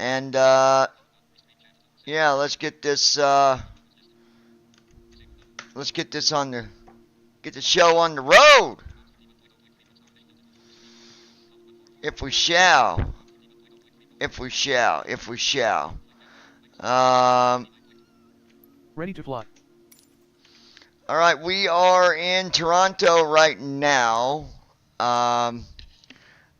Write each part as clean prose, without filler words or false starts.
And, yeah, let's get this, get the show on the road. If we shall. Ready to fly. Alright, we are in Toronto right now.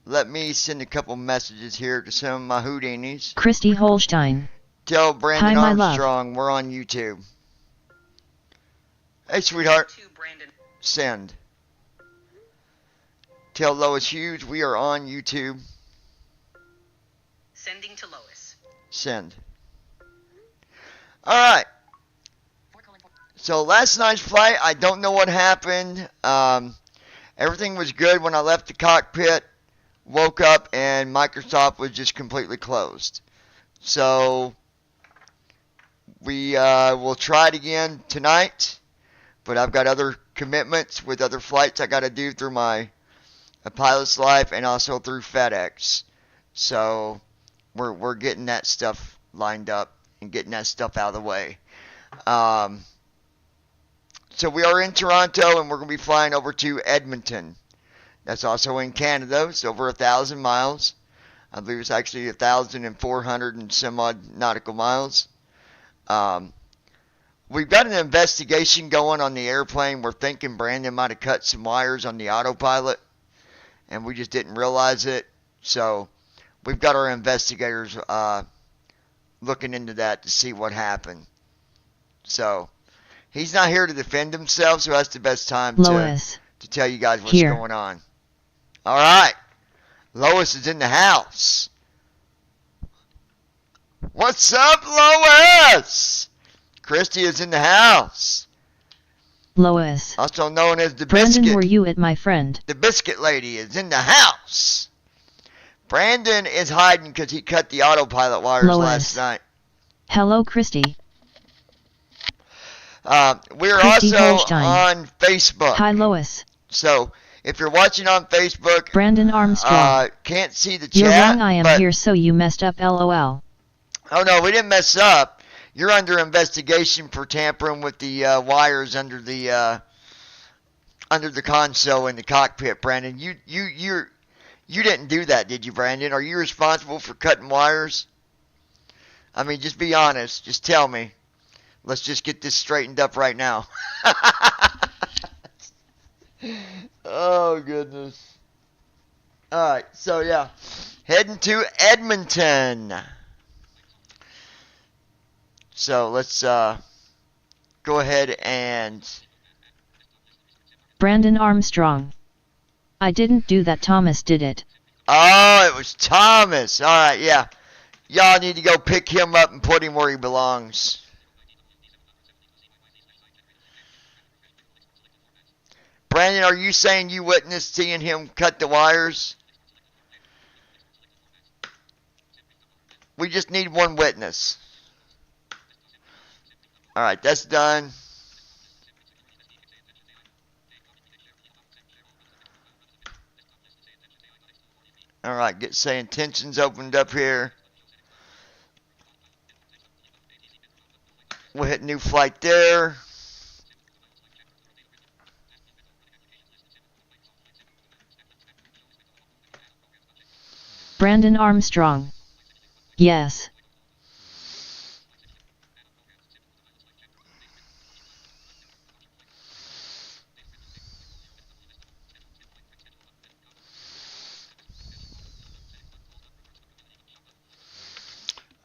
Let me send a couple messages here to some of my Houdinis. Christy Holstein. Tell Brandon Hi, my Armstrong we're on YouTube. Hey, sweetheart. Send. Tell Lois Hughes we are on YouTube. Sending to Lois. Send. Alright. So last night's flight, I don't know what happened. Everything was good when I left the cockpit. Woke up and Microsoft was just completely closed. So we will try it again tonight. But I've got other commitments with other flights I got to do through my pilot's life and also through FedEx. So we're getting that stuff lined up and getting that stuff out of the way. So we are in Toronto and we're going to be flying over to Edmonton. That's also in Canada. It's over 1,000 miles. I believe it's actually 1,400 and some odd nautical miles. We've got an investigation going on the airplane. We're thinking Brandon might have cut some wires on the autopilot, and we just didn't realize it. So we've got our investigators looking into that to see what happened. So he's not here to defend himself, so that's the best time to tell you guys what's going on. All right. Lois is in the house. What's up, Lois? Christy is in the house. Lois. Also known as the Brandon, Biscuit. were you it, my friend? The Biscuit Lady is in the house. Brandon is hiding because he cut the autopilot wires last night. Hello, Christy. We're Christy also Holstein. on Facebook. Hi, Lois. So, if you're watching on Facebook, Brandon Armstrong. Can't see the chat. You're wrong, I am here, so you messed up, LOL. Oh, no, we didn't mess up. You're under investigation for tampering with the wires under the console in the cockpit, Brandon. You didn't do that, did you, Brandon? Are you responsible for cutting wires? I mean, just be honest. Just tell me. Let's just get this straightened up right now. Oh, goodness. Alright, so yeah. Heading to Edmonton. So let's go ahead and... Brandon Armstrong. I didn't do that, Thomas did it. Oh, it was Thomas. Alright, yeah. Y'all need to go pick him up and put him where he belongs. Brandon, are you saying you witnessed seeing him cut the wires? We just need one witness. Alright, that's done. Alright, get saying tensions opened up here. We'll hit new flight there. Brandon Armstrong. Yes.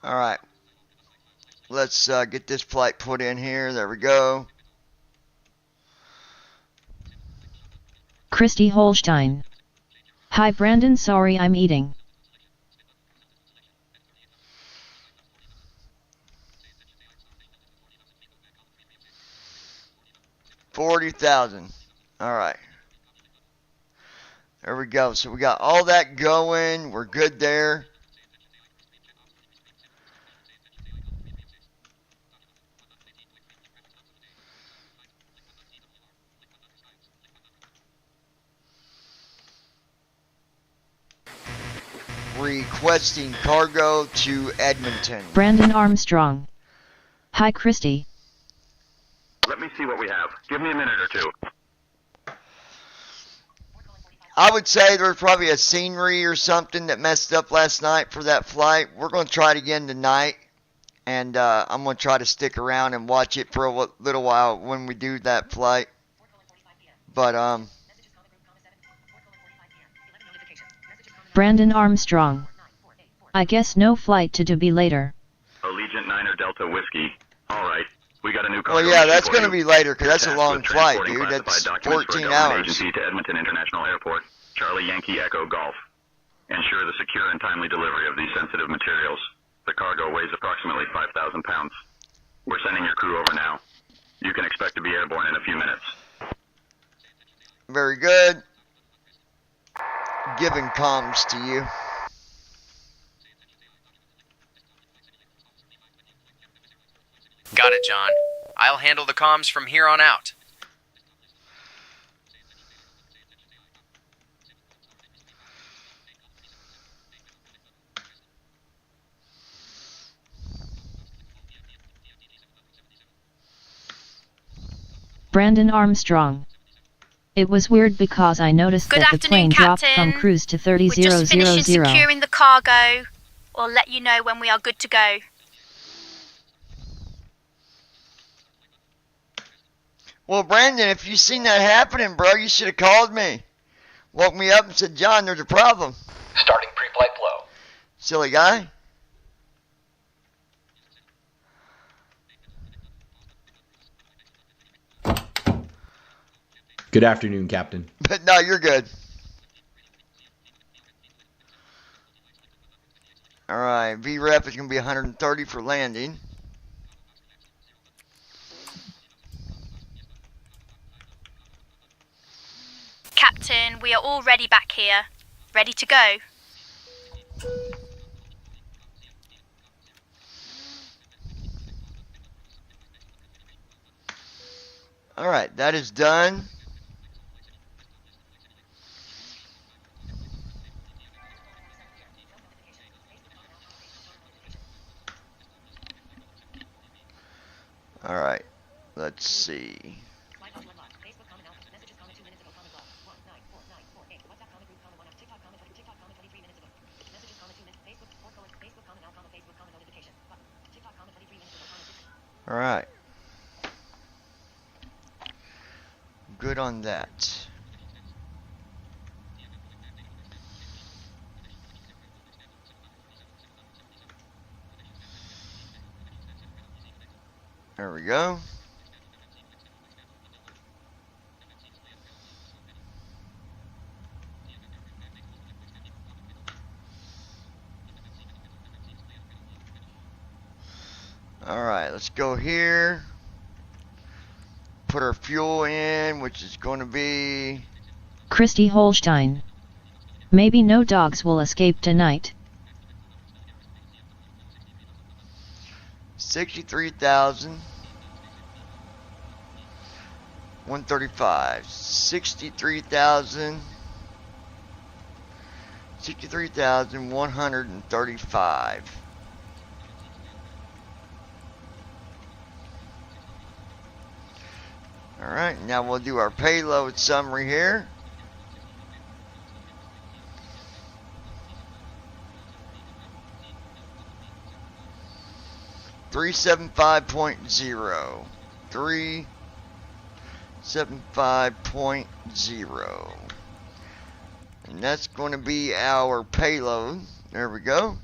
All right. Let's get this flight put in here. There we go. Christy Holstein. Hi, Brandon, sorry I'm eating. $40,000. All right. There we go. So we got all that going. We're good there. requesting cargo to Edmonton. Brandon Armstrong. Hi Christy. Let me see what we have. Give me a minute or two. I would say there's probably a scenery or something that messed up last night for that flight. We're going to try it again tonight. And I'm going to try to stick around and watch it for a little while when we do that flight. But, Brandon Armstrong. I guess no flight to Dubai later. Allegiant 9er Delta Whiskey. All right. We got a new cargo. well, yeah, that's going going to be later because that's a long flight, dude. That's 14 hours. Agency to Edmonton International Airport. Charlie Yankee Echo Golf. Ensure the secure and timely delivery of these sensitive materials. The cargo weighs approximately 5,000 pounds. We're sending your crew over now. You can expect to be airborne in a few minutes. Very good. Giving comms to you. Got it, John. I'll handle the comms from here on out. Brandon Armstrong. It was weird because I noticed Good that the plane afternoon, dropped Captain. from cruise to We're just finishing 30000. securing the cargo. We'll let you know when we are good to go. Well, Brandon, if you seen that happening, bro, you should have called me. Woke me up and said, John, there's a problem. Starting pre-flight flow. Silly guy. Good afternoon, Captain. But no, you're good. Alright, VREF is going to be 130 for landing. Captain, we are all ready back here. Ready to go. Alright, that is done. Alright, let's see. Alright. Good on that. There we go. Alright, let's go here. Put our fuel in, which is going to be... Christy Holstein. Maybe no dogs will escape tonight. 63,000. 135. 63,000. 63,135. Alright, now we'll do our payload summary here. $375.0. 375.0. And that's going to be our payload. There we go.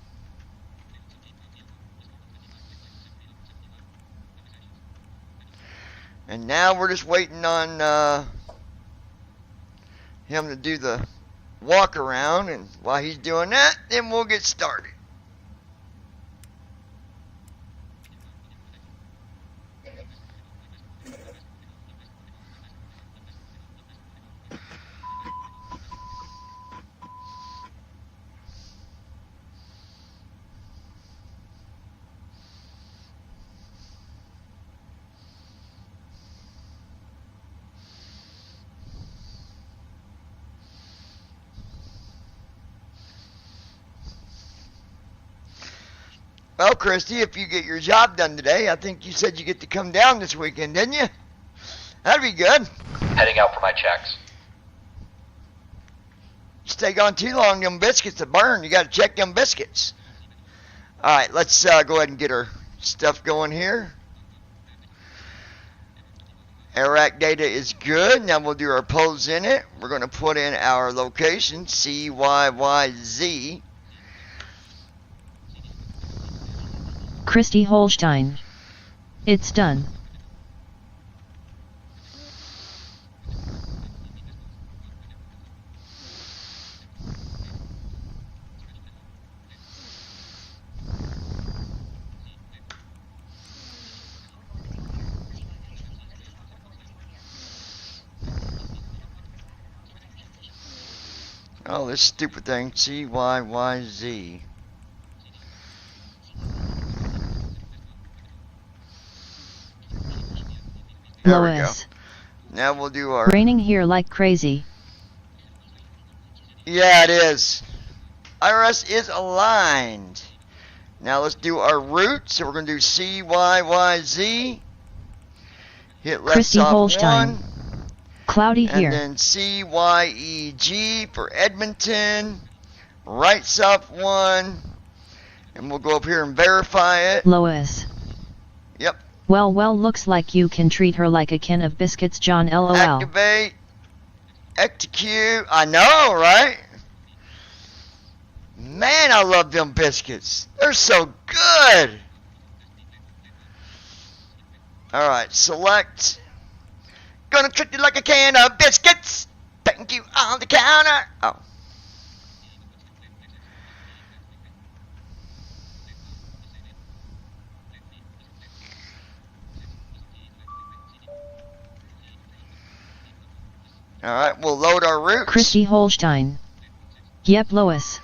And now we're just waiting on him to do the walk around, and while he's doing that, then we'll get started. Well, Christy, if you get your job done today, I think you said you get to come down this weekend, didn't you? That'd be good. Heading out for my checks. You stay gone too long, them biscuits will burn. You got to check them biscuits. All right, let's go ahead and get our stuff going here. Iraq data is good. Now we'll do our polls in it. We're going to put in our location, CYYZ. Christy Holstein. It's done. Oh, this stupid thing, CYYZ. There we go. Lois. Now we'll do our... Raining here like crazy. Yeah, it is. IRS is aligned. Now let's do our route. So we're going to do CYYZ. Hit left Christy off Holstein. 1. Cloudy And here. then CYEG for Edmonton. Right off 1. And we'll go up here and verify it. Lois. Yep. Well, looks like you can treat her like a can of biscuits, John, LOL. Activate. Execute. I know, right? Man, I love them biscuits. They're so good. Alright, select. Gonna treat you like a can of biscuits. Thank you on the counter. Oh. Alright, we'll load our routes. Christy Holstein. Yep, Lois.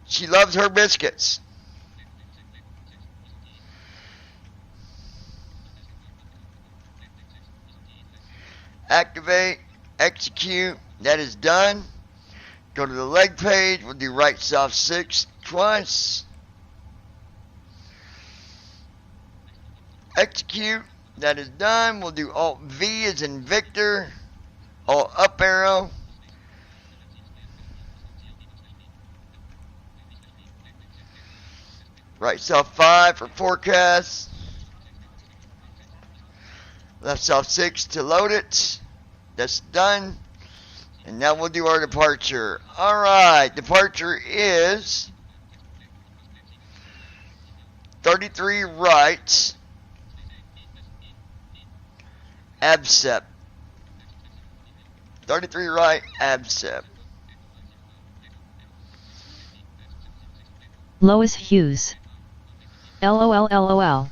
She loves her biscuits. Activate, execute, that is done. Go to the leg page, we'll do right soft 6 twice. Execute, that is done. We'll do Alt V as in Victor, Alt up arrow. Right soft 5 for forecast. Left soft 6 to load it. That's done. And now we'll do our departure. Alright, departure is 33 right. Absep. 33 right, Absep. Lois Hughes. LOL.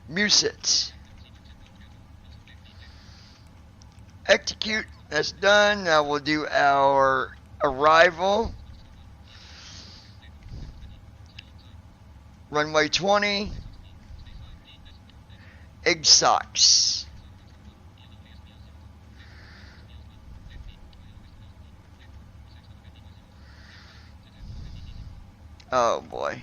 Musit. Execute. That's done. Now we'll do our arrival. Runway 20. Egg socks. Oh boy.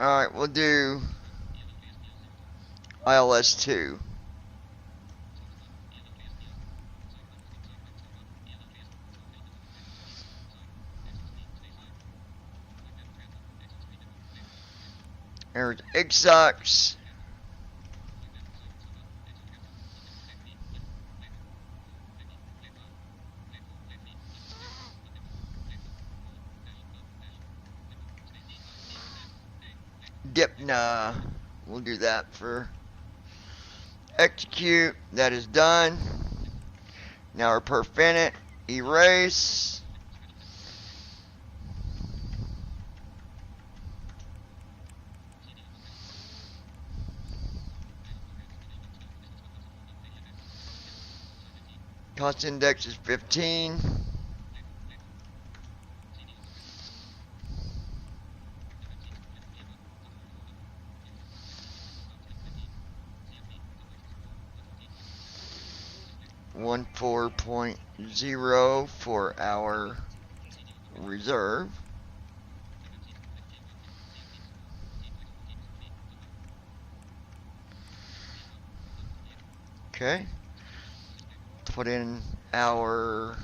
Alright, we'll do ILS 2. There's egg socks. Dipna. We'll do that for execute. That is done. Now our perf init. Erase. Cost index is 15. One 4.0 for our reserve. Okay. Put in our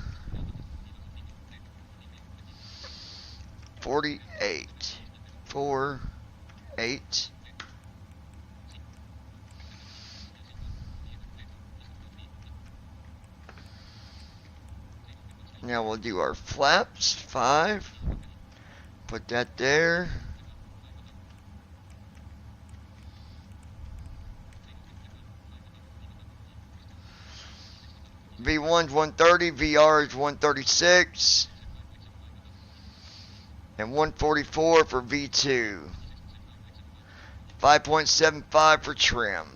48. 48. Now we'll do our flaps, 5. Put that there. V1's 130, VR is 136, and 144 for V2. 5.75 for trim.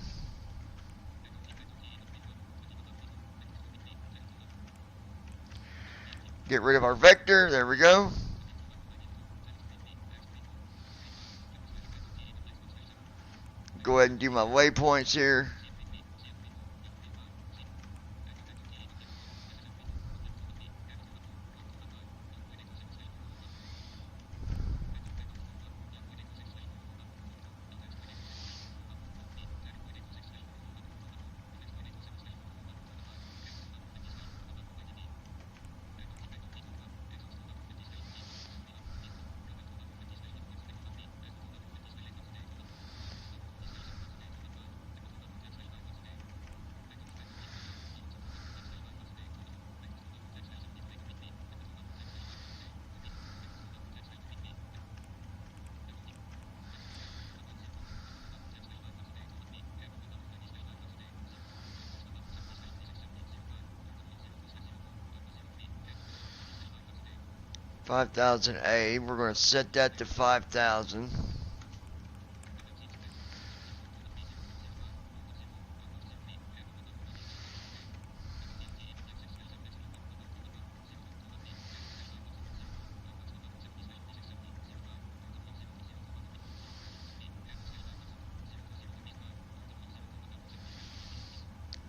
Get rid of our vector, there we go. Go ahead and do my waypoints here. $5,000A. We're going to set that to 5,000.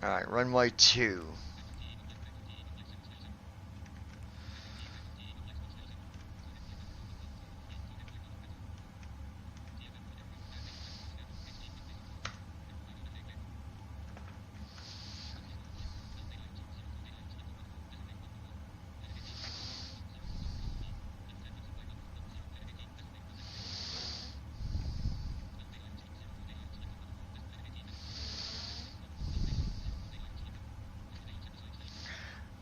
All right, runway 2.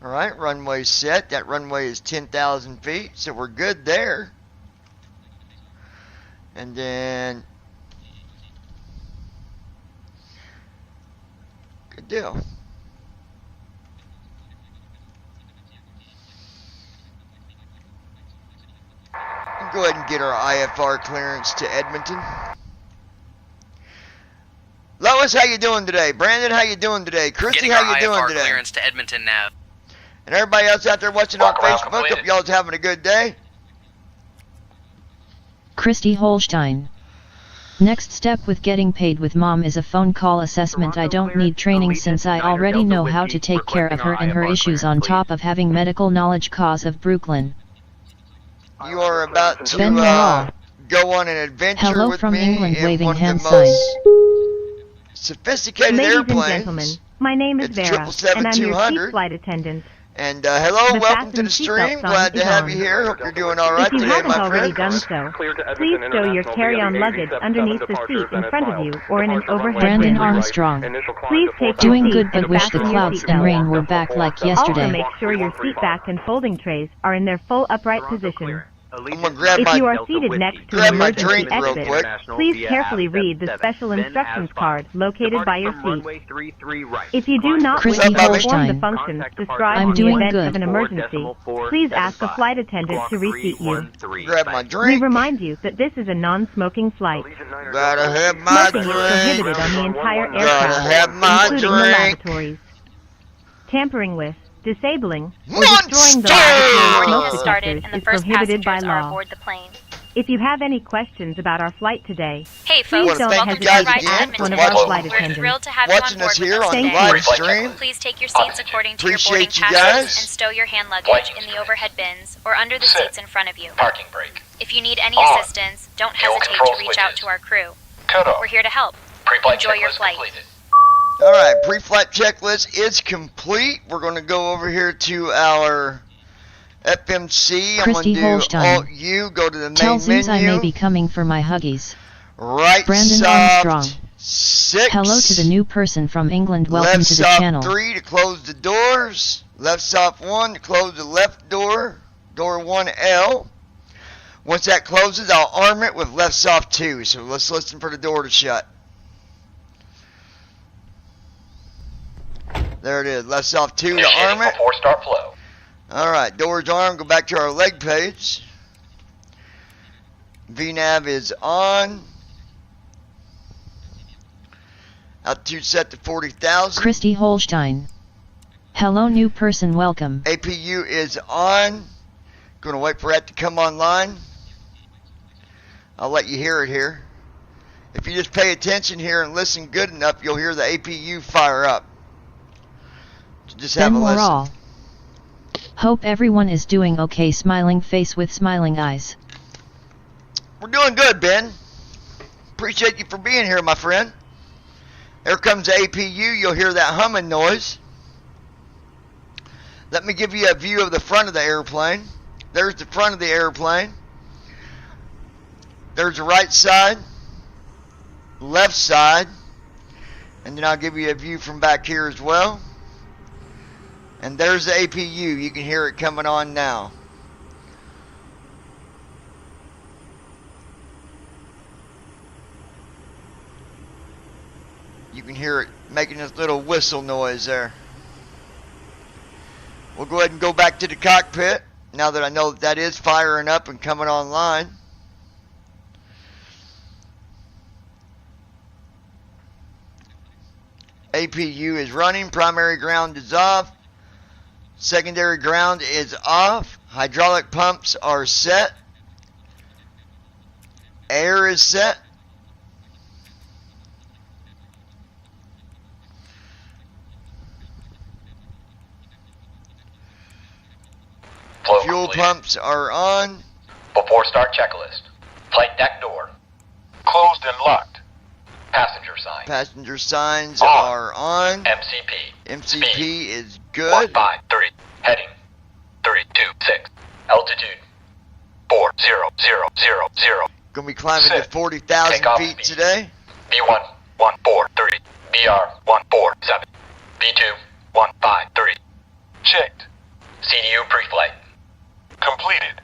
Alright, runway set. That runway is 10,000 feet, so we're good there. And then, good deal. Go ahead and get our IFR clearance to Edmonton. Lois, how you doing today? Brandon, how you doing today? Christy, Getting how our you doing IFR today? clearance to Edmonton now. And everybody else out there watching on Walk around Facebook, completed. hope y'all's having a good day. Christy Holstein. Next step with getting paid with mom is a phone call assessment. I don't need training since I already know how to take care of her and her issues on top of having medical knowledge cause of Brooklyn. You are about to Ben Morrall. go on an adventure Hello with from me England, in waving one of hand the sign. most sophisticated Ladies and airplanes. gentlemen, my name is It's Vera, and I'm your 777-200. chief flight attendant. And hello, The welcome to fasten the stream. seatbelt sign Glad to is have on. you here. Hope you're doing all right If you today, haven't my already friends. done so, please stow your carry-on luggage underneath the seat in front of you or in an overhead Brandon bin. Armstrong. Please take Doing your good, seat but and wish the fasten your clouds and seatbelt. rain were back like Also yesterday. make sure your seat back and folding trays are in their full upright position. I'm gonna grab If you my are seated next to grab an my emergency drink real exit, quick. please carefully read the special instructions card located by your seat. If you do not wish Chrissy to perform the Holstein. functions described I'm in the doing event good. of an emergency, please ask a flight attendant to reseat you. Grab my We drink. remind you that this is a non-smoking flight. Gotta have my Smoking is drink. prohibited on the entire Gotta aircraft, have my including the drink. lavatories. Tampering with, disabling, or Monster! destroying the lavatory Boarding smoke has started, detectors and the is first prohibited by passengers are law. aboard the plane. If you have any questions about our flight today, Hey please folks, don't thank welcome you to guys the ride to again Edmonton. one of our We're flight We're attendants. thrilled to have you on Watching board us with here us on the Thank today. you. live stream. Please take your seats according to your boarding Appreciate you passes guys. and stow your hand luggage in the overhead bins or under the seats in front of you. Parking brake. If you need any On. assistance, don't Fuel hesitate control to reach out switches. to our crew. Cut off. We're here to help. Pre-flight Enjoy your checklist flight. completed. Alright, pre-flight checklist is complete. We're gonna go over here to our FMC. I'm Christy gonna do Holstein. Alt U, go to the main Tell Zeus I may menu. be coming for my huggies. Right Brandon soft Armstrong. 6. Hello to the new person from England. Welcome Left to the soft channel. 3 to close the doors. Left soft 1 to close the left door. Door 1L. Once that closes, I'll arm it with left soft 2. So let's listen for the door to shut. There it is. Left soft 2 to Initiating arm it. before start flow. Alright, doors armed. Go back to our leg page. VNAV is on. Altitude set to 40,000. Christy Holstein. Hello new person, welcome. APU is on. Gonna wait for that to come online. I'll let you hear it here. If you just pay attention here and listen good enough, you'll hear the APU fire up. So just have Ben a listen. all. Hope everyone is doing okay. Smiling face with smiling eyes. We're doing good, Ben. Appreciate you for being here, my friend. There comes the APU. You'll hear that humming noise. Let me give you a view of the front of the airplane. There's the front of the airplane. There's the right side, left side, and then I'll give you a view from back here as well. And there's the APU. You can hear it coming on now. You can hear it making this little whistle noise there. We'll go ahead and go back to the cockpit now that I know that is firing up and coming online. APU is running. Primary ground is off. Secondary ground is off. Hydraulic pumps are set. Air is set. Flow Fuel completed. pumps are on. Before start checklist. Flight deck door. Closed and locked. Passenger sign. Passenger signs On. are on. MCP. MCP Speed. is good. 153. Heading. 326. Altitude. 40,000. Gonna be climbing to Sit. 40,000 Take off feet speed. today. B1 143. BR 147. B2 153. Checked. CDU pre-flight. Completed.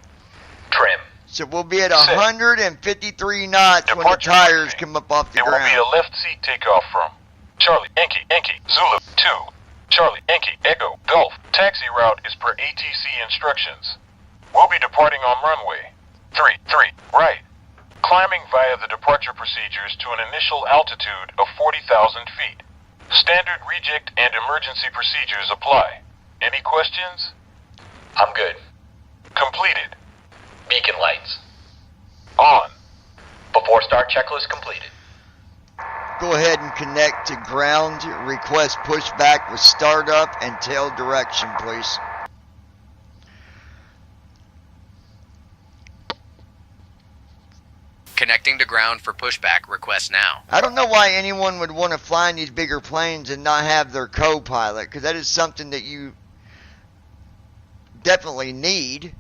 Trim. So we'll be at Sit. 153 knots when the Departure tires briefing. come up off the It will be ground. a left seat takeoff from Charlie Yankee Zulu 2. Charlie Yankee Echo Golf. Taxi route is per ATC instructions. We'll be departing on runway 33 right. Climbing via the departure procedures to an initial altitude of 40,000 feet. Standard reject and emergency procedures apply. Any questions? I'm good. Completed. Beacon lights. On. Before start checklist completed. Go ahead and connect to ground. Request pushback with startup and tail direction, please. Connecting to ground for pushback. Request now. I don't know why anyone would want to fly in these bigger planes and not have their co-pilot, because that is something that you definitely need,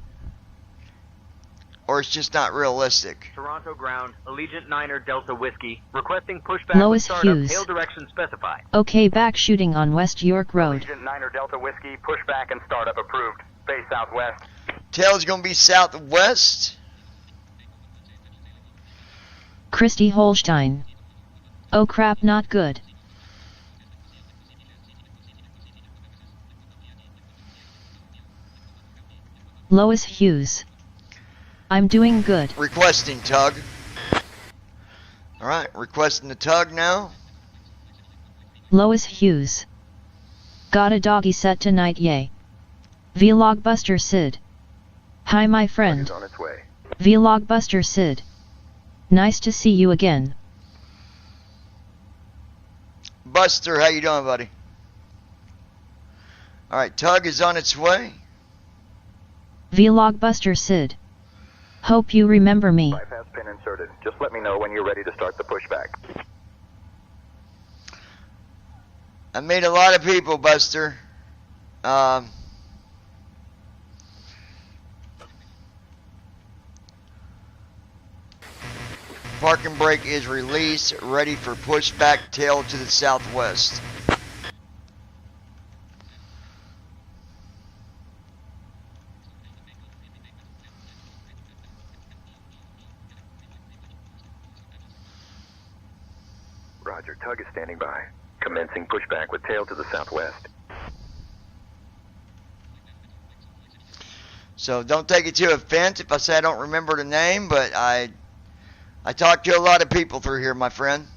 or it's just not realistic. Toronto ground, Allegiant Niner Delta Whiskey, requesting pushback Lois with startup, Hughes. tail direction specified. Okay, back shooting on West York Road. Allegiant Niner Delta Whiskey, pushback and startup approved. Face southwest. Tail is going to be southwest. Christy Holstein. Oh crap, not good. Lois Hughes. I'm doing good. Requesting tug. Alright, requesting the tug now. Lois Hughes. Got a doggy set tonight, yay. Vlogbuster Sid. Hi my friend. On its way. Vlogbuster Sid. Nice to see you again. Buster, how you doing, buddy? Alright, tug is on its way. Vlogbuster Sid. Hope you remember me. Bypass pin inserted. Just let me know when you're ready to start the pushback. I made a lot of people, Buster. Parking brake is released, ready for pushback, tail to the southwest. Roger, tug is standing by. Commencing pushback with tail to the southwest. So don't take it to offense if I say I don't remember the name, but I talked to a lot of people through here, my friend.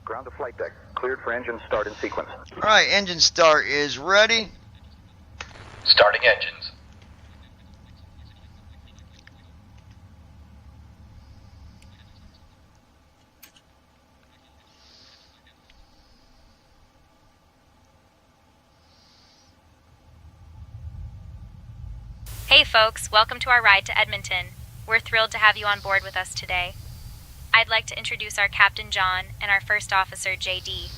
Ground to flight deck. Cleared for engine start in sequence. Alright, engine start is ready. Starting engines. Hey folks, welcome to our ride to Edmonton. We're thrilled to have you on board with us today. I'd like to introduce our Captain John and our First Officer JD.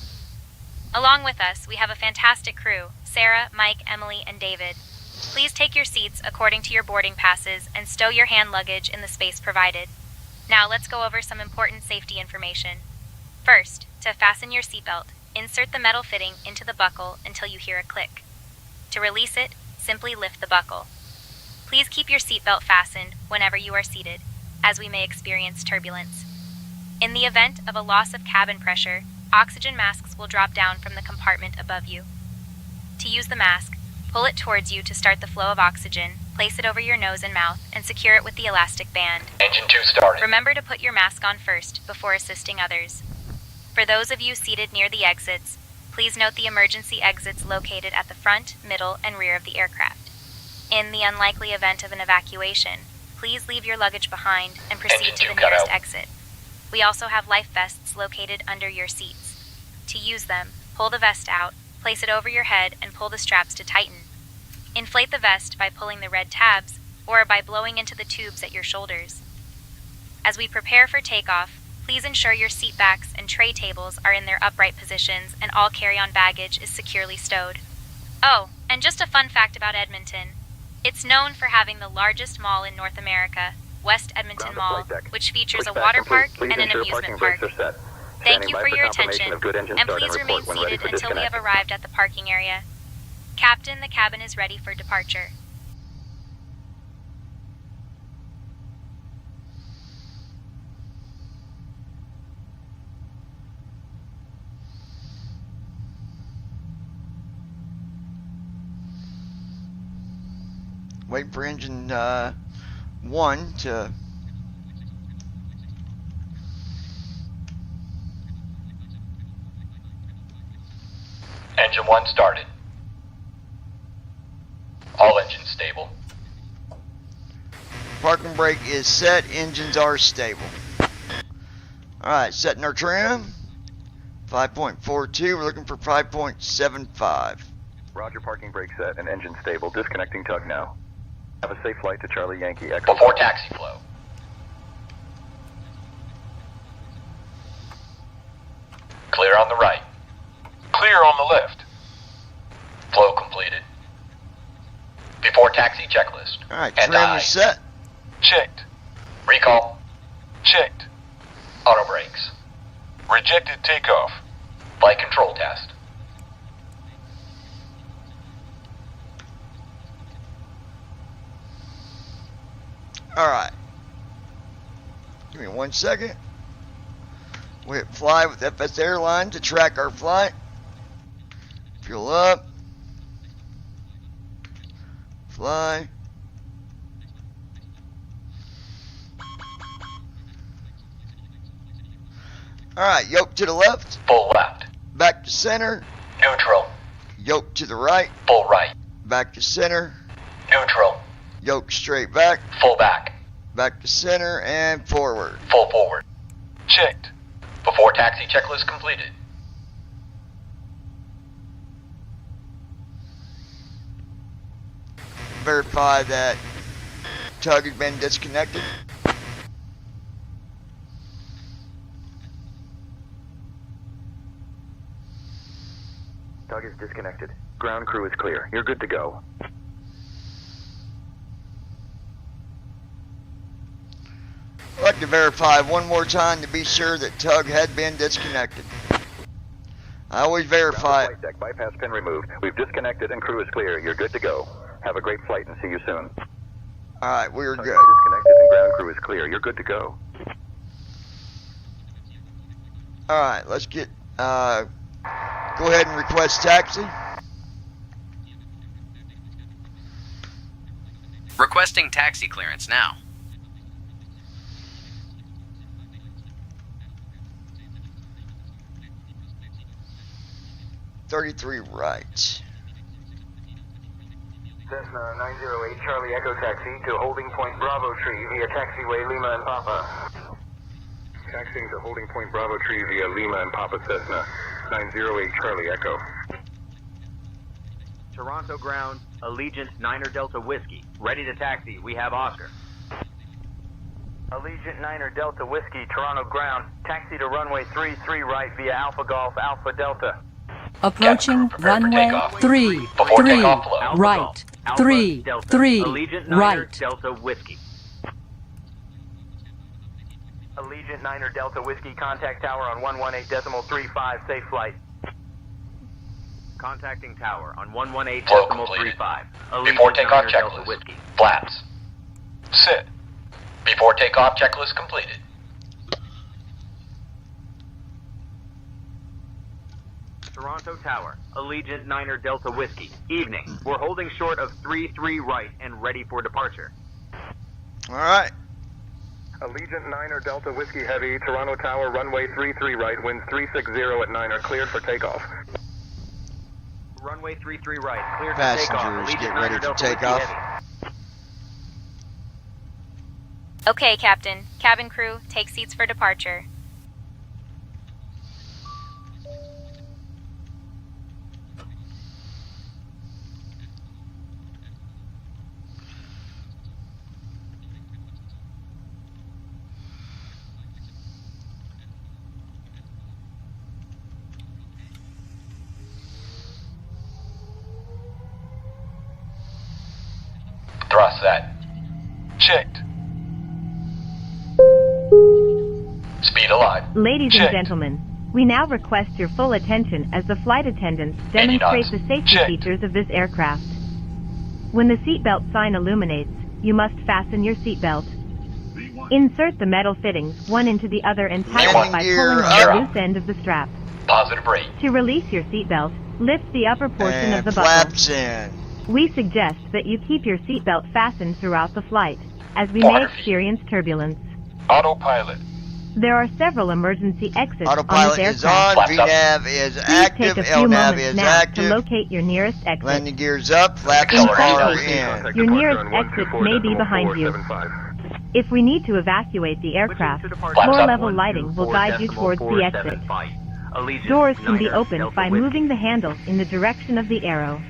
Along with us, we have a fantastic crew, Sarah, Mike, Emily, and David. Please take your seats according to your boarding passes and stow your hand luggage in the space provided. Now let's go over some important safety information. First, to fasten your seatbelt, insert the metal fitting into the buckle until you hear a click. To release it, simply lift the buckle. Please keep your seatbelt fastened whenever you are seated, as we may experience turbulence. In the event of a loss of cabin pressure, oxygen masks will drop down from the compartment above you. To use the mask, pull it towards you to start the flow of oxygen, place it over your nose and mouth, and secure it with the elastic band. Engine 2 started. Remember to put your mask on first before assisting others. For those of you seated near the exits, please note the emergency exits located at the front, middle, and rear of the aircraft. In the unlikely event of an evacuation, please leave your luggage behind and proceed to the nearest exit. We also have life vests located under your seats. To use them, pull the vest out, place it over your head, and pull the straps to tighten. Inflate the vest by pulling the red tabs or by blowing into the tubes at your shoulders. As we prepare for takeoff, please ensure your seat backs and tray tables are in their upright positions and all carry-on baggage is securely stowed. Oh, and just a fun fact about Edmonton. It's known for having the largest mall in North America, West Edmonton Mall, which features a water park and an amusement park. Thank you for your attention, and please remain seated until we have arrived at the parking area. Captain, the cabin is ready for departure. Wait for engine 1 to... Engine 1 started. All engines stable. Parking brake is set, engines are stable. Alright, setting our trim. 5.42, we're looking for 5.75. Roger, parking brake set and engine stable. Disconnecting tug now. Have a safe flight to Charlie Yankee Echo. Before taxi flow. Clear on the right. Clear on the left. Flow completed. Before taxi checklist. Alright, And trim I. is set. Checked. Recall. Checked. Auto brakes. Rejected takeoff. Flight control test. Alright. Give me 1 second. We hit fly with FS Airlines to track our flight. Fuel up. Fly. Alright, yoke to the left. Full left. Back to center. Neutral. Yoke to the right. Full right. Back to center. Neutral. Yoke straight back. Full back. Back to center and forward. Full forward. Checked. Before taxi checklist completed. Verify that tug has been disconnected. Tug is disconnected. Ground crew is clear. You're good to go. I'd like to verify one more time to be sure that tug had been disconnected. I always verify it. Flight deck bypass pin removed. We've disconnected and crew is clear. You're good to go. Have a great flight and see you soon. Alright, we're Tug good. is disconnected and ground crew is clear. You're good to go. Alright, let's get, go ahead and request taxi. Requesting taxi clearance now. .33 right. Cessna 908 Charlie Echo Taxi to holding point Bravo Tree via taxiway Lima and Papa. Taxiing to holding point Bravo Tree via Lima and Papa Cessna 908 Charlie Echo. Toronto ground, Allegiant Niner Delta Whiskey. Ready to taxi. We have Oscar. Allegiant Niner Delta Whiskey, Toronto ground. Taxi to runway 33 right via Alpha Golf Alpha Delta. Approaching runway 33 right. Alpha 3 Delta. 3 Allegiant Niner right. Delta Whiskey. Allegiant Niner Delta Whiskey, contact tower on 118.35, safe flight. Contacting tower on 118.35. Flow completed. Before takeoff checklist. Whiskey. Flaps. Sit. Before takeoff checklist completed. Toronto Tower, Allegiant Niner Delta Whiskey. Evening. We're holding short of 33 right and ready for departure. Alright. Allegiant Niner Delta Whiskey Heavy, Toronto Tower, runway 33 right, winds 360 at 9 are cleared for takeoff. Runway 33 right, cleared for Passengers, takeoff. Allegiant get Niner ready for Delta Whiskey takeoff. Heavy. Okay, Captain. Cabin crew, take seats for departure. Thrust set. Checked. Speed alive. Ladies Checked. and gentlemen, we now request your full attention as the flight attendants demonstrate knots. the safety Checked. features of this aircraft. When the seatbelt sign illuminates, you must fasten your seatbelt. Insert the metal fittings one into the other and tighten Landing by gear pulling on up. the loose end of the strap. Positive rate. To release your seatbelt, lift the upper portion of And the buckle. flaps in. We suggest that you keep your seatbelt fastened throughout the flight, as we may 400 feet. experience turbulence. Autopilot. There are several emergency exits Autopilot on this is aircraft. on, Flaps up. VNAV is Please active, take a few LNAV moments is now to active. locate your nearest exit. Landing gears up, flaps Accelerator. are Contact in. Your nearest exit may be behind you. 124.75. If we need to evacuate the aircraft, Switching to departure. Flaps up. floor-level lighting will guide you towards the exit. Doors can be opened by moving the handles in the direction of the arrow.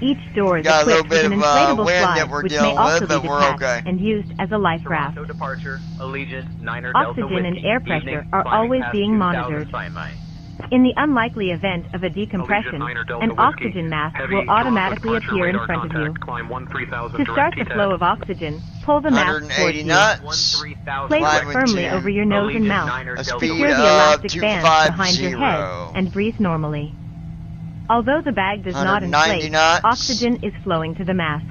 Each door is Got a little equipped with bit an of, inflatable wind slide, that we're which may dealing also with, be but we're detached okay. and used as a life raft. Toronto departure, Allegiant Niner Delta Oxygen and Whiskey. air pressure Evening, are climbing always past being 2000 monitored. Sinai. In the unlikely event of a decompression, Allegiant Niner Delta an Whiskey. oxygen mask Heavy, will automatically Toronto appear in departure, front of you. radar contact. Climb 13,000 To direct start the T-tag. flow of oxygen, pull the mask towards 180 you. knots. 13,000 Place Fly it with firmly 10. over your nose and Allegiant mouth. Niner A Delta speed Secure the of elastic band behind your 250. head and breathe normally. Although the bag does not 190 inflate, knots. oxygen is flowing to the mask.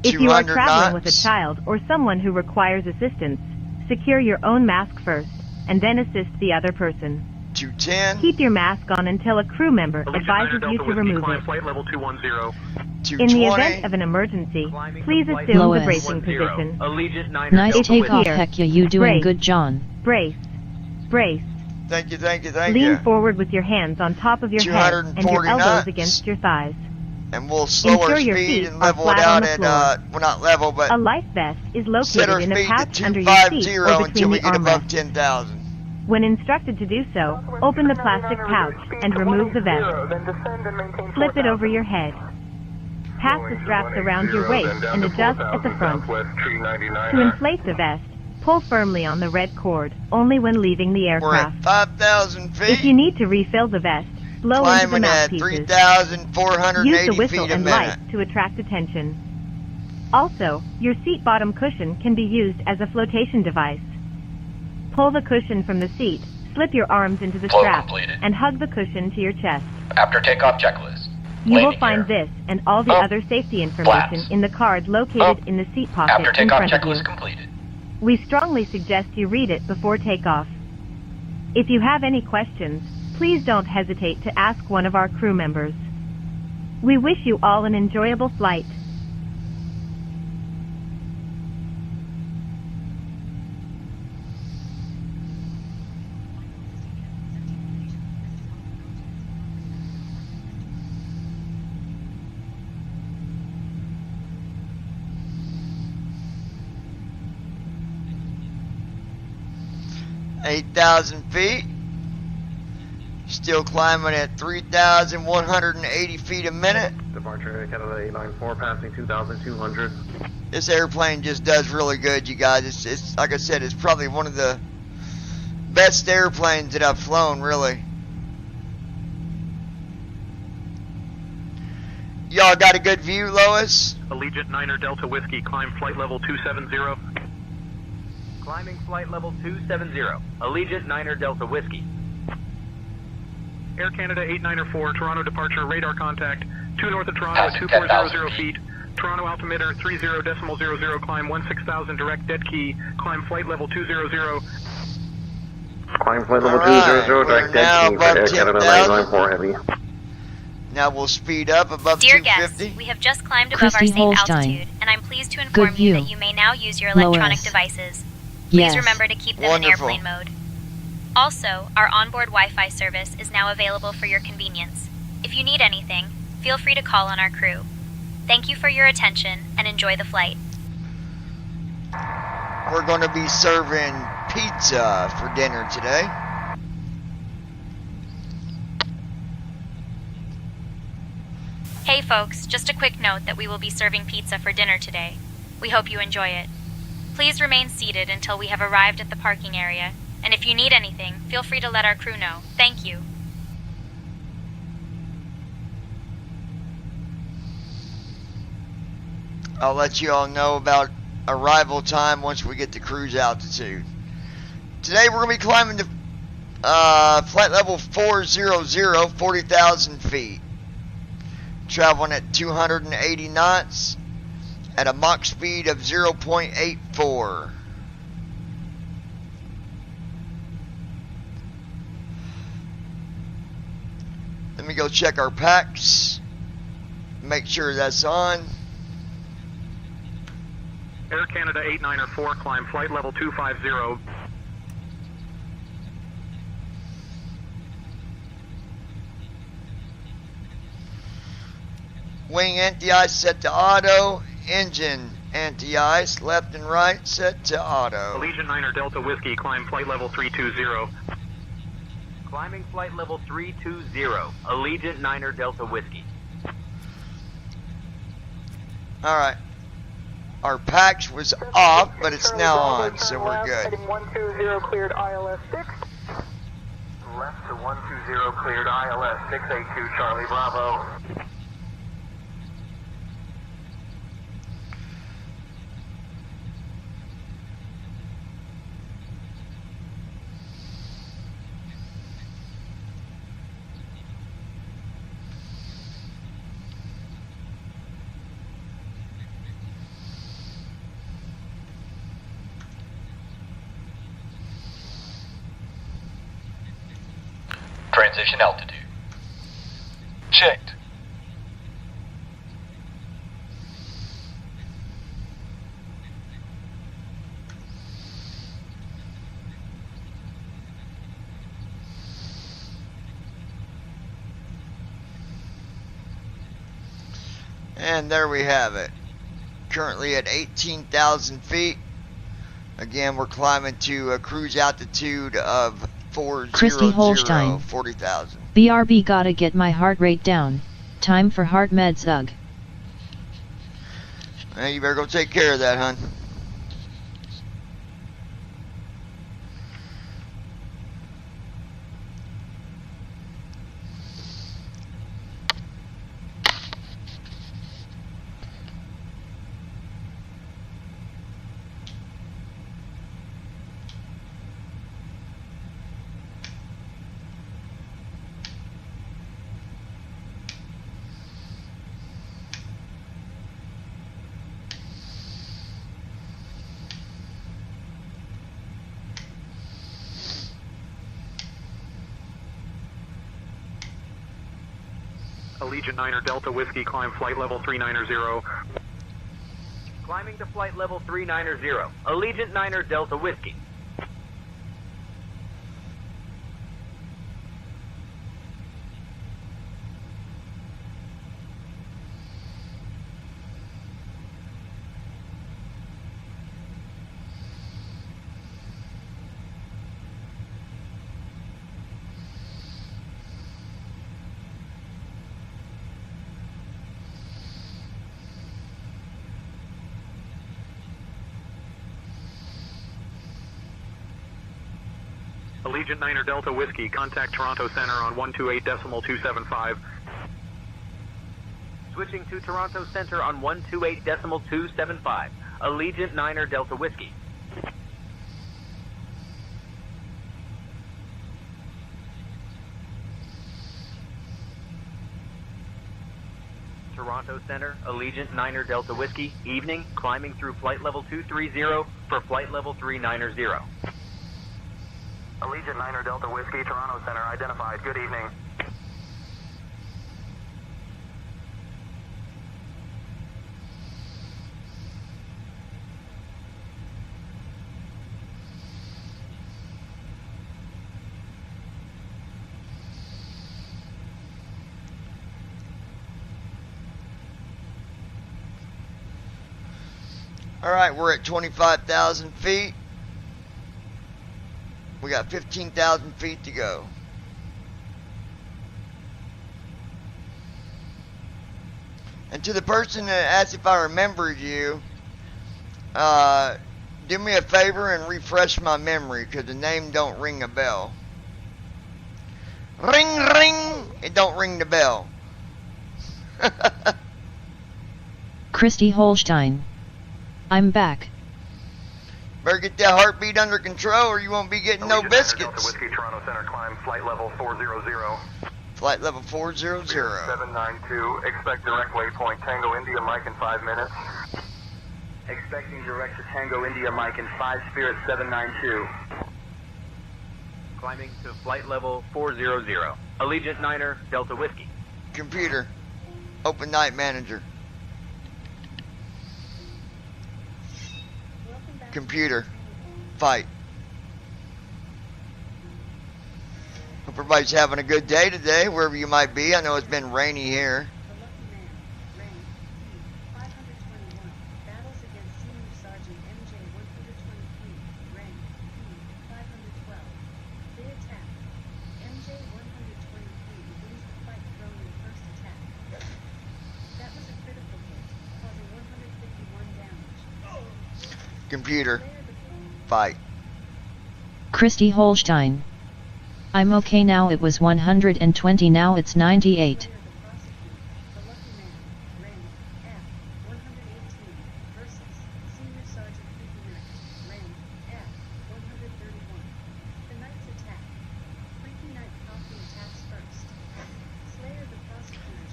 If you are 200 traveling with knots. a child or someone who requires assistance, secure your own mask first, and then assist the other person. 210. Keep your mask on until a crew member advises you to remove it. Flight level 210. In the 220. event of an emergency, please assume the Lois. bracing position. Allegiant 9 Nice If you takeoff, hear, heck yeah, you doing brace, good, John. Brace. Brace. Thank you, thank you, thank Lean you. forward with your hands on top of your head and your 240 elbows knots. against your thighs. And we'll slow Ensure our your speed feet and are level it flat on out the at, floor. well, not level, but A life vest is set our located in a speed pouch to under your seat 250 or until between we the get above armrests. 10,000. When instructed to do so, open the plastic pouch and remove the vest. Flip it over your head. Pass the straps around your waist and adjust at the front. To inflate the vest, pull firmly on the red cord, only when leaving the We're aircraft. at 5,000 feet. If you need to refill the vest, blow into the climbing at mouthpieces. 3,480 Use the whistle feet a and minute. light to attract attention. Also, your seat bottom cushion can be used as a flotation device. Pull the cushion from the seat, slip your arms into the Flow strap, completed. and hug the cushion to your chest. After takeoff checklist. You will Landing find gear. this and all the Up. other safety information Flaps. in the card located Up. in the seat pocket After in takeoff front of checklist you. completed. We strongly suggest you read it before takeoff. If you have any questions, please don't hesitate to ask one of our crew members. We wish you all an enjoyable flight. Eight 8,000 feet. Still climbing at 3,180 feet a minute. Departure Canada 894, passing 2,200. This airplane just does really good, you guys. It's like I said, it's probably one of the best airplanes that I've flown, really. Y'all got a good view, Lois? Allegiant 9 Delta Whiskey, climb flight level 270. Climbing flight level 270. Allegiant 9 Delta Whiskey. Air Canada 894, Toronto departure, radar contact, 2 north of Toronto at Passing 2400 10,000 feet. Toronto altimeter 30.00, climb 16,000, direct dead key, climb flight level 200. Climb flight level Alright, 200, we're direct now dead key for above Air Canada 10,000. 994 Heavy. Now we'll speed up above Dear 250. guests, we have just climbed above our Christy safe Holstein. altitude, and I'm pleased to inform Good you view. that you may now use your electronic Lois. devices. Please Yes. remember to keep them Wonderful. in airplane mode. Also, our onboard Wi-Fi service is now available for your convenience. If you need anything, feel free to call on our crew. Thank you for your attention, and enjoy the flight. We're going to be serving pizza for dinner today. Hey folks, just a quick note that we will be serving pizza for dinner today. We hope you enjoy it. Please remain seated until we have arrived at the parking area, and if you need anything, feel free to let our crew know. Thank you. I'll let you all know about arrival time once we get to cruise altitude. Today we're going to be climbing to flight level 400, 40,000 feet. Traveling at 280 knots at a Mach speed of 0.84. Let me go check our packs. Make sure that's on. Air Canada 894, climb flight level 250. Wing anti-ice set to auto. Engine anti-ice left and right set to auto. Allegiant 9 Delta Whiskey, climb flight level 320. Climbing flight level 320. Allegiant 9 Delta Whiskey. Alright. Our packs was off, but it's now on, so we're good. Heading 120 cleared ILS 6. Left to 120 cleared ILS 682 Charlie Bravo. Transition altitude. Checked. And there we have it. Currently at 18,000 feet. Again, we're climbing to a cruise altitude of 40,000. BRB gotta get my heart rate down. Time for heart meds, ugh. Hey, you better go take care of that, hun. Allegiant 9er Delta Whiskey, climb flight level 390. Climbing to flight level 390. Allegiant 9er Delta Whiskey. Allegiant 9er Delta Whiskey, contact Toronto Center on 128.275. Switching to Toronto Center on 128.275. Allegiant 9er Delta Whiskey. Toronto Center, Allegiant 9er Delta Whiskey, evening, climbing through flight level 230 for flight level 390. Allegiant 9er Delta Whiskey, Toronto Center identified. Good evening. Alright, we're at 25,000 feet. We got 15,000 feet to go. And to the person that asked if I remembered you, do me a favor and refresh my memory, because the name don't ring a bell. Ring, ring! It don't ring the bell. Christy Holstein. I'm back. Better get that heartbeat under control or you won't be getting no biscuits. Delta Whiskey, Toronto Center, climb flight level 400. Flight level 400. 792, expect direct waypoint Tango India Mike in 5 minutes. Expecting direct to Tango India Mike in 5 Spirit 792. Climbing to flight level 400. Allegiant 9er Delta Whiskey. Computer, open night manager. Computer, fight. Hope everybody's having a good day today, wherever you might be. I know it's been rainy here. Computer, fight. Christy Holstein. I'm okay now. It was 120, now it's 98.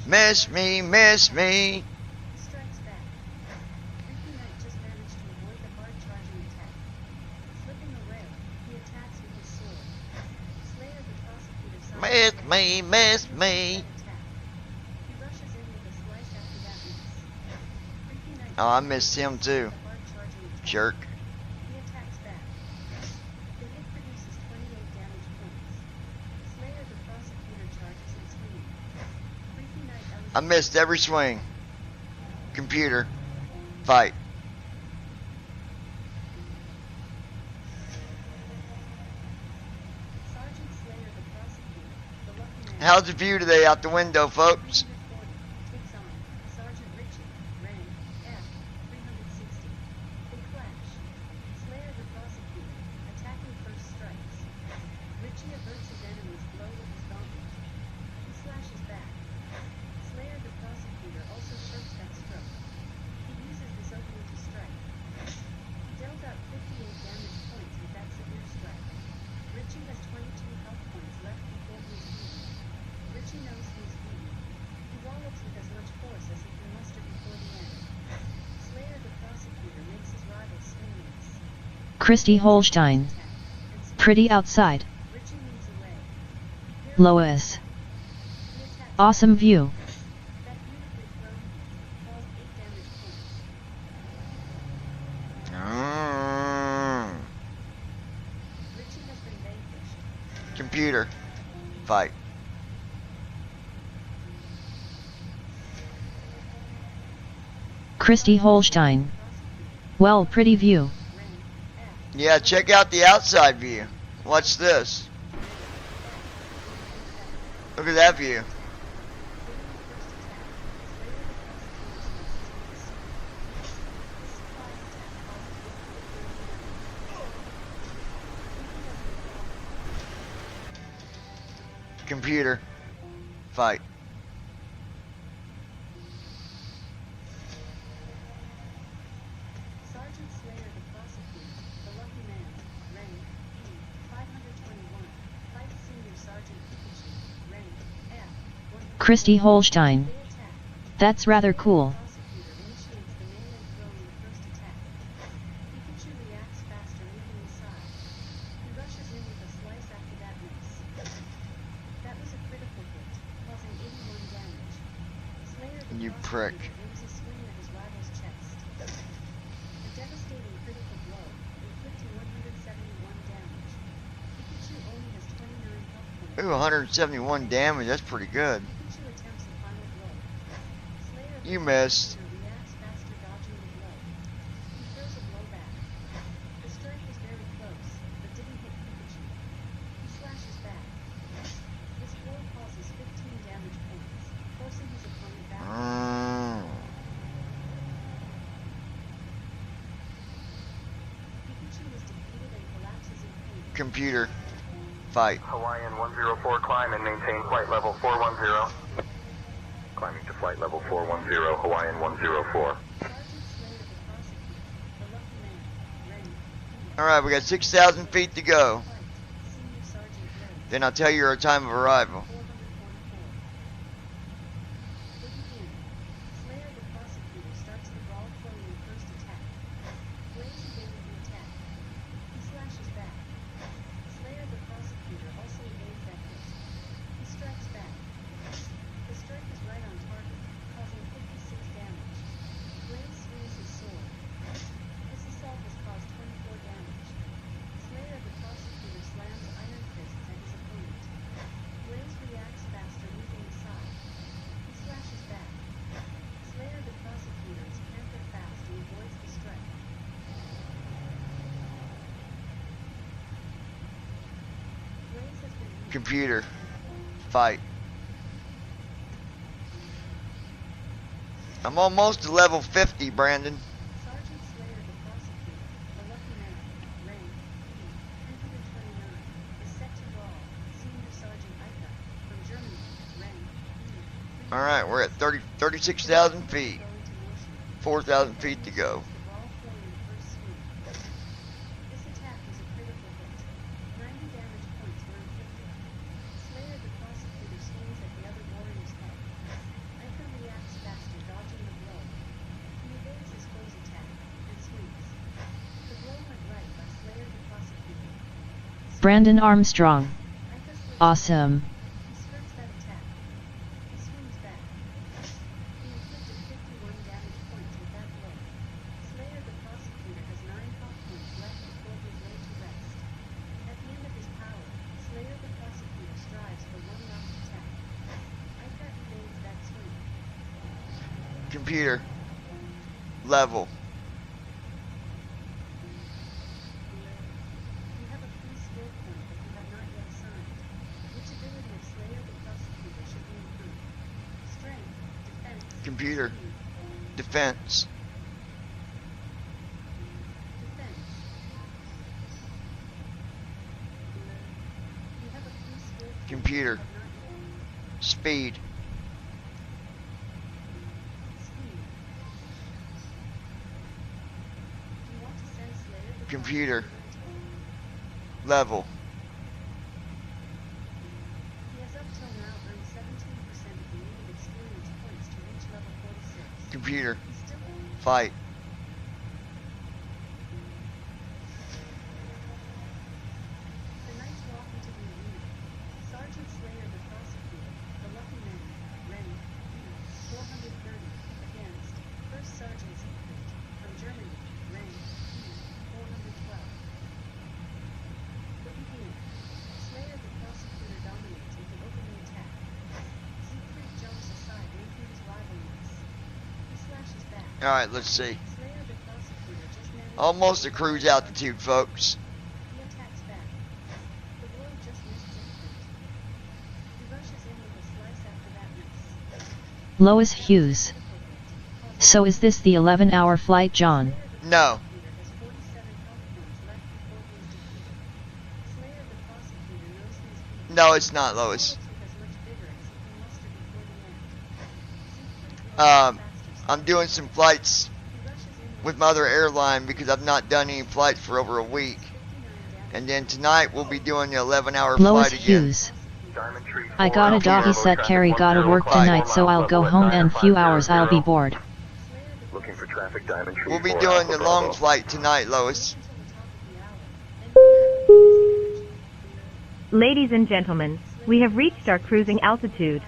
Miss me, miss me. Miss me. Oh, I missed him too. Jerk. I missed every swing. Computer. Fight. How's the view today out the window, folks? Christy Holstein. Pretty outside. Lois. Awesome view. Computer. Fight. Christy Holstein. Well, pretty view. Yeah, check out the outside view. Watch this. Look at that view. Computer. Fight. Christy Holstein. That's rather cool. You prick. Ooh, 171 damage. That's pretty good. You missed. Computer. Fight. Hawaiian 104, climb and maintain flight level 410. Climbing to flight level 410, Hawaiian 104. Alright, we got 6,000 feet to go. Then I'll tell you our time of arrival. Computer. Fight. I'm almost to level 50, Brandon. Alright, we're at 36,000 feet. 4,000 feet to go. Brandon Armstrong. Awesome. Computer. Level. Computer. Defense. Computer. Speed. Computer. Level. Computer. Fight. Alright, let's see. Almost at cruise altitude, folks. Lois Hughes. So is this the 11-hour flight, John? No. No, it's not, Lois. I'm doing some flights with my other airline because I've not done any flights for over a week. And then tonight we'll be doing the 11-hour Lois flight again. Hughes. I got a doggy set, Carrie gotta work tonight, so I'll go home and few hours I'll be bored. Looking for traffic, Diamond Tree. We'll be doing the long flight tonight, Lois. Ladies and gentlemen, we have reached our cruising altitude.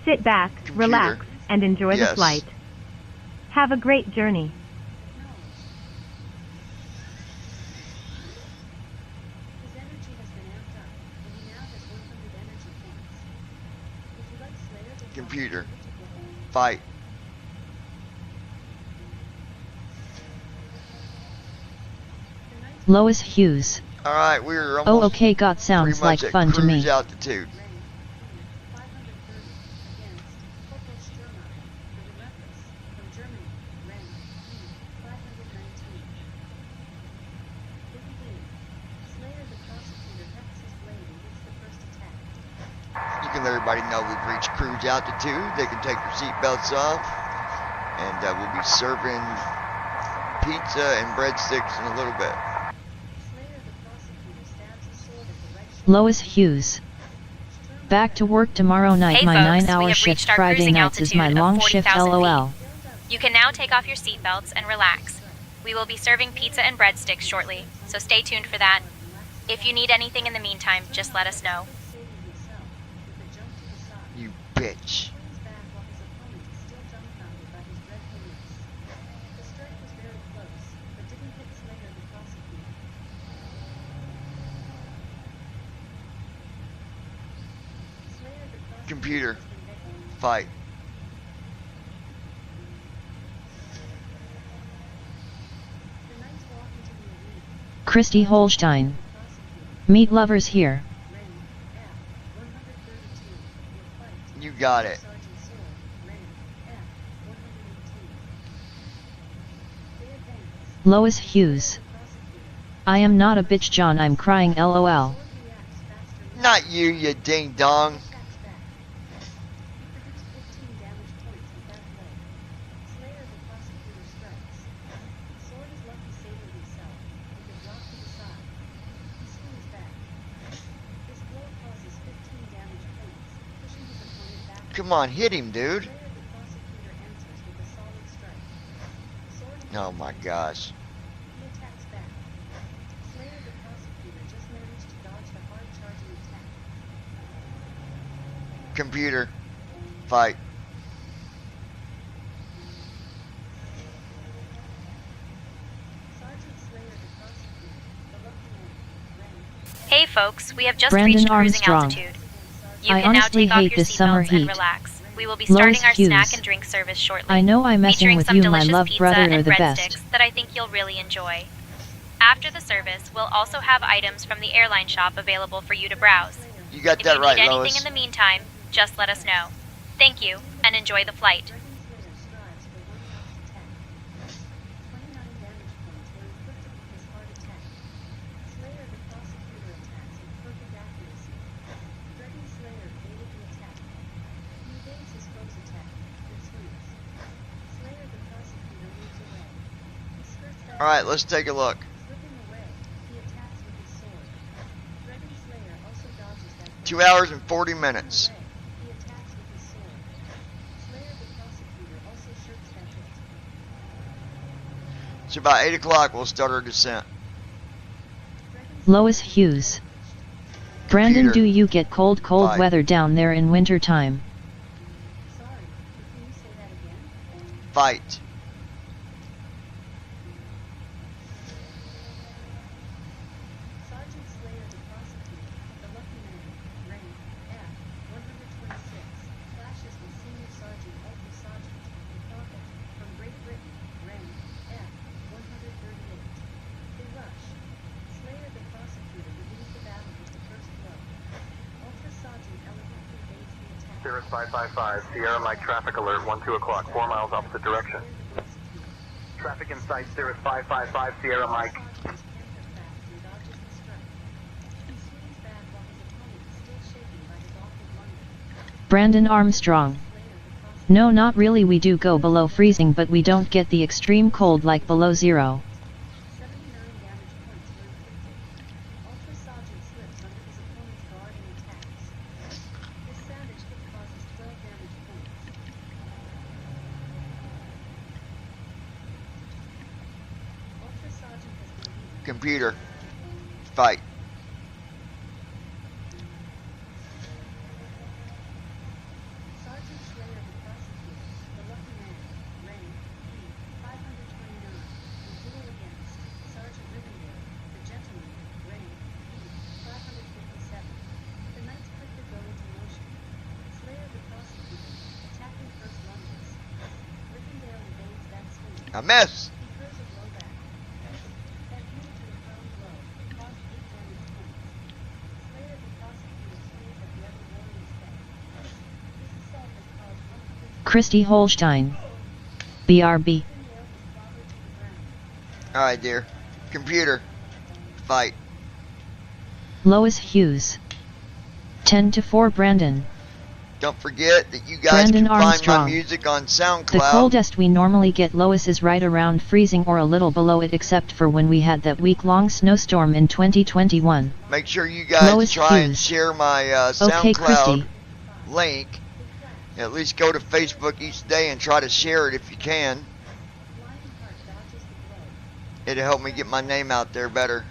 Sit back, relax, and enjoy the flight. Have a great journey. Computer. Fight. Lois Hughes. Alright, we're almost Oh, okay, got sounds like at fun to me. cruise altitude. You can let everybody know we've reached cruise altitude. They can take their seatbelts off. And we'll be serving pizza and breadsticks in a little bit. Lois Hughes. Back to work tomorrow night. Hey My folks, 9-hour we have shift reached our Friday cruising nights is my altitude of long shift 40,000 LOL. feet. You can now take off your seatbelts and relax. We will be serving pizza and breadsticks shortly, so stay tuned for that. If you need anything in the meantime, just let us know. You bitch. Computer. Fight. Christy Holstein. Meet lovers here. You got it. Lois Hughes. I am not a bitch, John, I'm crying LOL. Not you, you ding dong. Come on, hit him, dude. Oh my gosh. Computer. Fight. Hey folks, we have just Brandon reached cruising Armstrong. altitude. You I can now honestly take off hate your this summer seatbelts and heat. relax. we will be Lois starting our Hughes. snack and drink service shortly. I know I'm messing featuring with some you, my delicious love pizza brother, and are the best. breadsticks that I think you'll really enjoy. After the service, we'll also have items from the airline shop available for you to browse. You got If that you right, need anything Lois. in the meantime, just let us know. Thank you, and enjoy the flight. Alright, let's take a look. 2 hours and 40 minutes. It's about 8 o'clock. We'll start our descent. Lois Hughes. Brandon, Peter. do you get cold Bye. weather down there in winter time? Fight. Cirrus 555, Sierra Mike traffic alert, 1-2 o'clock, 4 miles opposite direction. Traffic in sight, Cirrus 555, Sierra Mike. Brandon Armstrong. No, not really. We do go below freezing, but we don't get the extreme cold like below zero. Computer. Fight. I miss. Christy Holstein. BRB. Alright, dear. Computer. Fight. Lois Hughes. 10-4 Brandon. Don't forget that you guys Brandon can find Armstrong. my music on SoundCloud. The coldest we normally get, Lois, is right around freezing or a little below it, except for when we had that week-long snowstorm in 2021. Make sure you guys Lois try and Hughes. share my Okay, SoundCloud Christy. link. At least go to Facebook each day and try to share it if you can. It'll help me get my name out there better.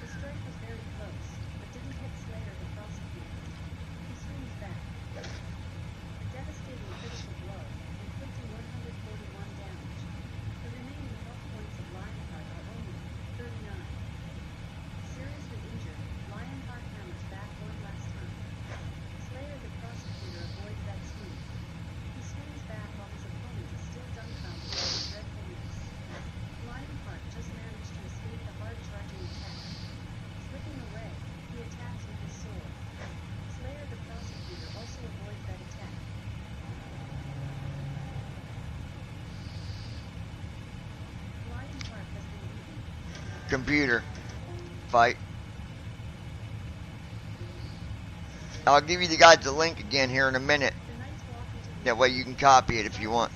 Computer. Fight. I'll give you the guys the link again here in a minute. That way you can copy it if you want.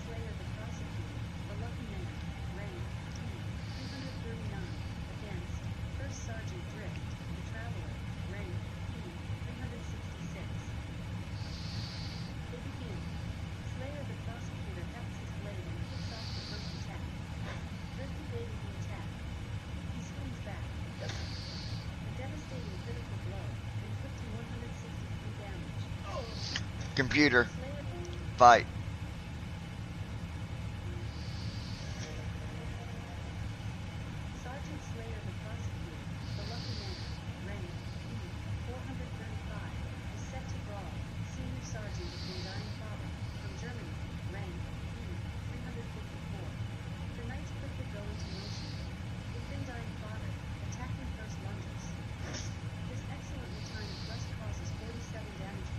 Computer. Fight.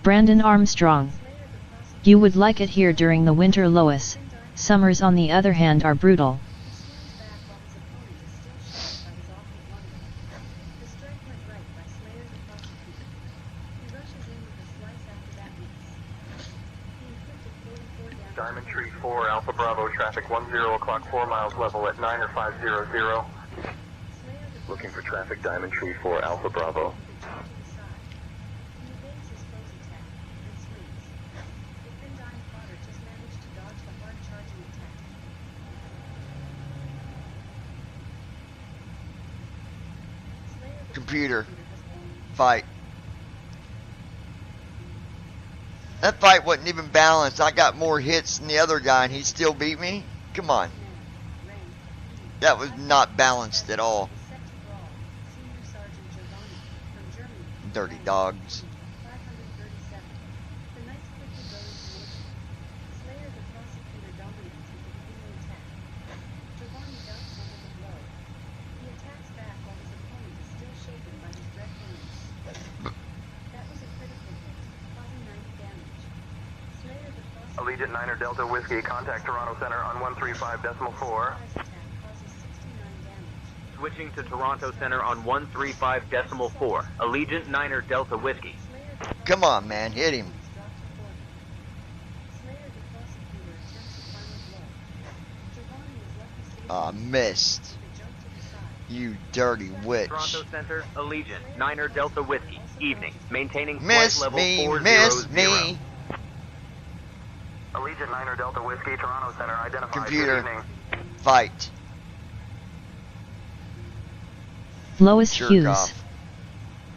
Brandon Armstrong. You would like it here during the winter, Lois. Summers on the other hand are brutal. Diamond Tree 4, Alpha Bravo, traffic 10 o'clock, 4 miles level at 9 or 500. Looking for traffic, Diamond Tree 4, Alpha Bravo. Computer, fight. That fight wasn't even balanced. I got more hits than the other guy and he still beat me? Come on. That was not balanced at all. Dirty dogs. Allegiant 9er Delta Whiskey, contact Toronto Center on 135.4. Switching to Toronto Center on 135.4. Allegiant 9er Delta Whiskey. Come on, man, hit him. Ah, missed. You dirty witch. Toronto Center, Allegiant 9er Delta Whiskey. Evening. Maintaining Miss flight level me, 400. miss me. Allegiant 9er Delta Whiskey, Toronto Center, identified. Computer, Good evening. fight. Lois Jerk Hughes. off.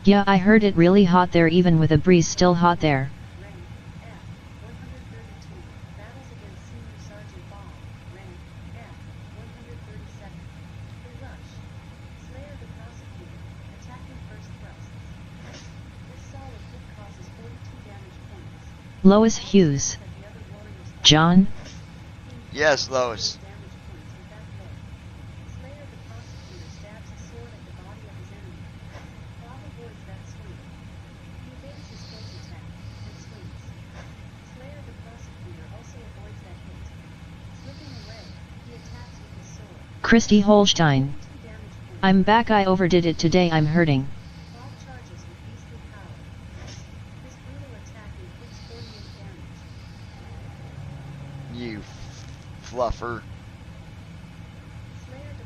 Yeah, I heard it really hot there, even with a breeze still hot there. Lois Hughes. John? Yes, Lois. Christy Holstein. I'm back, I overdid it today, I'm hurting. You fluffer.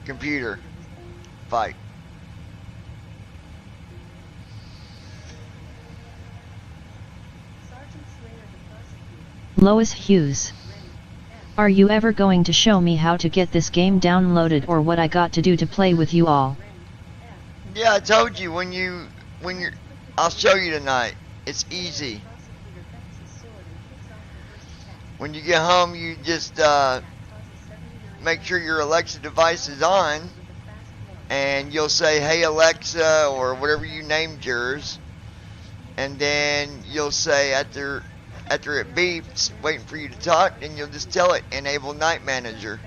Computer, fight. Lois Hughes. Are you ever going to show me how to get this game downloaded or what I got to do to play with you all? Yeah, I told you I'll show you tonight. It's easy. When you get home, you just make sure your Alexa device is on, and you'll say, "Hey Alexa," or whatever you named yours, and then you'll say after it beeps, waiting for you to talk, and you'll just tell it, "Enable Night Manager."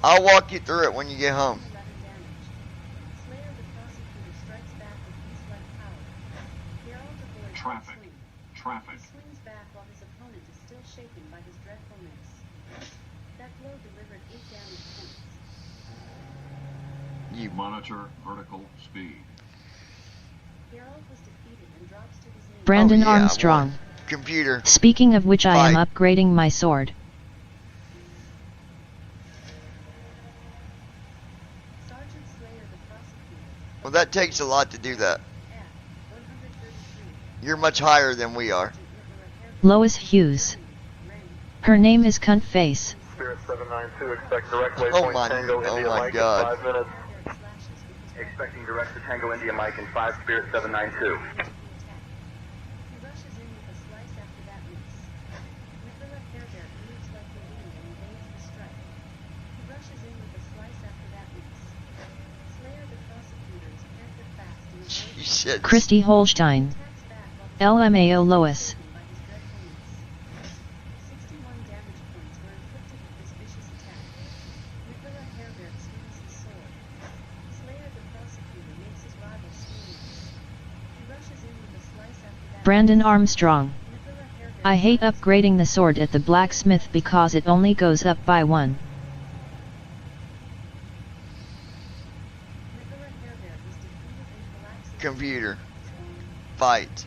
I'll walk you through it when you get home. Traffic. You Monitor vertical speed. Brandon Oh, yeah, Armstrong. computer. Speaking of which, I am Fight. upgrading my sword. Well, that takes a lot to do that. You're much higher than we are. Lois Hughes. Her name is Cunt Face. Spirit 792, expect direct waypoint Oh my- Tango oh India my Mike God. in 5 minutes. Expecting direct to Tango India Mike in 5, Spirit 792. Shit. Christy Holstein. LMAO Lois. Brandon Armstrong. I hate upgrading the sword at the blacksmith because it only goes up by 1. Computer. Fight.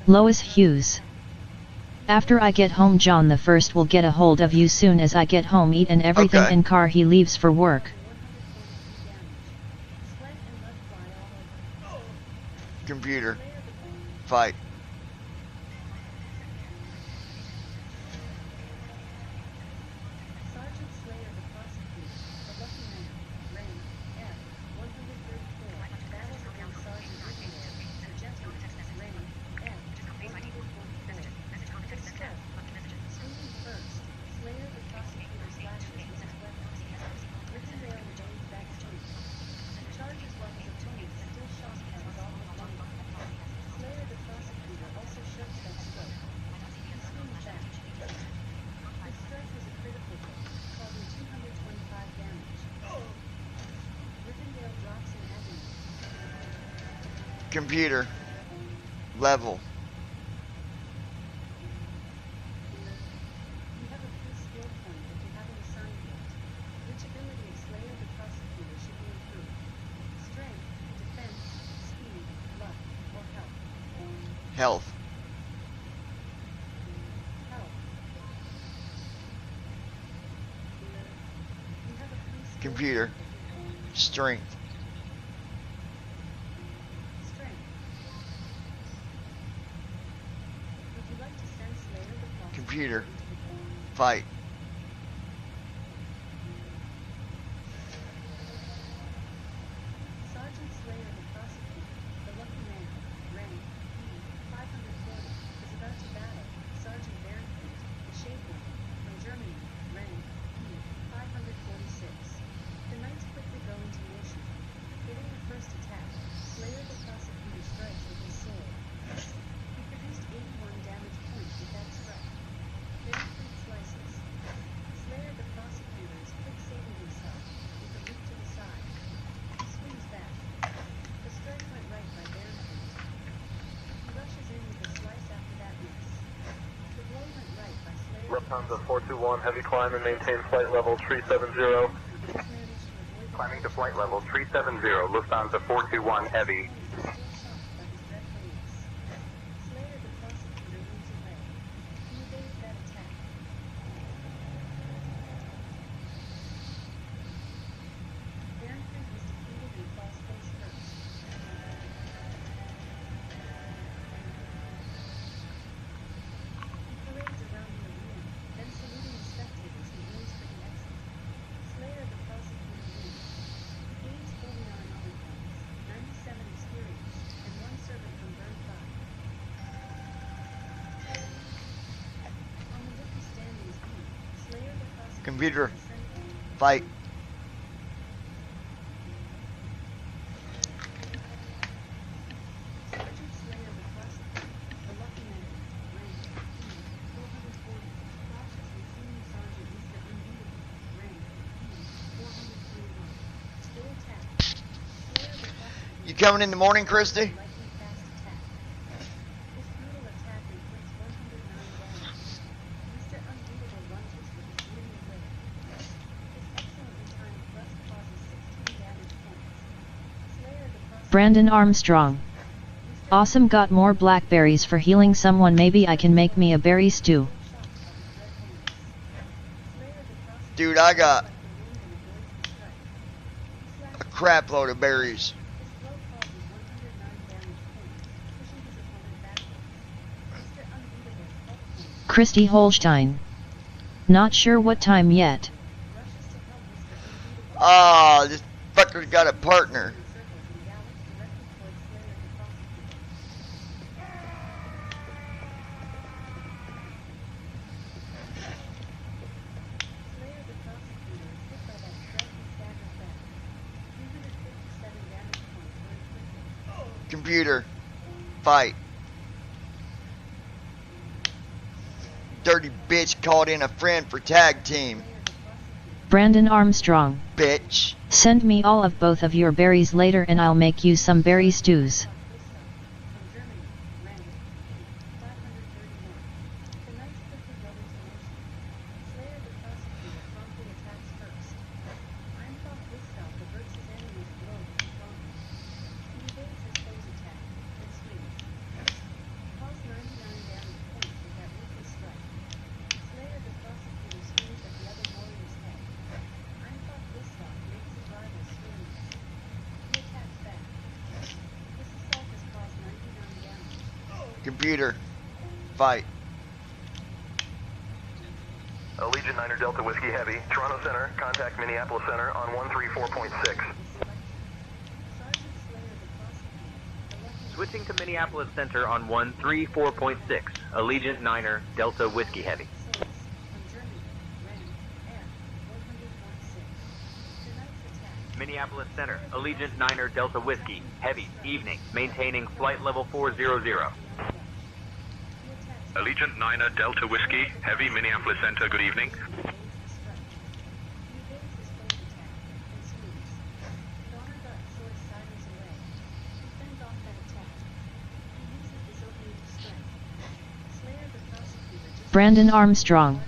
Lois Hughes. After I get home, John the First will get a hold of you soon as I get home, eat and everything Okay. in car he leaves for work. Computer. Fight. Computer. Level. Health. Computer. Strength. Computer. Fight. Lufthansa 421, heavy climb and maintain flight level 370. Climbing to flight level 370, Lufthansa 421, heavy. Computer. Fight. You coming in the morning, Christy? Brandon Armstrong. Awesome, got more blackberries for healing someone, maybe I can make me a berry stew. Dude, I got a crap load of berries. Christy Holstein. Not sure what time yet. Ah, this fucker's got a partner. Computer, fight. Dirty bitch called in a friend for tag team. Brandon Armstrong. Bitch. Send me all of both of your berries later and I'll make you some berry stews. Computer, fight. Allegiant 9er Delta Whiskey Heavy, Toronto Center, contact Minneapolis Center on 134.6. Switching to Minneapolis Center on 134.6. Allegiant 9er Delta Whiskey Heavy. Minneapolis Center, Allegiant 9er Delta Whiskey Heavy, evening, maintaining flight level 400. Allegiant 9er Delta Whiskey, Heavy, Minneapolis Center, good evening. Brandon Armstrong.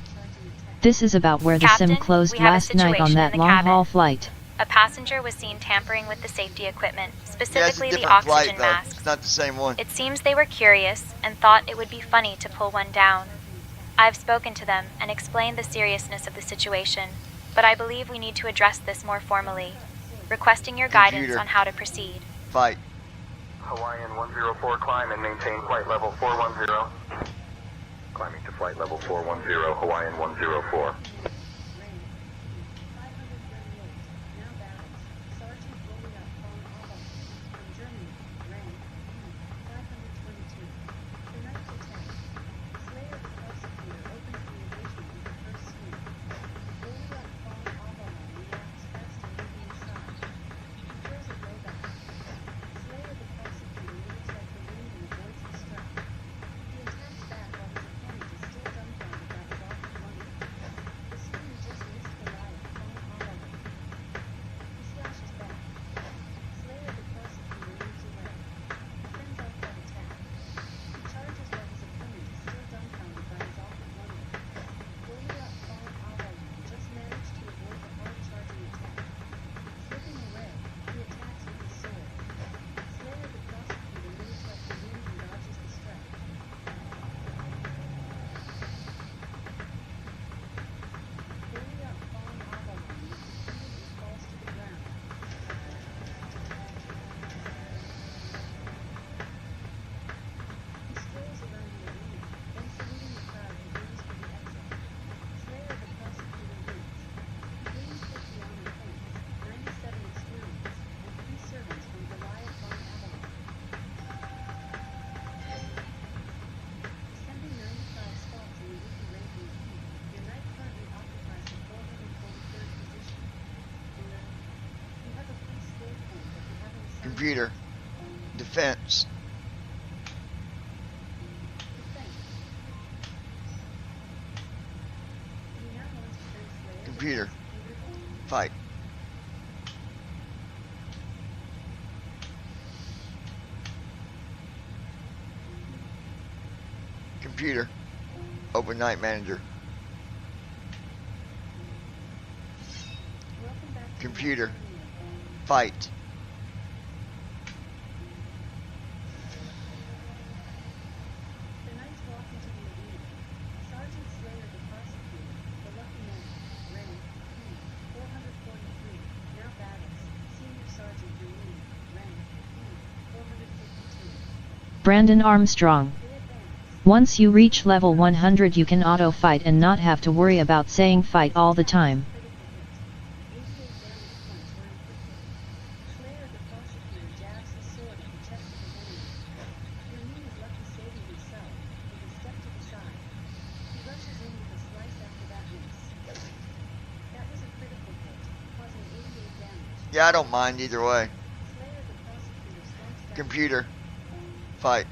This is about where the Captain, sim closed we have a last night on situation that in the long-haul cabin. flight. A passenger was seen tampering with the safety equipment, Yeah, it's a specifically the different oxygen flight though. masks. It's not the same one. It seems they were curious and thought it would be funny to pull one down. I've spoken to them and explained the seriousness of the situation, but I believe we need to address this more formally, requesting your guidance Computer. on how to proceed. Fight. Hawaiian 104, climb and maintain flight level 410. Climbing to flight level 410, Hawaiian 104. Computer, defense. Computer, fight. Computer, open night manager. Computer, fight. Brandon Armstrong. Once you reach level 100 you can auto-fight and not have to worry about saying fight all the time. Yeah, I don't mind either way. Computer. Fight.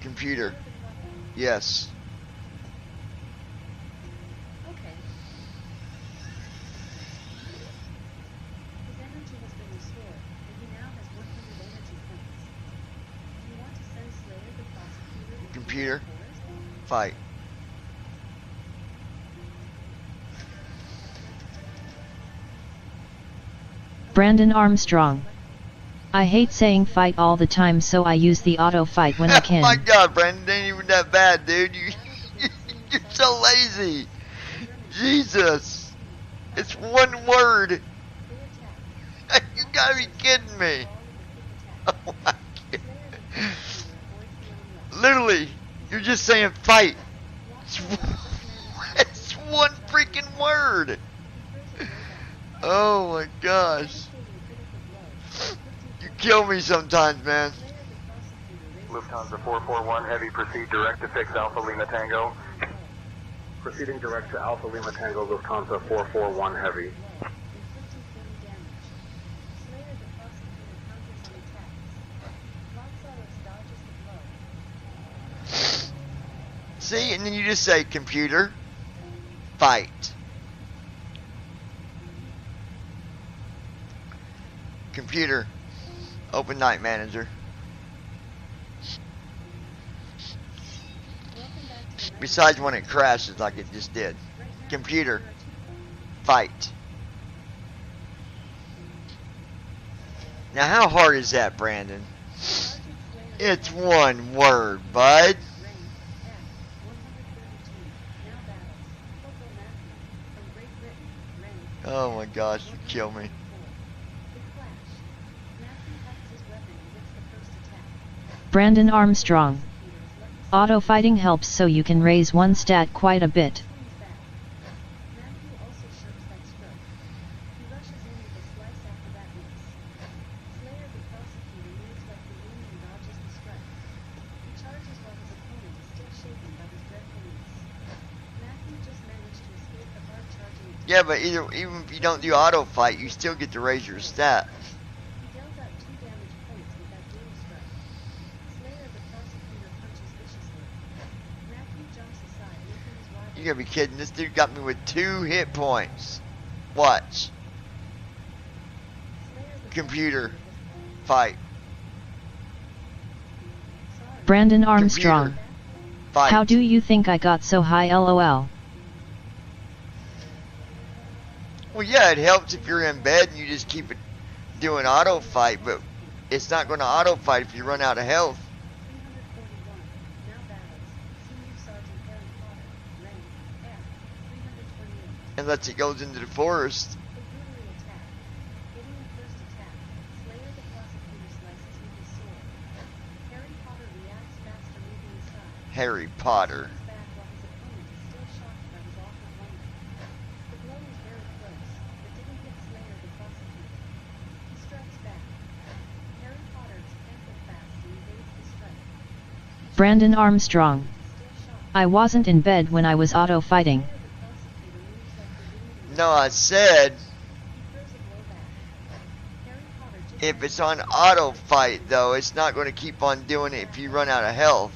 Computer. Yes. Computer. Fight. Brandon Armstrong. I hate saying fight all the time, so I use the auto fight when I Oh can. my God, Brandon, it ain't even that bad, dude. You're so lazy. Jesus. It's one word. You gotta be kidding me. Oh my God. Literally, you're just saying fight. It's one freaking word. Oh my gosh. You kill me sometimes, man. Lufthansa 441 Heavy, proceed direct to fix Alpha Lima Tango. Proceeding direct to Alpha Lima Tango, Lufthansa 441 Heavy. See, and then you just say computer, fight. Computer, open night manager. Besides when it crashes like it just did. Computer, fight. Now how hard is that, Brandon? It's one word, bud. Oh my gosh, you kill me. Brandon Armstrong. Auto fighting helps so you can raise one stat quite a bit. Yeah, but even if you don't do auto fight, you still get to raise your stat. You gotta be kidding. This dude got me with 2 hit points. Watch. Computer. Fight. Brandon Armstrong. Computer. Fight. How do you think I got so high, LOL? Well, yeah, it helps if you're in bed and you just keep it doing auto fight, but it's not going to auto fight if you run out of health. Unless it goes into the forest. Harry Potter. Brandon Armstrong. I wasn't in bed when I was auto fighting. No, I said if it's on auto fight though, it's not going to keep on doing it if you run out of health.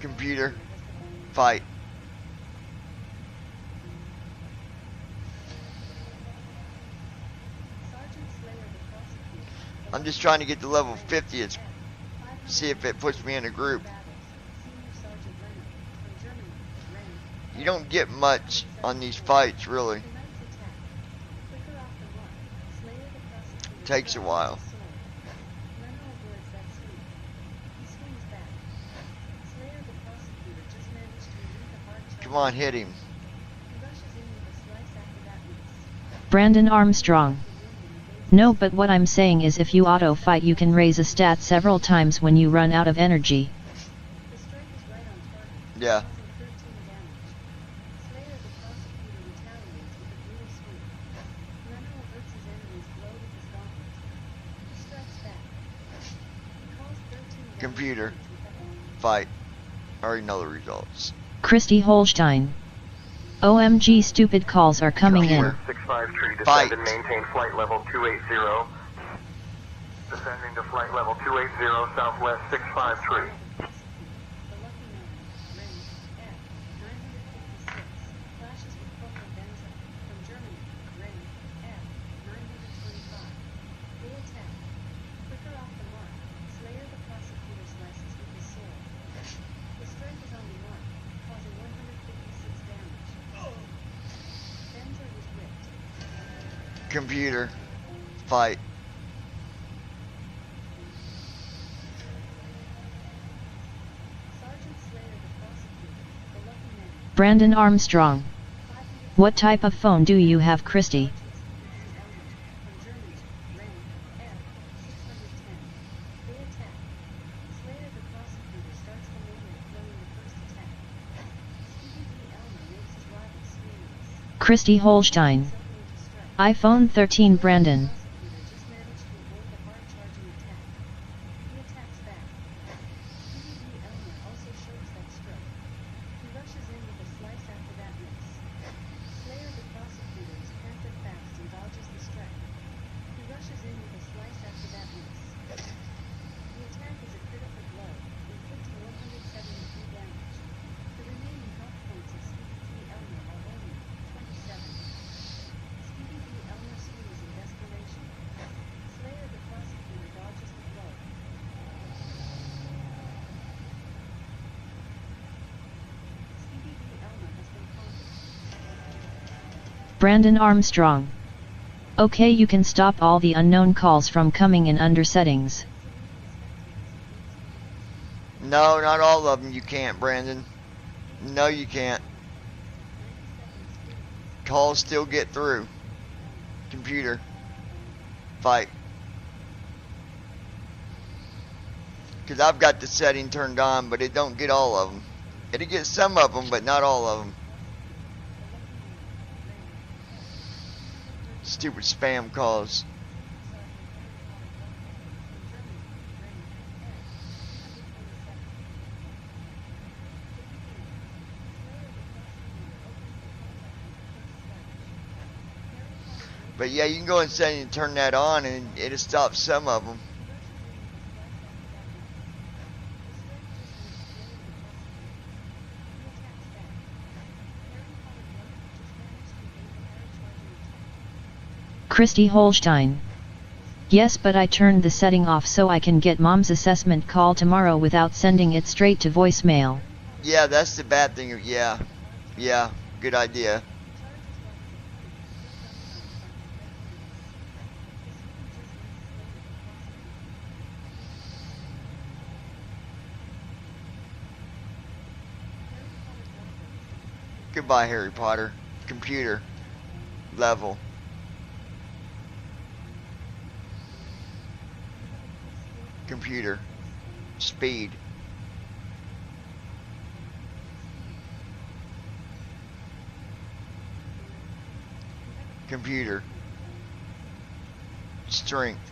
Computer, fight. I'm just trying to get to level 50. It's see if it puts me in a group. You don't get much on these fights, really. Takes a while. Come on, hit him. Brandon Armstrong. No, but what I'm saying is if you auto fight you can raise a stat several times when you run out of energy. Yeah. Computer. Fight. I already know the results. Christy Holstein. OMG, stupid calls are coming in. 65 tree, descend Fight. and maintain flight level 280. Descending to flight level 280, southwest 65 tree. Computer. Fight. Brandon Armstrong. What type of phone do you have, Christy? Christy Holstein. iPhone 13 Brandon. Brandon Armstrong. Okay, you can stop all the unknown calls from coming in under settings. No, not all of them. You can't, Brandon. No, you can't. Calls still get through. Computer. Fight. Because I've got the setting turned on, but it don't get all of them. It'll get some of them, but not all of them. Stupid spam calls. But yeah, you can go in setting and turn that on and it'll stop some of them. Christy Holstein. Yes, but I turned the setting off so I can get Mom's assessment call tomorrow without sending it straight to voicemail. Yeah, that's the bad thing. Yeah. Yeah, good idea. Goodbye, Harry Potter. Computer. Level. Computer. Speed. Computer. Strength.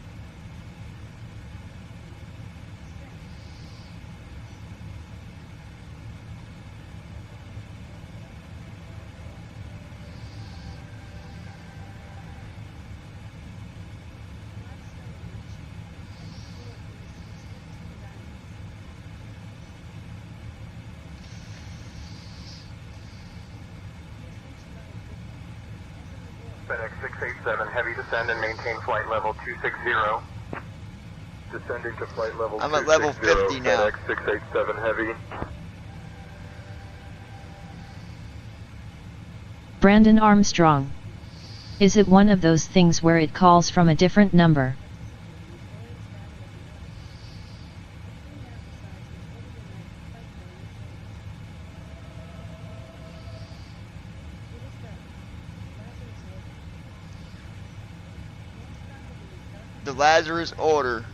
FedEx 687, heavy descend and maintain flight level 260. Descending to flight level I'm at level 50 now. FedEx 687, heavy. Brandon Armstrong. Is it one of those things where it calls from a different number? the Lazarus Order.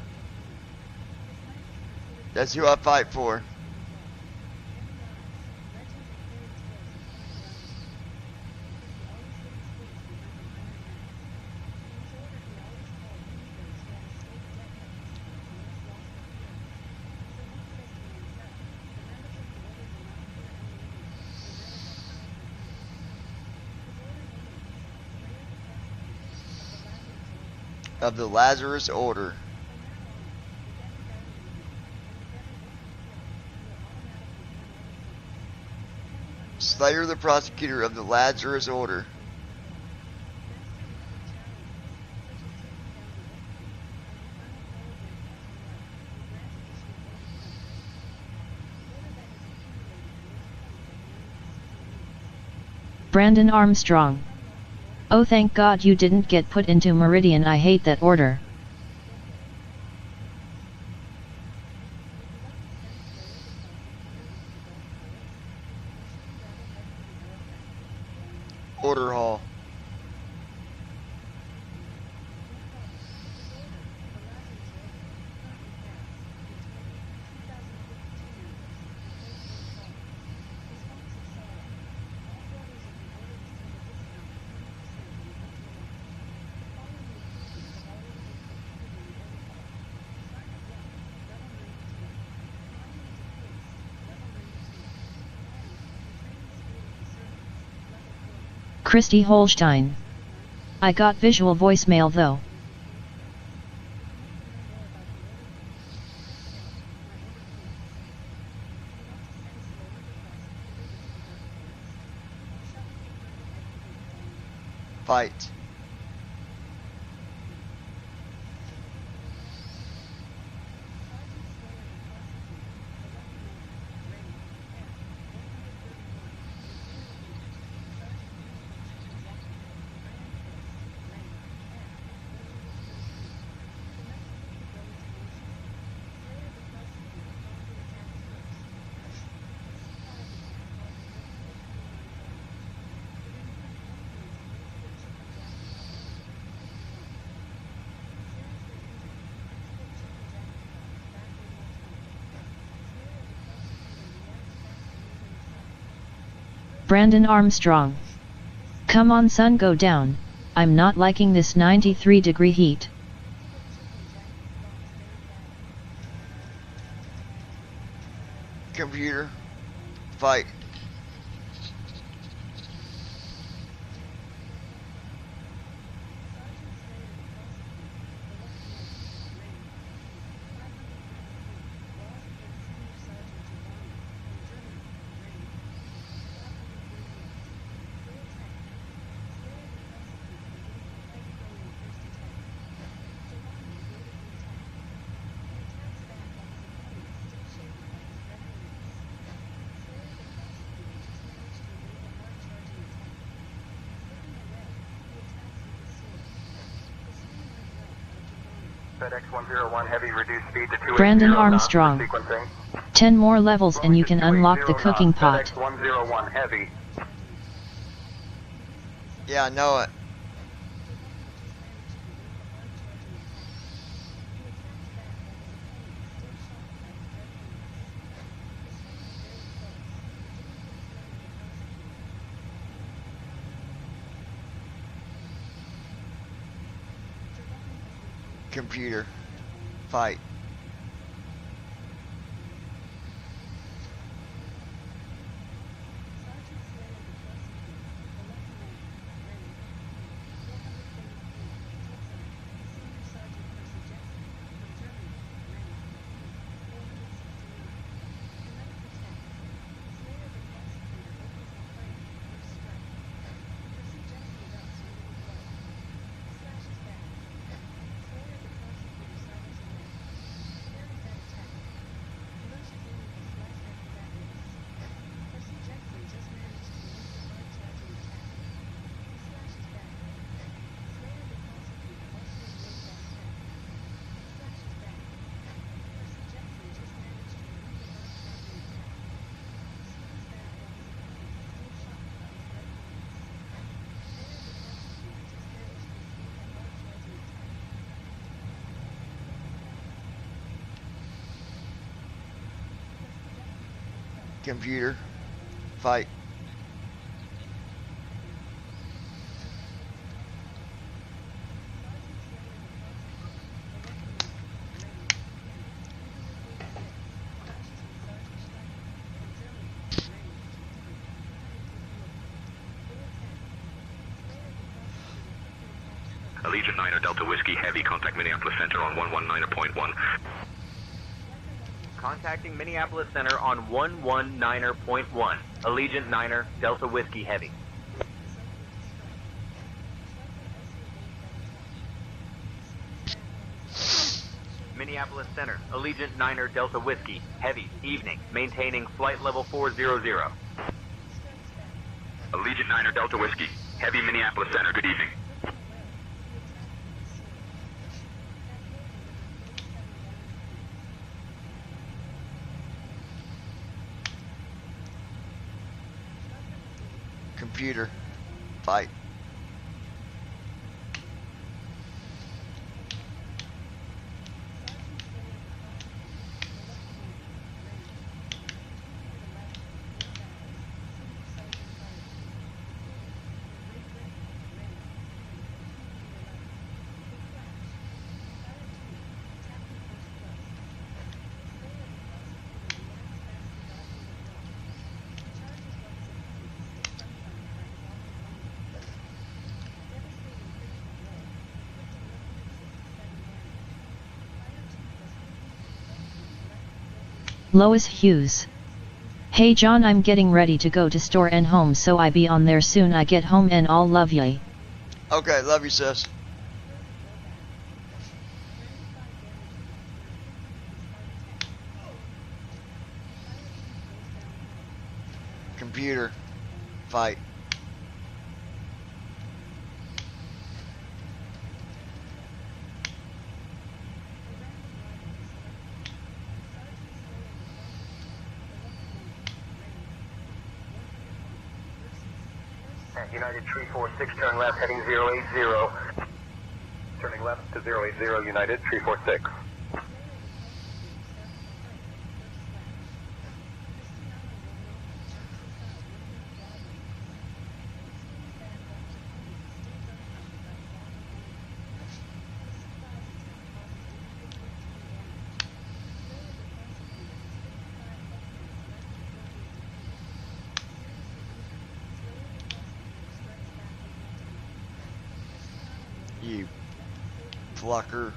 That's who I fight for. Of the Lazarus Order. Slayer the Prosecutor of the Lazarus Order. Brandon Armstrong. Oh, thank God you didn't get put into Meridian. I hate that order. Order Hall. Christy Holstein. I got visual voicemail though. Fight. Brandon Armstrong. Come on sun, go down. I'm not liking this 93-degree heat. Computer. Fight. FedEx 101 heavy, reduced speed to 280. Brandon Armstrong. 10 more levels and you can unlock the cooking pot. FedEx 101 heavy. Yeah, I know it. Computer. Fight. Computer, fight. Allegiant 9er Delta Whiskey Heavy, contact Minneapolis Center on 119.1. Contacting Minneapolis Center on 119.1. Allegiant 9er Delta Whiskey Heavy. Minneapolis Center, Allegiant 9er Delta Whiskey Heavy, evening, maintaining flight level 400. Allegiant 9er Delta Whiskey Heavy, Minneapolis Center, good evening. Computer, fight. Lois Hughes. Hey John, I'm getting ready to go to store and home, so I be on there soon. I get home and I'll love ye. Okay, love you, sis. Computer, fight. United 346, turn left, heading 080. Turning left to 080, United 346. You plucker.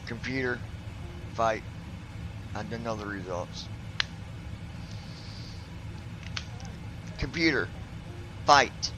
Computer, fight. I don't know the results. Computer, fight.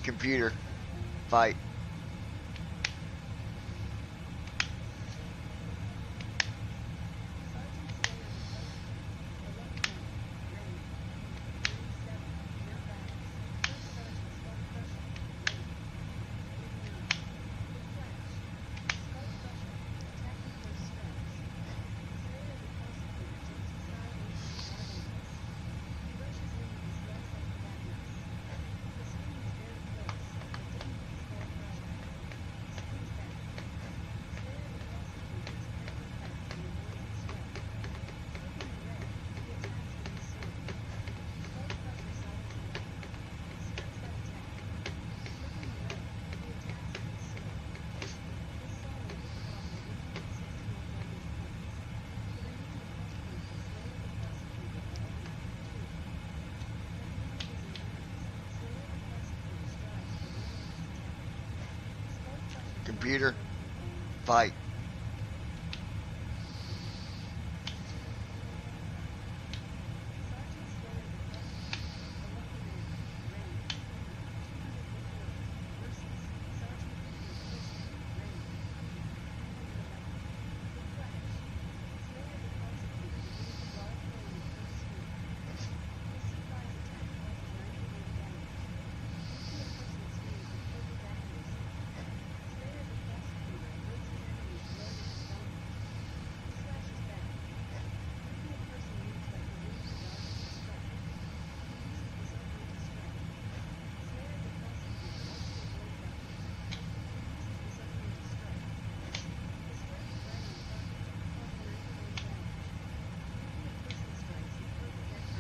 Computer, fight. Computer, fight.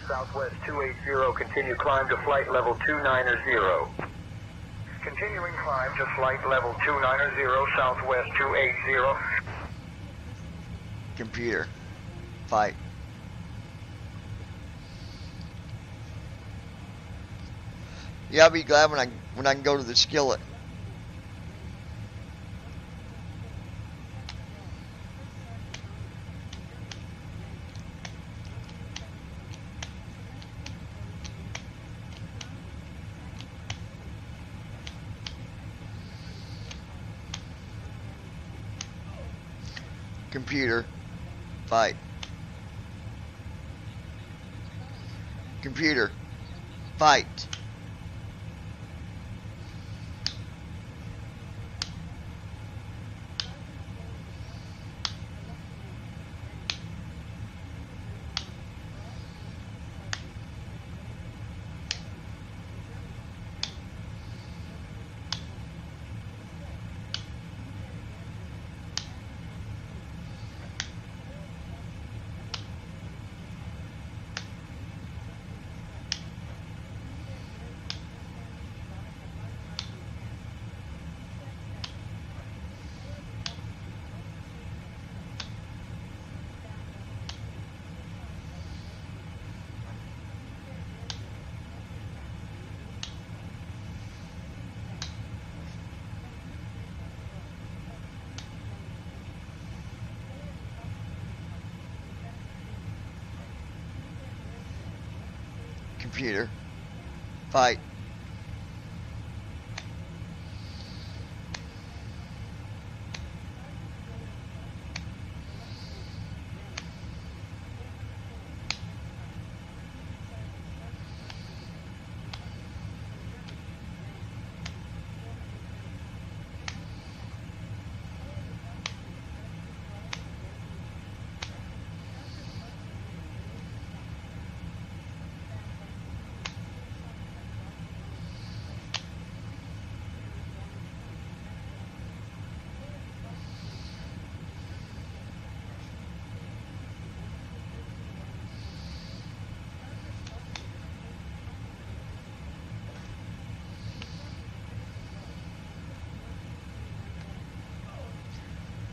Southwest 280, continue climb to flight level 290. Continuing climb to flight level 290, Southwest 280. Computer, fight. Yeah, I'll be glad when I can go to the skillet. Computer, fight. Computer, fight. Computer, fight.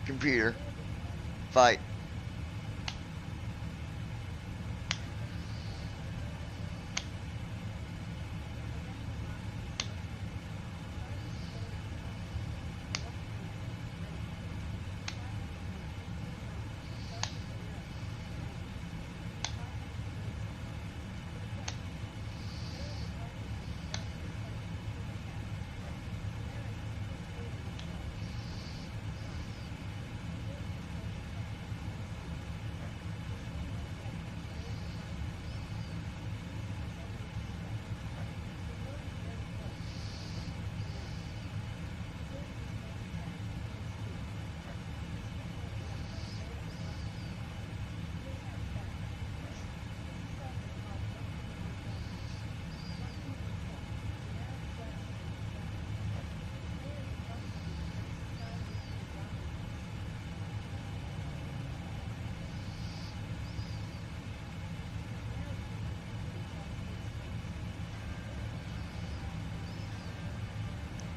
Computer, fight.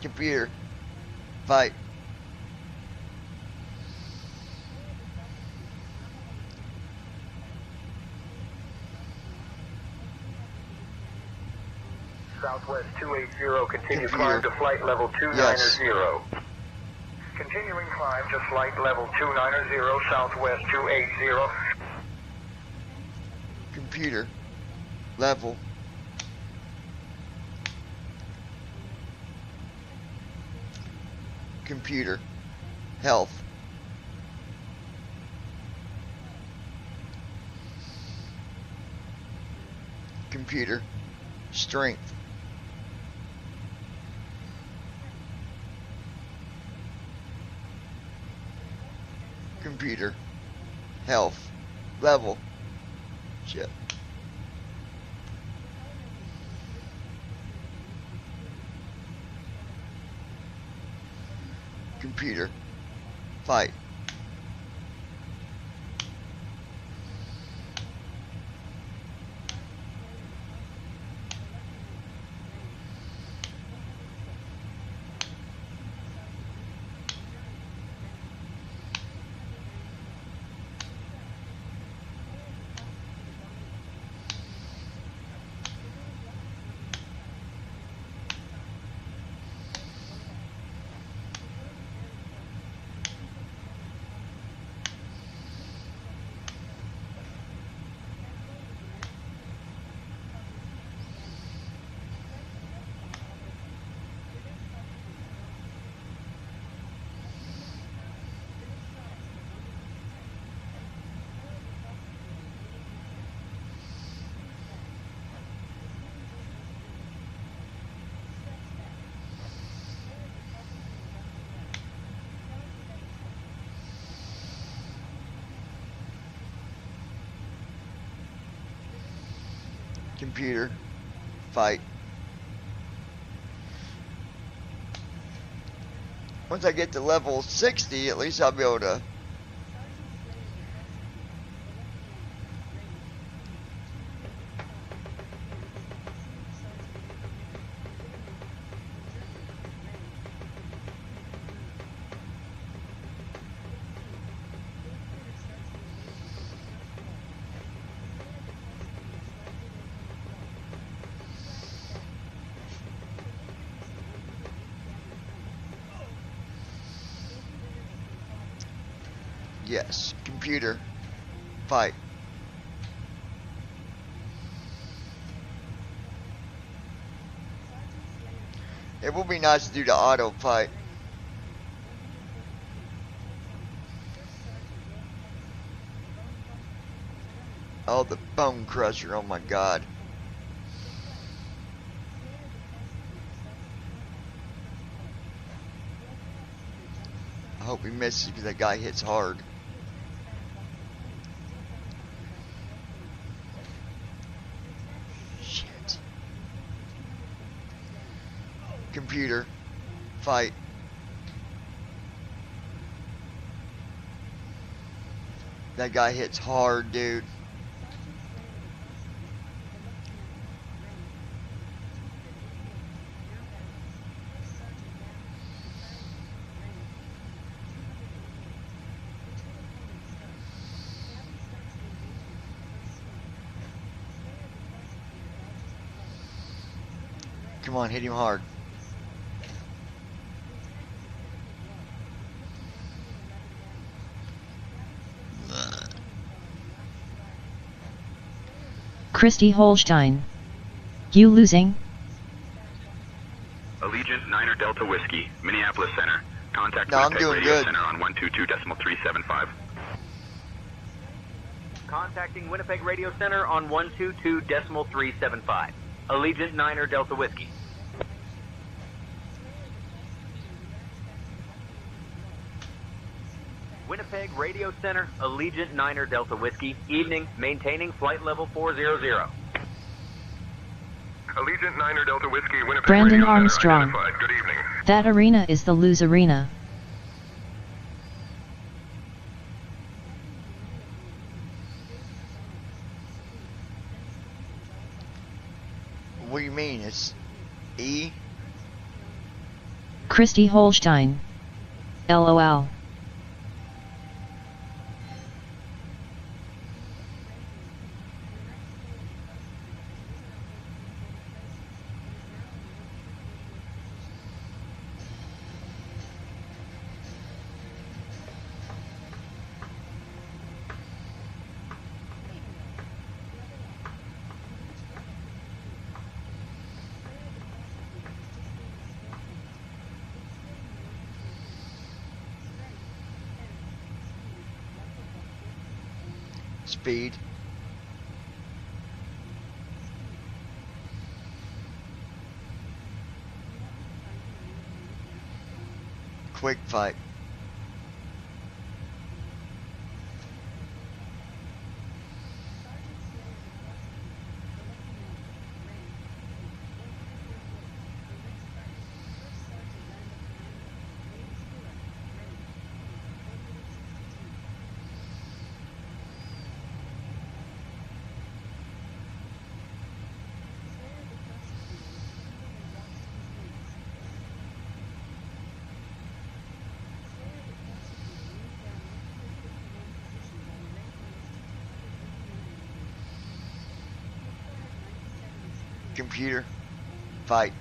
Computer, fight. Southwest 280, continue climb to flight level 290. Yes. Continuing climb to flight level 290, southwest 280. Computer. Level. Computer. Health. Computer. Strength. Computer. Health. Level. Shit. Computer. Fight. Computer. Fight. Once I get to level 60, at least I'll be able to yes, computer, fight. It will be nice to do the auto fight. Oh, the bone crusher, oh my god. I hope he misses because that guy hits hard. Shit. Computer. Fight. That guy hits hard, dude. Come on, hit him hard. Christy Holstein. You losing? Allegiant Niner Delta Whiskey, Minneapolis Center. Contact No, I'm Winnipeg doing Radio good. Center on 122.375. Contacting Winnipeg Radio Center on 122.375. Allegiant Niner Delta Whiskey. Winnipeg Radio Center, Allegiant Niner Delta Whiskey. Evening, maintaining flight level 400. Allegiant Niner Delta Whiskey, Winnipeg Brandon Radio Center Armstrong. identified. Good evening. That arena is the lose arena. What do you mean? It's E? Christy Holstein. LOL. Speed. Quick fight. Computer, fight.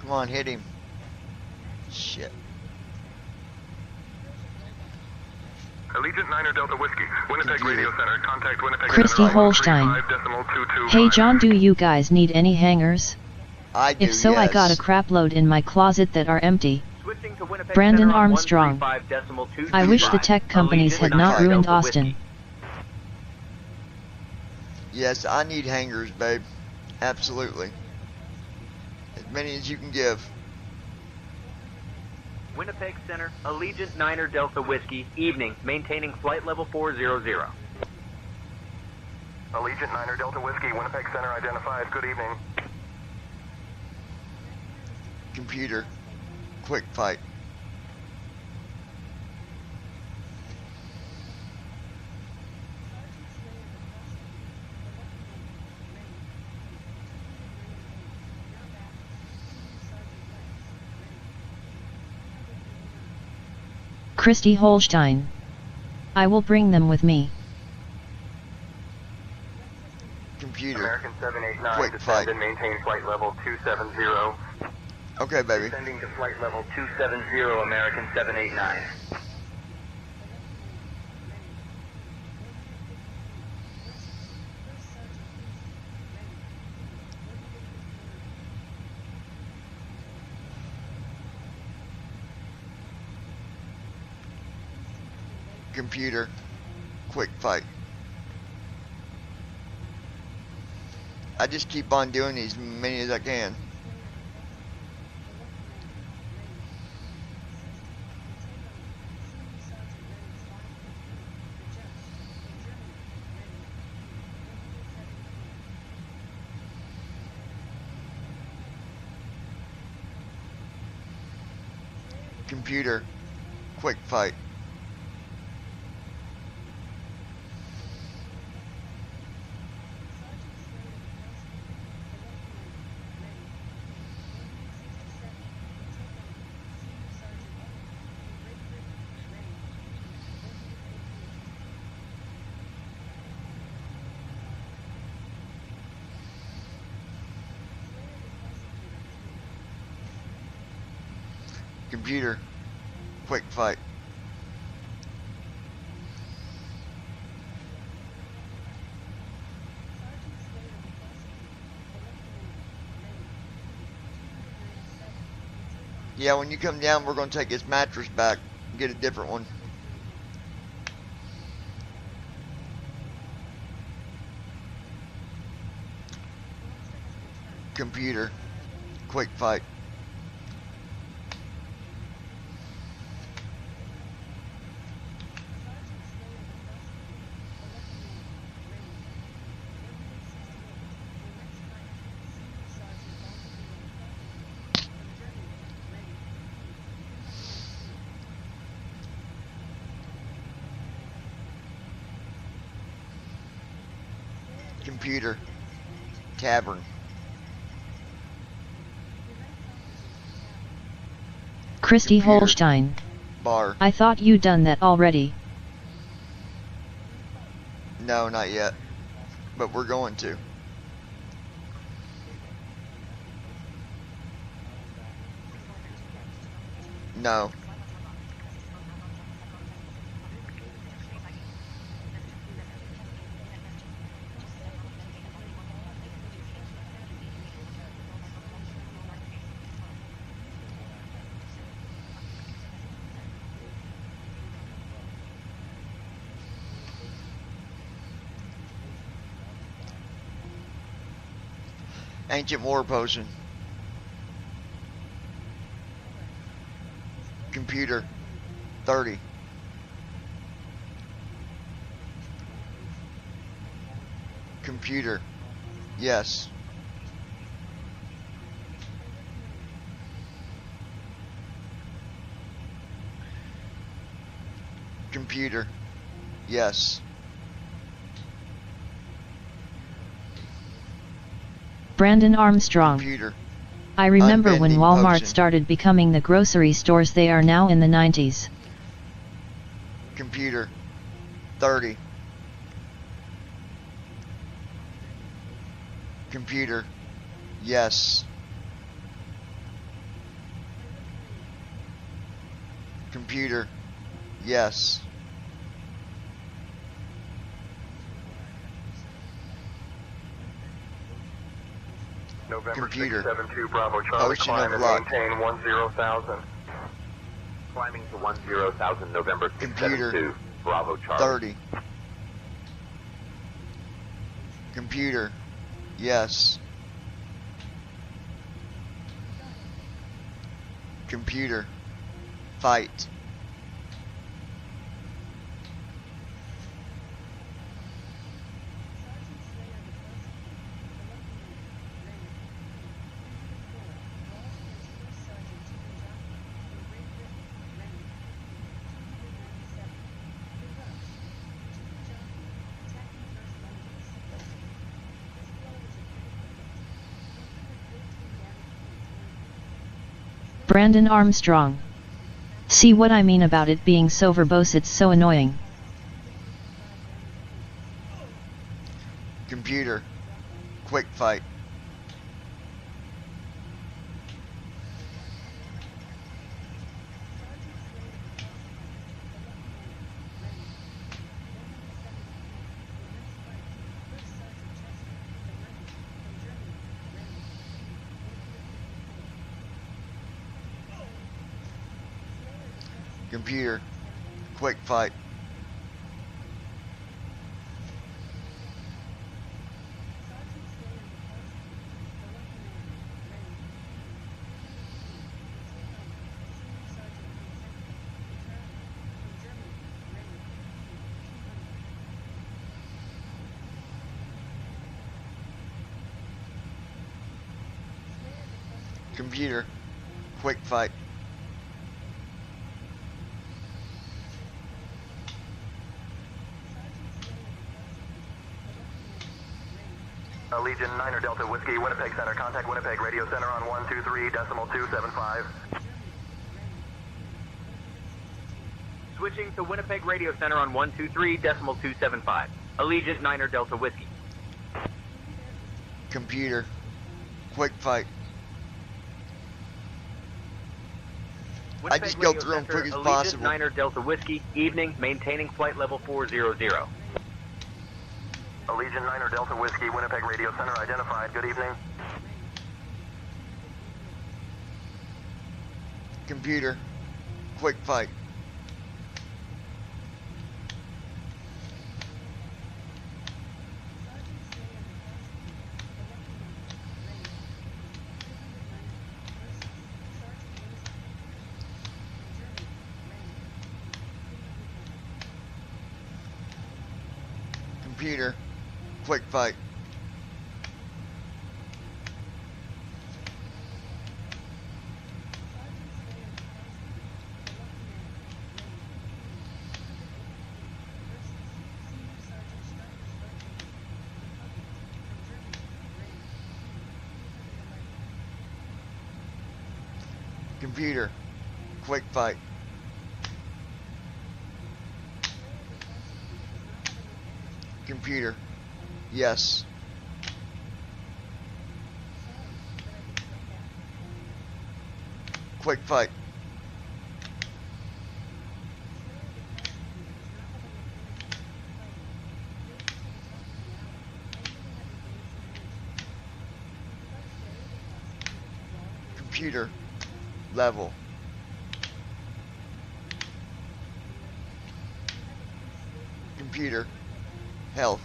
Come on, hit him. Shit. Allegiant 9 Delta Whiskey, Winnipeg Radio Center, contact Winnipeg. Christy Holstein. Hey John, do you guys need any hangers? I do, If so, yes. I got a crapload in my closet that are empty. Brandon Armstrong. I wish the tech companies had not ruined Austin. Yes, I need hangers, babe. Absolutely. As many as you can give. Winnipeg Center, Allegiant 9 Delta Whiskey, evening, maintaining flight level 400. Allegiant 9 Delta Whiskey, Winnipeg Center identified. Good evening. Computer, quick fight. Christy Holstein. I will bring them with me. Computer, American 789, quick descend fight. and maintain flight level 270. Okay, baby. Descending to flight level 270, American 789. Computer, quick fight. I just keep on doing these many as I can. Computer, quick fight. Computer, quick fight. Yeah, when you come down, we're going to take his mattress back and get a different one. Computer, quick fight. Computer, tavern. Christy Computer. Holstein. Bar. I thought you'd done that already. No, not yet. But we're going to. No. Ancient War Potion. Computer. 30. Computer. Yes. Computer. Yes. Brandon Armstrong. Computer. I remember when Unbending Walmart potion. started becoming the grocery stores they are now in the 90s. Computer. 30. Computer. Yes. Computer. Yes. November Computer. 672 Bravo Charlie, Potion climb of and luck. maintain 10,000. Climbing to 10,000, November Computer. 672, Bravo Charlie. 30. Computer. Yes. Computer. Fight. Brandon Armstrong. See what I mean about it being so verbose, it's so annoying. Computer. Quick fight. Computer. Quick fight. Computer. Quick fight. Legion 9er Delta Whiskey, Winnipeg Center. Contact Winnipeg Radio Center on 123.275. Switching to Winnipeg Radio Center on 123.275. Allegiant 9er Delta Whiskey. Computer. Quick fight. I just go Radio through them Center, quick as Allegiant possible. 9er Delta Whiskey, evening, maintaining flight level 400. Legion 9er Delta Whiskey, Winnipeg Radio Center identified. Good evening. Computer. Quick fight. Computer. Quick fight. Computer. Quick fight. Computer. Yes. Quick fight. Computer. Level. Computer. Health.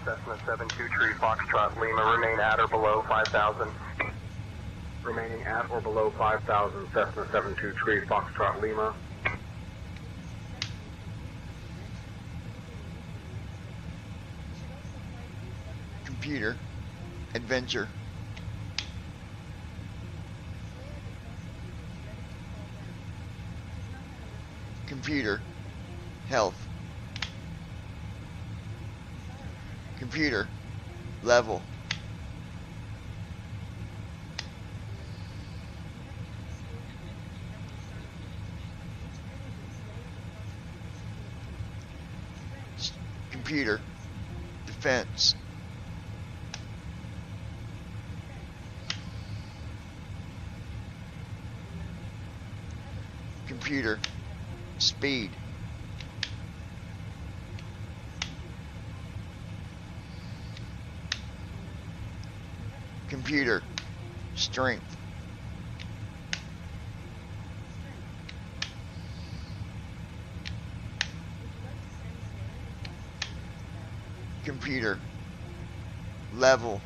Cessna 72 Tree Foxtrot Lima, remain at or below 5,000. Remaining at or below 5,000, Cessna 72 Tree Foxtrot Lima. Computer. Adventure. Computer. Health. Computer. Level. Computer. Defense. Computer. Speed. Computer. Strength. Computer. Level.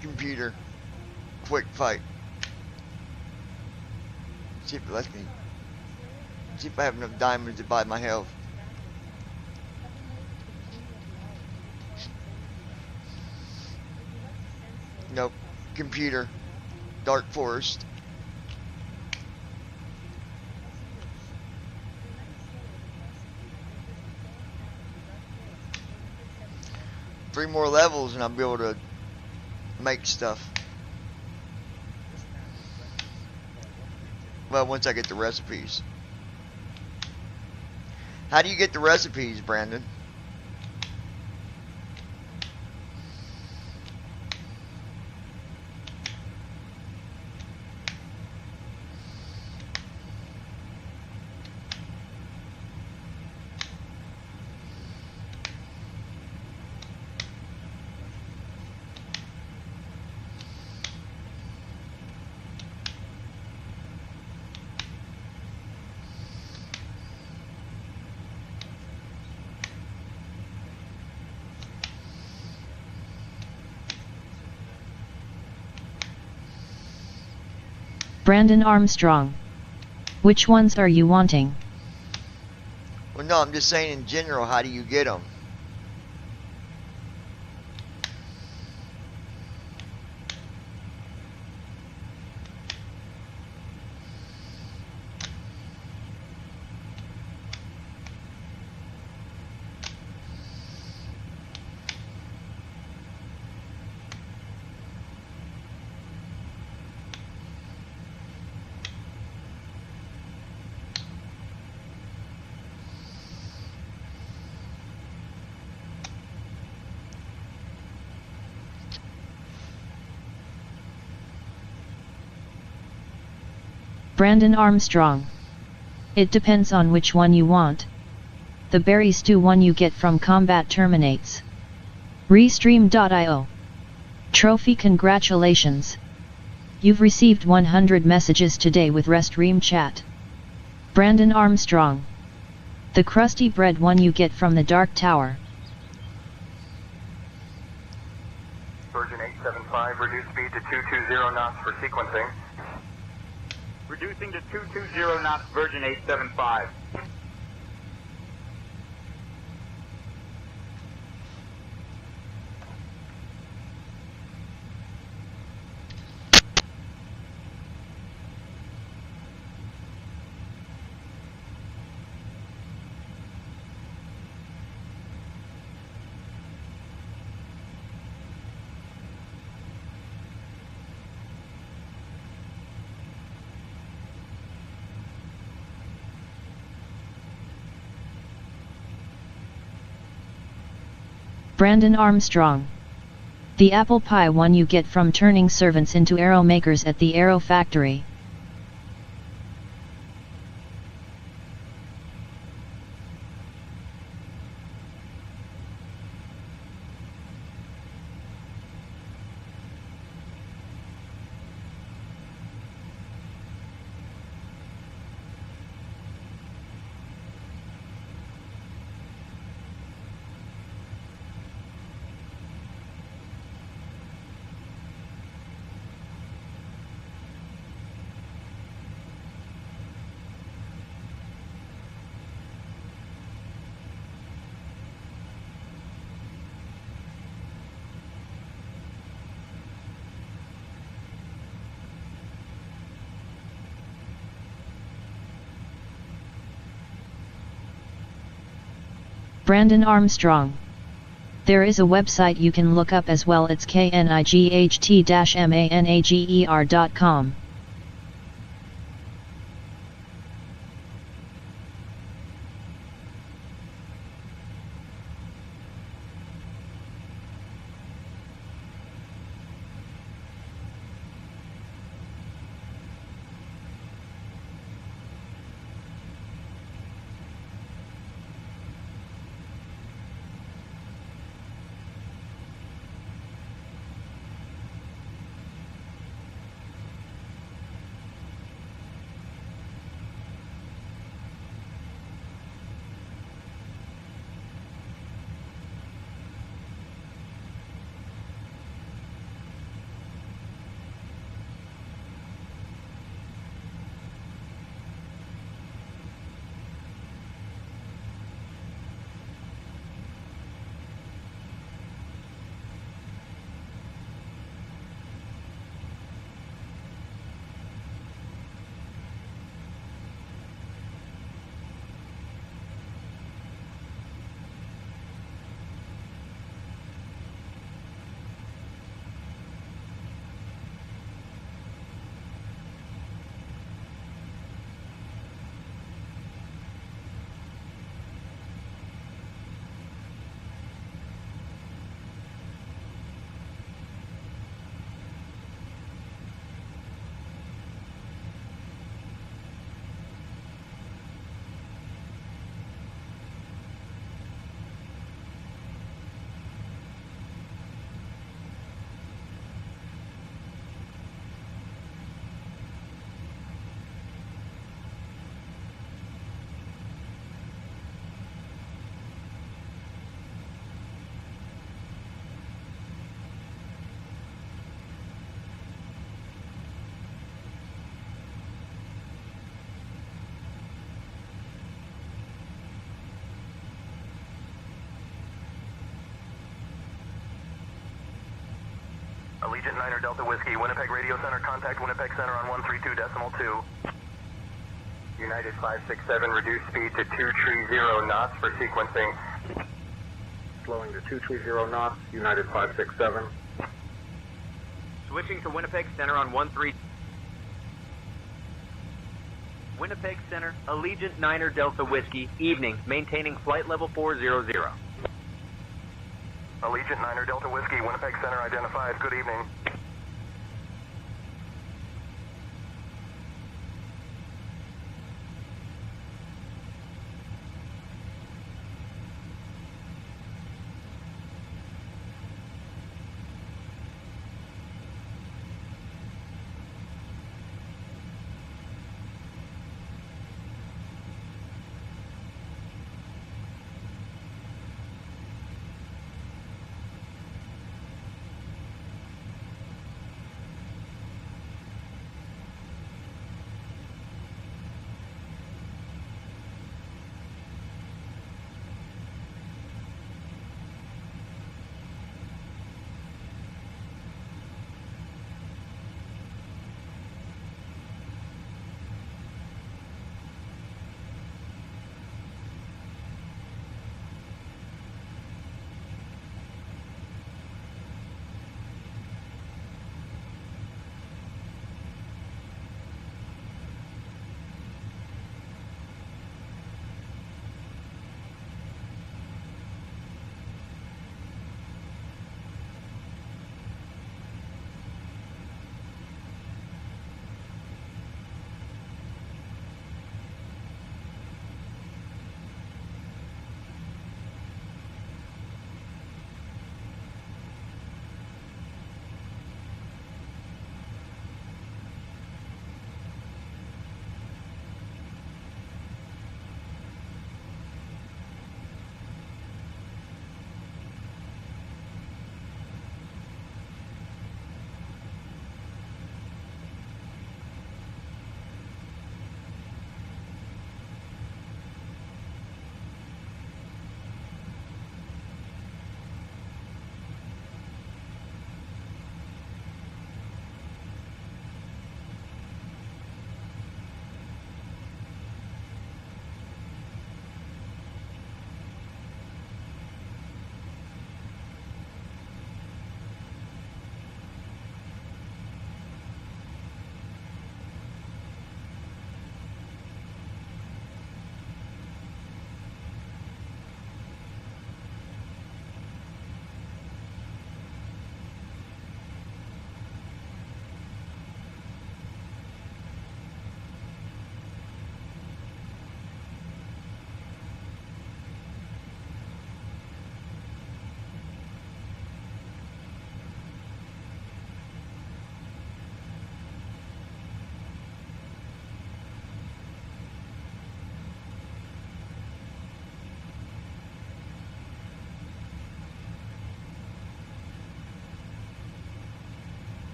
Computer. Quick fight. See if it lets me. See if I have enough diamonds to buy my health. Nope. Computer. Dark Forest. Three more levels and I'll be able to make stuff. Well, once I get the recipes. How do you get the recipes, Brandon? Brandon Armstrong. Which ones are you wanting? Well, no, I'm just saying in general, how do you get them? Brandon Armstrong. It depends on which one you want. The berry stew one you get from combat terminates. Restream.io. Trophy, congratulations. You've received 100 messages today with Restream chat. Brandon Armstrong. The crusty bread one you get from the Dark Tower. Virgin 875, reduce speed to 220 knots for sequencing. Reducing to 220 knots, Virgin 875. Brandon Armstrong. The apple pie one you get from turning servants into arrow makers at the arrow factory. Brandon Armstrong. There is a website you can look up as well, it's knight-manager.com. Allegiant 9er Delta Whiskey, Winnipeg Radio Center, contact Winnipeg Center on 132.2. United 567, reduce speed to 230 knots for sequencing. Slowing to 230 knots, United 567. Switching to Winnipeg Center on 13. Winnipeg Center, Allegiant 9er Delta Whiskey, evening, maintaining flight level 400. Allegiant 9er Delta Whiskey, Winnipeg Center identified. Good evening.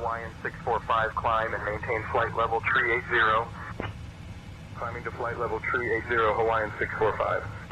Hawaiian 645, climb and maintain flight level tree 80. Climbing to flight level tree 80, Hawaiian 645.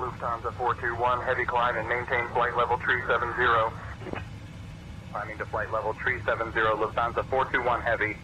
Lufthansa 421, heavy climb and maintain flight level tree 70. Climbing to flight level tree 70, Lufthansa 421 heavy.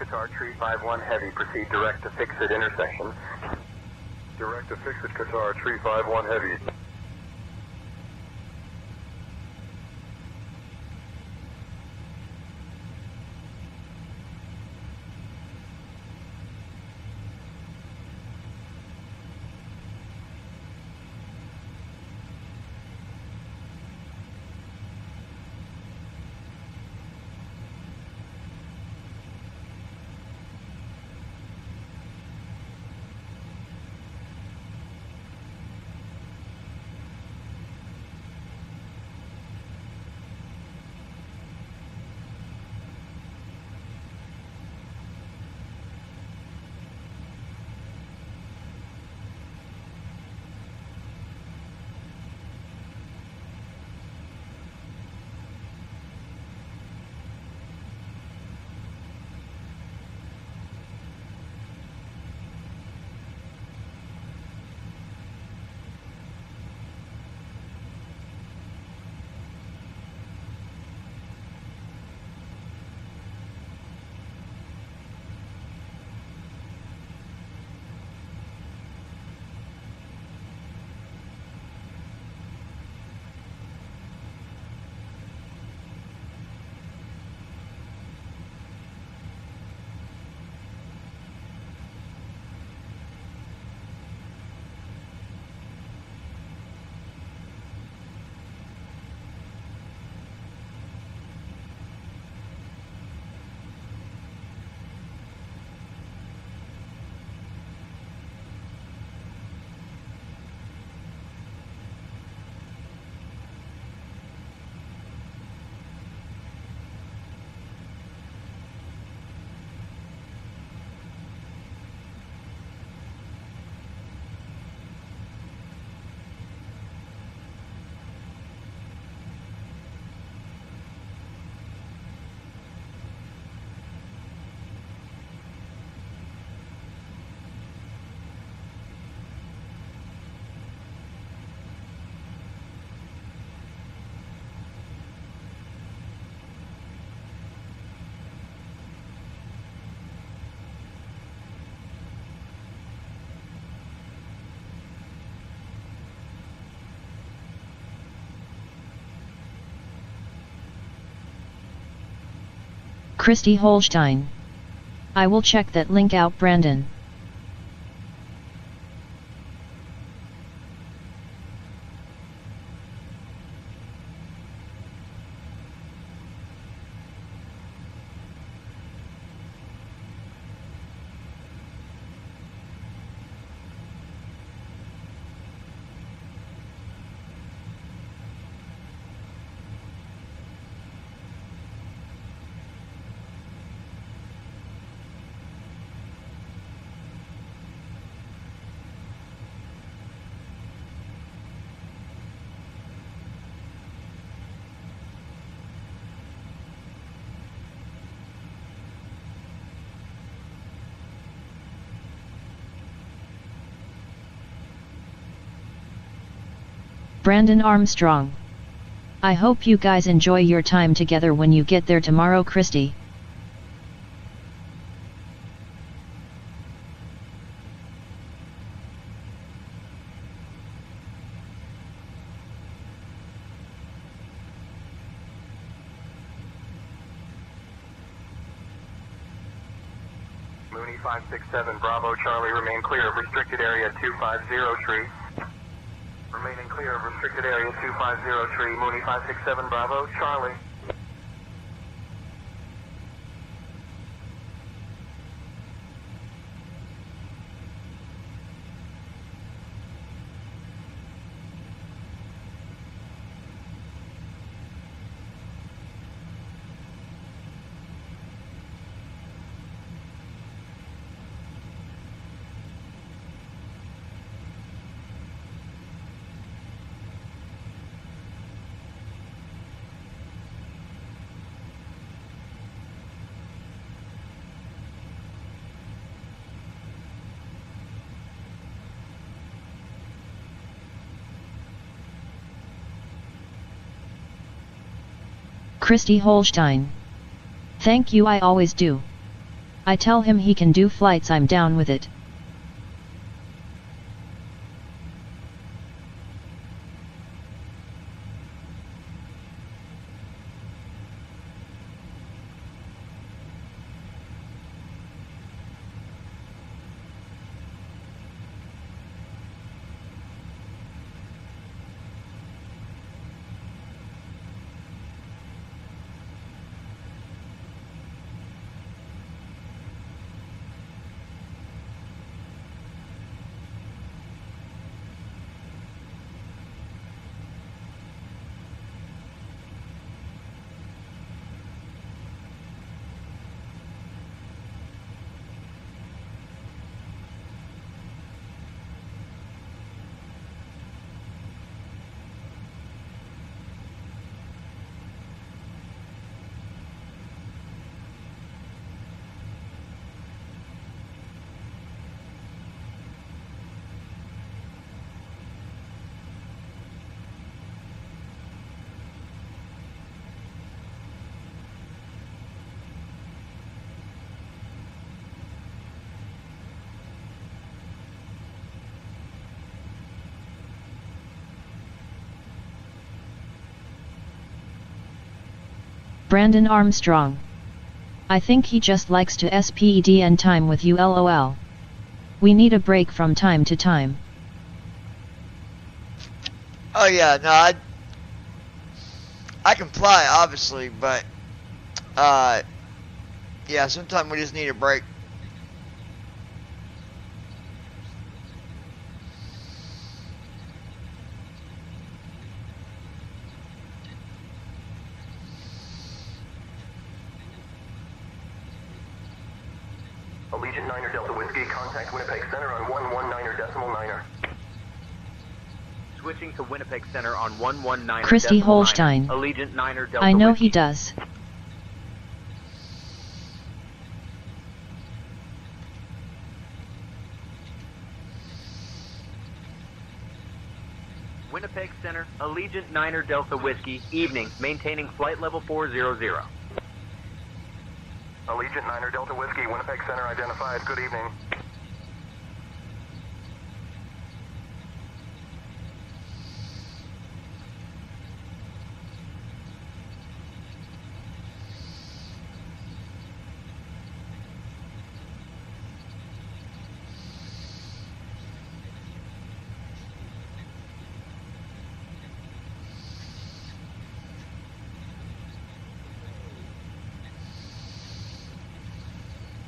Qatar, tree 5-1 heavy, proceed direct to fix at intersection. Direct to fix at Qatar, tree 5-1 heavy. Christy Holstein. I will check that link out, Brandon. Brandon Armstrong. I hope you guys enjoy your time together when you get there tomorrow, Christy. Mooney 567 Bravo Charlie, remain clear of restricted area 250 tree. Remaining clear of restricted area 250 tree, Mooney 567 Bravo Charlie. Christy Holstein. Thank you, I always do. I tell him he can do flights, I'm down with it. Brandon Armstrong. I think he just likes to spend time with you, lol. We need a break from time to time. Oh yeah, no, I can fly, obviously, but, yeah, sometimes we just need a break. Allegiant 9er Delta Whiskey, contact Winnipeg Center on 119er.9er. Switching to Winnipeg Center on 119er. Christy Holstein. Allegiant 9er Delta I know Whiskey. he does. Winnipeg Center, Allegiant 9er Delta Whiskey, evening, maintaining flight level 400. Allegiant 9er Delta Whiskey, Winnipeg Center identified. Good evening.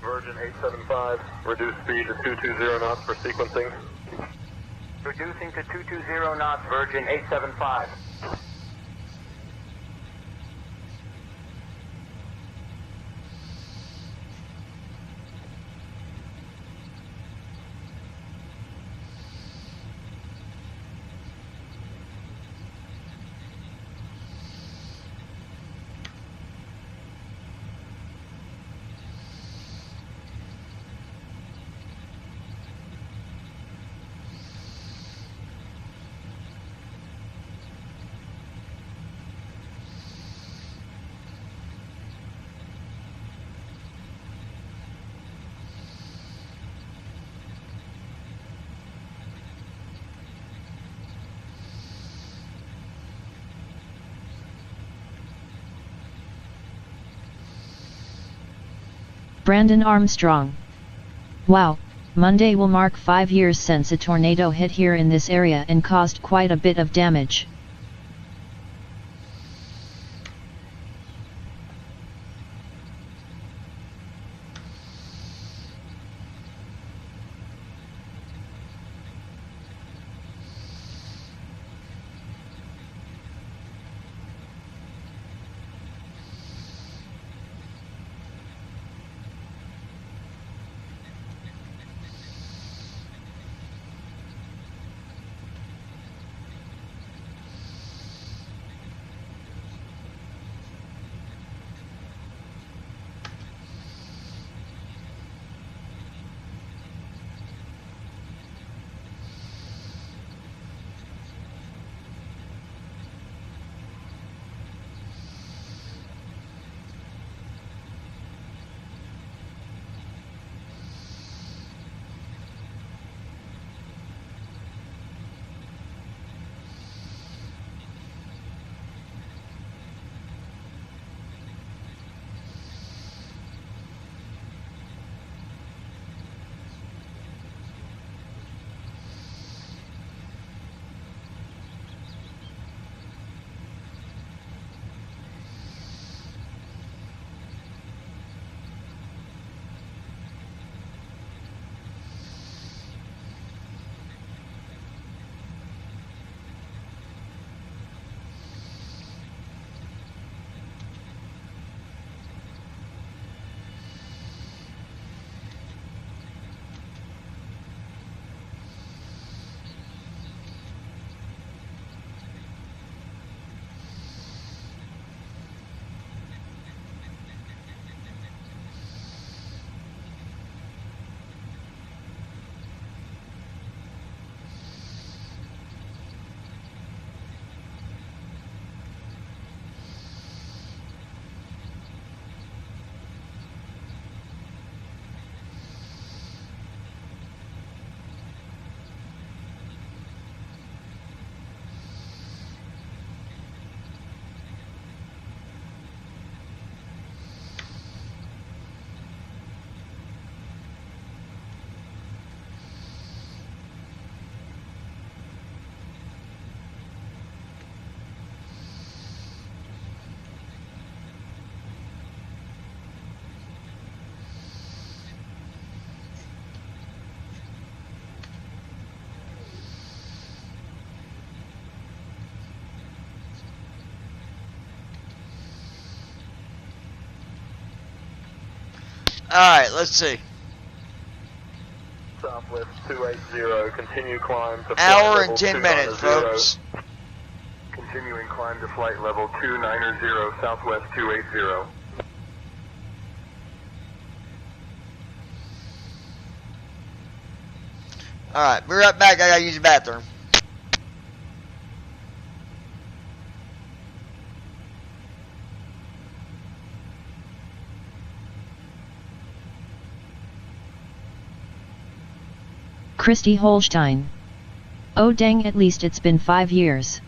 Virgin 875, reduce speed to 220 knots for sequencing. Reducing to 220 knots, Virgin 875. Brandon Armstrong. Wow, Monday will mark 5 years since a tornado hit here in this area and caused quite a bit of damage. Alright, let's see. Southwest 280, continue climb to flight Hour level and 10 minutes, 290. folks. Continuing climb to flight level 290, Southwest 280. Alright, be right back. I gotta use the bathroom. Christy Holstein. Oh dang, at least it's been 5 years.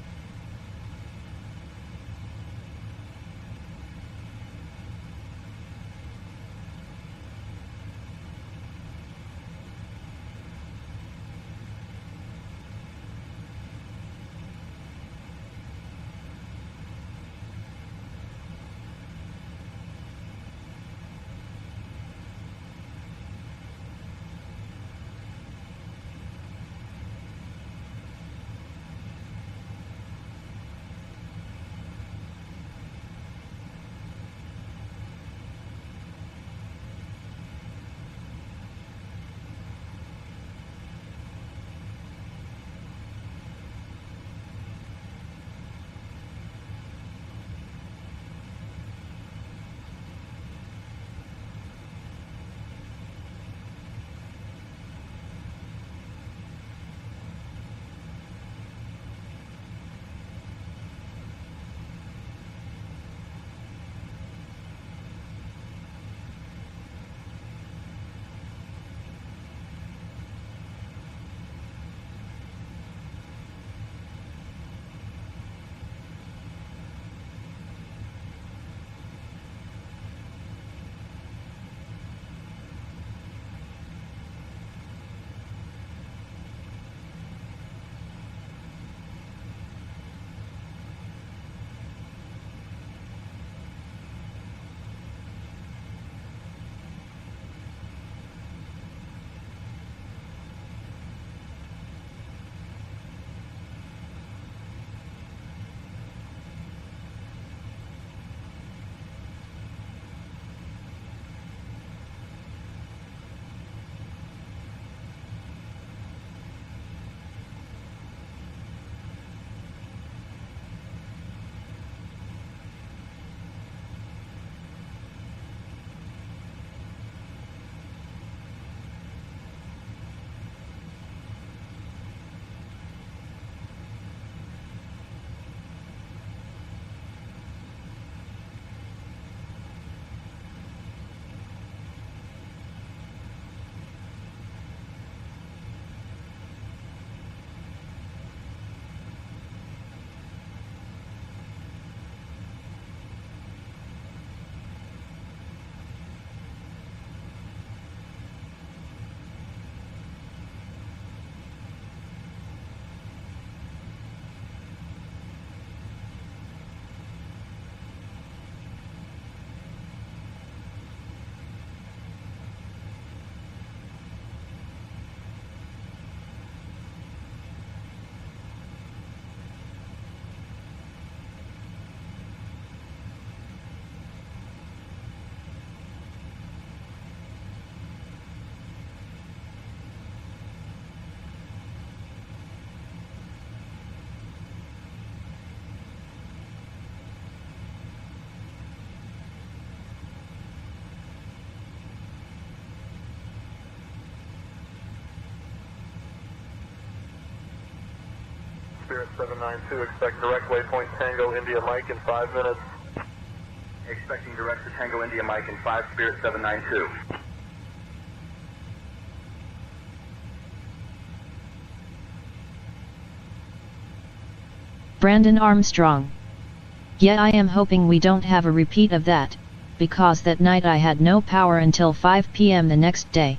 Spirit 792, expect direct waypoint Tango India Mike in 5 minutes. Expecting direct to Tango India Mike in 5, Spirit 792. Brandon Armstrong. Yeah, I am hoping we don't have a repeat of that, because that night I had no power until 5 p.m. the next day.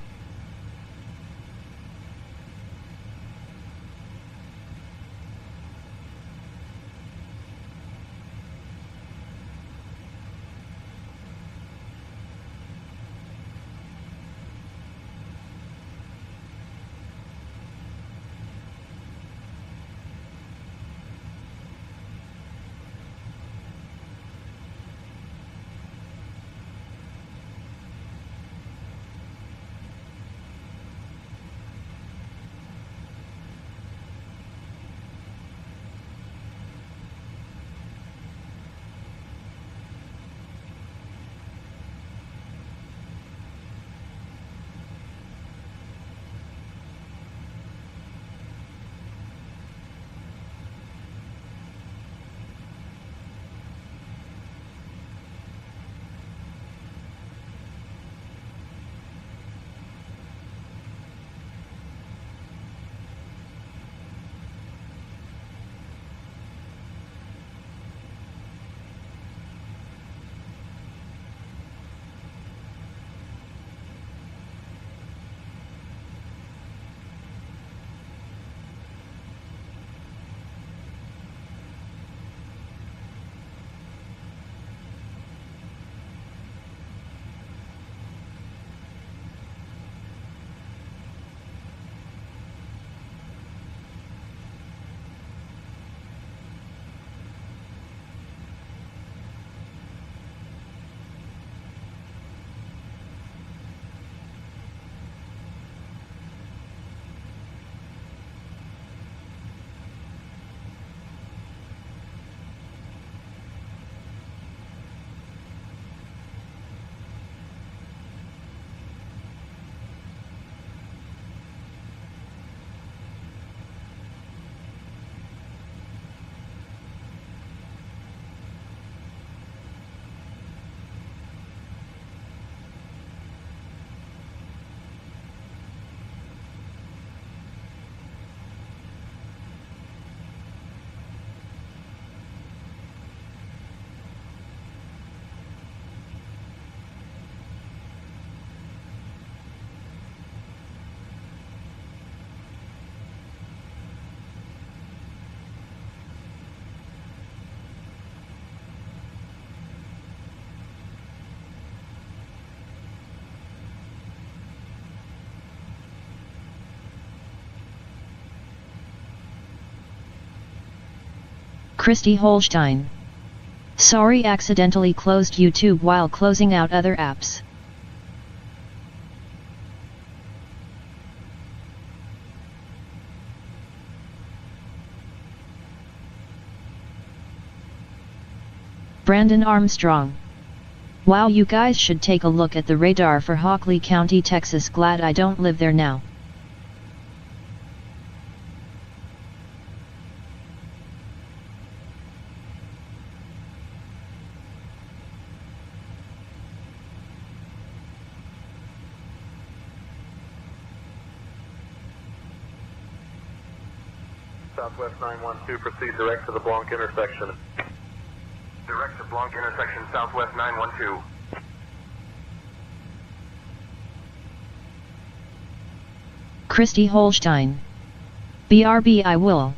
Christy Holstein. Sorry, accidentally closed YouTube while closing out other apps. Brandon Armstrong. Wow, you guys should take a look at the radar for Hockley County, Texas. Glad I don't live there now. Southwest 912, proceed direct to the Blanc intersection. Direct to Blanc intersection, Southwest 912. Christy Holstein. BRB, I will.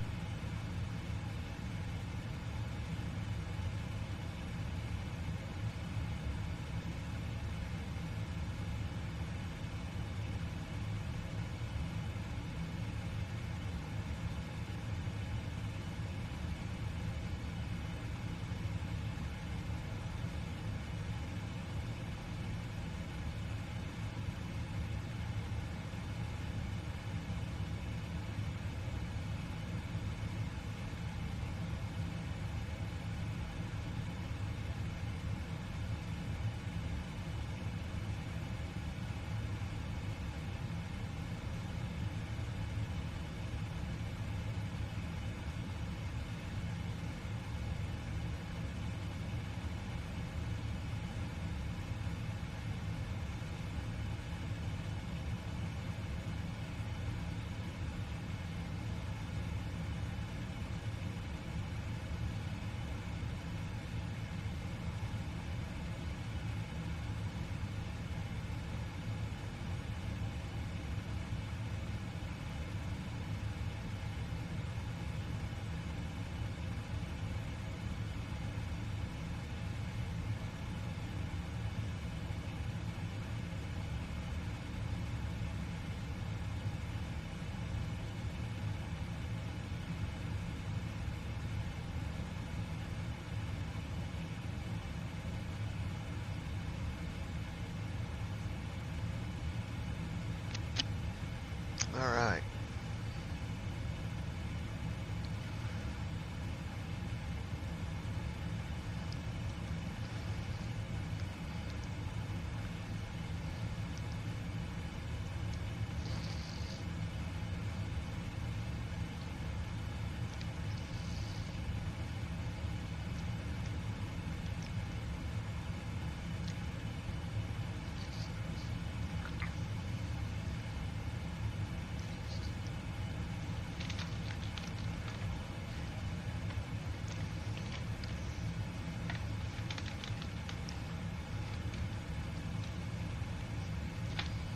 All right.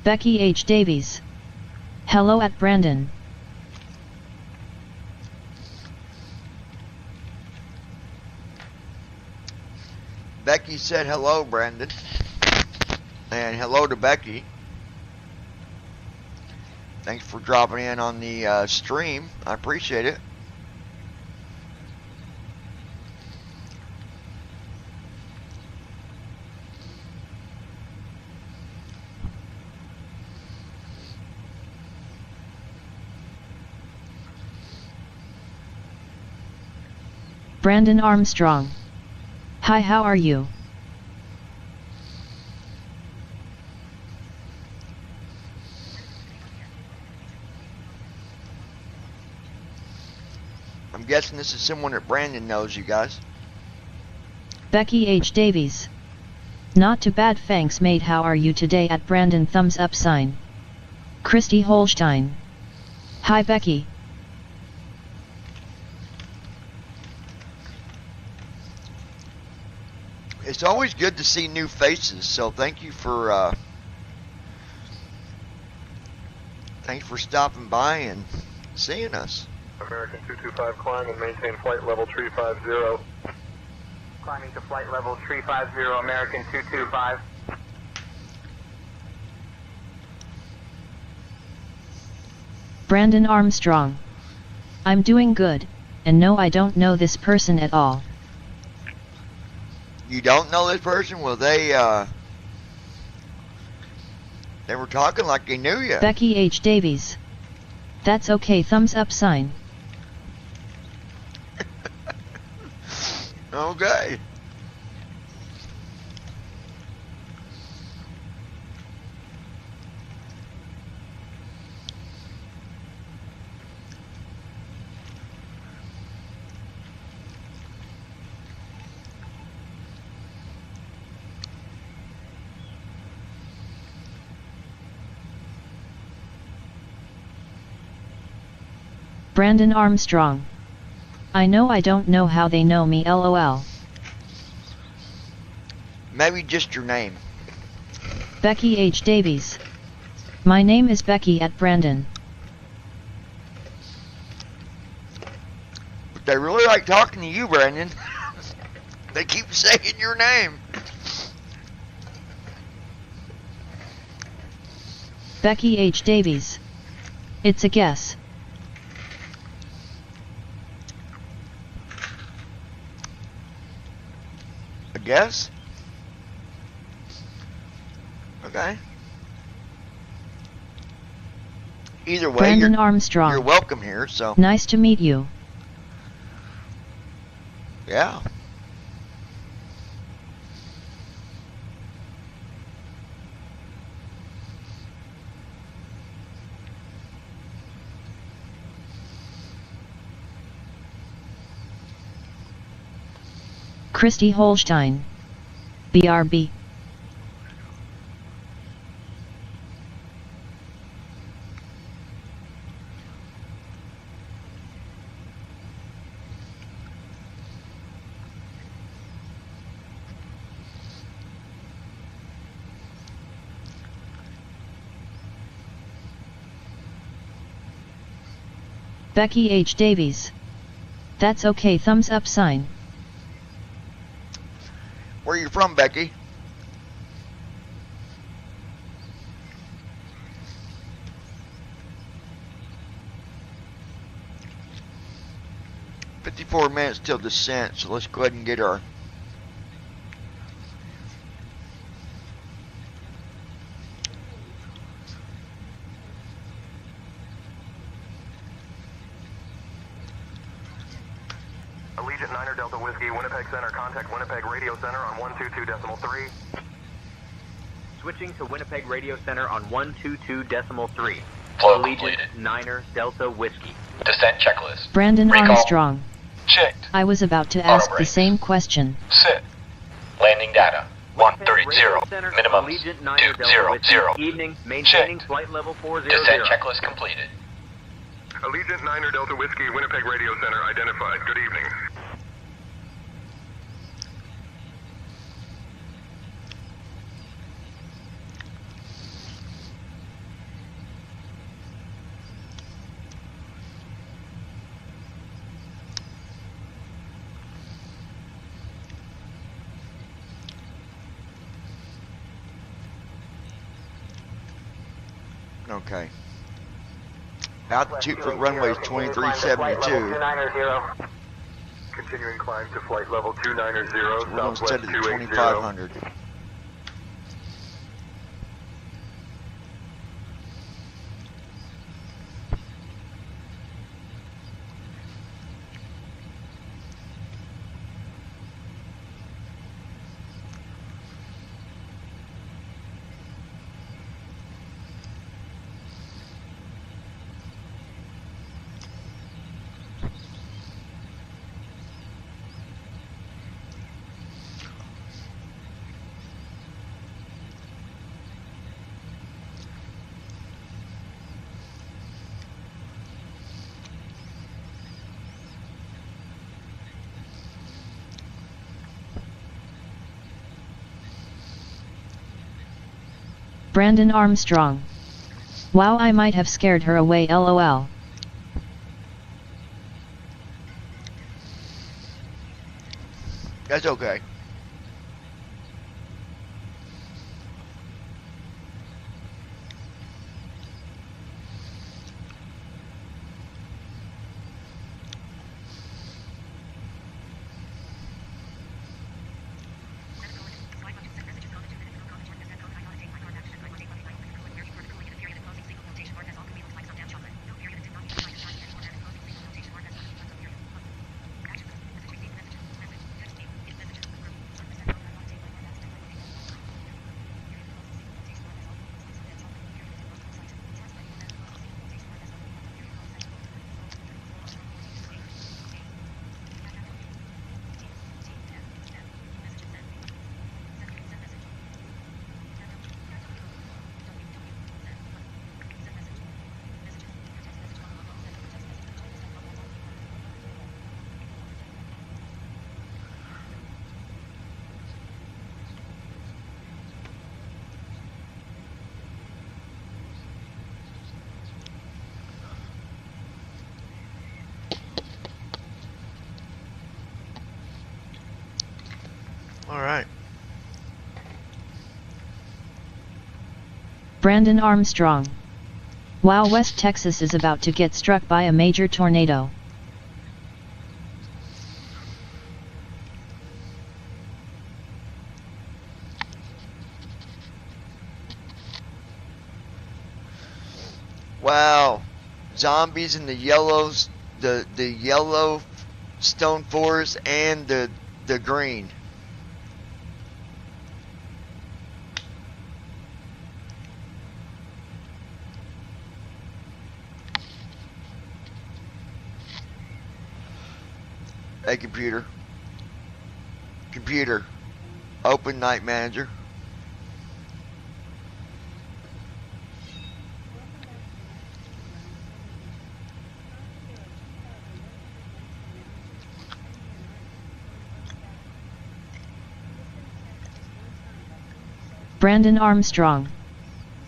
Becky H. Davies. Hello at Brandon. Becky said hello, Brandon. And hello to Becky. Thanks for dropping in on the stream. I appreciate it. Brandon Armstrong. Hi, how are you? I'm guessing this is someone that Brandon knows, you guys. Becky H. Davies. Not too bad, thanks mate. How are you today at Brandon? Thumbs up sign. Christy Holstein. Hi Becky. It's always good to see new faces, so thank you for thanks for stopping by and seeing us. American 225, climb and maintain flight level 350. Climbing to flight level 350, American 225. Brandon Armstrong. I'm doing good, and no, I don't know this person at all. You don't know this person? Well, they were talking like they knew you. Becky H. Davies. That's okay, thumbs up sign. Okay. Brandon Armstrong. I know I don't know how they know me, lol. Maybe just your name. Becky H. Davies. My name is Becky at Brandon. But they really like talking to you, Brandon. They keep saying your name. Becky H. Davies. It's a guess. A guess? Okay. Either way, Brandon Armstrong. you're welcome here, so. Nice to meet you. Yeah. Christy Holstein. BRB. Becky H. Davies. That's okay, thumbs up sign. Where you from, Becky? $54 till descent, so let's go ahead and get our Allegiant 9er Delta Whiskey, Winnipeg Center, contact Winnipeg Radio Center on 122.3. Switching to Winnipeg Radio Center on 122.3. Flow Allegiant completed. 9er Delta Whiskey. Descent checklist. Brandon Recall. Armstrong. Checked. I was about to ask the brakes. same question. Sit. Landing data. Winnipeg 130. Radio Center, Minimum Allegiant 9er Delta Whiskey. 200. Evening, maintaining Checked. flight level 400. Descent checklist completed. Allegiant 9er Delta Whiskey, Winnipeg Radio Center identified. Good evening. okay. Altitude for runway is 2372. Continuing climb to flight level 290, We're going to southwest set it at 280. 2500. Brandon Armstrong. Wow, I might have scared her away, lol. That's okay. Alright. Brandon Armstrong. Wow, West Texas is about to get struck by a major tornado. Wow. Zombies in the yellows, the yellow stone forest and the green. Hey, computer. Computer. Open Night Manager. Brandon Armstrong.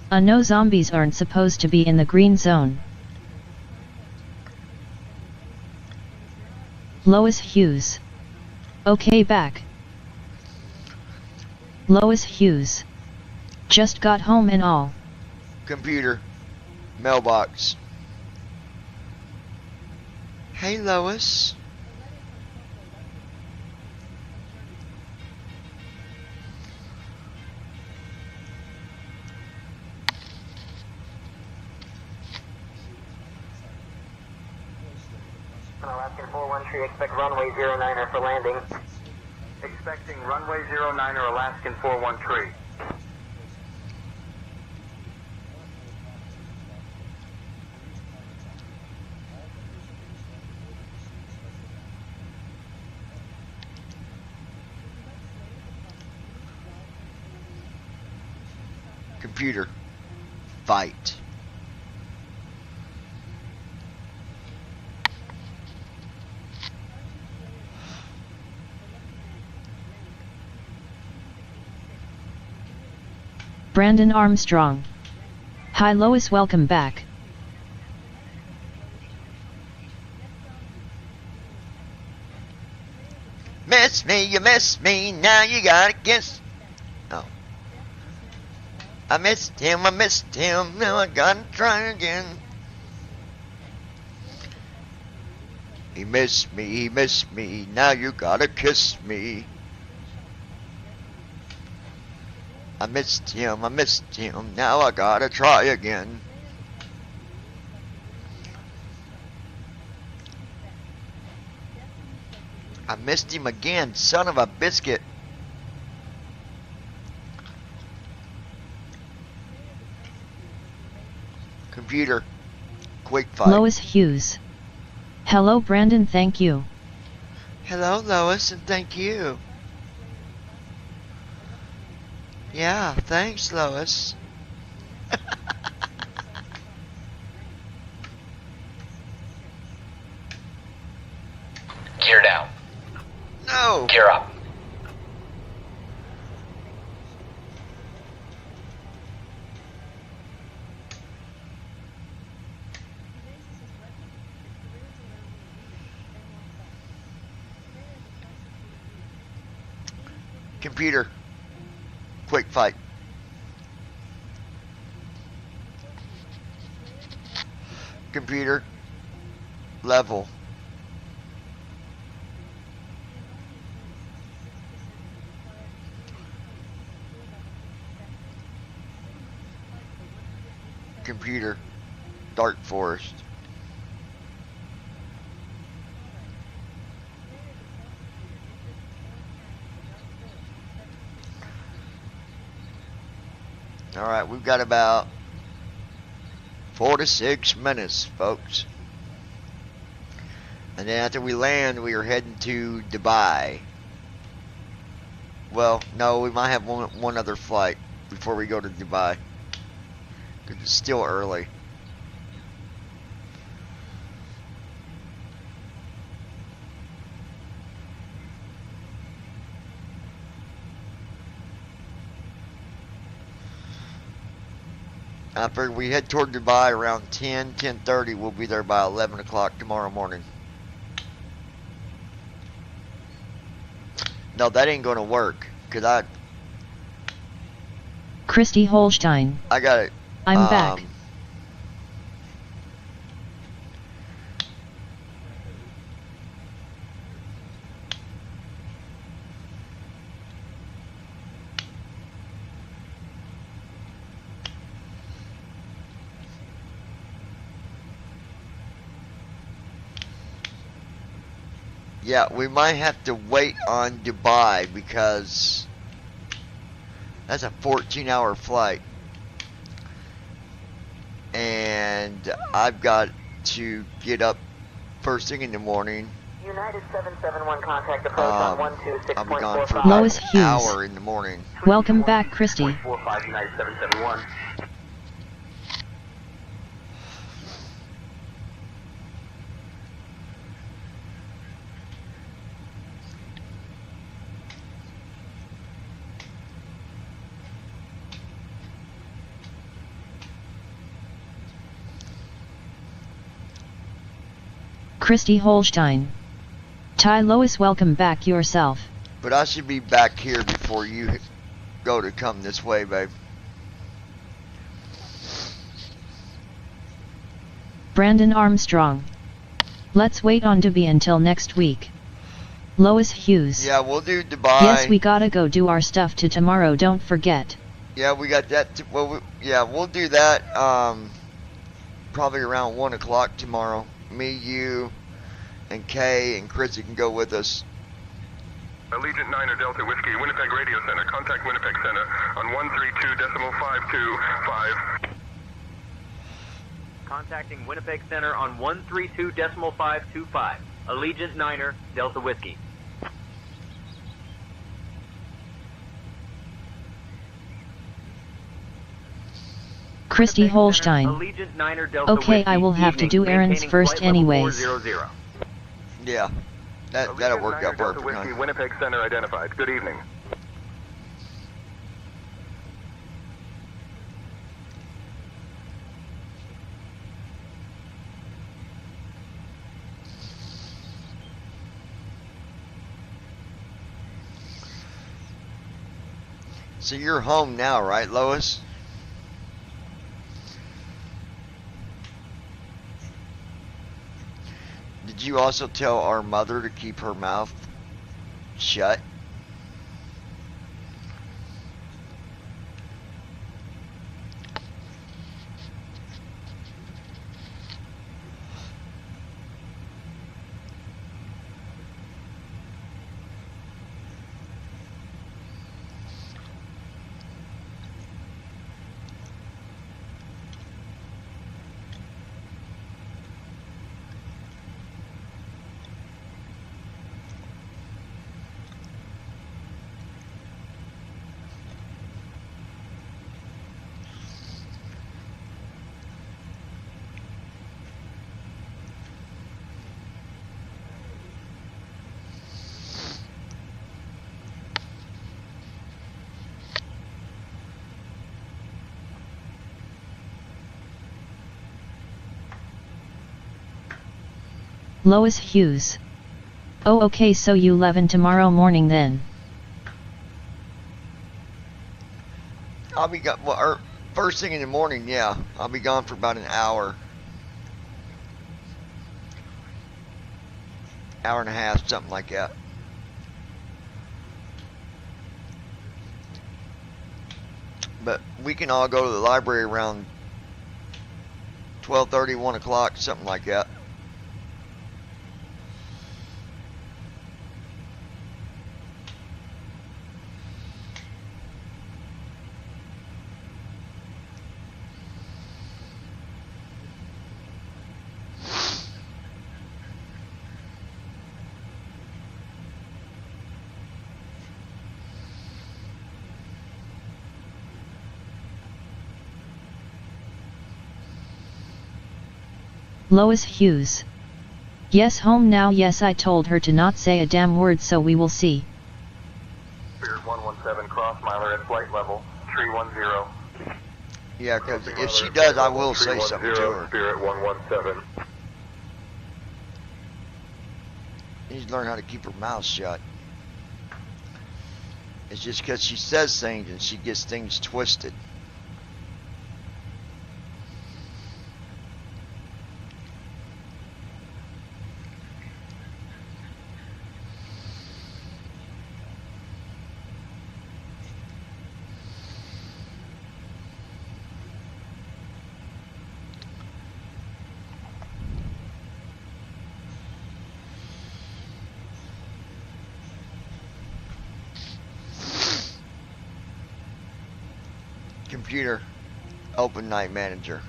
No, zombies aren't supposed to be in the green zone. Lois Hughes. Okay, back. Lois Hughes. Just got home and all. Computer. Mailbox. Hey, Lois. Alaskan 413, expect runway 09er for landing. Expecting runway 09er, Alaskan 413. Computer. Fight. Brandon Armstrong. Hi Lois, welcome back. Miss me, you miss me, now you gotta kiss. Oh. I missed him, now I gotta try again. He missed me, now you gotta kiss me. I missed him, now I gotta try again. I missed him again, son of a biscuit. Computer, quick fight. Lois Hughes. Hello Brandon, thank you. Hello Lois, and thank you. Yeah, thanks Lois. Gear down. No. Gear up. Computer, quick fight. Computer, level. Computer, dark forest. Alright, we've got about 4 to 6 minutes, folks. And then after we land, we are heading to Dubai. Well, no, we might have one other flight before we go to Dubai. Because it's still early. After we head toward Dubai around 10:30, we'll be there by 11 o'clock tomorrow morning. No, that ain't gonna work. Cause I Christy Holstein. got it. I'm back. Yeah, we might have to wait on Dubai because that's a 14-hour flight. And I've got to get up first thing in the morning. United 771 contact approach on I'll be gone for 126.45. about Lois an Hughes. hour in the morning. Welcome back, Christy. 45 United 771. Christy Holstein. Ty Lois, welcome back yourself. But I should be back here before you go to come this way, babe. Brandon Armstrong. Let's wait on Dubai until next week. Lois Hughes. Yeah, we'll do Dubai. Yes, we gotta go do our stuff to tomorrow, don't forget. Yeah, we got that. We'll do that probably around 1 o'clock tomorrow. Me, you, and Kay and Chrissy can go with us. Allegiant 9 Delta Whiskey, Winnipeg Radio Center. Contact Winnipeg Center on 132.525. Contacting Winnipeg Center on 132.525. Allegiant 9 Delta Whiskey. Christy Holstein. Allegiant 9 Delta Okay, Whiskey. I will have to do errands Maintaining first flight level anyways. 400. Yeah, that'll Allegiant work 9 out Delta perfect. Whiskey, Huh? Winnipeg Center identified. Good evening. So you're home now, right, Lois? Did you also tell our mother to keep her mouth shut? Lois Hughes. Oh, okay, so you 11 tomorrow morning then. I'll be gone. Well, first thing in the morning, yeah. I'll be gone for about an hour. Hour and a half, something like that. But we can all go to the library around 12:30, 1 o'clock, something like that. Lois Hughes. Yes, home now. Yes, I told her to not say a damn word, so we will see. Spirit 117, cross miler at flight level 310. Yeah, because if she does, I will say something to her. Spirit 117. She needs to learn how to keep her mouth shut. It's just because she says things and she gets things twisted. Computer, open night manager.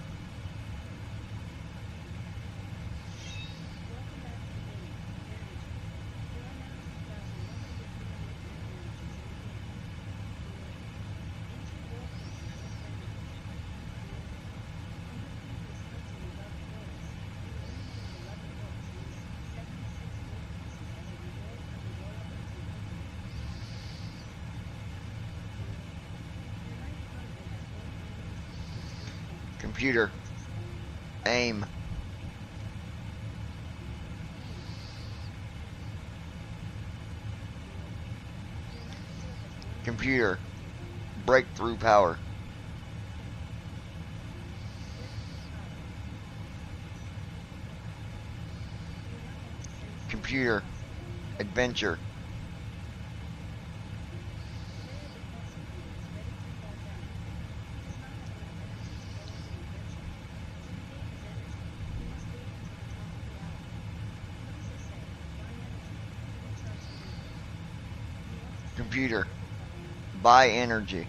Computer, aim. Computer, breakthrough power. Computer, adventure. Computer, buy energy.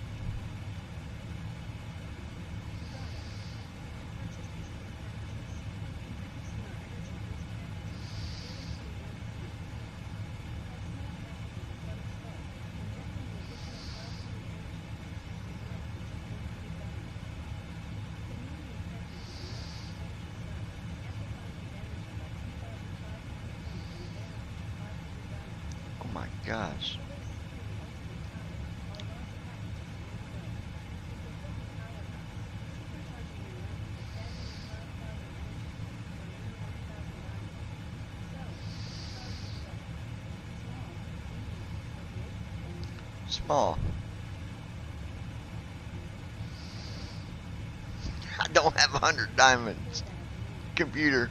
Oh my gosh. Small. I don't have 100 diamonds. Computer,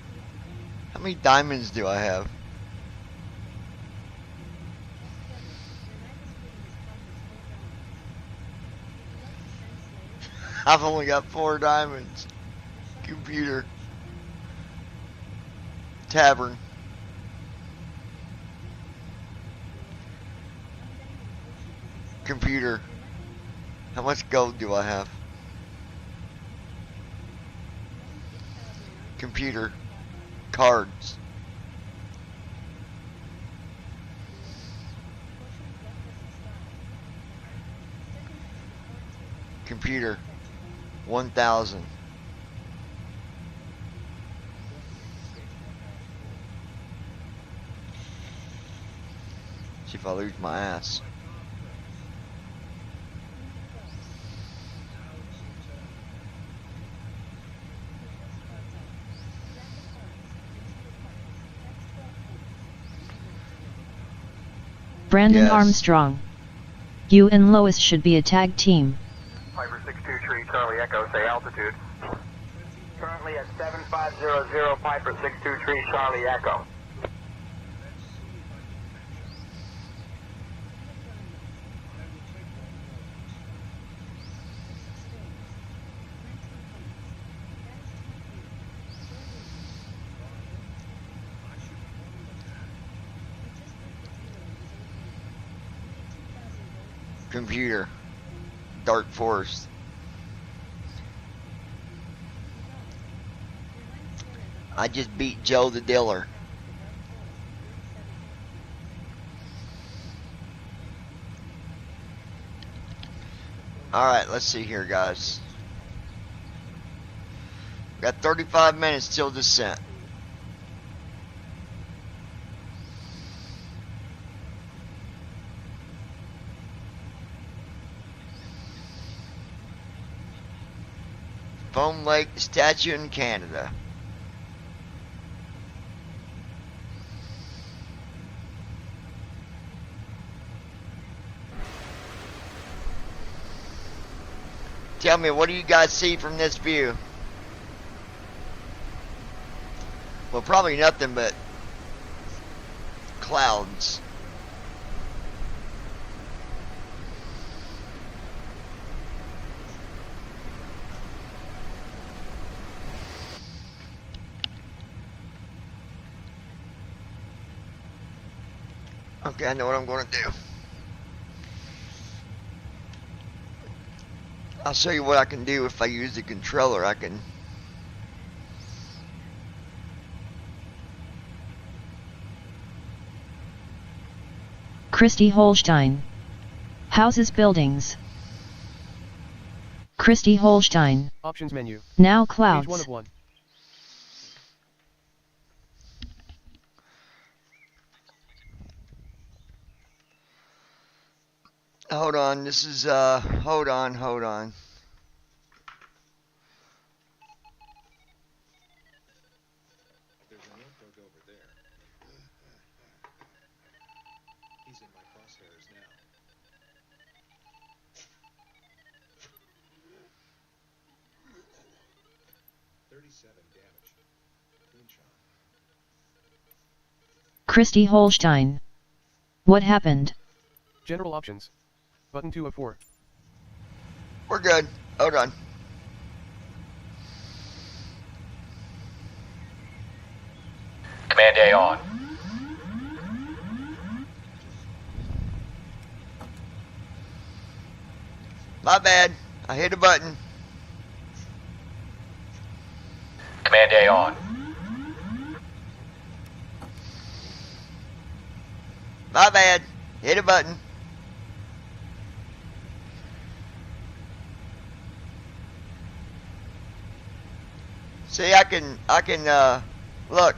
how many diamonds do I have? I've only got 4 diamonds. Computer, tavern. Computer, how much gold do I have? Computer, cards. Computer, 1,000. See if I lose my ass. Brandon Yes. Armstrong. You and Lois should be a tag team. Piper 623 Charlie Echo, say altitude. Currently at 7500 Piper 623 Charlie Echo. Computer, Dark Forest. I just beat Joe the Diller. Alright, let's see here, guys. Got 35 minutes till descent. Foam Lake statue in Canada. Tell me, what do you guys see from this view? Well, probably nothing but clouds. Okay, I know what I'm going to do. I'll show you what I can do if I use the controller. I can... Christy Holstein. Houses, buildings. Christy Holstein. Options menu. Now Page 1 clouds. of 1. Hold on, this is, hold on. There's a notebook over there. He's in my crosshairs now. Damage. Clean shot. Christy Holstein. What happened? General options. Button 2 of 4. We're good. Hold on. Command A on. My bad. I hit a button. Command A on. My bad. Hit a button. See, I can, look.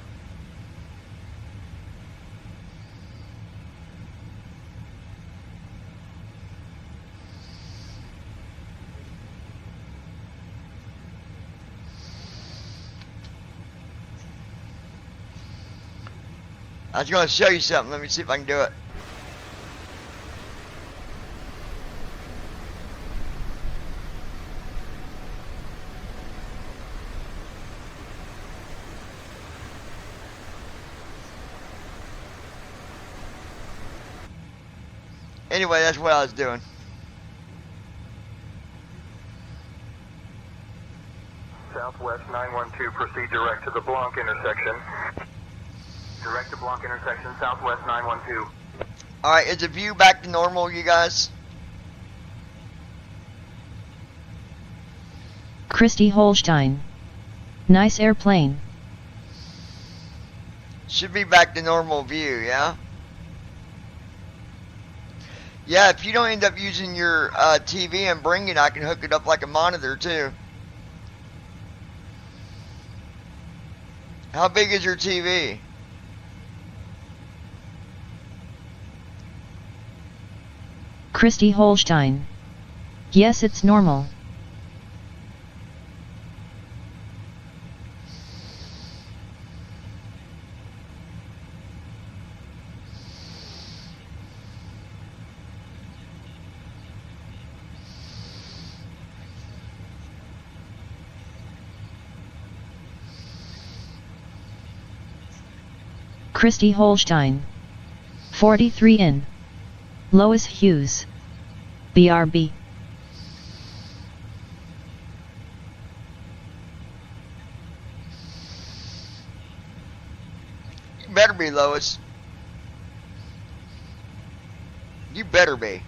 I was going to show you something. Let me see if I can do it. Anyway, that's what I was doing. Southwest 912, proceed direct to the Blanc intersection. Direct to Blanc intersection, Southwest 912. Alright, is the view back to normal, you guys? Christy Holstein. Nice airplane. Should be back to normal view, yeah? Yeah, if you don't end up using your TV and bring it, I can hook it up like a monitor too. How big is your TV? Christy Holstein. Yes, it's normal. Christy Holstein. 43 in. Lois Hughes. BRB. You better be, Lois. You better be.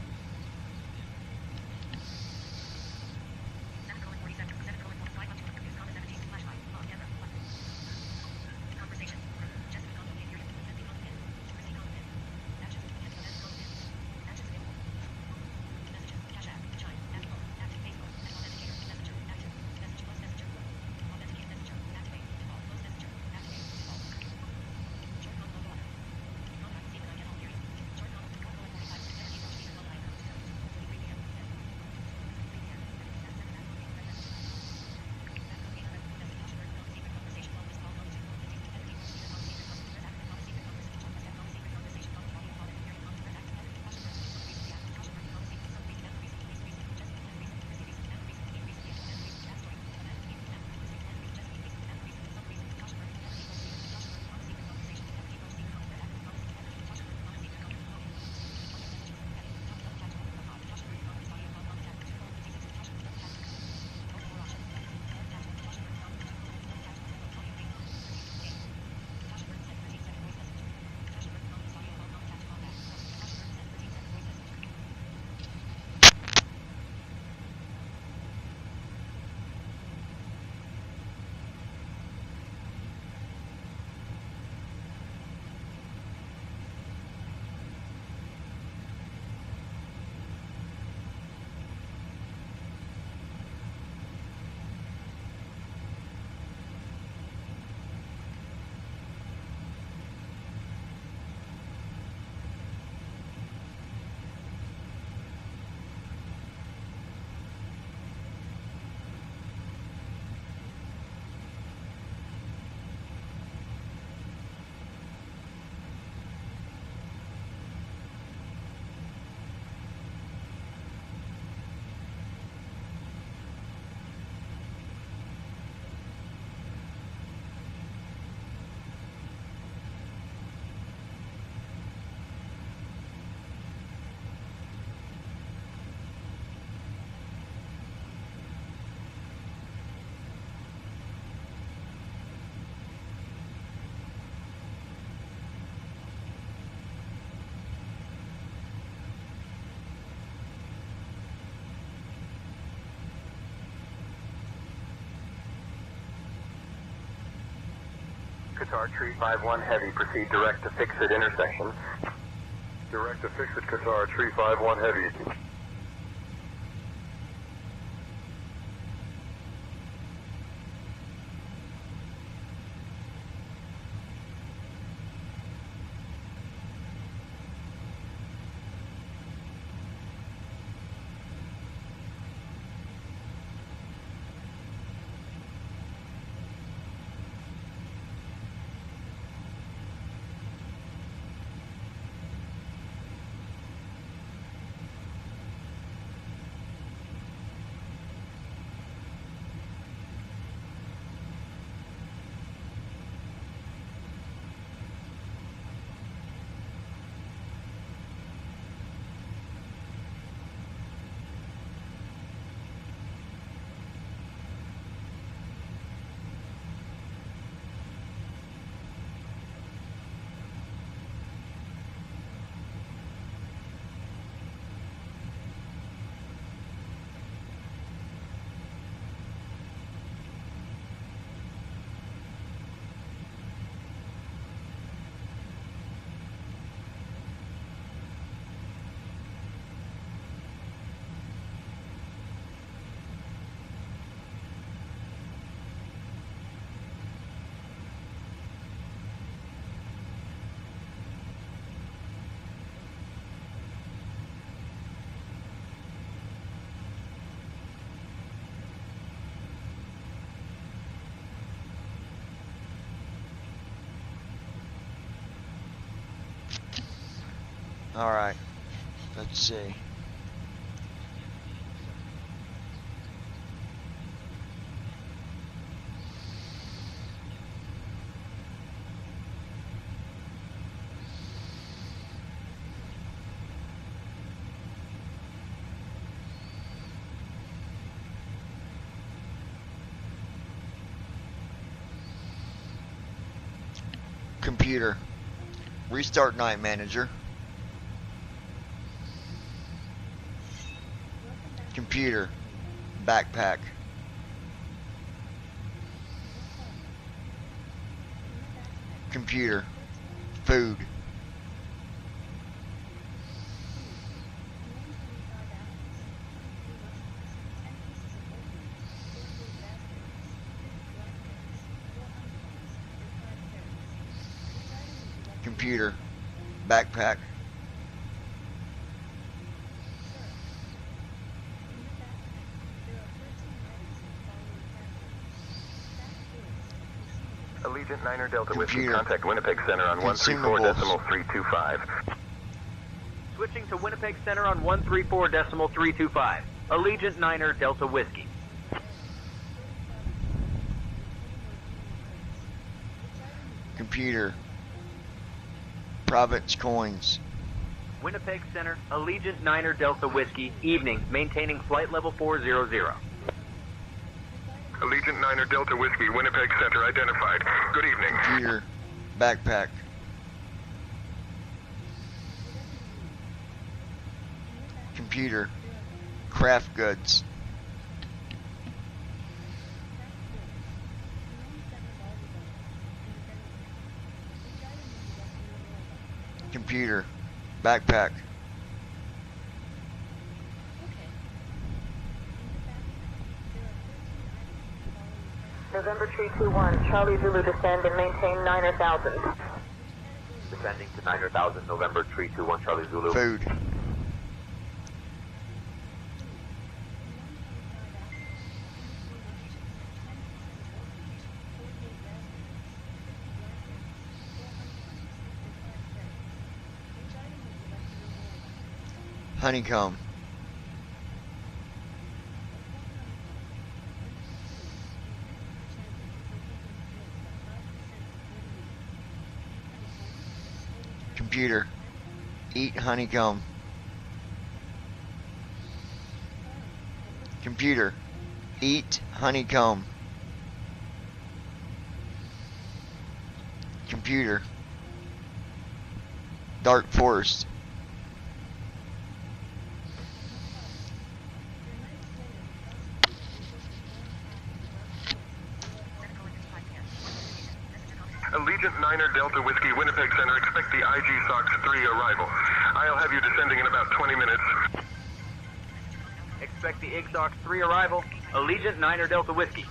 Qatar, tree 5-1 heavy, proceed direct to fix at intersection. Direct to fix at Qatar, tree 5-1 heavy. Alright, let's see. Computer, restart Night Manager. Computer, backpack. Computer, food. Computer, backpack. Allegiant 9er Delta Whiskey, Computer. contact Winnipeg Center on 134.325. Switching to Winnipeg Center on 134.325. Allegiant 9er Delta Whiskey. Computer, Province coins. Winnipeg Center, Allegiant 9er Delta Whiskey, evening, maintaining flight level 400. Allegiant 9er Delta Whiskey, Winnipeg Center identified. Good evening. Computer, backpack. Computer, craft goods. Computer, backpack. November 321, Charlie Zulu descend and maintain 9,000. Descending to 9,000, November 321, Charlie Zulu. Food. Honeycomb. Computer, eat honeycomb. Computer, eat honeycomb. Computer, dark forest. Allegiant Allegiant 9er Delta Whiskey, Winnipeg Center. Expect the IG Sox 3 arrival. I'll have you descending in about 20 minutes. Expect the IGSOX 3 arrival. Allegiant 9er Delta Whiskey.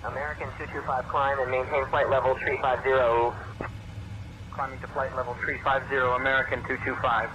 American 225, climb and maintain flight level 350. Climbing to flight level 350, American 225.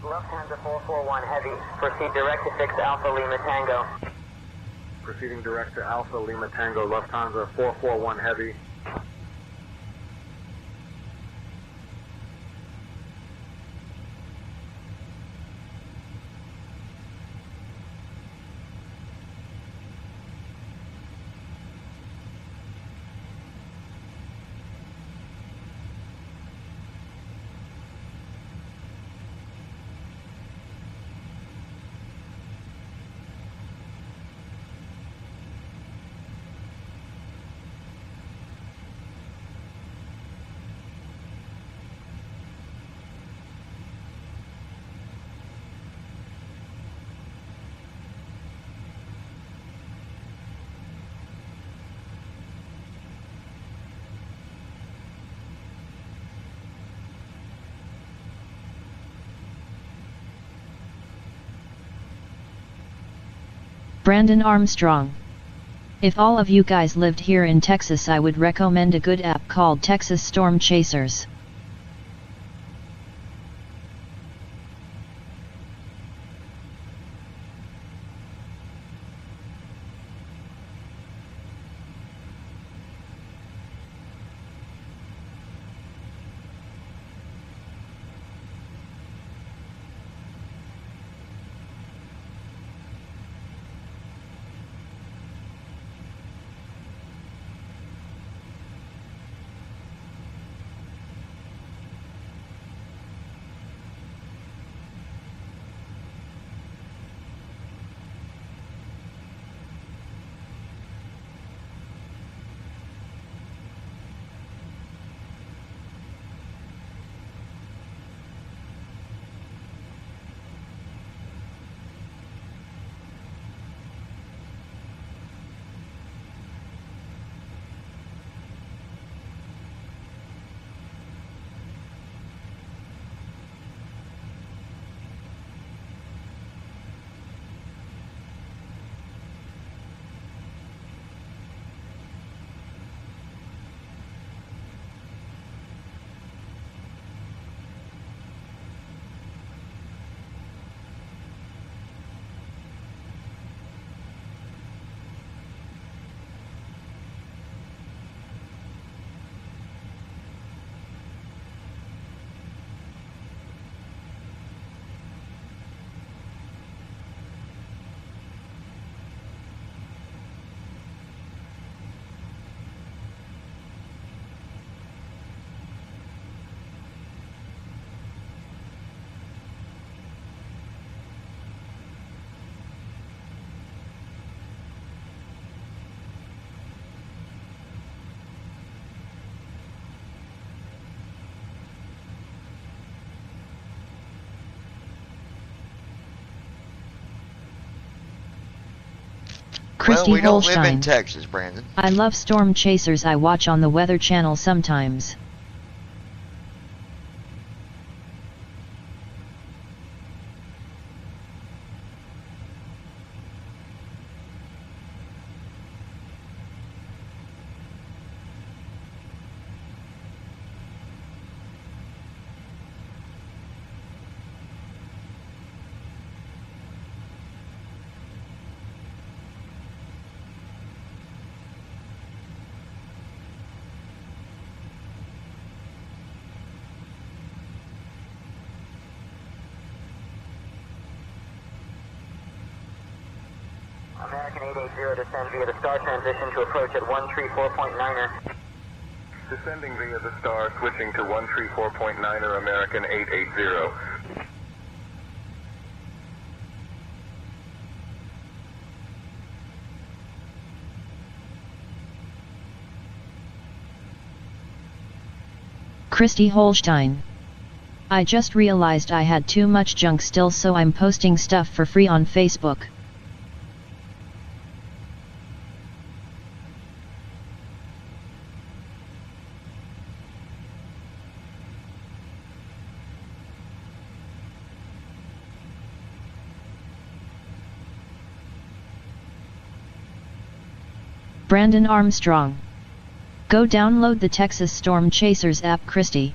Lufthansa 441 Heavy. Proceed direct to fix Alpha Lima Tango. Proceeding direct to Alpha Lima Tango, Lufthansa 441 Heavy. Brandon Armstrong. If all of you guys lived here in Texas, I would recommend a good app called Texas Storm Chasers. Christy Well, we don't live in Holstein. Texas, Brandon. I love Storm Chasers. I watch on the Weather Channel sometimes. American 880 descend via the star transition to approach at 134.9er. Descending via the star, switching to 134.9er American 880. Christy Holstein. I just realized I had too much junk still, so I'm posting stuff for free on Facebook. Brandon Armstrong. Go download the Texas Storm Chasers app, Christy.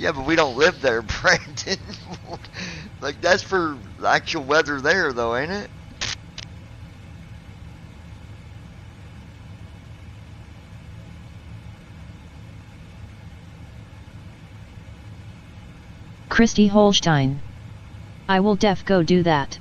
Yeah, but we don't live there, Brandon. Like, that's for actual weather there, though, ain't it? Christy Holstein. I will def go do that.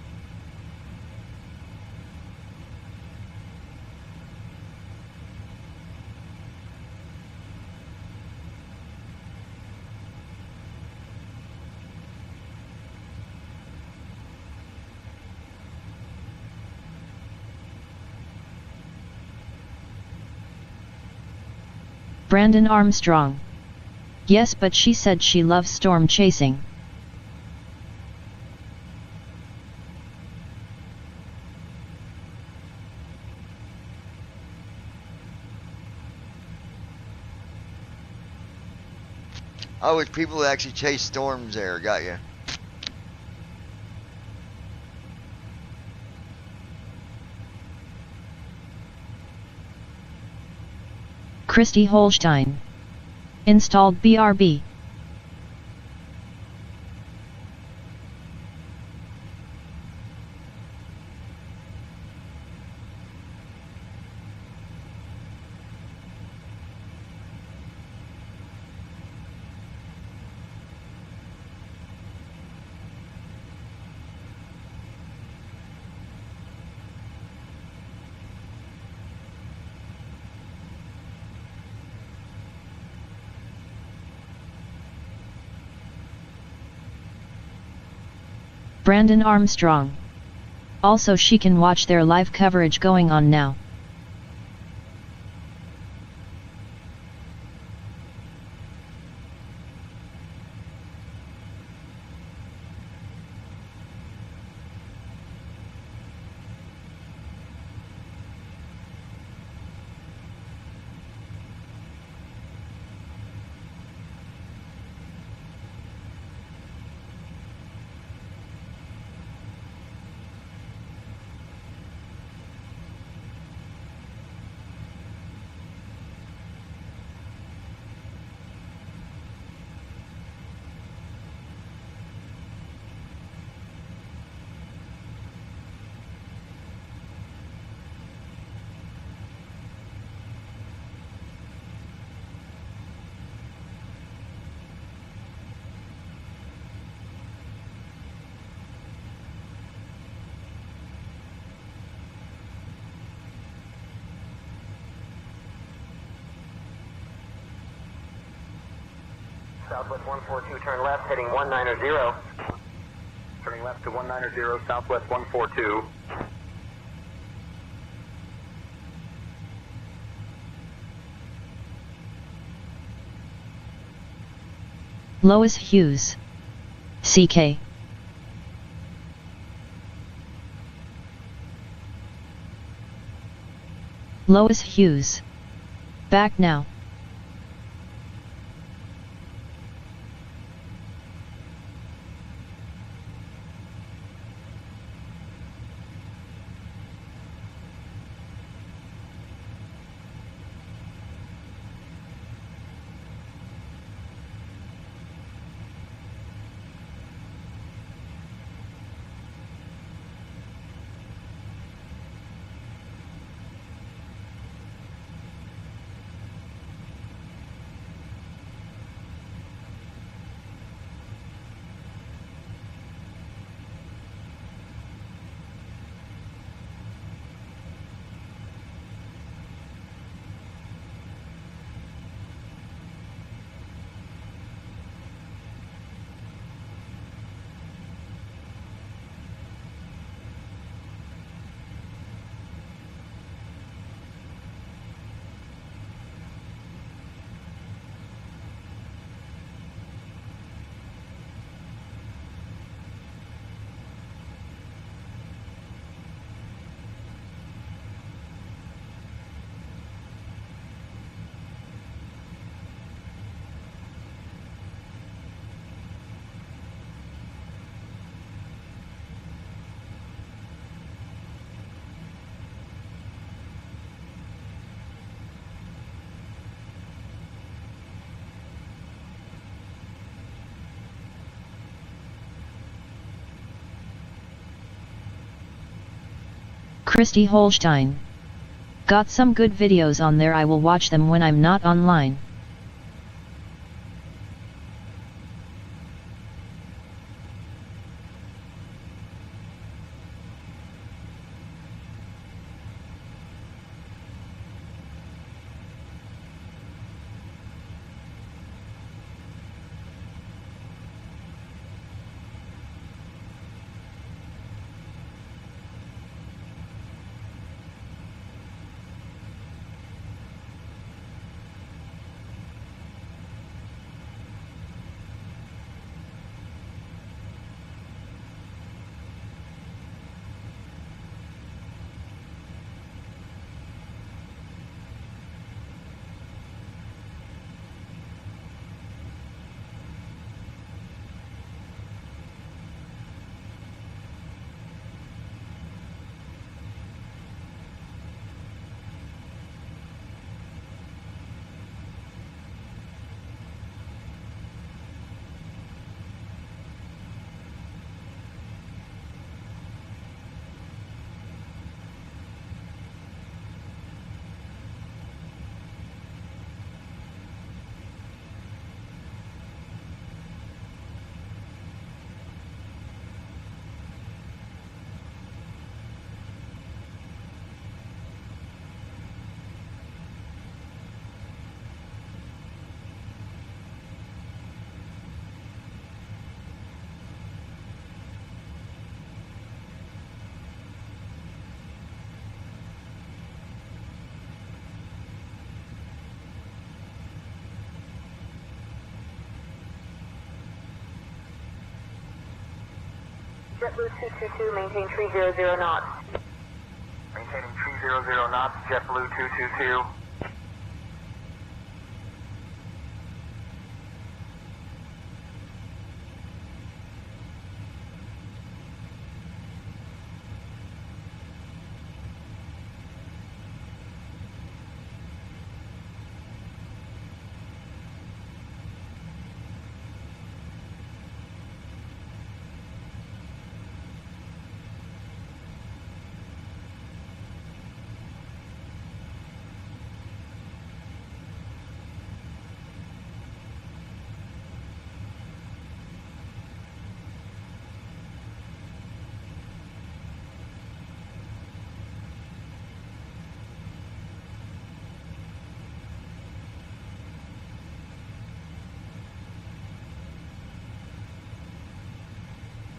Brandon Armstrong. Yes, but she said she loves storm chasing. Oh, it's people that actually chase storms there. Got you. Christy Holstein. Installed BRB. Brandon Armstrong. Also, she can watch their live coverage going on now. Southwest 142, turn left, heading 190. Turning left to 190, Southwest 142. Lois Hughes. CK. Lois Hughes. Back now. Christy Holstein. Got some good videos on there, I will watch them when I'm not online. JetBlue 222, maintain 300 knots. Maintaining 300 knots, JetBlue 222.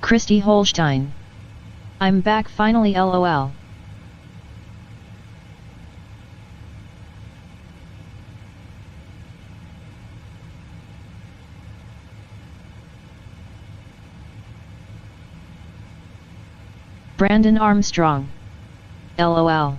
Christy Holstein. I'm back finally, lol. Brandon Armstrong. LOL.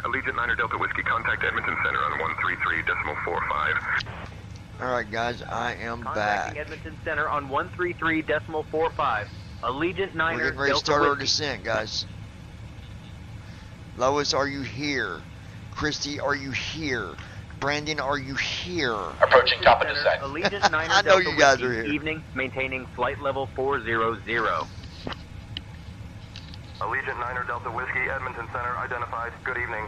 Allegiant 9 Delta Whiskey, contact Edmonton Center on 133.45. Alright guys, I am Contacting back. Edmonton Center on 133.45. Allegiant 9 We're getting ready to Delta start our Whiskey. descent, guys. Lois, are you here? Christy, are you here? Brandon, are you here? Approaching top of Center, descent. Allegiant 9 I know Delta you guys Whiskey, are here. Evening, maintaining flight level 400. Allegiant 9 Delta Whiskey, Edmonton Center, identified. Good evening.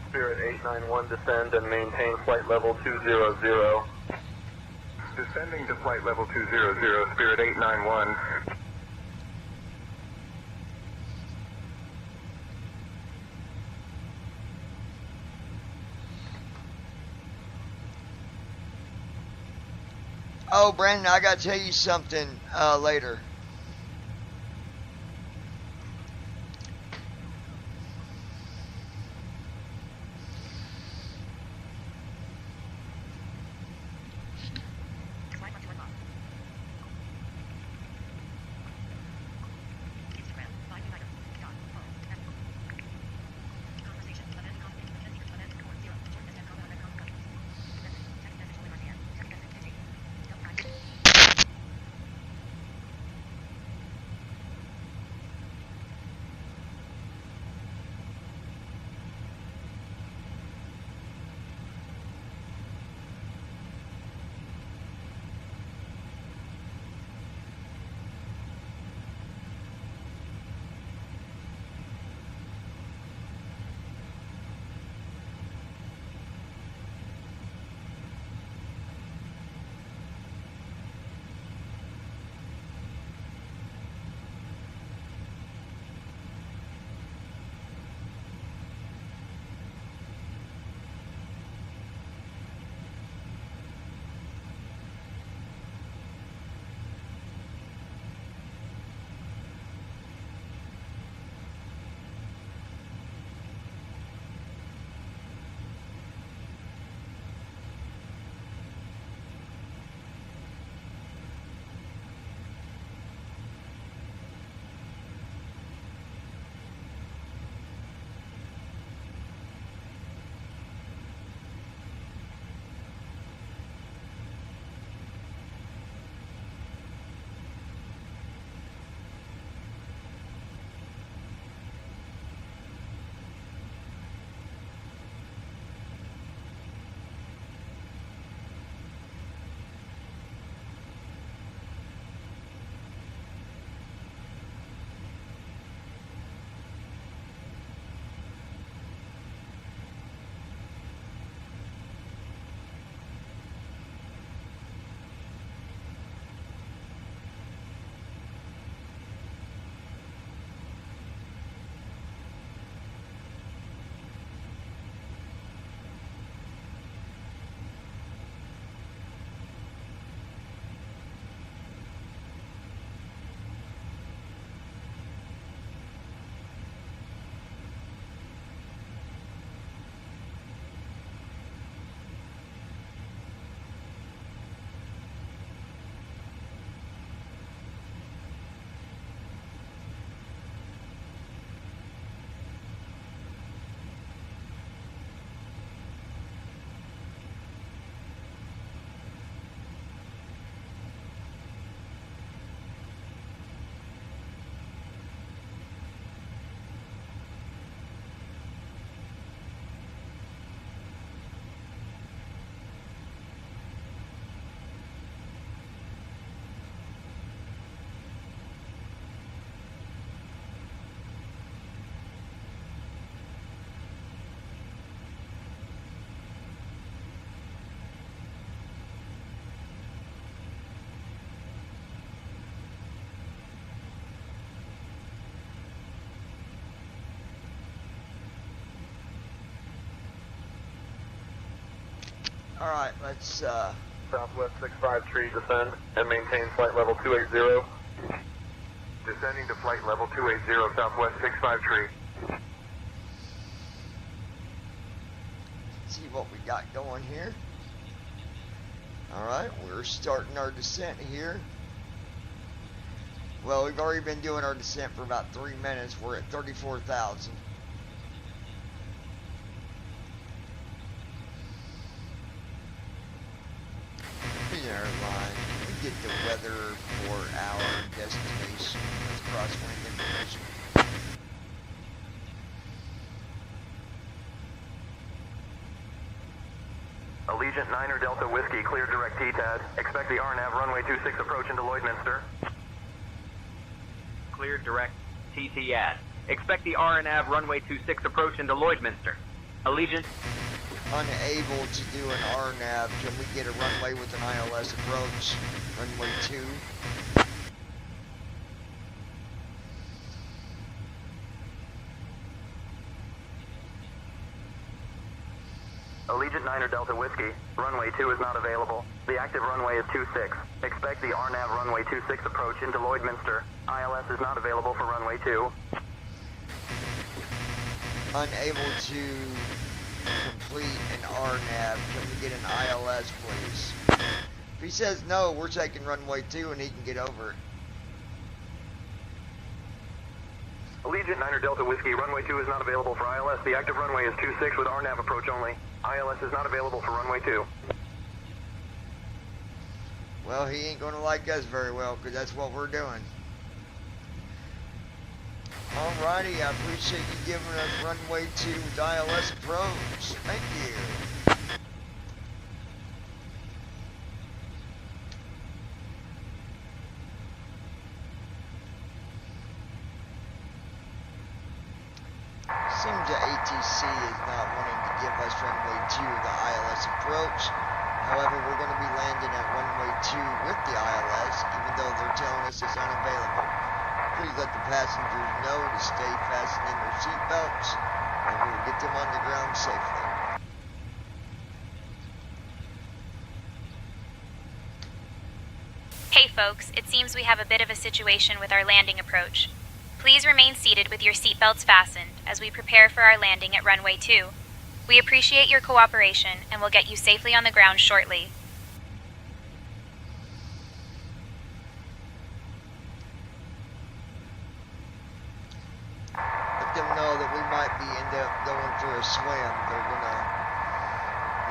Spirit 891, descend and maintain flight level 200. Descending to flight level 200, Spirit 891. Oh, Brandon, I gotta tell you something later. Alright, let's Southwest 653, descend and maintain flight level 280. Descending to flight level 280, Southwest 653. see what we got going here. Alright, we're starting our descent here. Well, we've already been doing our descent for about 3 minutes. We're at 34,000. Airline. We get the weather for our destination with crosswind information. Allegiant 9 Delta Whiskey, clear direct TTAD. Expect the RNAV runway 26 approach into Lloydminster. Clear direct TTAD. Expect the RNAV runway 26 approach into Lloydminster. Allegiant. Unable to do an RNAV. Can we get a runway with an ILS approach? Runway 2. Allegiant 9 Delta Whiskey, runway 2 is not available. The active runway is 26. Expect the RNAV runway 26 approach into Lloydminster. ILS is not available for runway 2. Unable to complete an RNAV. Can we get an ILS, please? If he says no, we're taking runway 2 and he can get over it. Allegiant 9 Delta Whiskey, runway 2 is not available for ILS. The active runway is 26 with RNAV approach only. ILS is not available for runway 2. Well, he ain't gonna like us very well, because that's what we're doing. Alrighty, I appreciate you giving us runway 2 with ILS approach. Thank you. Seems the ATC is not wanting to give us runway 2 with the ILS approach. However, we're going to be landing at runway 2 with the ILS, even though they're telling us it's unavailable. Please let the passengers know to stay fastened in their seatbelts, and we will get them on the ground safely. Hey folks, it seems we have a bit of a situation with our landing approach. Please remain seated with your seatbelts fastened as we prepare for our landing at runway 2. We appreciate your cooperation and will get you safely on the ground shortly. Let them know that we might end up going for a swim. They're going to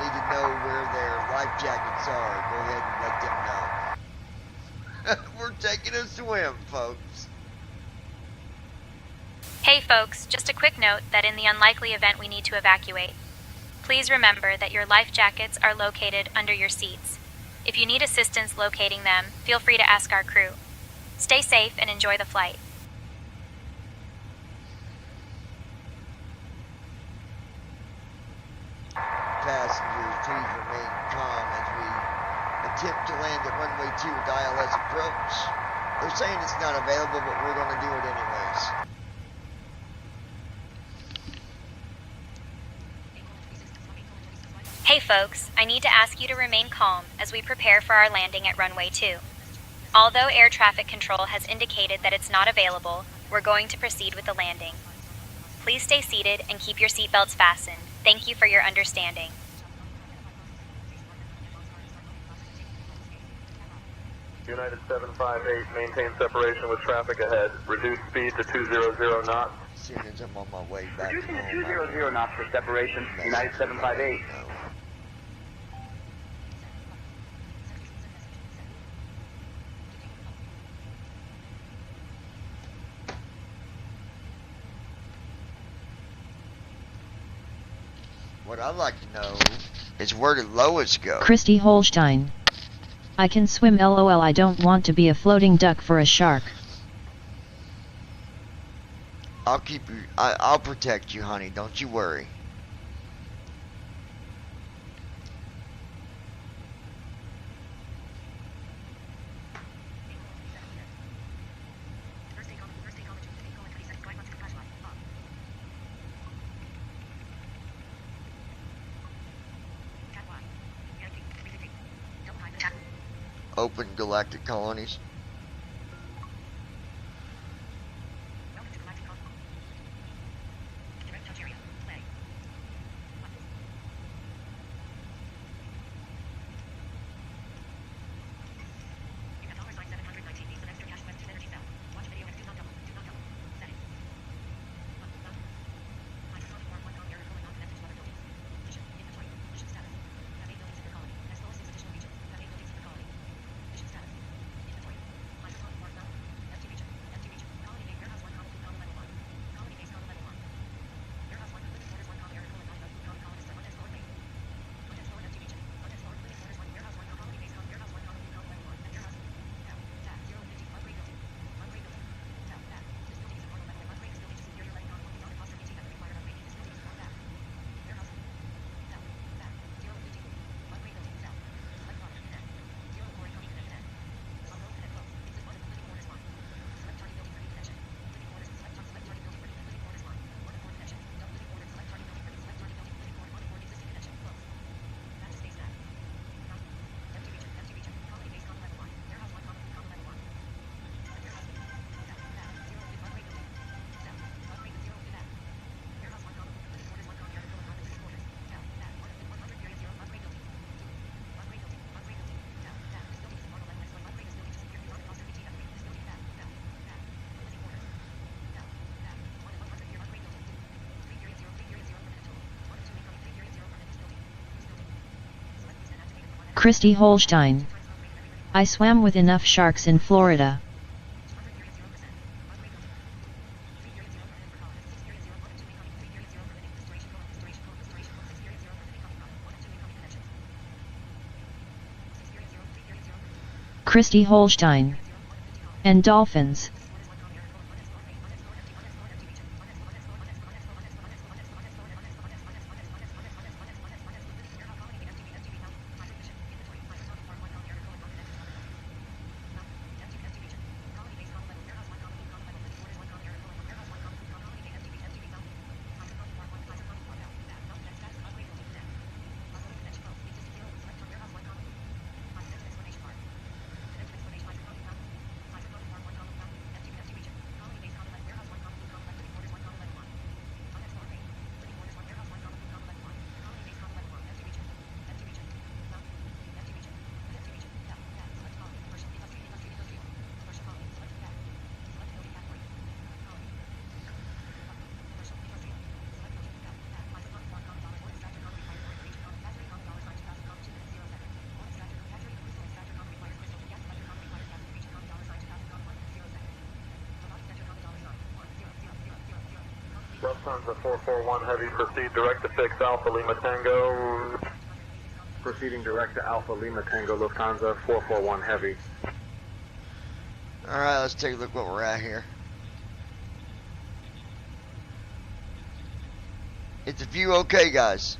need to know where their life jackets are. Go ahead and let them know. We're taking a swim, folks. Hey folks, just a quick note that in the unlikely event we need to evacuate, please remember that your life jackets are located under your seats. If you need assistance locating them, feel free to ask our crew. Stay safe and enjoy the flight. Passengers, please remain calm as we attempt to land at runway 2 with ILS approach. They're saying it's not available, but we're going to do it anyways. Hey folks, I need to ask you to remain calm as we prepare for our landing at runway 2. Although air traffic control has indicated that it's not available, we're going to proceed with the landing. Please stay seated and keep your seatbelts fastened. Thank you for your understanding. United 758, maintain separation with traffic ahead. Reduce speed to 200 knots. As soon as I'm on my way back Reducing to home, 200 knots for separation. United 758. what I'd like to know is where did Lois go? Christy Holstein. I can swim, lol. I don't want to be a floating duck for a shark. I'll keep you. I'll protect you, honey. Don't you worry. Open galactic colonies. Christy Holstein. I swam with enough sharks in Florida. Christy Holstein. And dolphins. Lufthansa 441 Heavy, proceed direct to fix Alpha Lima Tango. Proceeding direct to Alpha Lima Tango, Lufthansa 441 Heavy. Alright, let's take a look what we're at here. Is the view okay, guys?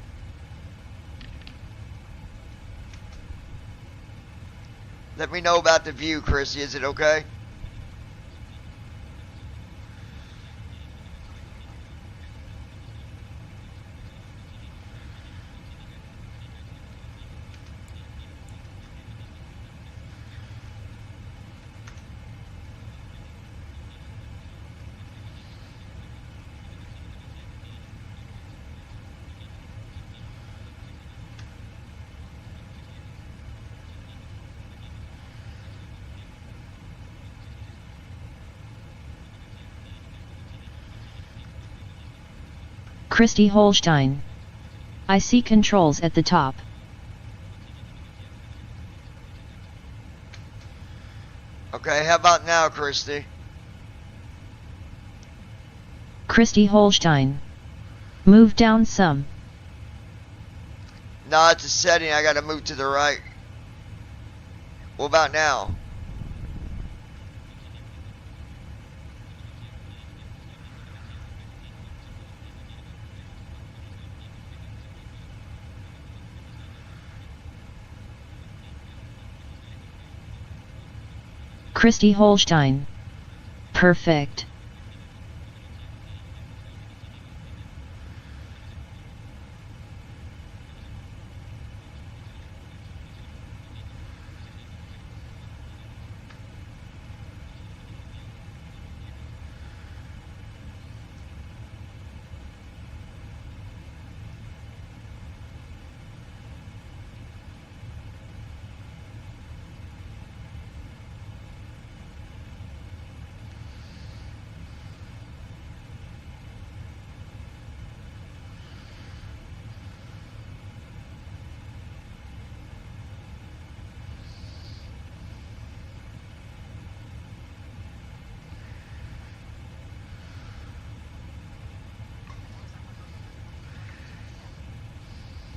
Let me know about the view, Chrissy. Is it okay? Christy Holstein. I see controls at the top. Okay, how about now, Christy? Christy Holstein. Move down some. No, it's a setting. I gotta move to the right. What about now? Christy Holstein. Perfect.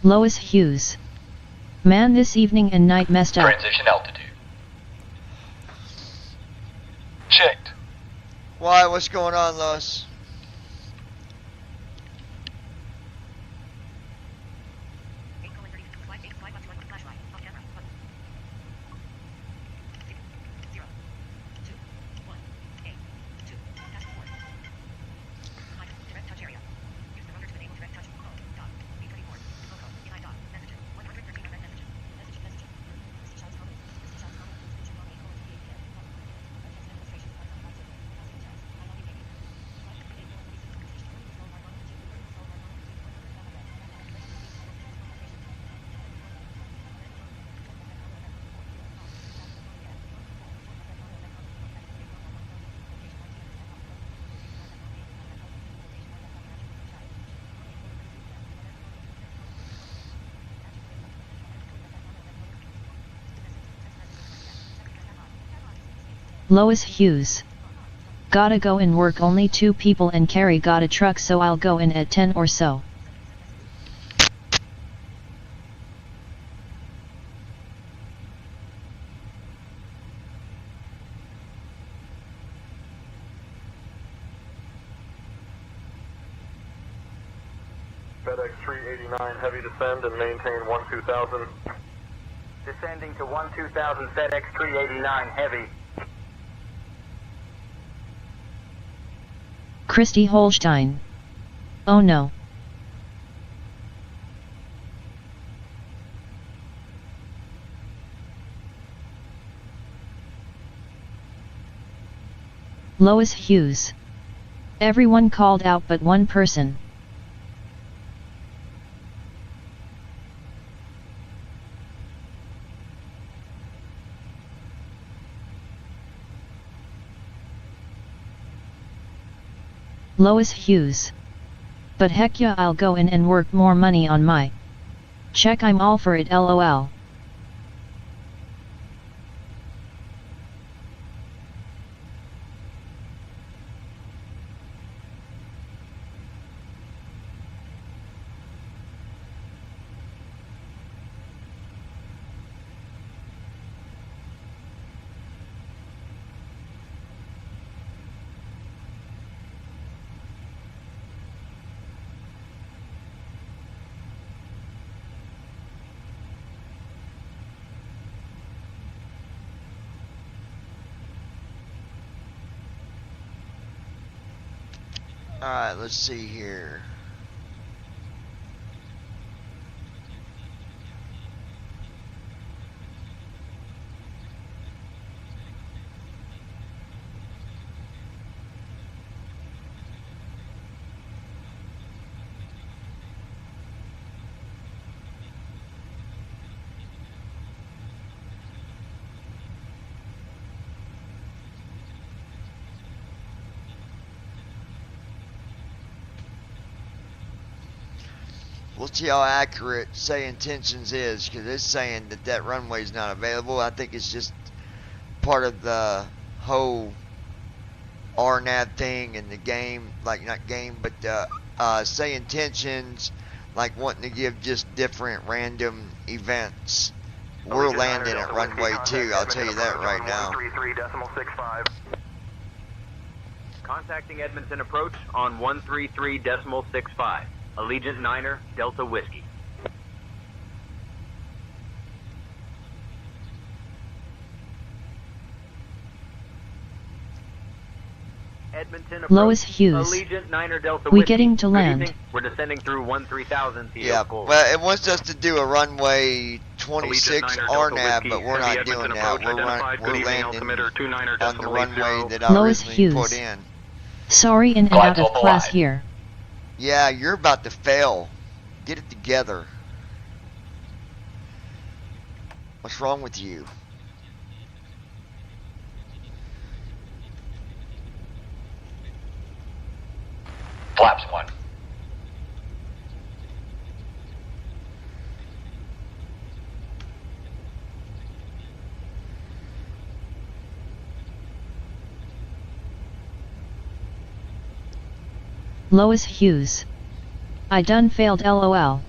Lois Hughes. Man, this evening and night messed up. Transition altitude. Checked. Why? What's going on, Lois? Lois Hughes. Gotta go in work, only 2 people and Carrie got a truck, so I'll go in at 10 or so. FedEx 389 heavy descend and maintain 12000. Descending to 12000 FedEx 389 heavy. Christy Holstein. Oh no. Lois Hughes. Everyone called out but one person. Lois Hughes. But heck yeah, I'll go in and work more money on my check, I'm all for it, lol. Alright, let's see here. We'll see how accurate Say Intentions is, because it's saying that that runway is not available. I think it's just part of the whole RNAV thing in the game, like not game, but Say Intentions, like wanting to give just different random events. We're landing at runway 2, I'll tell you that right now. 133.65. Contacting Edmonton approach on 133.65. Allegiant Niner, Delta Whiskey. Edmonton approach. Lois Hughes. Allegiant Niner, Delta We Whiskey. getting to Good land. evening. We're descending through 13,000 to Yeah, well, it wants us to do a runway 26 RNAV, but we're not doing that. We're landing on the runway that I Lois originally Hughes. put in. Sorry, in and out of class here. Yeah, you're about to fail. Get it together. What's wrong with you? Flaps 1. Lois Hughes. I done failed, lol.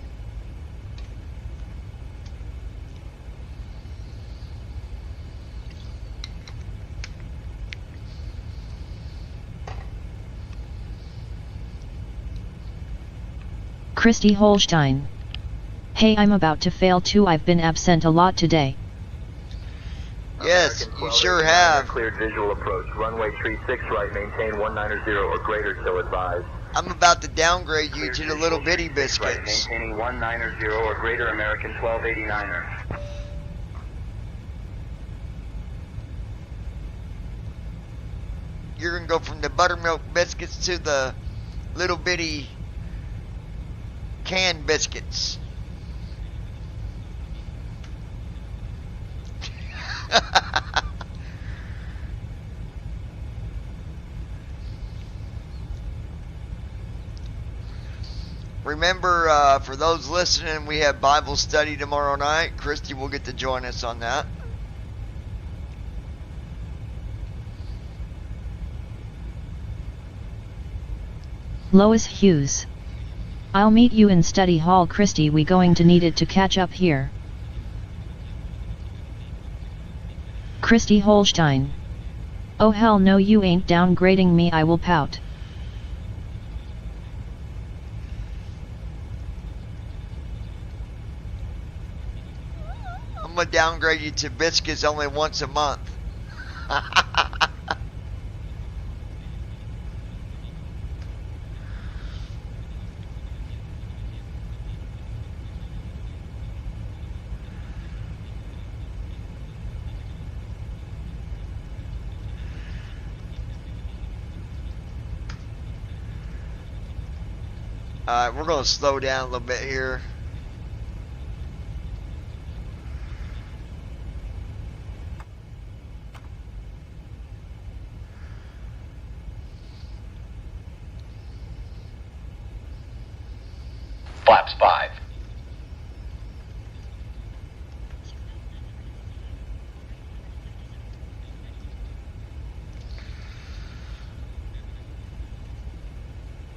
Christy Holstein. Hey, I'm about to fail too, I've been absent a lot today. Yes, you sure have. Cleared visual approach. Runway 36 right, maintain 190 or greater, so advised. I'm about to downgrade you to the little bitty Right, biscuits. maintaining 190 or greater, American 1289er. You're gonna go from the buttermilk biscuits to the little bitty canned biscuits. Remember, for those listening, we have Bible study tomorrow night. Christy will get to join us on that. Lois Hughes. I'll meet you in study hall. Christy, we going to need it to catch up here. Christy Holstein. Oh hell no, you ain't downgrading me, I will pout. I'm gonna downgrade you to biscuits only once a month. Alright, we're gonna slow down a little bit here. Flaps 5.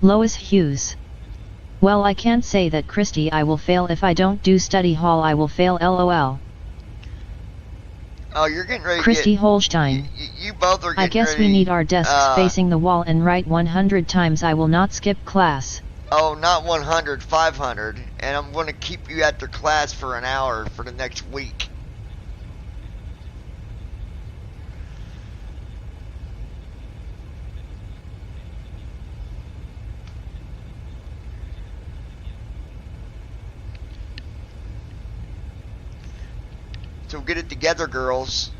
Lois Hughes. Well, I can't say that, Christy. I will fail if I don't do study hall. I will fail, lol. Oh, you're getting ready Christy to get... Holstein. You both are getting I guess ready, we need our desks facing the wall and write 100 times I will not skip class. Oh, not 100, 500. And I'm going to keep you after class for an hour for the next week. So get it together, girls.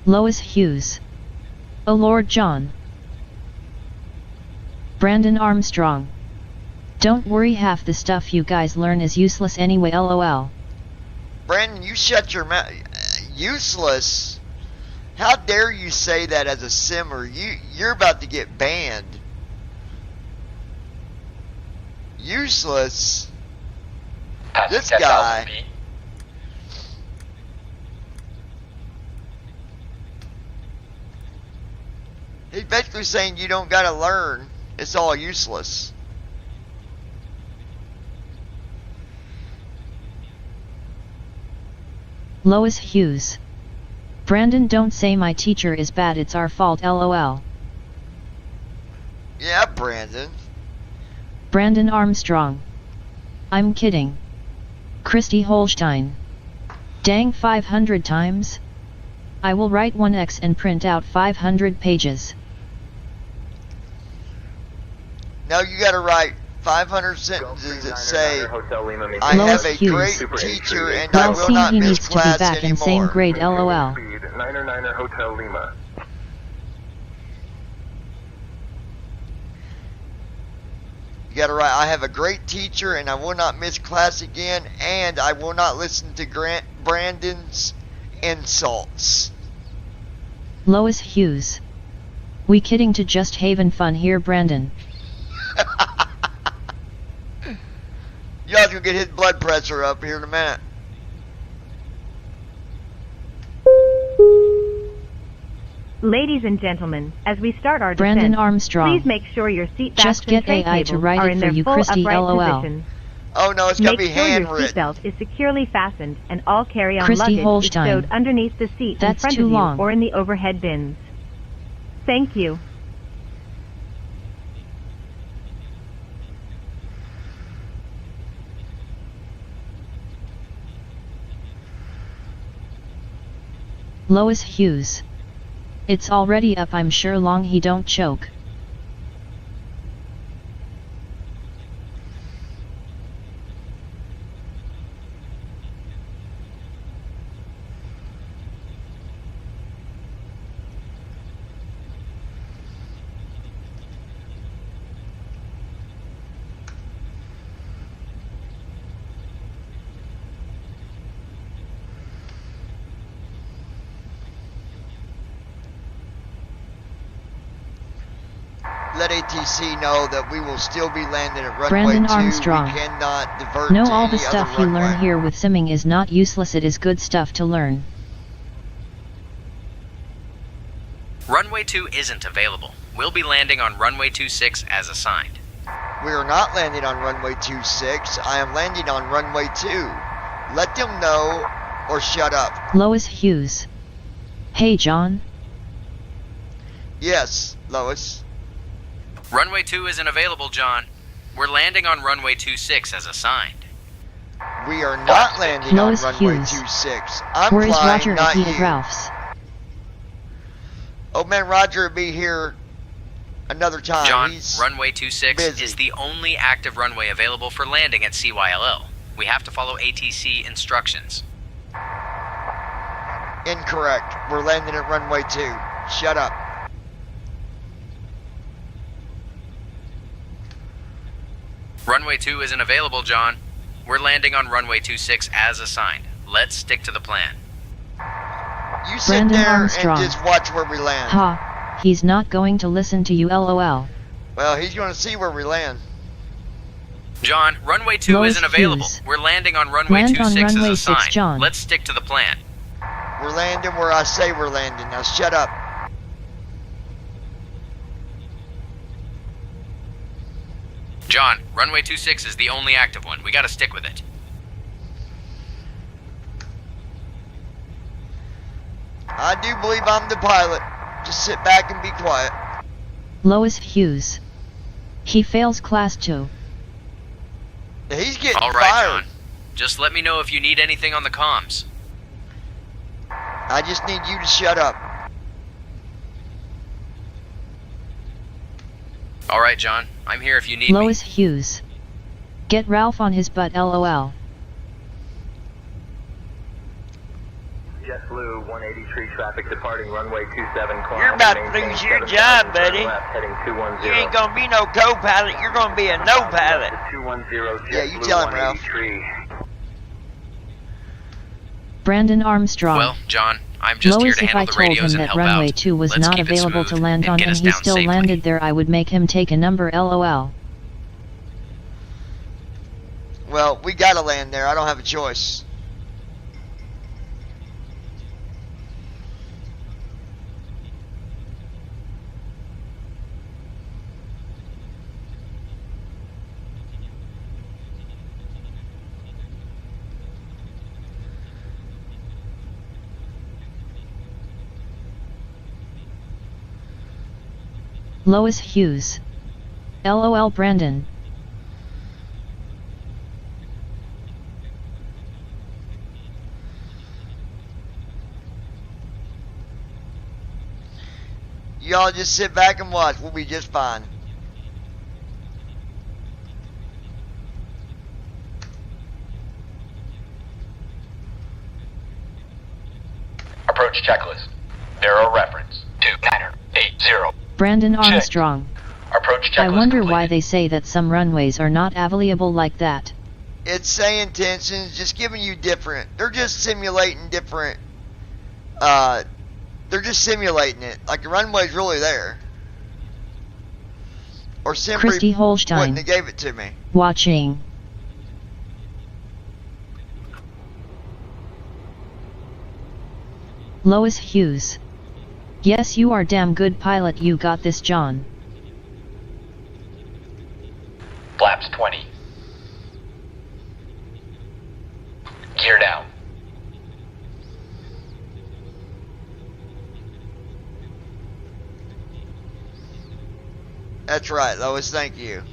Lois Hughes. Oh Lord John. Brandon Armstrong. Don't worry, half the stuff you guys learn is useless anyway, lol. Brandon, you shut your mouth. Useless? How dare you say that as a simmer? You're about to get banned. Useless? This guy. He's basically saying you don't gotta learn. It's all useless. Lois Hughes. Brandon, don't say my teacher is bad, it's our fault, lol. Yeah, Brandon. Brandon Armstrong. I'm kidding. Christy Holstein. Dang, 500 times? I will write 1x and print out 500 pages. No, you gotta write 500 sentences that say, I have a great teacher and I will not he miss needs to be class back in same anymore. grade, lol. Niner Hotel Lima. You gotta write, I have a great teacher and I will not miss class again, and I will not listen to Brandon's insults. Lois Hughes. We kidding to just having fun here, Brandon. Y'all gonna get his blood pressure up here in a minute. Ladies and gentlemen, as we start our Brandon descent, Armstrong. please make sure your seat Just belts and get tray AI to tables write are it in for their you, full Christy, upright lol. positions. Oh no, it's gonna Make be sure hand your written. seatbelt is securely fastened and all carry-on Christy luggage Holstein. is stowed underneath the seat in That's front too of you long. or in the overhead bins. Thank you. Lois Hughes. It's already up, I'm sure long he don't choke. let ATC know that we will still be landing at runway Brandon 2. Armstrong. We cannot divert Know to all any the stuff other you runway. learn here with simming is not useless, it is good stuff to learn. Runway 2 isn't available. We'll be landing on runway 26 as assigned. We are not landing on runway 26. I am landing on runway 2. Let them know or shut up. Lois Hughes. Hey John. Yes, Lois. Runway 2 isn't available, John. We're landing on runway 26 as assigned. We are not landing Lois on runway Hughes. 26. I'm Where is flying, Roger not at you. Ralph's? Oh man, Roger will be here another time. John, He's runway 26 busy. is the only active runway available for landing at CYLL. We have to follow ATC instructions. Incorrect. We're landing at runway 2. Shut up. Runway 2 isn't available, John. We're landing on runway 26 as assigned. Let's stick to the plan. You sit Brandon there Armstrong. and just watch where we land. Ha, he's not going to listen to you, lol. Well, he's going to see where we land. John, runway 2 Lois isn't available. Hughes. We're landing on runway Land 26 on runway as 6, assigned. John. Let's stick to the plan. We're landing where I say we're landing. Now shut up. John, runway 26 is the only active one. We gotta stick with it. I do believe I'm the pilot. Just sit back and be quiet. Lois Hughes. He fails class 2. He's getting All right, fired. John. Just let me know if you need anything on the comms. I just need you to shut up. All right, John. I'm here if you need me. Lois Hughes. Get Ralph on his butt, lol. JetBlue 183 traffic departing runway 27. You're about to lose your job, buddy. Heading 210. You ain't gonna be no co-pilot. You're gonna be a no pilot. 210 Yeah, you tell him, Ralph. 183. Brandon Armstrong. Well, John, I'm just here Lois, to if I handle the told him radios and that help runway out. 2 was Let's not keep it available to smooth land and on get and us he down still safely. landed there, I would make him take a number, lol. Well, we gotta land there. I don't have a choice. Lois Hughes. LOL Brandon. Y'all just sit back and watch. We'll be just fine. Approach checklist. Barrel reference 2980. Brandon Armstrong. Approach checklist I wonder completed. why they say that some runways are not available like that. It's saying tensions, just giving you different. They're just simulating different. They're just simulating it. Like the runway's really there. Or simply Christy Holstein. wouldn't have gave it to me. Watching. Lois Hughes. Yes, you are damn good pilot, you got this, John. Flaps 20. Gear down. That's right, Lois. Thank you.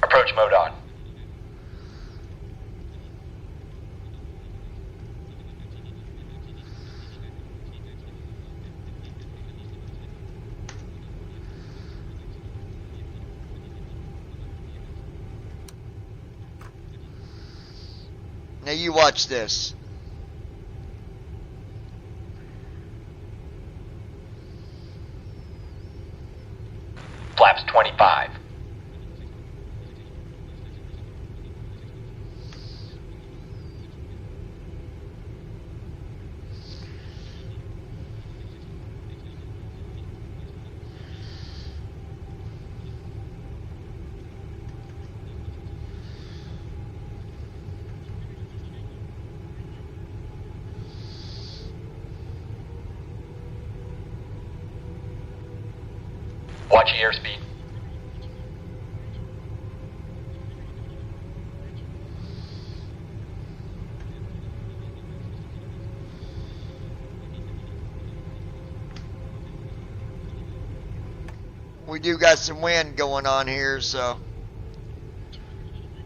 Approach mode on. Now you watch this. Flaps 25. Watch your airspeed. We do got some wind going on here, so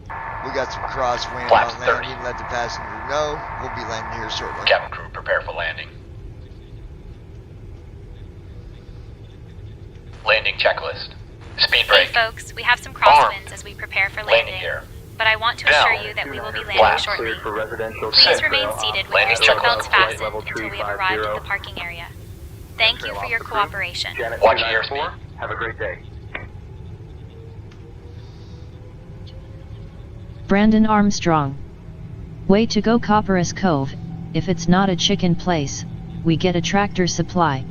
we got some crosswind Flaps on 30. landing. Let the passenger know. We'll be landing here shortly. Cabin crew, prepare for landing. Landing checklist. Speed Hey brake. folks, we have some crosswinds as we prepare for Landing landing. gear. But I want to Down. assure you that we will be landing Flaps shortly. Cleared for residential. Please remain seated with your Landing checklist. seatbelts Flight fastened level until we have 350. arrived at the parking area. Thank you for your cooperation. Janet Watch 294, your airspeed. have a great day. Brandon Armstrong. Way to go, Copperas Cove. If it's not a chicken place, we get a Tractor Supply.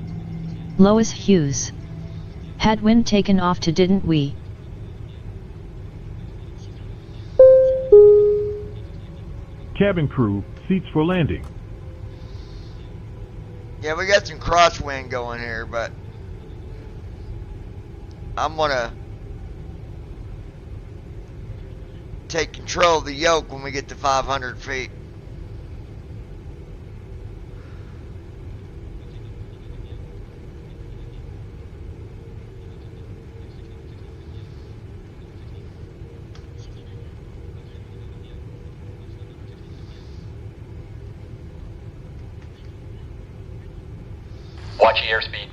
Lois Hughes. Had wind taken off to, didn't we? Cabin crew, seats for landing. Yeah, we got some crosswind going here, but I'm gonna take control of the yoke when we get to 500 feet. Watch your airspeed.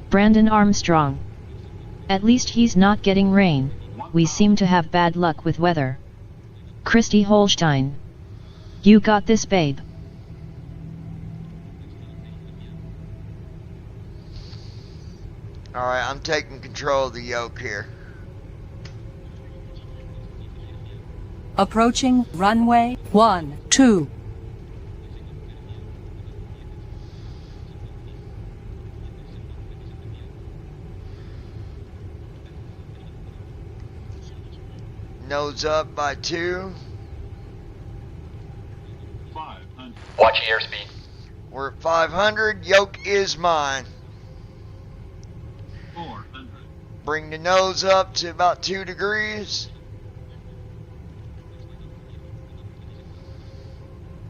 Brandon Armstrong. At least he's not getting rain. We seem to have bad luck with weather. Christy Holstein. You got this, babe. Alright, I'm taking control of the yoke here. Approaching runway 12. Nose up by 2. 500. Watch your airspeed. We're at 500. Yoke is mine. 400. Bring the nose up to about 2 degrees.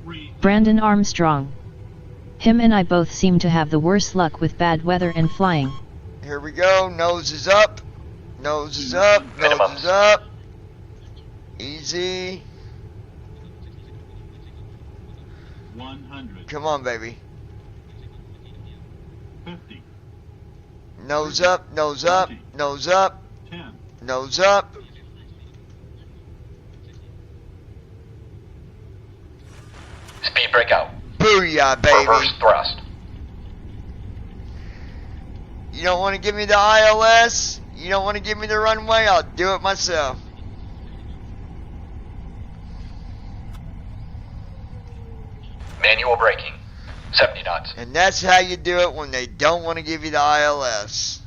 3. Brandon Armstrong. Him and I both seem to have the worst luck with bad weather and flying. Here we go. Nose is up. Nose is up. Nose is up. Easy. 100. Come on, baby. 50. Nose up. Nose up. Nose up. 10. Nose up. Speed brake out. Booyah, baby. Reverse thrust. You don't want to give me the ILS? You don't want to give me the runway? I'll do it myself. Manual braking. 70 knots. And that's how you do it when they don't want to give you the ILS.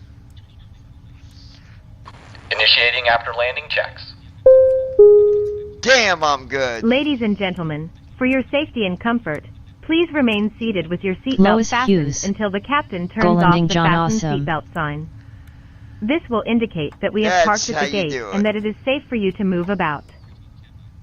Initiating after landing checks. Damn, I'm good. Ladies and gentlemen, for your safety and comfort, please remain seated with your seatbelt Lois fastened Hughes. until the captain turns Golanding off the John fasten Awesome. seatbelt sign. This will indicate that we have That's parked at how the you gate do it. and that it is safe for you to move about.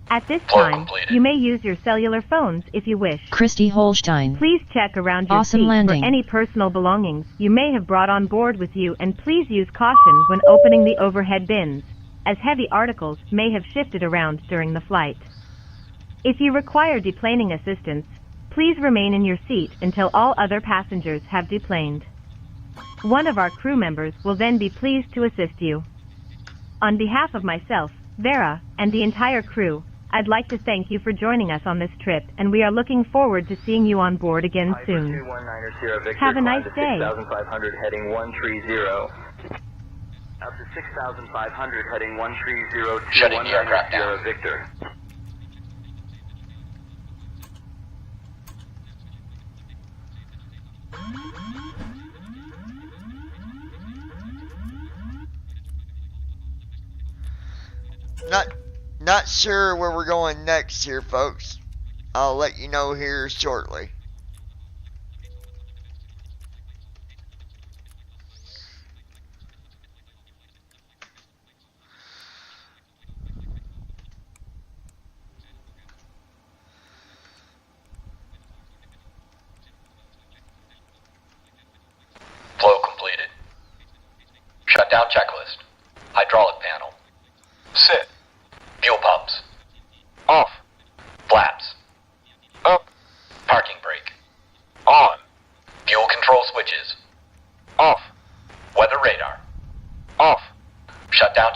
At this Floor time, completed. you may use your cellular phones if you wish. Christy Holstein. Please check around your Awesome seat landing. for any personal belongings you may have brought on board with you, and please use caution when opening the overhead bins, as heavy articles may have shifted around during the flight. If you require deplaning assistance, please remain in your seat until all other passengers have deplaned. One of our crew members will then be pleased to assist you. On behalf of myself, Vera, and the entire crew, I'd like to thank you for joining us on this trip, and we are looking forward to seeing you on board again soon. 2190 Sierra Victor, Have a nice climb to day. 6,500 heading 130. Up to 6,500 heading 130 to Shutting the 190 aircraft down. Sierra Victor. Not sure where we're going next here, folks. I'll let you know here shortly.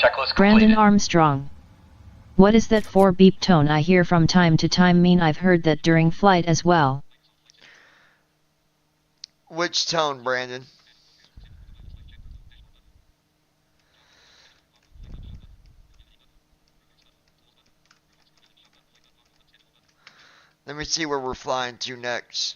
Checklist Brandon completed. Armstrong. What is that 4 beep tone I hear from time to time? Mean I've heard that during flight as well. Which tone, Brandon? Let me see where we're flying to next.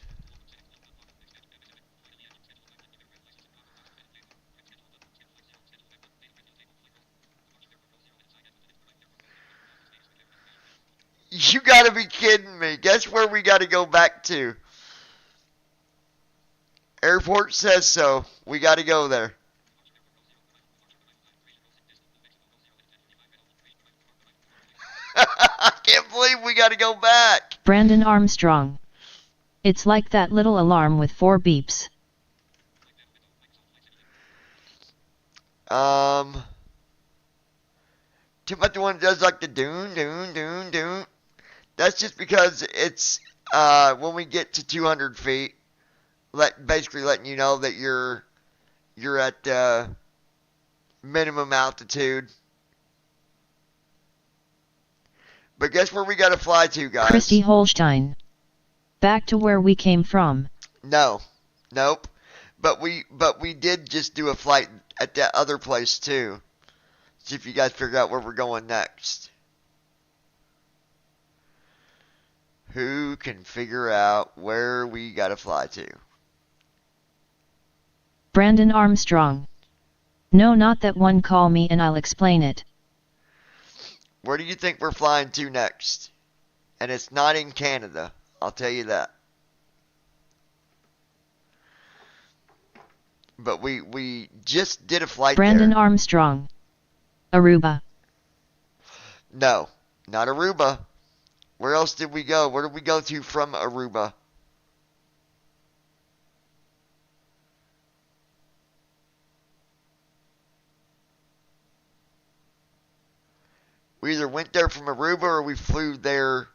You gotta be kidding me. Guess where we gotta go back to? Airport says so. We gotta go there. I can't believe we gotta go back. Brandon Armstrong. It's like that little alarm with 4 beeps. Too much the one that does like the doon, doon, doon, doon. That's just because it's, when we get to 200 feet, basically letting you know that you're at, minimum altitude. But guess where we gotta fly to, guys? Christy Holstein. Back to where we came from. No. Nope. But we did just do a flight at that other place too. See if you guys figure out where we're going next. Who can figure out where we gotta fly to? Brandon Armstrong. No, not that one. Call me and I'll explain it. Where do you think we're flying to next? And it's not in Canada, I'll tell you that. But we just did a flight Brandon there. Armstrong. Aruba. No, not Aruba. Where else did we go? Where did we go to from Aruba? We either went there from Aruba or we flew there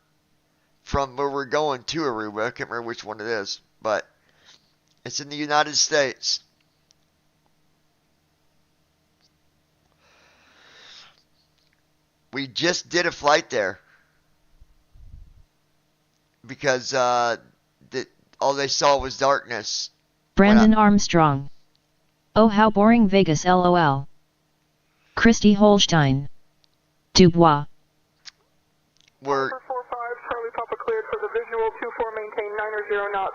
from where we're going to Aruba. I can't remember which one it is, but it's in the United States. We just did a flight there because all they saw was darkness. Brandon Armstrong. Oh, how boring. Vegas, LOL. Christy Holstein. Dubois. We're 45, Charlie Papa cleared for the visual, 24, maintain 90 knots.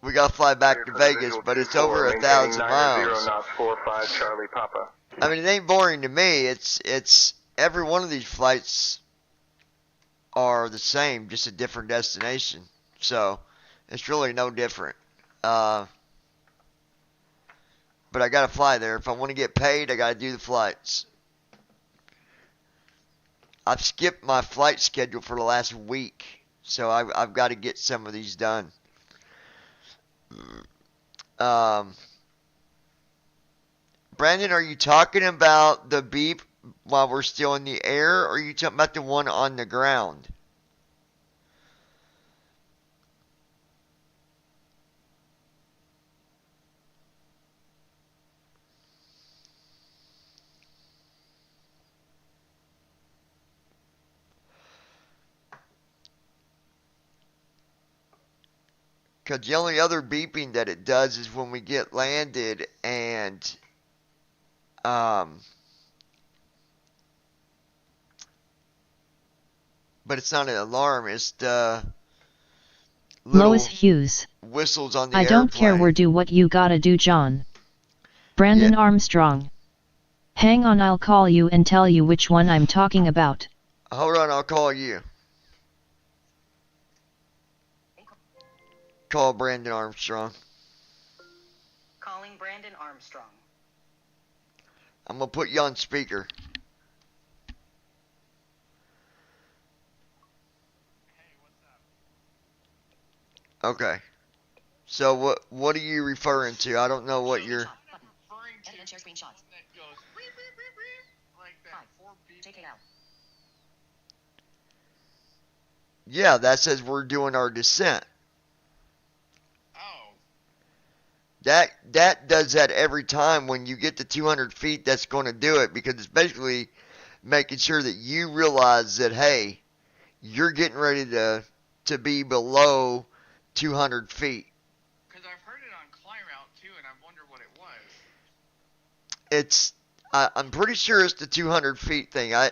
we gotta fly back to Vegas, but it's over 1,000 miles. knots, 45, Charlie Papa. I mean, it ain't boring to me. It's every one of these flights are the same, just a different destination. So it's really no different. But I gotta fly there. If I want to get paid, I gotta do the flights. I've skipped my flight schedule for the last week, so I've got to get some of these done. Brandon, are you talking about the beep while we're still in the air, or are you talking about the one on the ground? Because the only other beeping that it does is when we get landed and but it's not an alarm, it's the Lois Hughes. whistles on the I don't care where. Do what you gotta do, John. Brandon Armstrong. Hang on, I'll call you and tell you which one I'm talking about. Hold on, I'll call you. Call Brandon Armstrong. Calling Brandon Armstrong. I'm going to put you on speaker. Okay. So what are you referring to? I don't know what you're... Edit and share screenshots. JKL. Yeah, that says we're doing our descent. That does that every time. When you get to 200 feet, that's going to do it, because it's basically making sure that you realize that, hey, you're getting ready to be below 200 feet. Because I've heard it on climb out too, and I wonder what it was. I'm pretty sure it's the 200 feet thing. I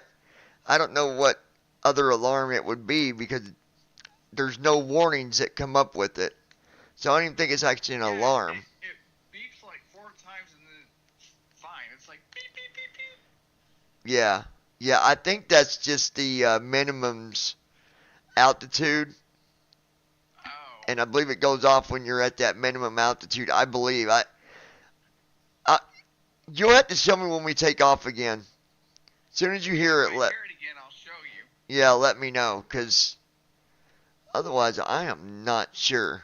don't know what other alarm it would be, because there's no warnings that come up with it. So I don't even think it's actually an alarm. It beeps like 4 times and then it's fine. It's like beep, beep, beep, beep. Yeah. Yeah, I think that's just the minimum's altitude. Oh. And I believe it goes off when you're at that minimum altitude. I believe. You'll have to show me when we take off again. As soon as you hear it, If I hear it again, I'll show you. yeah, let me know, because otherwise I am not sure.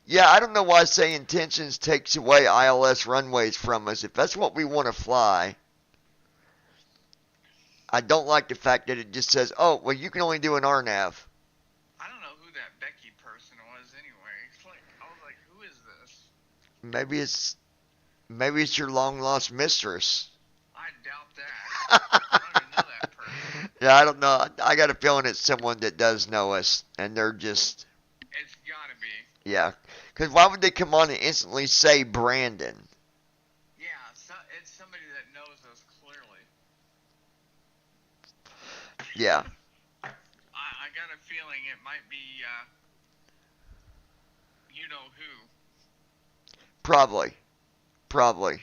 Yeah, I don't know why Say Intentions takes away ILS runways from us. If that's what we want to fly, I don't like the fact that it just says, oh, well, you can only do an RNAV. I don't know who that Becky person was anyway. I was like, who is this? Maybe it's your long lost mistress. I doubt that. I don't even know that person. Yeah, I don't know. I got a feeling it's someone that does know us, and they're just... It's gotta be. Yeah. Because why would they come on and instantly say Brandon? Yeah, it's somebody that knows us clearly. Yeah. I got a feeling it might be, you know who. Probably. It wouldn't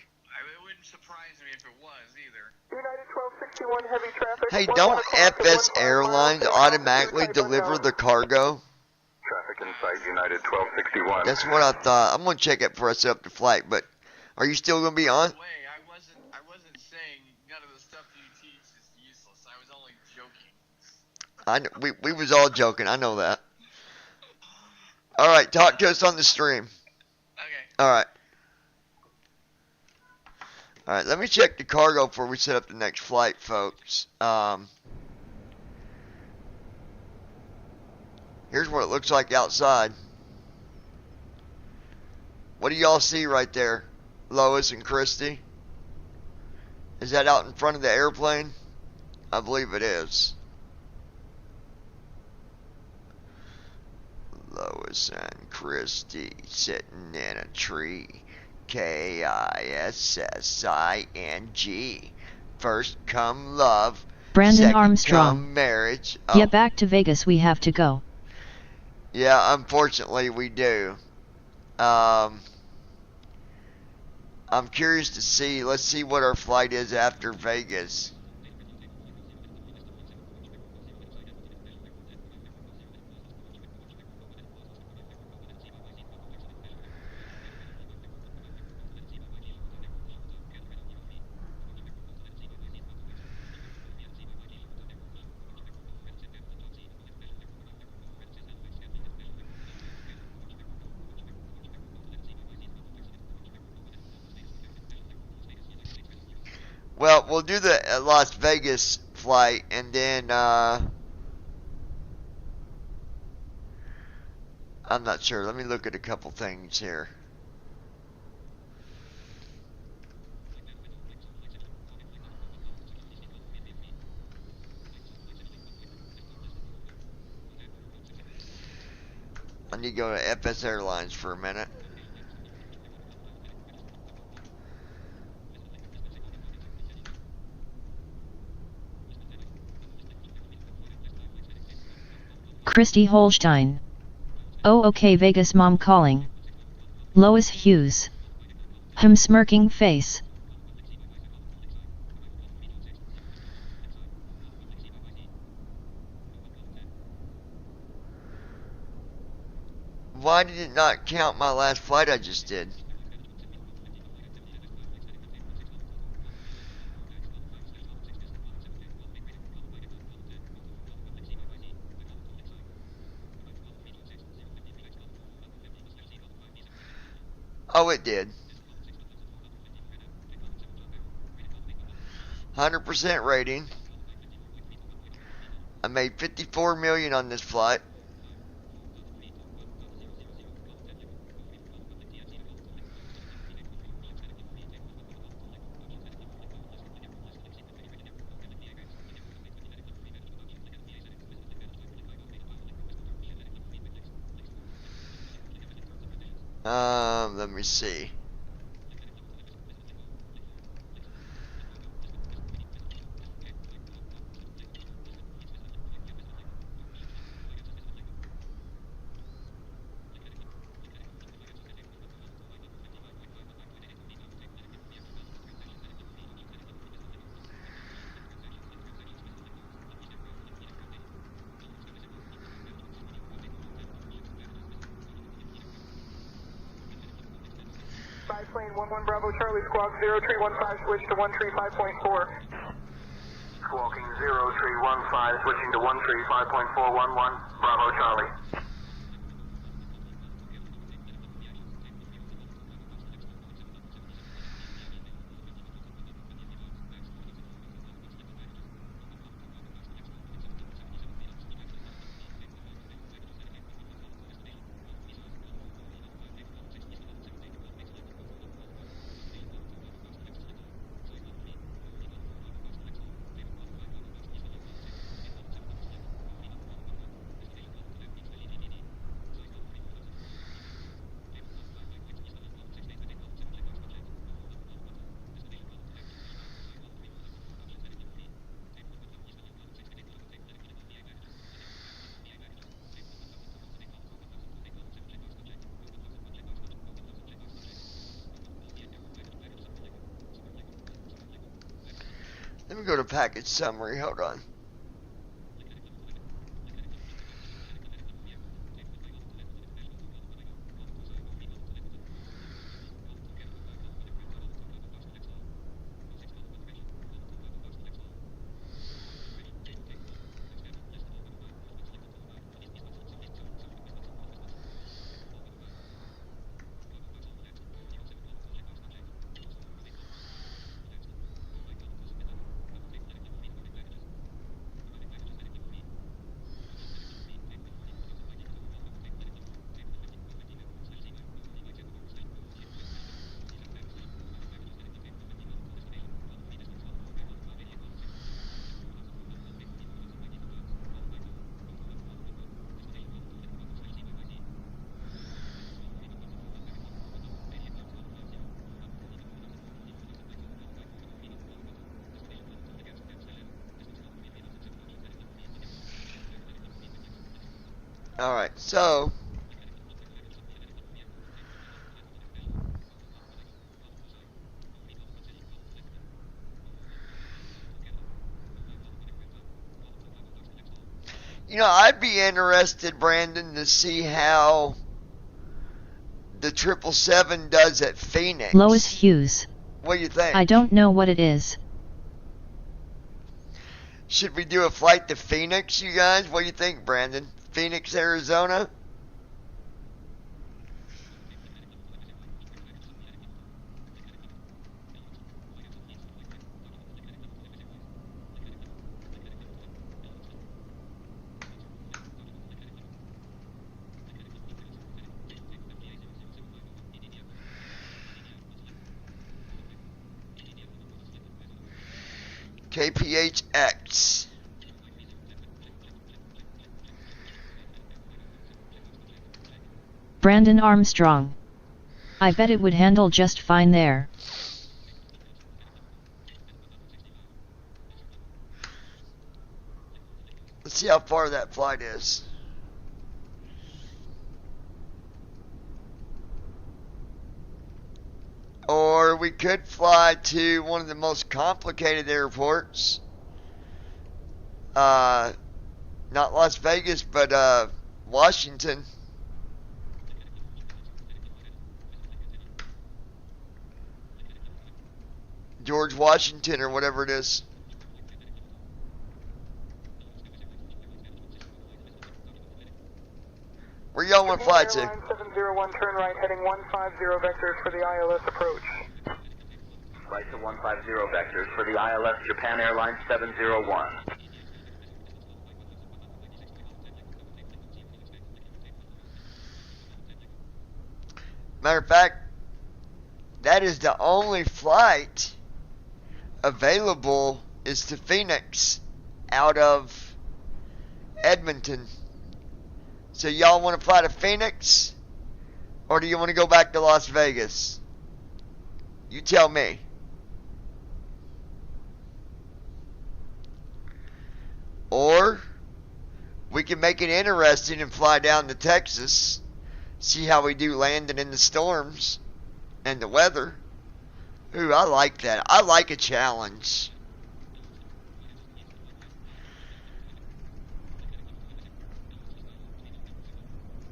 surprise me if it was either. United 1261 heavy traffic. Hey, don't FS Airlines automatically deliver the cargo? Traffic in sight, United 1261. That's what I thought. I'm going to check it before I set up the flight, but are you still going to be on? I wasn't saying none of the stuff you teach is useless. I was only joking. We was all joking. I know that. All right, talk to us on the stream. Okay. All right. All right, let me check the cargo before we set up the next flight, folks. Here's what it looks like outside. What do y'all see right there, Lois and Christy? Is that out in front of the airplane? I believe it is. Lois and Christy sitting in a tree. K-I-S-S-I-N-G. First come love. Brandon second Armstrong. come marriage. Oh. Yeah, back to Vegas we have to go. Yeah, unfortunately we do. I'm curious to see. Let's see what our flight is after Vegas. Well, we'll do the Las Vegas flight, and then I'm not sure. Let me look at a couple things here. I need to go to FS Airlines for a minute. Christy Holstein. Oh, okay, Vegas mom calling. Lois Hughes. Smirking face. Why did it not count my last flight I just did? Oh, it did. 100% rating. I made 54 million on this flight. Let me see. Plane 11 Bravo Charlie Squawk 0315 switch to 135.4. Squawking 0315 switching to 135.411 Bravo Charlie. Let me go to package summary. Hold on. Alright, so I'd be interested, Brandon, to see how the 777 does at Phoenix. Lois Hughes. What do you think? I don't know what it is. Should we do a flight to Phoenix, you guys? What do you think, Brandon? Phoenix, Arizona? KPHX. Brandon Armstrong. I bet it would handle just fine there. Let's see how far that flight is. Or we could fly to one of the most complicated airports. Not Las Vegas, but Washington. George Washington or whatever it is. Where y'all want to fly to? 701 turn right heading 150 vectors for the ILS approach. Flight to 150 vectors for the ILS Japan Airlines 701. Matter of fact, that is the only flight available is to Phoenix out of Edmonton. So y'all want to fly to Phoenix? Or do you want to go back to Las Vegas? You tell me. Or we can make it interesting and fly down to Texas. See how we do landing in the storms and the weather. Ooh, I like that. I like a challenge.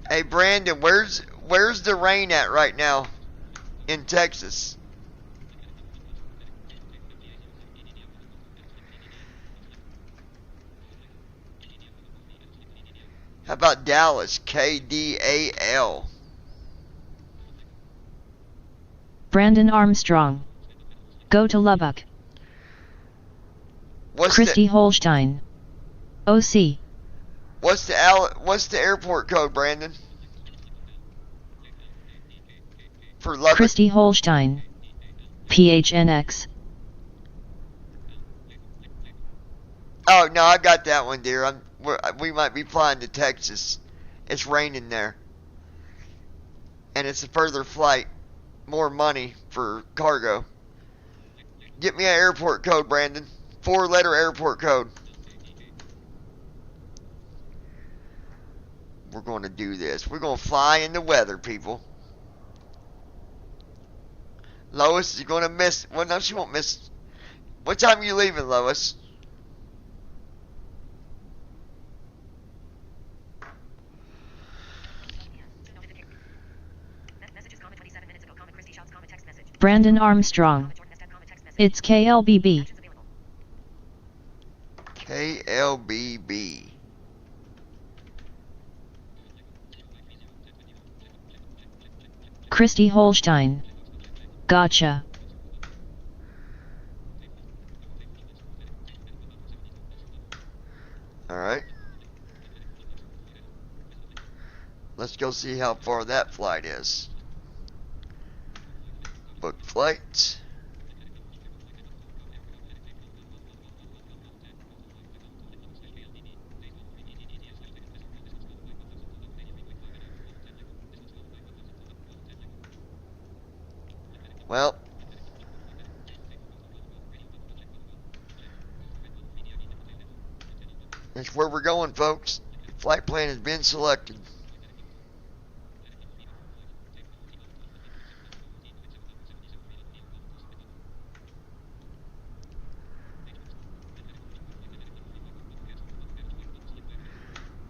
Hey Brandon, where's the rain at right now in Texas? How about Dallas? KDAL. Brandon Armstrong. Go to Lubbock. Christy Holstein. OC. What's the airport code, Brandon? For Lubbock. Christy Holstein. PHNX. Oh no, I got that one, dear. We might be flying to Texas. It's raining there, and it's a further flight. More money for cargo. Get me an airport code, Brandon. 4-letter airport code. We're going to do this. We're going to fly in the weather, people. Lois is going to miss. Well, no, she won't miss. What time are you leaving, Lois? Brandon Armstrong. It's KLBB. KLBB. Christy Holstein. Gotcha. Alright. Let's go see how far that flight is. Book flight. Well, that's where we're going, folks. The flight plan has been selected.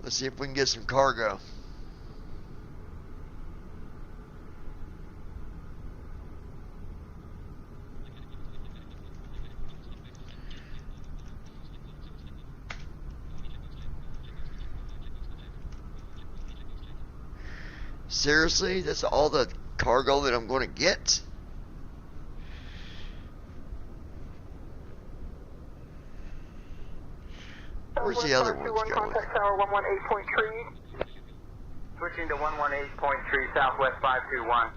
Let's see if we can get some cargo. Seriously? That's all the cargo that I'm going to get? Where's the other ones going? Contact tower 118.3. Switching to 118.3 Southwest 521.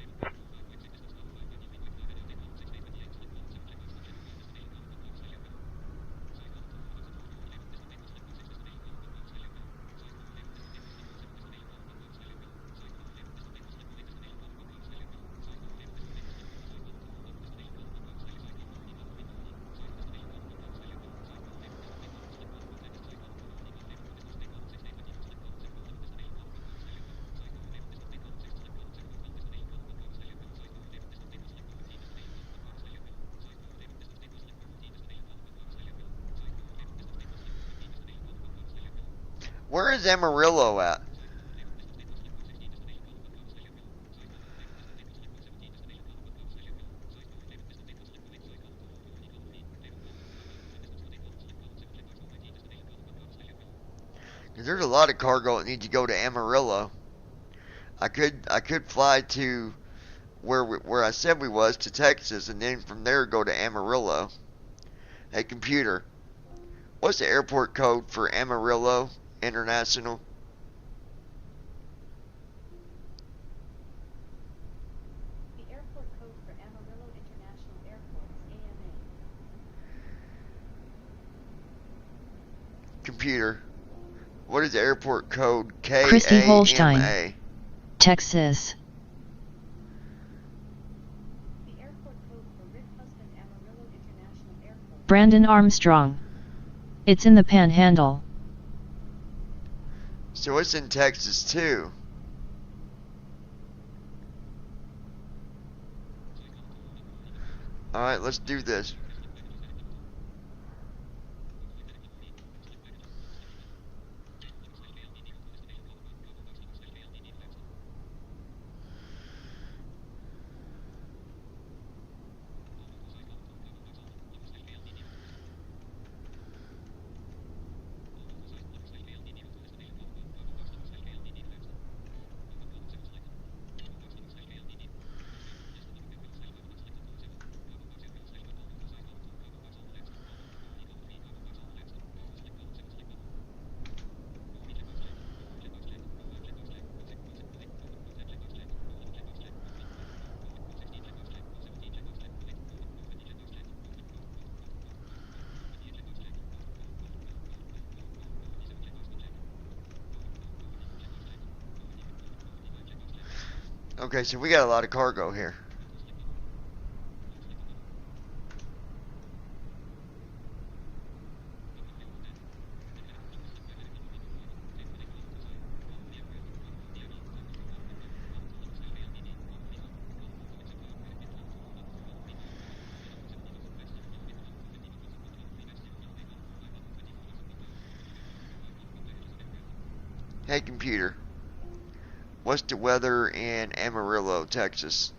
Where is Amarillo at? There's a lot of cargo that needs to go to Amarillo. I could fly to where I said we was, to Texas, and then from there go to Amarillo. Hey computer, what's the airport code for Amarillo International? The airport code for Amarillo International Airport is AMA. Computer, what is the airport code? Christy KAMA. Holstein. Texas. Brandon Armstrong. It's in the Panhandle. So it's in Texas too. Alright, let's do this. Okay, so we got a lot of cargo here. Hey computer, what's the weather in Amarillo, Texas?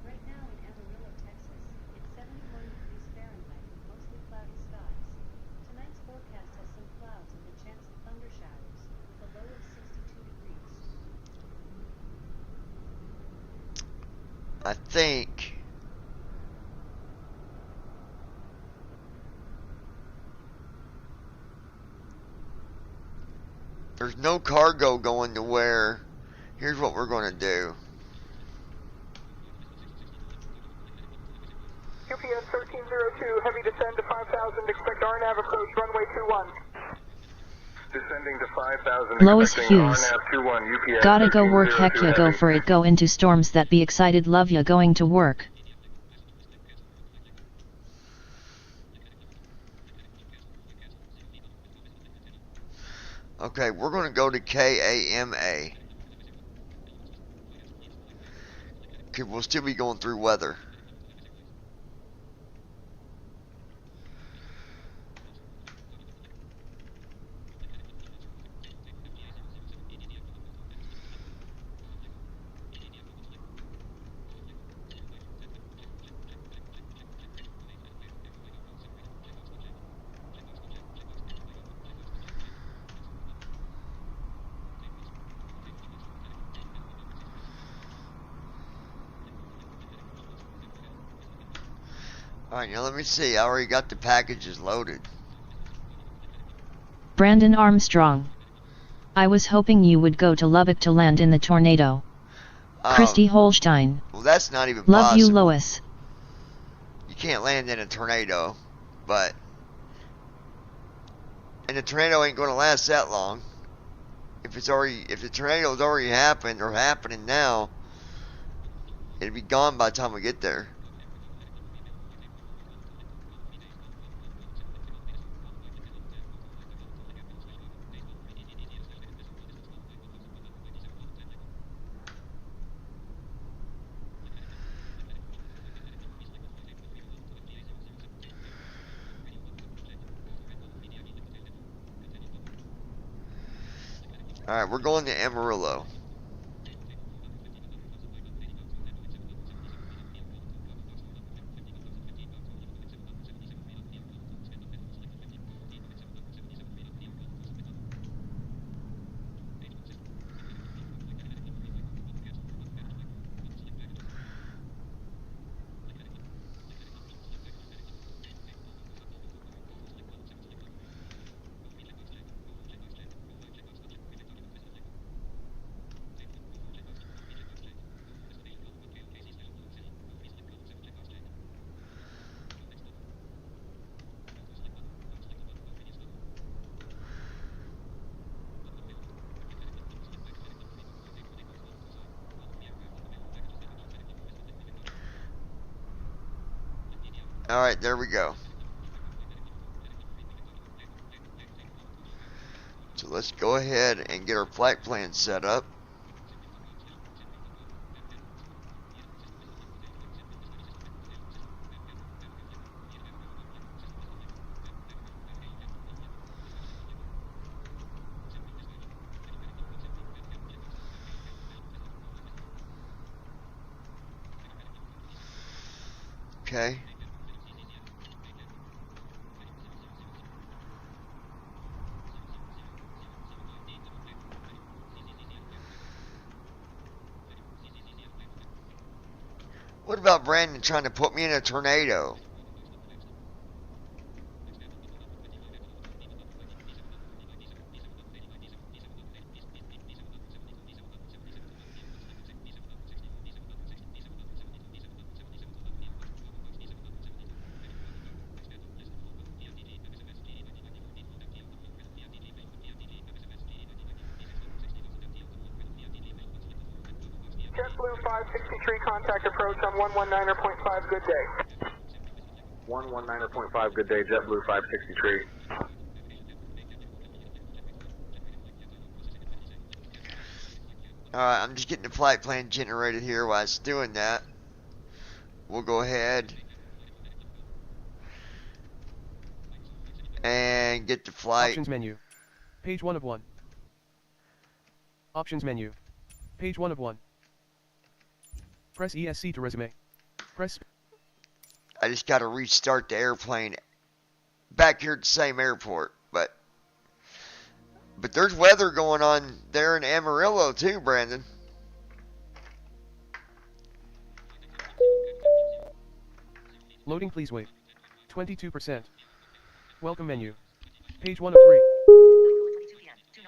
Right now in Amarillo, Texas, it's 71 degrees Fahrenheit with mostly cloudy skies. Tonight's forecast has some clouds and the chance of thunder showers, with a low of 62 degrees. I think there's no cargo going to where. Here's what we're going to do. UPS 1302, heavy descend to 5,000, expect RNAV approach, runway 21. Descending to 5,000, Lois expecting Hughes. RNAV 21, UPS Gotta go work, 1302, heck ya, go heavy. for it, go into storms that be excited, love ya, going to work. Okay, we're going to go to KAMA. Okay, we'll still be going through weather. Alright, now let me see. I already got the packages loaded. Brandon Armstrong. I was hoping you would go to Lubbock to land in the tornado. Christy Holstein. Well, that's not even Love possible. you, Lois. You can't land in a tornado, but... And the tornado ain't going to last that long. If the tornado's already happened or happening now, it'll be gone by the time we get there. Alright, we're going to Amarillo. Alright, there we go. So let's go ahead and get our flight plan set up. Okay. What about Brandon trying to put me in a tornado? JetBlue 563, contact approach on 119.5, good day. 119.5, good day, JetBlue 563. Alright, I'm just getting the flight plan generated here while it's doing that. We'll go ahead and get the flight. Options menu. Page 1 of 1. Options menu. Page 1 of 1. Press ESC to resume. Press. I just got to restart the airplane back here at the same airport, but there's weather going on there in Amarillo too, Brandon. Loading, please wait. 22%. Welcome menu. Page 1 of 3.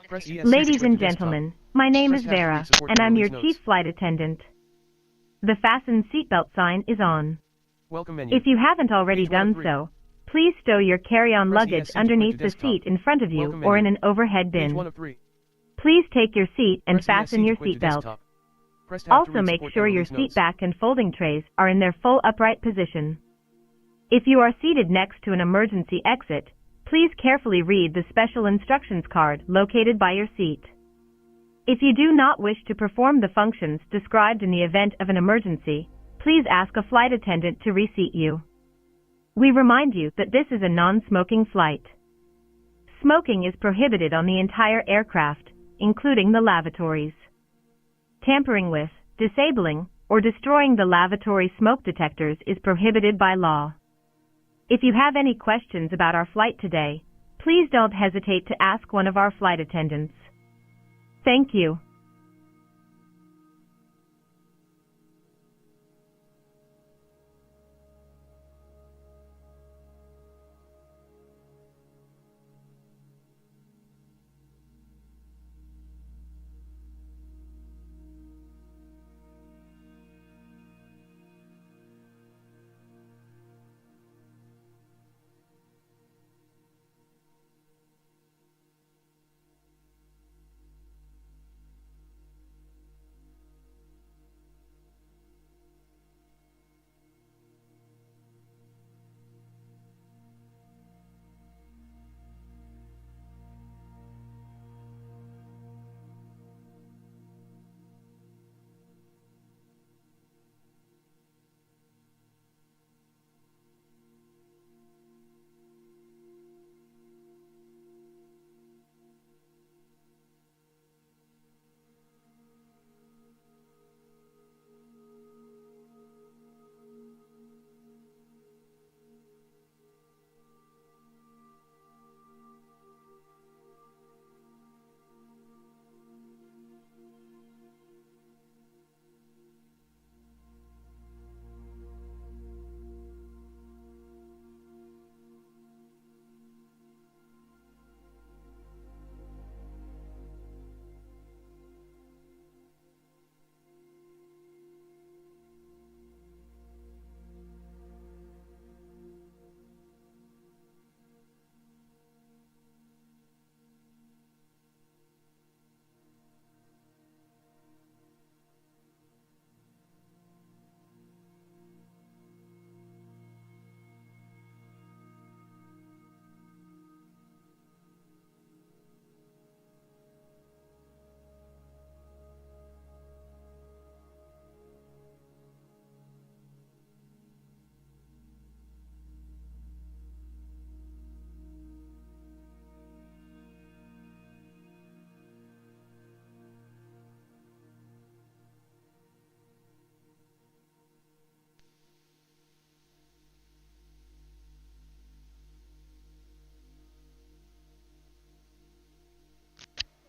Press ESC Ladies to and desktop. gentlemen, my name Press is tab to Vera, read support and I'm your release chief notes. flight attendant. The fasten seatbelt sign is on. Welcome menu. If you haven't already Page 1 of done 3. so, please stow your carry-on Press luggage ESC to underneath click to the desktop. seat in front of you Welcome or in menu. an overhead Page bin. 1 of 3. Please take your seat and Press fasten ESC your to quit to seatbelt. desktop. Press tab to Also read make support sure your release notes. seat back and folding trays are in their full upright position. If you are seated next to an emergency exit, please carefully read the special instructions card located by your seat. If you do not wish to perform the functions described in the event of an emergency, please ask a flight attendant to reseat you. We remind you that this is a non-smoking flight. Smoking is prohibited on the entire aircraft, including the lavatories. Tampering with, disabling, or destroying the lavatory smoke detectors is prohibited by law. If you have any questions about our flight today, please don't hesitate to ask one of our flight attendants. Thank you.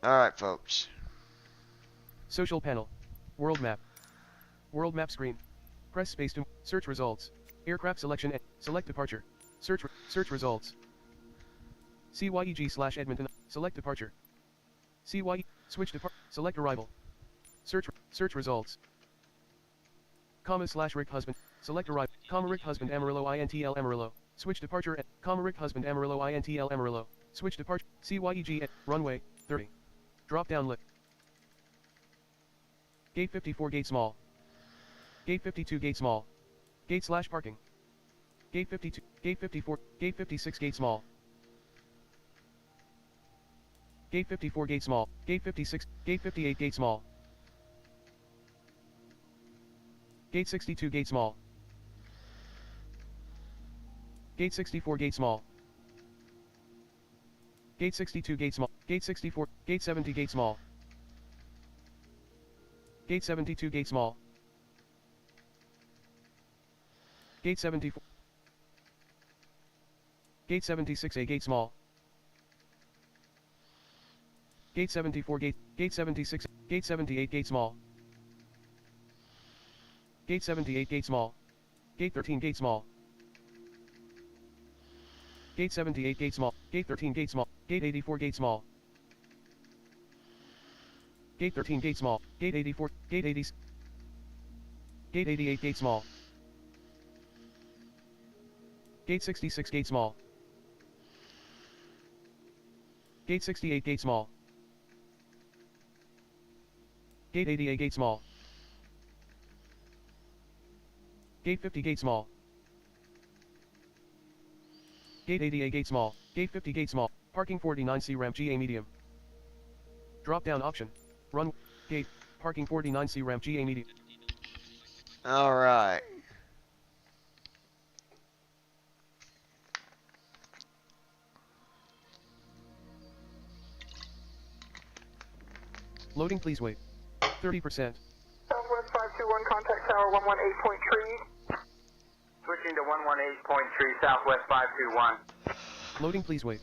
Alright, folks. Social panel. World map. World map screen. Press space to search results. Aircraft selection. Select departure. Search results. CYEG/Edmonton. Select departure. CYE. Switch depart. Select arrival. Search results. Rick husband. Select arrival. Rick husband Amarillo INTL Amarillo. Switch departure. Rick husband Amarillo INTL Amarillo. Switch departure. CYEG. Runway 30. Drop down lift. Gate 54 gate small. Gate 52 gate small. Gate/parking. Gate 52, Gate 54, Gate 56 gate small. Gate 54 gate small. Gate 56, Gate 58 gate small. Gate 62 gate small. Gate 64 gate small. Gate 62 gate small. Gate 64, Gate 70 gate small. Gate 72 gate small. Gate 74. Gate 76A gate small. Gate 74 Gate 76, Gate 78 gate small. Gate 78 gate small. Gate 13 gate small. Gate 78 gate small. Gate 13 gate small. Gate 84 gate small. Gate 13 gate small. Gate 84, Gate 80. Gate 88 gate small. Gate 66 gate small. Gate 68 gate small. Gate 80A gate small. Gate 50 gate small. Gate 80A gate small. Gate 50 gate small. Parking 49C ramp GA medium. Drop down option. Run. Gate. Parking 49C ramp GA medium. Alright. Loading, please wait. 30%. Southwest 521, contact tower 118.3. Switching to 118.3, Southwest 521. Loading, please wait.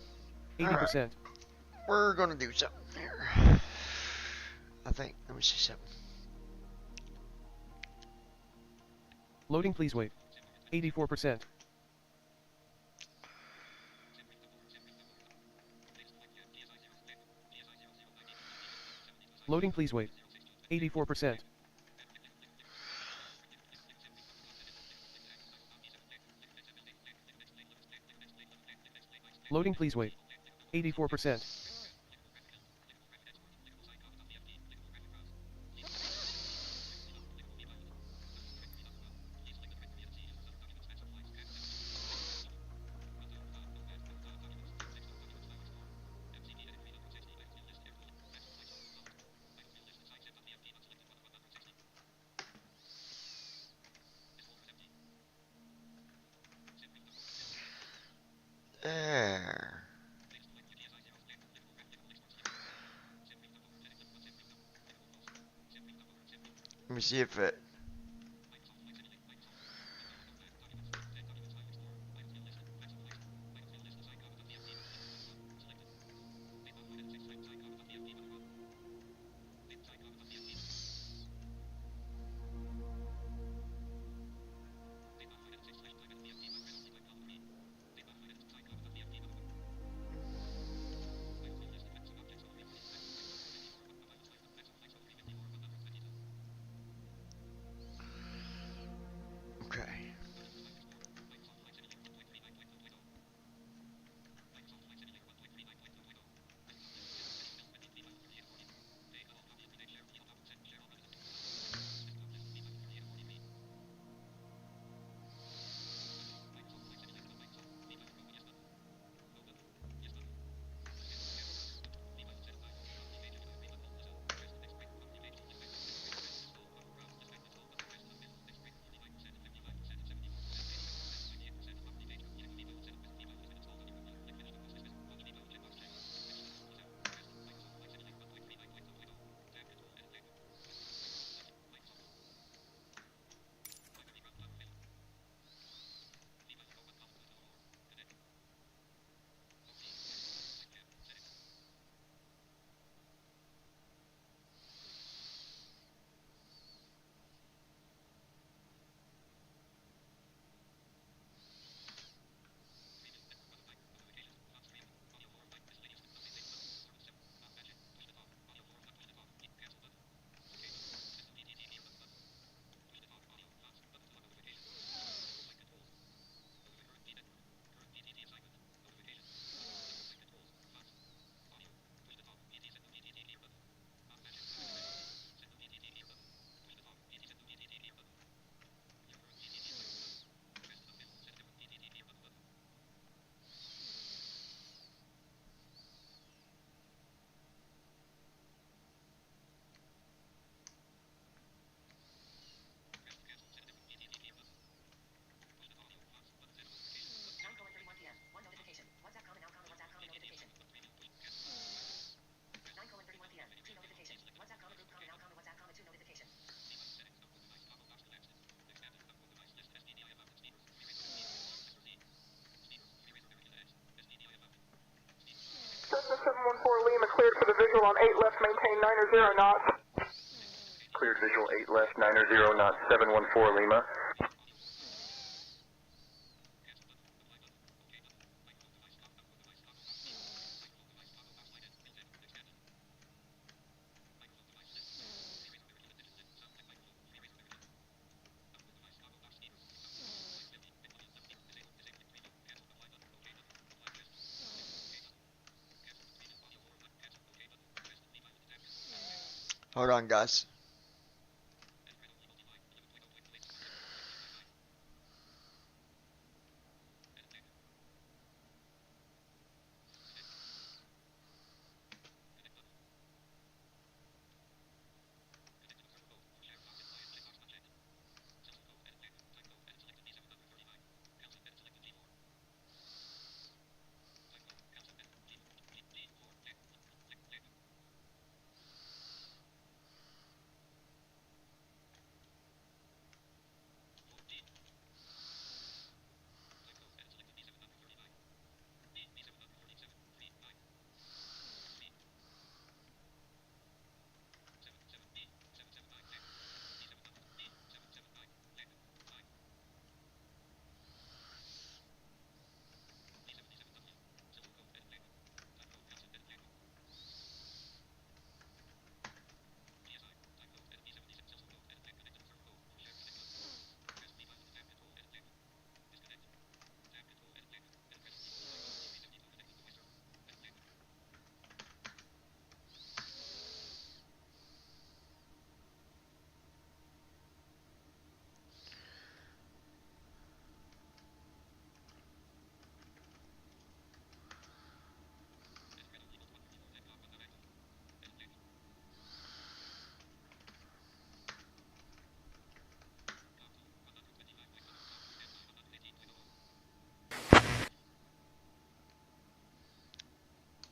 80%. Right. We're gonna do something here. I think. Let me see something. Loading, please wait. 84%. Loading, please wait. 84%. Loading, please wait. 84%. There. Let me see if it. cleared for the visual on 8 left, maintain 90 knots. Cleared visual 8 left, 90 knots, 714 Lima. Hold on, guys.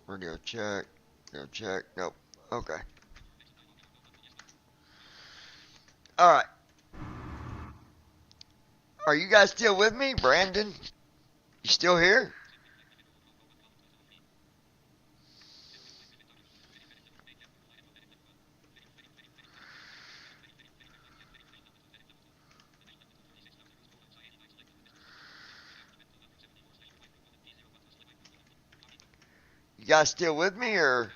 Radio check. No check. Nope. Okay. Alright. Are you guys still with me? Brandon? You still here? You guys still with me, or?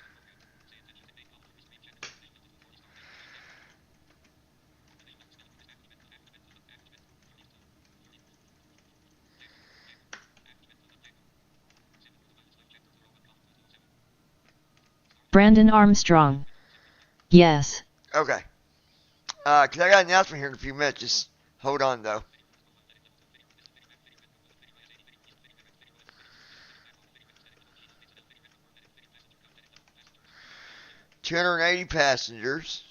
Brandon Armstrong. Yes. Okay. Cause I got an announcement here in a few minutes. Just hold on, though. $280 passengers.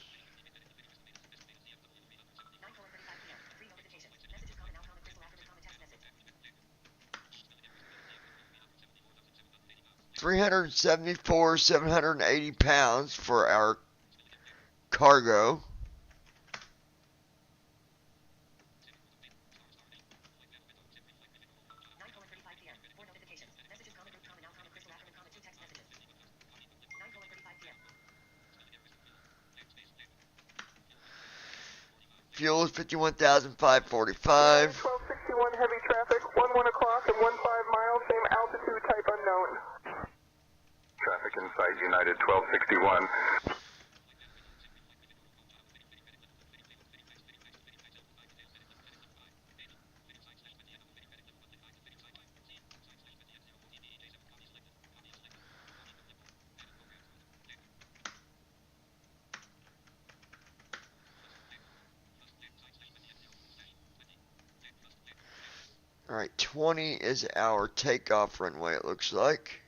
$374, 780 pounds for our cargo. Fuel is 51,545. 1261 heavy traffic, 1 o'clock and 15 miles, same altitude, type unknown. Traffic in sight, United 1261. Alright, 20 is our takeoff runway, it looks like.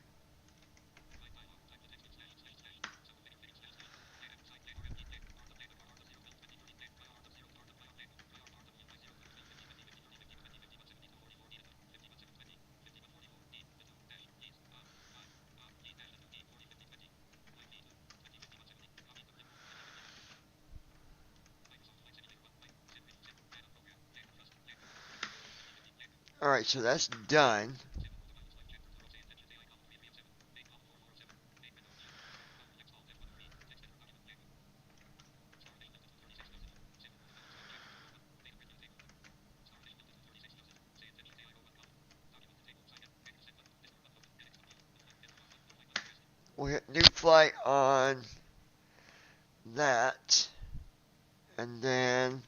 Alright, so that's done. We'll hit new flight on that. And then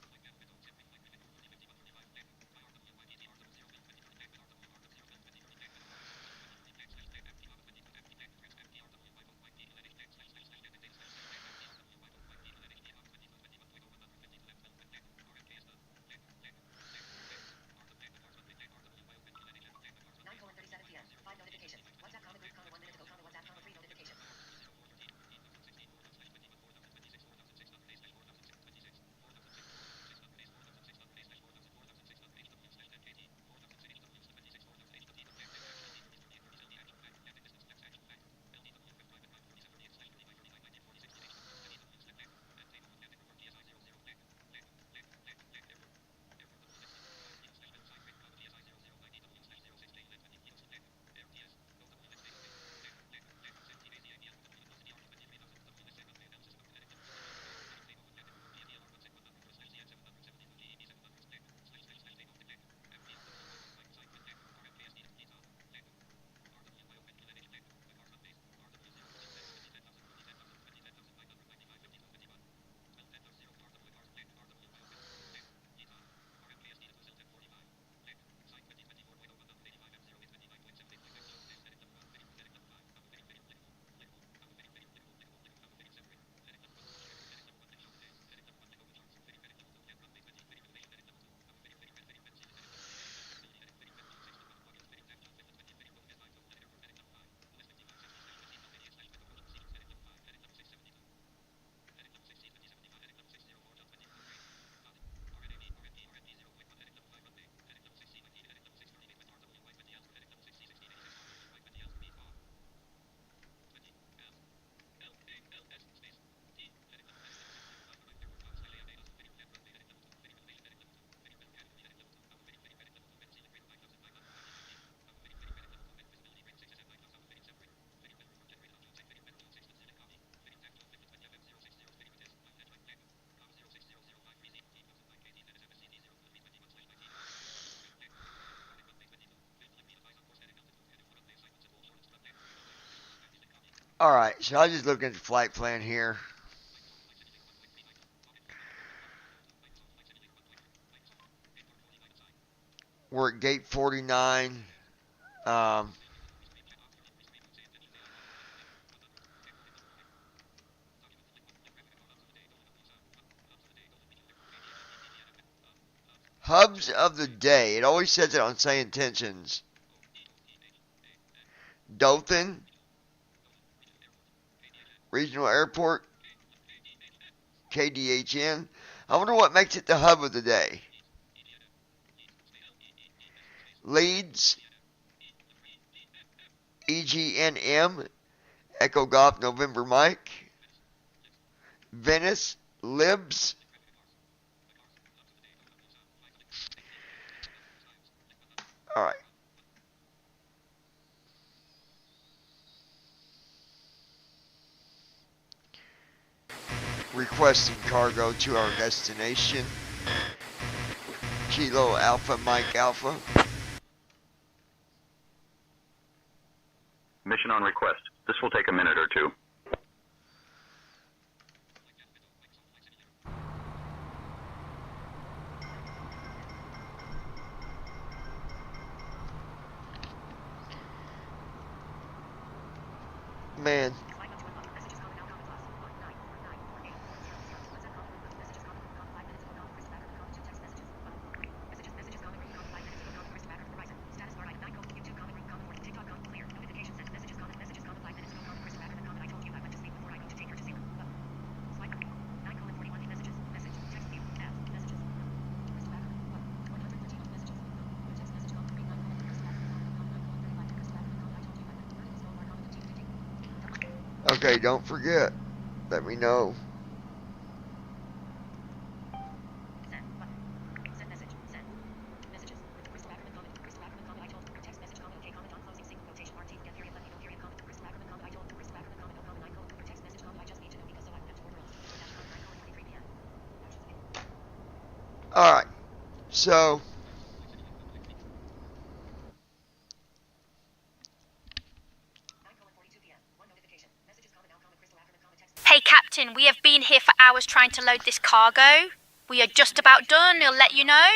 alright, so I just looked at the flight plan here. We're at gate 49. Hubs of the day. It always says it on Say Intentions. Dothan Regional Airport, KDHN. I wonder what makes it the hub of the day. Leeds, EGNM, Echo Golf November Mike. Venice, Libs. Alright. Requesting cargo to our destination. Kilo Alpha Mike Alpha. Mission on request. This will take a minute or two. Man. Okay, don't forget. Let me know. Alright, so Captain, we have been here for hours trying to load this cargo. We are just about done, I'll let you know.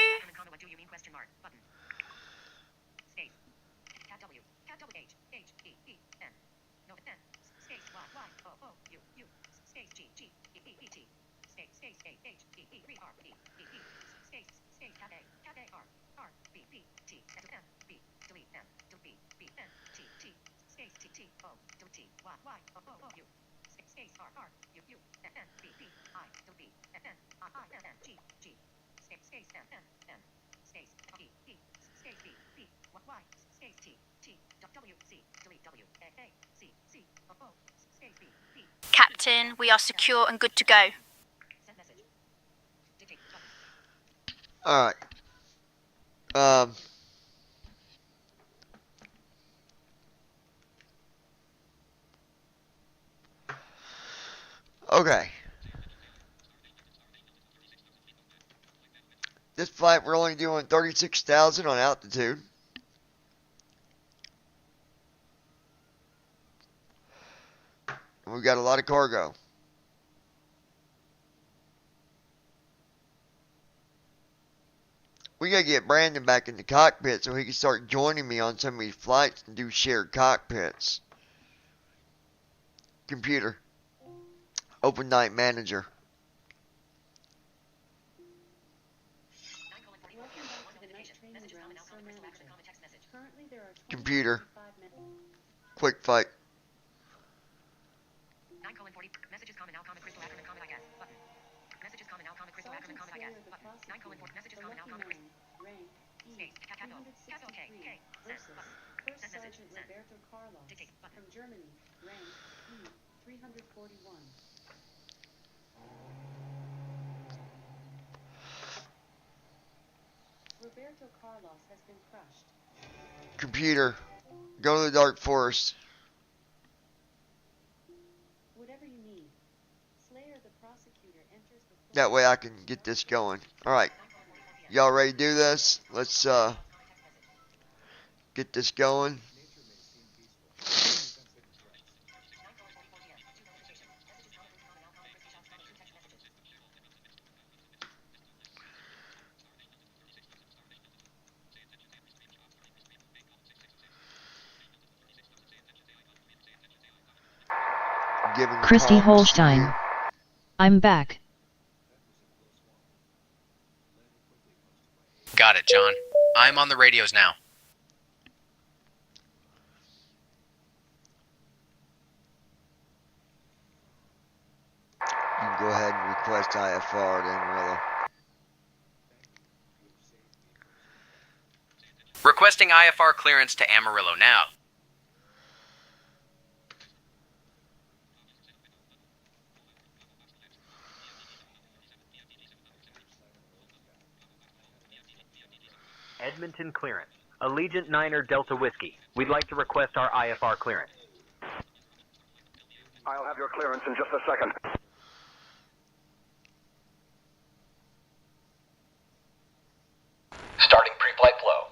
Captain, we are secure and good to go. Alright. Okay. This flight we're only doing 36,000 on altitude. And we've got a lot of cargo. We gotta get Brandon back in the cockpit so he can start joining me on some of these flights and do shared cockpits. Computer. Open Night Manager. Computer. Quick fight. Messages common now, common crystal acronym, common I guess. Button. Messages common now, common crystal acronym, common I guess. Button. 9:4. Messages common now, common crystal. Rank E 363 versus First Sergeant Roberto Carlos from Germany. Rank E 341. Roberto Carlos has been crushed. Computer. Go to the Dark Forest. Whatever you need. Slayer the prosecutor enters the That way I can get this going. Alright. Y'all ready to do this? Let's get this going. Christy Holstein. I'm back. Got it, John. I'm on the radios now. You can go ahead and request IFR at Amarillo. Requesting IFR clearance to Amarillo now. Edmonton clearance. Allegiant Niner Delta Whiskey. We'd like to request our IFR clearance. I'll have your clearance in just a second. Starting pre-flight flow.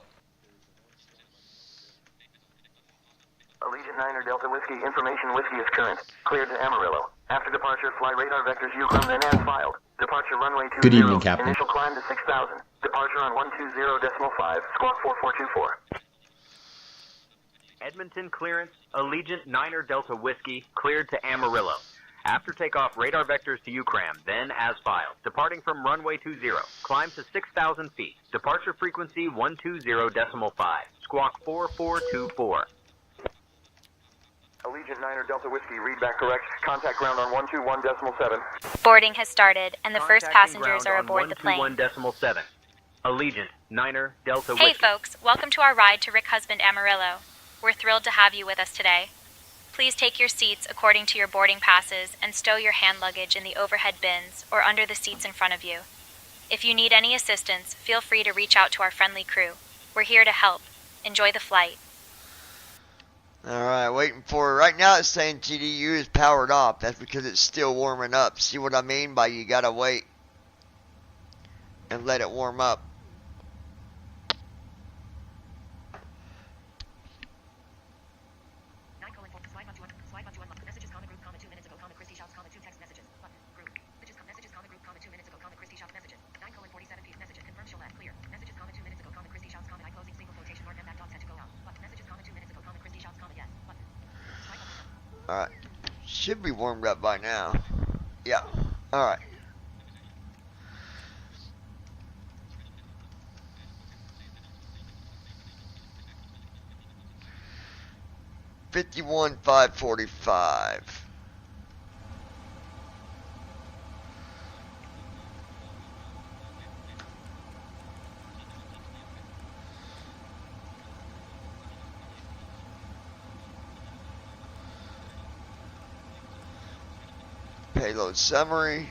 Allegiant Niner Delta Whiskey, information whiskey is current. Cleared to Amarillo. After departure, fly radar vectors UCRUM, then as filed. Departure runway 20. Good evening, Captain. Initial climb to 6,000. Departure on 120.5. Squawk 4424. Edmonton clearance. Allegiant Niner Delta Whiskey. Cleared to Amarillo. After takeoff, radar vectors to UCRAM, then as filed. Departing from runway 20. Climb to 6,000 feet. Departure frequency 120.5. Squawk 4424. Allegiant Niner Delta Whiskey, read back correct. Contact ground on 121.7. Boarding has started, and the first Contacting passengers are ground on aboard the plane. 121.7. Allegiant Niner Delta Hey Whiskey. folks, welcome to our ride to Rick Husband Amarillo. We're thrilled to have you with us today. Please take your seats according to your boarding passes and stow your hand luggage in the overhead bins or under the seats in front of you. If you need any assistance, feel free to reach out to our friendly crew. We're here to help. Enjoy the flight. Alright, waiting for it. Right now it's saying TDU is powered off. That's because it's still warming up. See what I mean by you gotta wait and let it warm up. Slide 1 to 1. Messages, comma group, comma 2 minutes ago, comma Christy shouts, comma 2 text messages. Alright. Should be warmed up by now. Yeah. Alright. $51,545. Payload summary.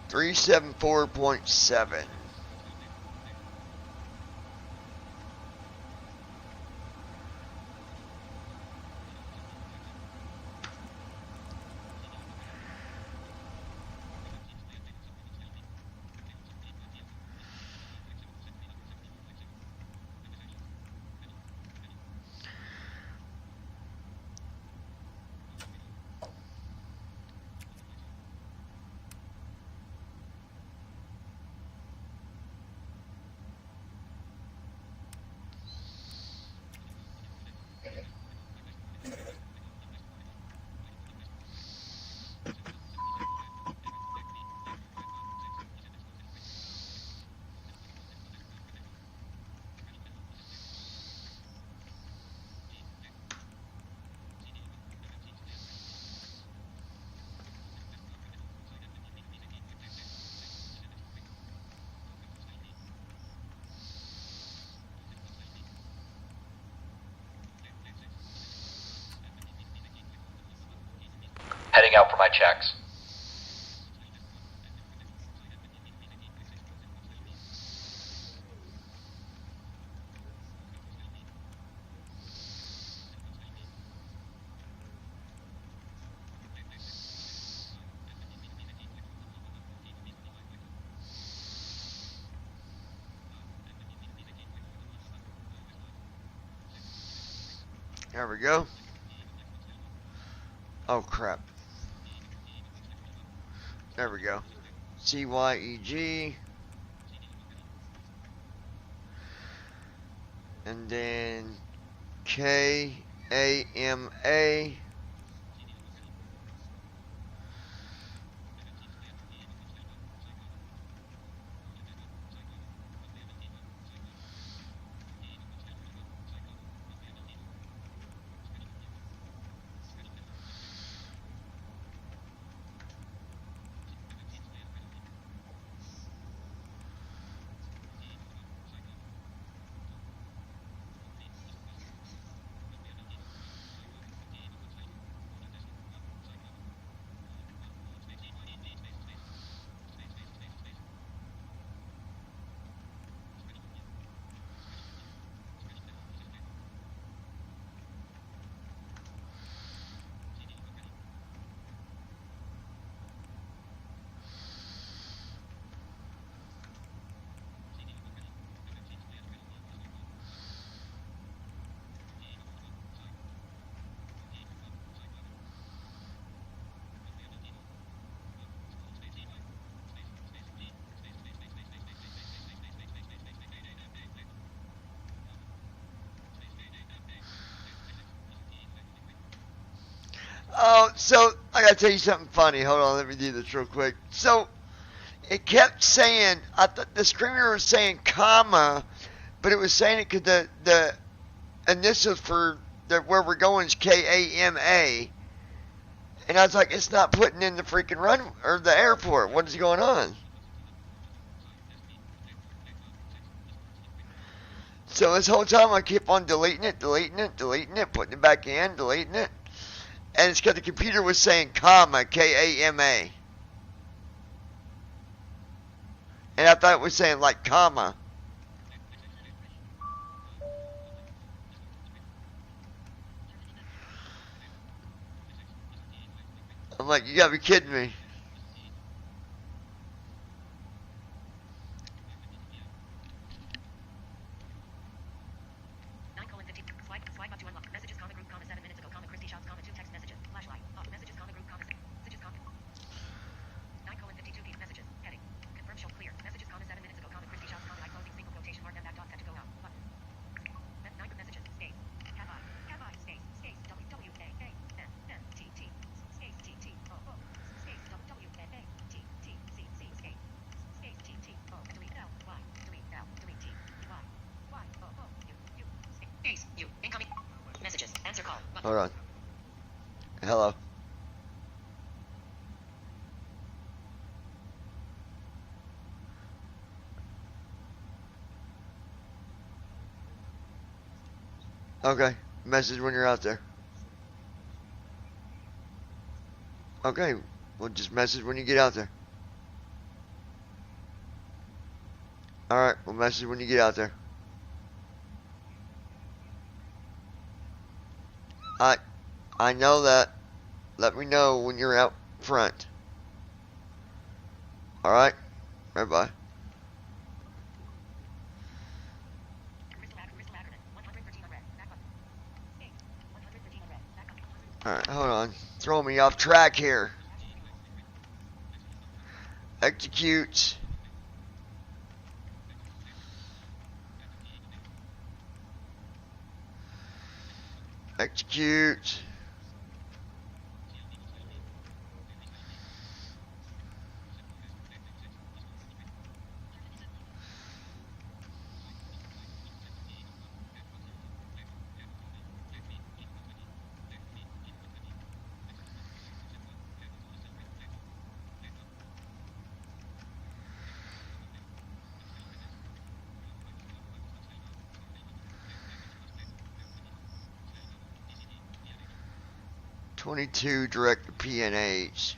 $374.7. Heading out for my checks. There we go. Oh crap. There we go. CYEG. And then KAMA. Oh, so I gotta tell you something funny. Hold on, let me do this real quick. So it kept saying, I thought the screener was saying comma, but it was saying it because the initials for where we're going is KAMA, and I was like, it's not putting in the freaking run or the airport. What is going on? So this whole time I keep on deleting it, putting it back in, deleting it. And it's because the computer was saying comma, KAMA. And I thought it was saying like comma. I'm like, you gotta be kidding me. Swipe up to unlock. Messages, comma group, comma 7 minutes ago, comma Christy shots, comma 2 text messages. Flashlight. Off. Messages, comma group, comma messages, comma 9:52 p. Messages. Heading. Confirm show clear. Messages, comma 7 minutes ago, comma Christy shots, comma I closing single quotation mark and back dot set to go out. Button. Hold on. Hello. Okay. Message when you're out there. Okay. Well, just message when you get out there. Alright. Well, message when you get out there. I know that. Let me know when you're out front. Alright? Bye-bye. Alright, hold on. Throw me off track here. Execute. Execute. .22 direct to PNH.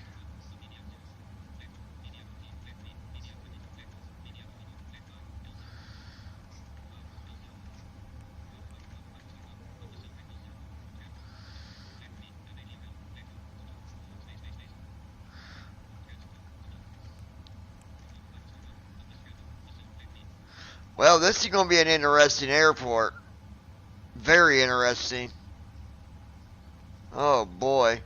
Well, this is going to be an interesting airport. Very interesting. Oh boy.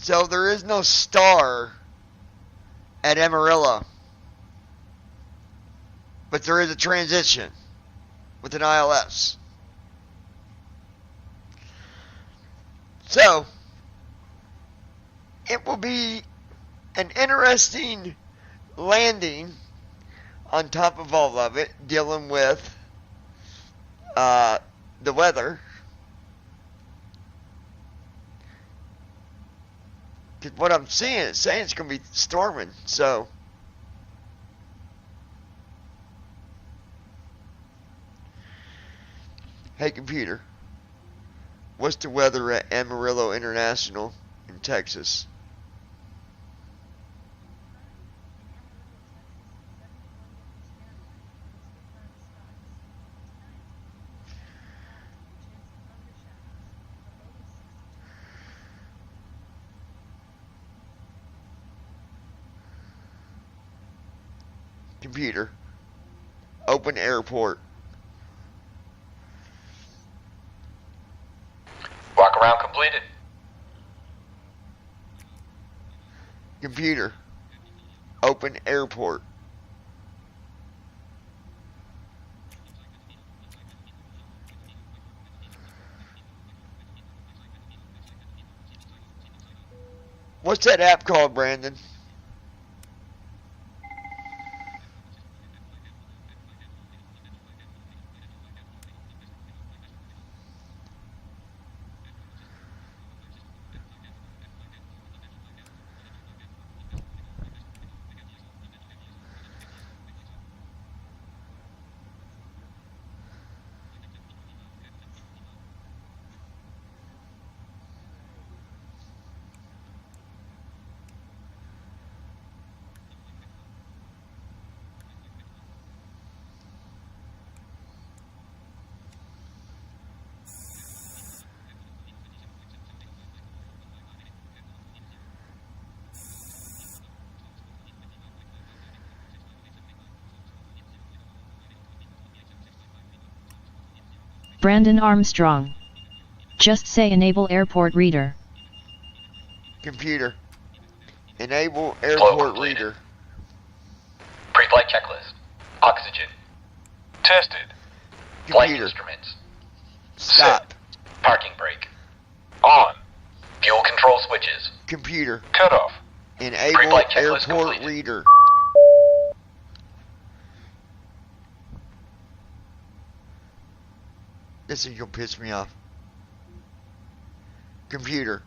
So there is no star at Amarillo, but there is a transition with an ILS. So it will be an interesting landing on top of all of it, dealing with the weather. Because what I'm seeing is saying it's going to be storming, so. Hey computer, what's the weather at Amarillo International in Texas? Computer, open airport. Walk around completed. Computer, open airport. What's that app called, Brandon? Brandon Armstrong. Just say enable airport reader. Computer. Enable airport reader. Pre-flight checklist. Oxygen. Tested. Flight Computer. instruments. Stop. Set. Parking brake. On. Fuel control switches. Computer. Cut off. Enable Pre-flight checklist airport completed. reader. This is gonna piss me off. Computer.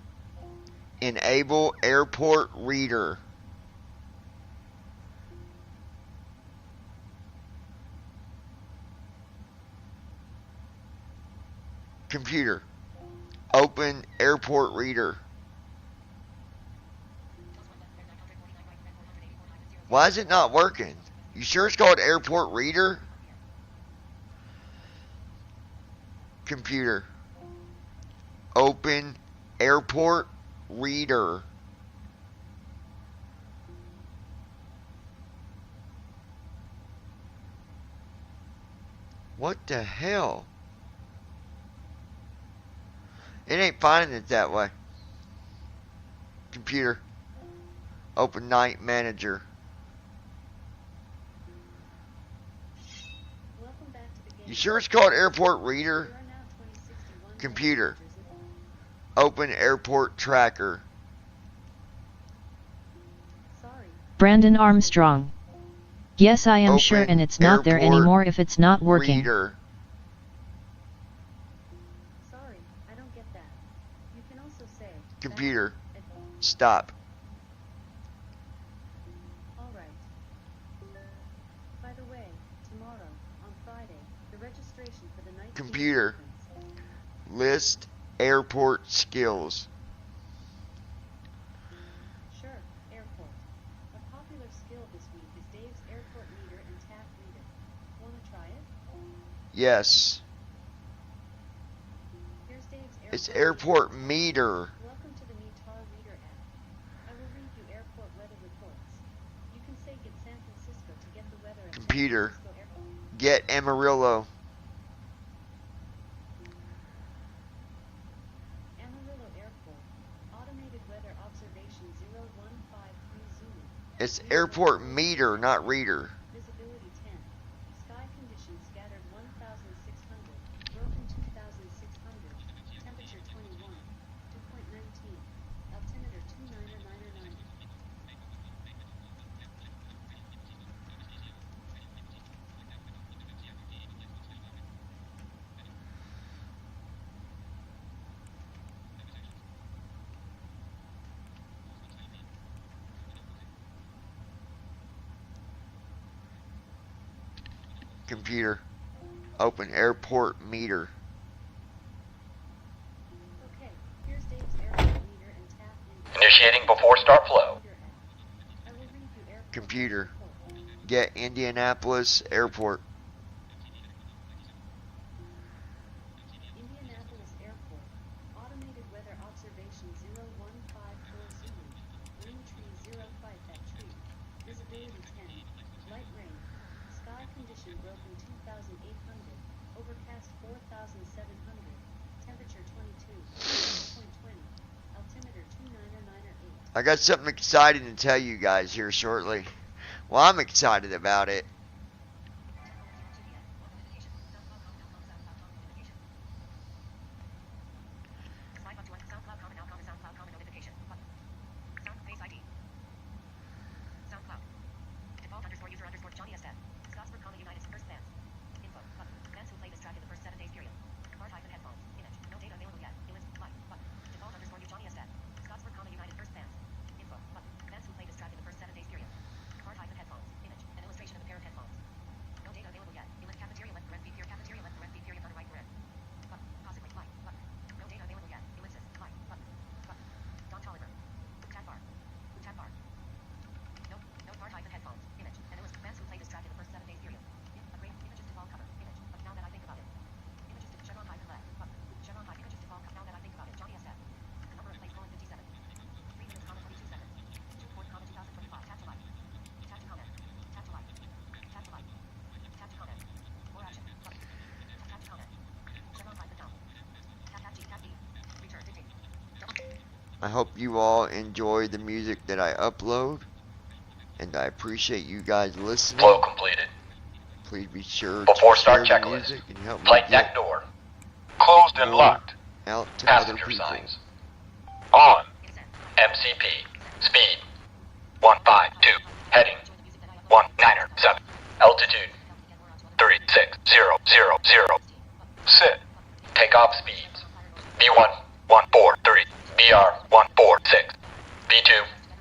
Enable airport reader. Computer. Open airport reader. Why is it not working? You sure it's called airport reader? Computer. Open airport reader. What the hell? It ain't finding it that way. Computer. Open night manager. Welcome back to the game. You sure it's called airport reader? You are now 2061 Computer. passengers. Open airport tracker. Sorry. Brandon Armstrong. Yes, I am sure, Open and it's not there airport anymore if it's not working. Reader. Sorry, I don't get that. You can also say Computer. back at- Stop. All right. By the way, tomorrow, on Friday, the registration for the night Computer. conference. List airport skills. Sure, airport. A popular skill this week is Dave's airport meter and tap reader. Wanna try it? Yes. Here's Dave's airport. It's airport meter. Welcome to the Metar Reader app. I will read you airport weather reports. You can say get San Francisco to get the weather at Computer. San Francisco Airport. Get Amarillo. Amarillo Airport. Automated weather observation 0153 Zulu. It's airport meter, not reader. Visibility 10. Sky conditions scattered 1,600. Broken 2,600. Temperature 21. Dew point 19. Altimeter 2999. Computer. Open airport meter. Okay, here's Dave's airport meter and tap in. Initiating before start flow. Reader app. I will read you airport Computer. report. Get Indianapolis Airport. Indianapolis Airport. Automated weather observation 0154 Zulu. Wind tree 05 at tree. Visibility 10. Light rain. Sky condition broken 2,800. Overcast 4,700. Temperature 22. Dew point 20. Altimeter 2998. I got something exciting to tell you guys here shortly. Well, I'm excited about it. I hope you all enjoy the music that I upload, and I appreciate you guys listening. Flow completed. Please be sure Before to start share the checklist. music and help me Flight get deck door. Closed and more locked. out to Passenger other people. signs. On. MCP. Speed. 152. Heading. 197. Altitude. 36000. Sit. Takeoff speeds. B1 143. BR 146. B2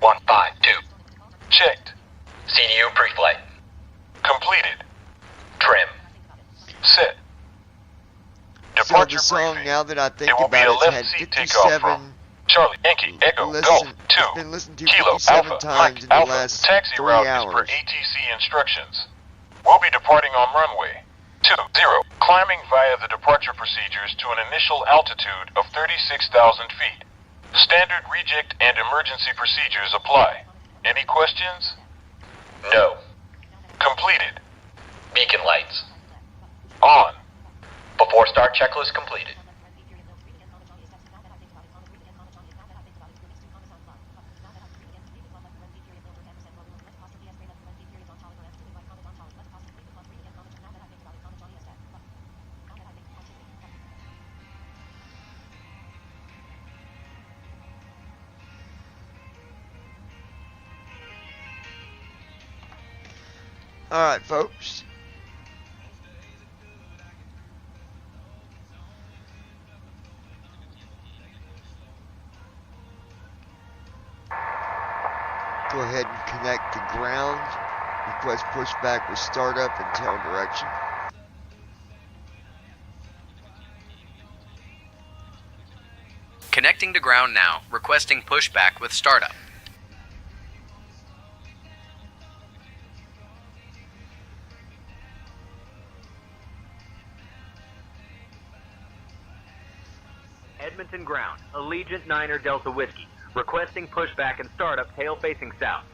152. Checked. CDU pre-flight. Completed. Trim. Sit. So Departure the song, briefing. now that I think It will be about a it, left has seat takeoff 57 from Charlie Yankee Echo Golf listen, 2. it's been listened to Kilo 57 Alpha times Mike in the Alpha. last Taxi 3 route hours. is per ATC instructions. We'll be departing on runway 20, climbing via the departure procedures to an initial altitude of 36,000 feet. Standard reject and emergency procedures apply. Any questions? No. Completed. Beacon lights. On. Before start checklist completed. Alright, folks. Go ahead and connect to ground. Request pushback with startup and tail direction. Connecting to ground now. Requesting pushback with startup. Edmonton ground, Allegiant 9er Delta Whiskey. Requesting pushback and startup, tail facing south.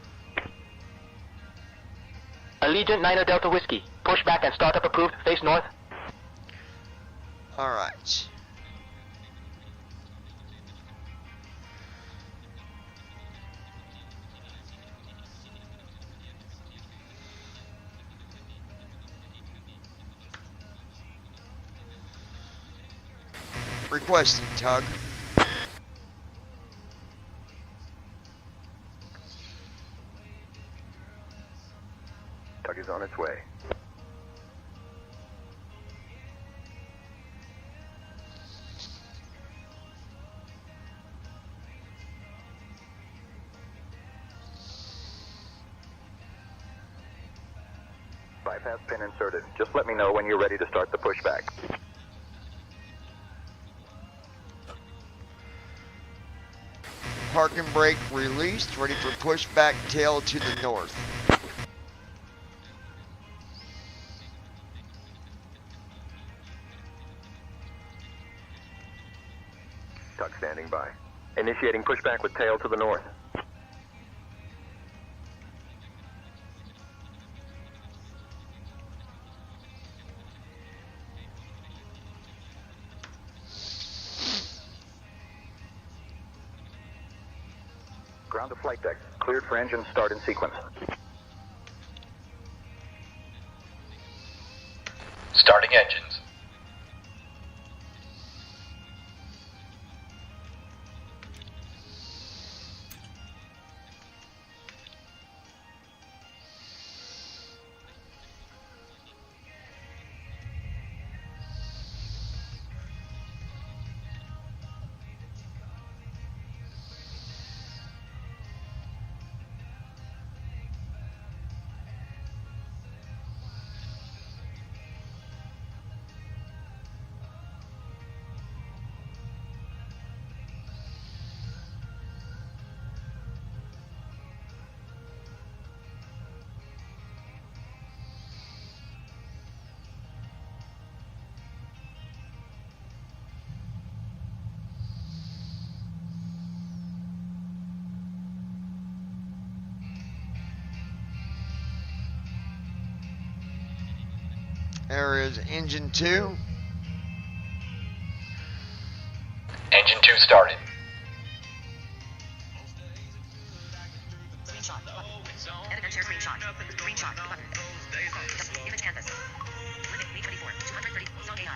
Allegiant 9er Delta Whiskey. Pushback and startup approved. Face north. Alright. Requesting tug. Tug is on its way. Bypass pin inserted. Just let me know when you're ready to start the pushback. Park and brake released, ready for pushback, tail to the north. Tug standing by. Initiating pushback with tail to the north. Ground to flight deck. Cleared for engine start in sequence. Starting engines. There is engine 2. Engine 2 started. Screenshot. Edit and share screenshot. Screenshot. Button. Image canvas. Limit. Me 24. 230. Song AI.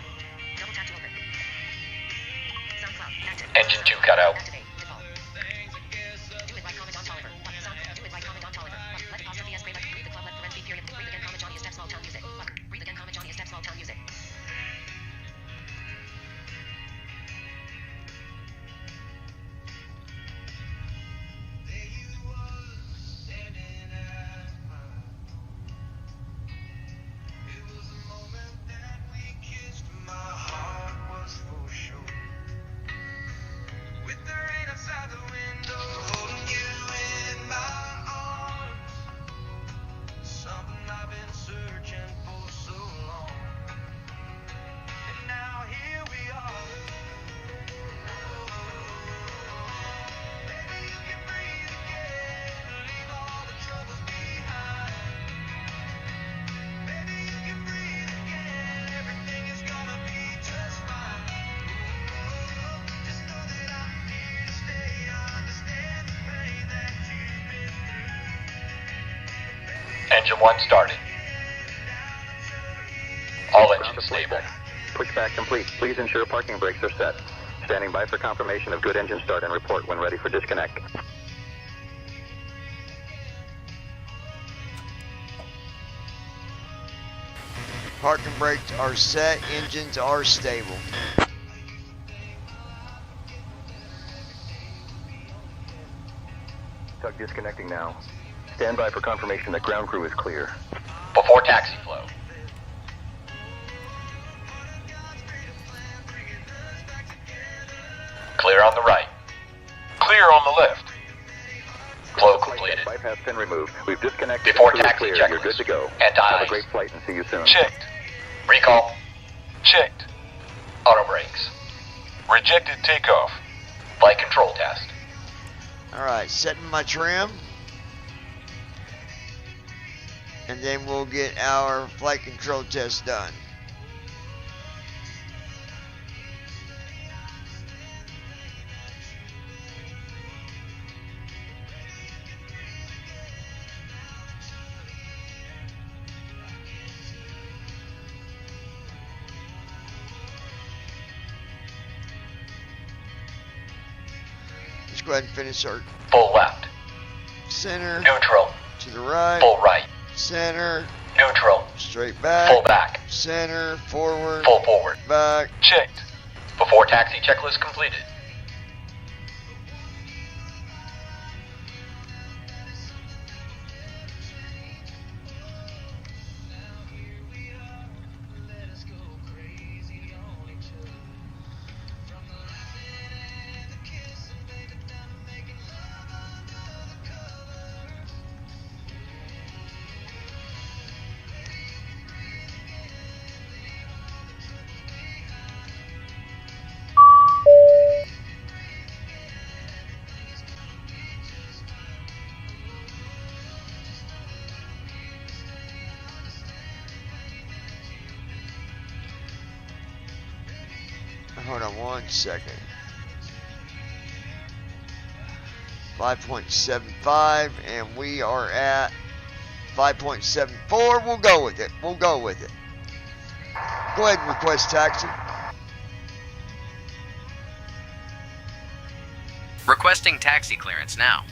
Double tap to open. SoundCloud. Active. Engine 2 cut out. Activate. Default. Do it like comment on Tolliver. Sound. Do it like comment on Tolliver. Let apostrophe S break. Read the club. Let parentheses period. Breathe again. Comment Johnny is step small town music. Breathe again. Comment Johnny is step small town music. Engine 1 started. All engines stable. Pushback complete. Please ensure parking brakes are set. Standing by for confirmation of good engine start and report when ready for disconnect. Parking brakes are set, engines are stable. Tug disconnecting now. Stand by for confirmation that ground crew is clear. Before taxi flow. Clear on the right. Clear on the left. Flow completed. Bypass pin removed. We've disconnected. Before Crew is taxi clear. checklist. You're good to go. Anti-ice. Have a great flight and see you soon. Checked. Recall. Checked. Auto brakes. Rejected takeoff. Flight control test. Alright, setting my trim. And then we'll get our flight control test done. Let's go ahead and finish our Full left. center, Neutral. to the right, Full right. center, Neutral. straight back, Full back. center, forward, Full forward. back. Checked. Before taxi checklist completed. Hold on 1 second. 5.75, and we are at 5.74. We'll go with it. We'll go with it. Go ahead and request taxi. Requesting taxi clearance now.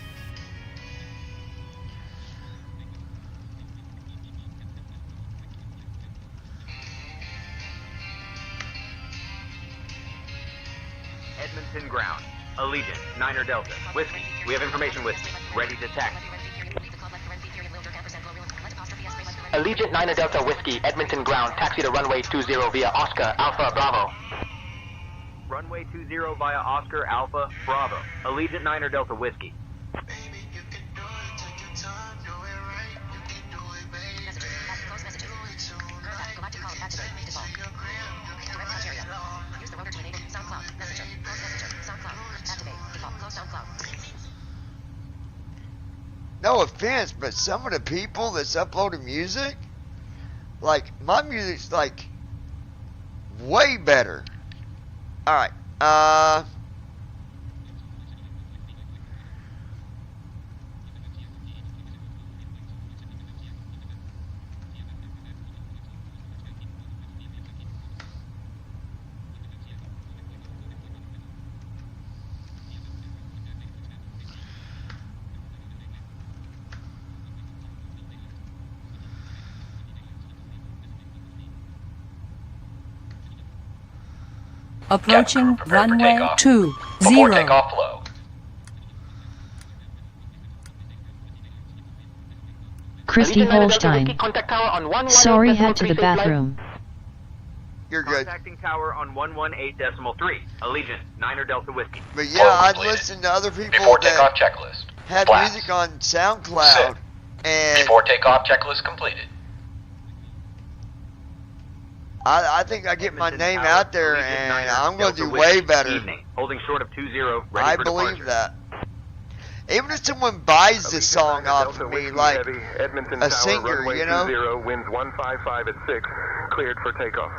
Edmonton ground. Allegiant, Niner Delta, Whiskey. We have information, Whiskey. Ready to taxi. Allegiant Niner Delta Whiskey, Edmonton ground. Taxi to runway 20 via Oscar Alpha Bravo. Runway 20 via Oscar Alpha Bravo. Allegiant Niner Delta Whiskey. No offense, but some of the people that's uploading music, like, my music's, like, way better. Alright, Approaching prepare for runway takeoff. 20. Before takeoff, flow. Christy Holstein. Sorry, had to the bathroom. You're good. Contacting tower on 118.3. Allegiant, Niner Delta Whiskey. But yeah, I'd listen to other people Before that takeoff checklist. had Flaps. music on SoundCloud, and Before takeoff checklist completed. I think I get my Edmonton name Tower, out there, Allegiant, and Niner I'm going to Delta do way Whiskey. better. Evening, holding short of 20, ready I for believe departure. that. Even if someone buys this song off of me, like Edmonton a Tower, singer, runway you know? 20, winds 155 at 6, cleared for takeoff.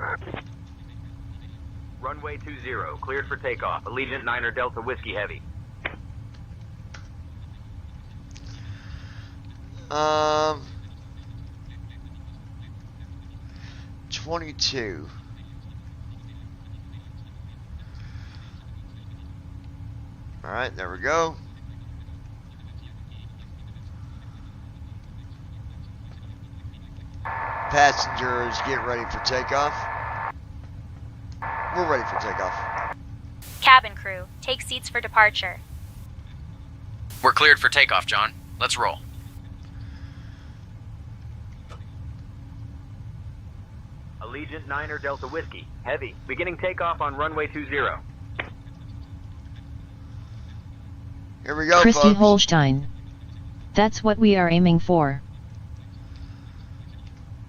Runway 20, cleared for takeoff. Allegiant, Niner Delta Whiskey Heavy. 22. Alright, there we go. Passengers, get ready for takeoff. We're ready for takeoff. Cabin crew, take seats for departure. We're cleared for takeoff, John. Let's roll. Allegiant, Niner Delta Whiskey Heavy. Beginning takeoff on runway 20. Here we go, Christy folks. Holstein. That's what we are aiming for.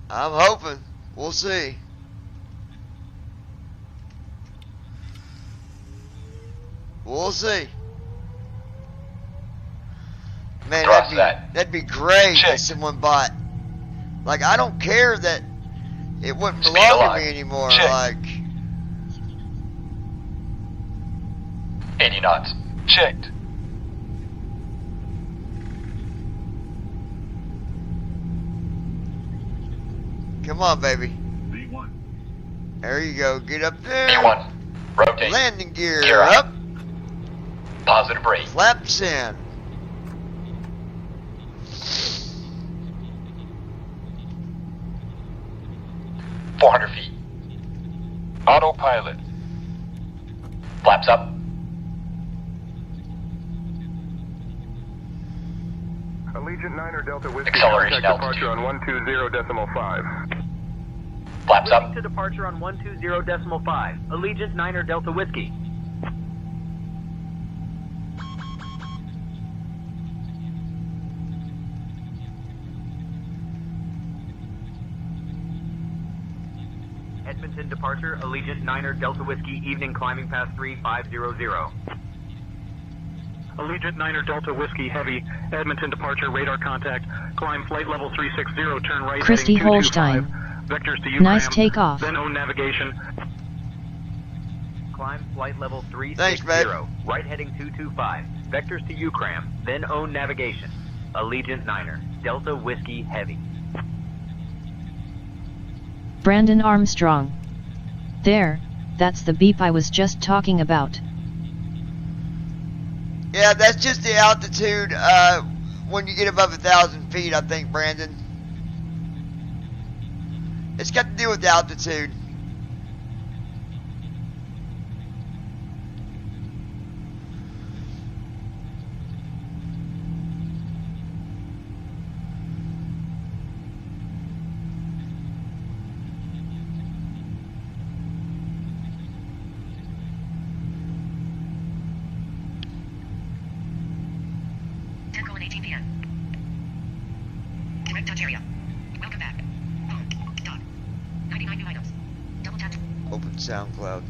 I'm hoping. We'll see. We'll see. Man, Cross that. that'd be great Check. if someone bought. Like, I don't care that it wouldn't Speed belong to alive. me anymore. Check. Like, 80 knots. Checked. come on, baby. There you go. Get up there. B1. Rotate. Landing gear Gear up. up. Positive rate. Flaps in. feet. Autopilot. Flaps up. Allegiant Niner Delta Whiskey, Acceleration contact altitude. departure on 120.5. Flaps Moving up. to departure on 120.5. Allegiant, Niner Delta Whiskey. Edmonton departure, Allegiant, Niner Delta Whiskey, evening climbing past 3500. Allegiant Niner Delta Whiskey Heavy, Edmonton departure, radar contact, climb flight level 360, turn right Christy heading 225. Holstein. Vectors to Nice UCAM, takeoff. then own navigation. Climb flight level Thanks, 360, babe. right heading 225. Vectors to UCRAM, then own navigation. Allegiant Niner, Delta Whiskey Heavy. Brandon Armstrong. There, that's the beep I was just talking about. Yeah, that's just the altitude when you get above 1,000 feet, I think, Brandon. It's got to do with the altitude. Tango and 18 p.m. Direct touch area. Welcome back. Home. Dot. 99 new items. Double tap. Open SoundCloud.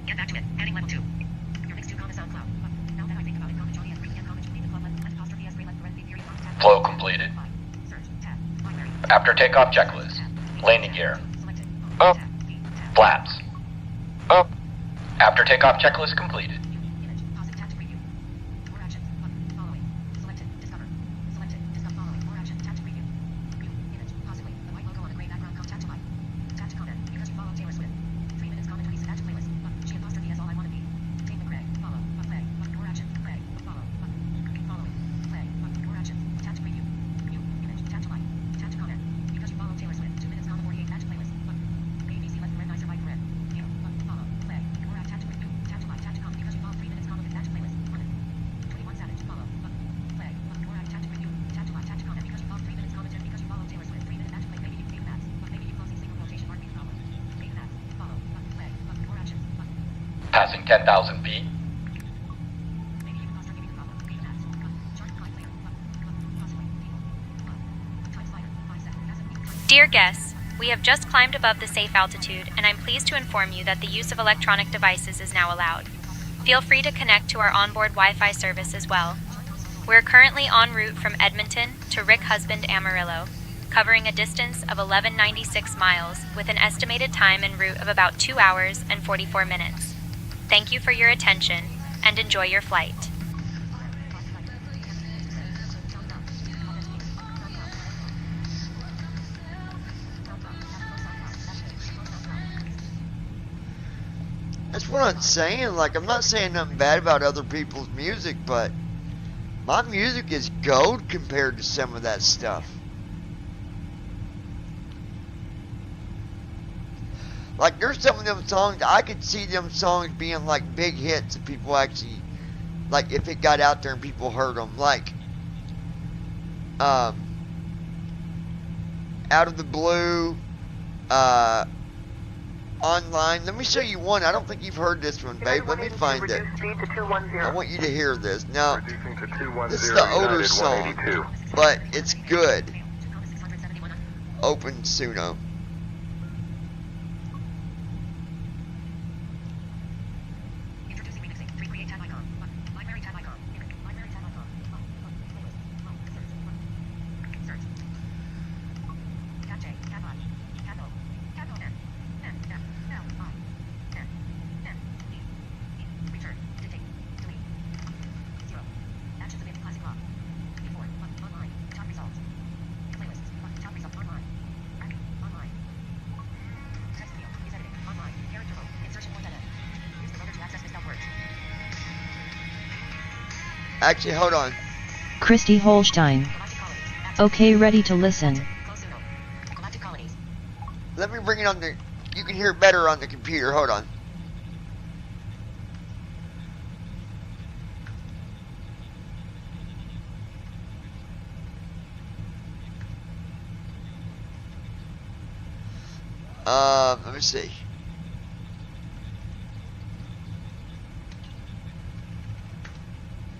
Get back to it. Heading level 2. Your links to comma SoundCloud. Now that I think about it, comma Johnny and Freaky and comma leave the club left apostrophe S3 left parenthesis period comma tab. Flow completed. Search. Tab. Primary. After takeoff checklist. Landing gear. Selected. Up. Tab. Tab. Flaps. Up. After takeoff checklist completed. Image. Pause it. Tab to preview. More actions. Button. Following. Selected. Discover. Selected. Discover following. More actions. Tab to preview. View. Image. Possibly. The white logo on a gray background. Tab to like. Tab to comment. Because you follow Taylor Swift. 3 minutes comment 26. Tab to playlist. She apostrophe is all I want to be. Take the Craig. Follow. Play. More actions. Play. Follow. Following. Play. More actions. Tab to preview. View. Image. Tab to like. Tab to comment. Because you follow Taylor Swift. 2 minutes comment 48. Tab to playlist. passing 10,000 feet. Dear guests, we have just climbed above the safe altitude, and I'm pleased to inform you that the use of electronic devices is now allowed. Feel free to connect to our onboard Wi-Fi service as well. We're currently en route from Edmonton to Rick Husband Amarillo, covering a distance of 1196 miles with an estimated time en route of about 2 hours and 44 minutes. Thank you for your attention, and enjoy your flight. That's what I'm saying. Like, I'm not saying nothing bad about other people's music, but my music is gold compared to some of that stuff. Like, there's some of them songs, I could see them songs being like big hits if people actually, like, if it got out there and people heard them. Like, Out of the Blue, Online. Let me show you one. I don't think you've heard this one, babe. Let me find it. I want you to hear this. Now, this is the older song, but it's good. Open Suno. Actually, hold on. Christy Holstein. Okay, ready to listen. Let me bring it on the... You can hear it better on the computer. Hold on. Let me see.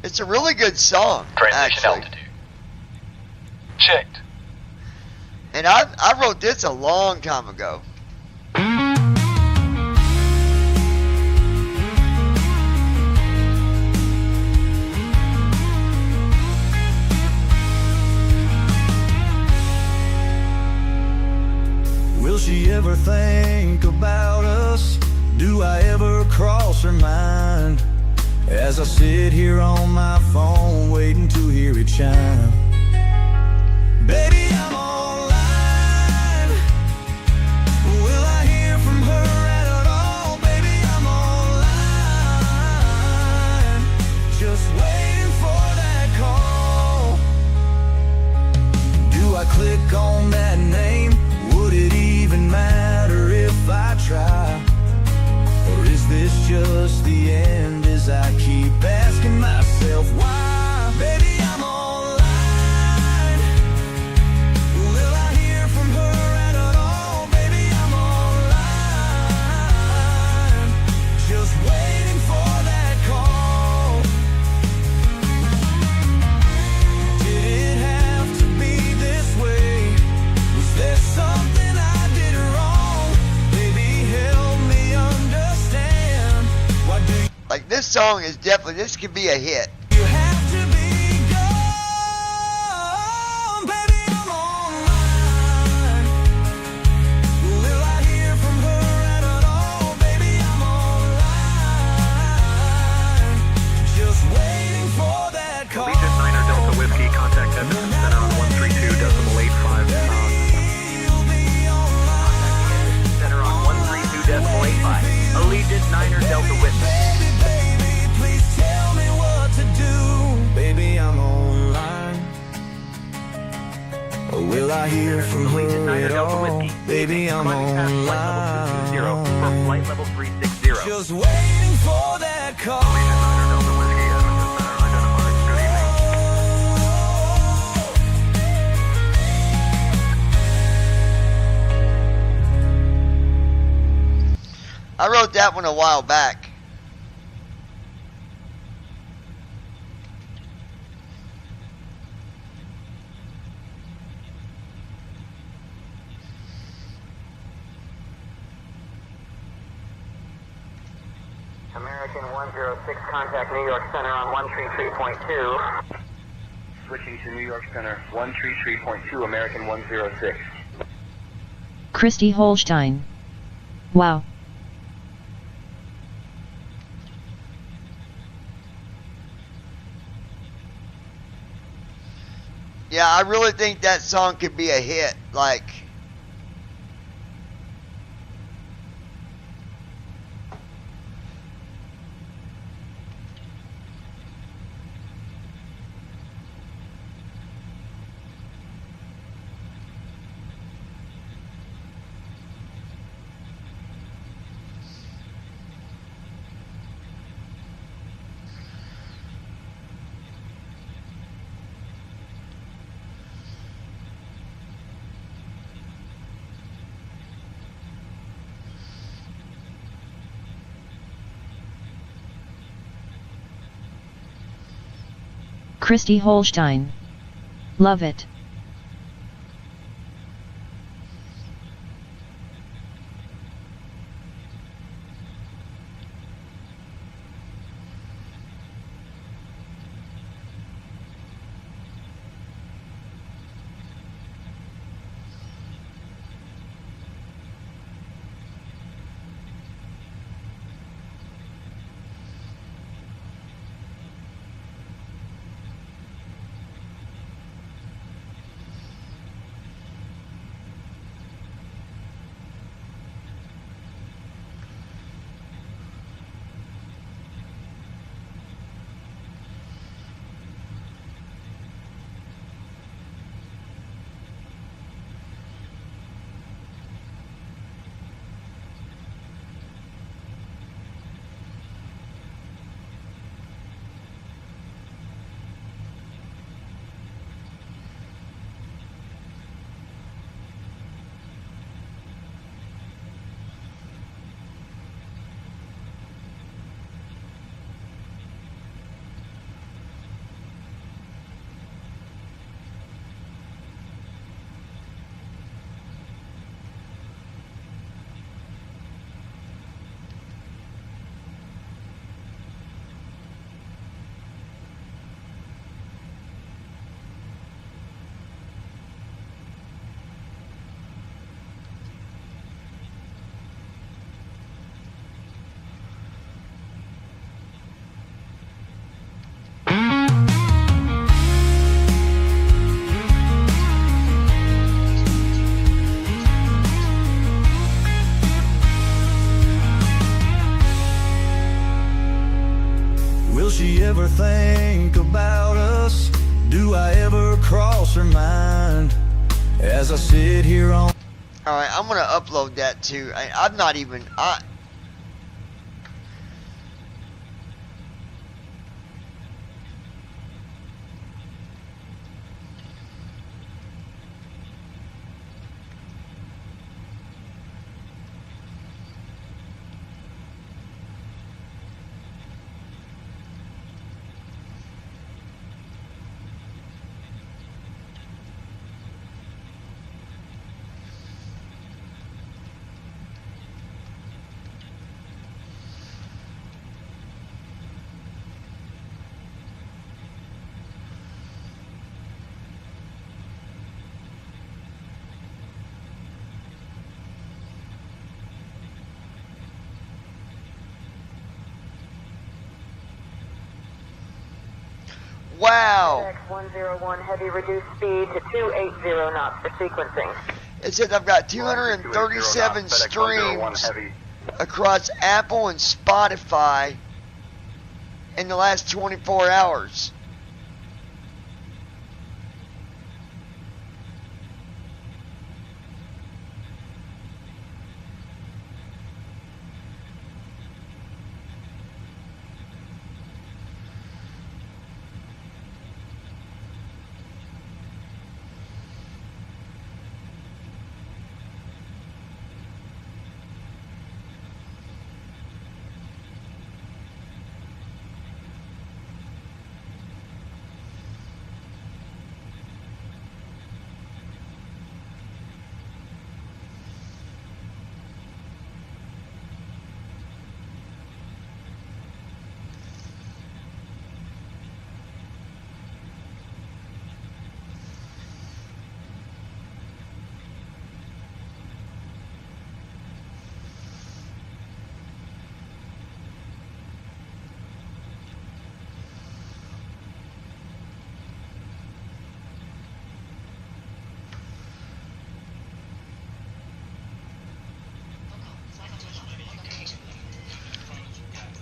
It's a really good song, Transition actually. altitude. Checked. And I wrote this a long time ago. Will she ever think about us? Do I ever cross her mind? As I sit here on my phone waiting to hear it chime. Baby, I'm online. Will I hear from her at all? Baby, I'm online. Just waiting for that call. Do I click on that name? Would it even matter if I try? Or is this just the end as I keep asking myself why? Baby, I'm online. Will I hear from her at all? Baby, I'm online. Just waiting for that call. Did it have to be this way? Was there something I did wrong? Baby, help me understand. Why do you Like, this song is definitely... This could be a hit. have to be gone? Baby, I'm online. Will I hear from her at all? Baby, I'm online. Just waiting for that call. Legion 9er Delta Whiskey, contact Edmonton Center on 132.85 pounds. Center on 132.85. Allegiant 9er Delta Whiskey. Baby, please tell me what to do. Baby, I'm online. Or will I hear from Allegiant her 9er at Delta all? Whiskey. Baby, I'm Flight level 220 for online. flight level 360. Just waiting for that call. Allegiant 9er Delta Whiskey, Edmonton Center identified. Good evening. I wrote that one a while back. American 106, contact New York Center on 133.2. Switching to New York Center, 133.2, American 106. Christy Holstein. Wow. Yeah, I really think that song could be a hit. Like, Christy Holstein. Love it. Will she ever think about us? Do I ever cross her mind as I sit here on? alright, I'm gonna upload that too. I'm not even. Wow. X101 heavy reduced speed to 280 knots for sequencing. It says I've got 237 streams across Apple and Spotify in the last 24 hours.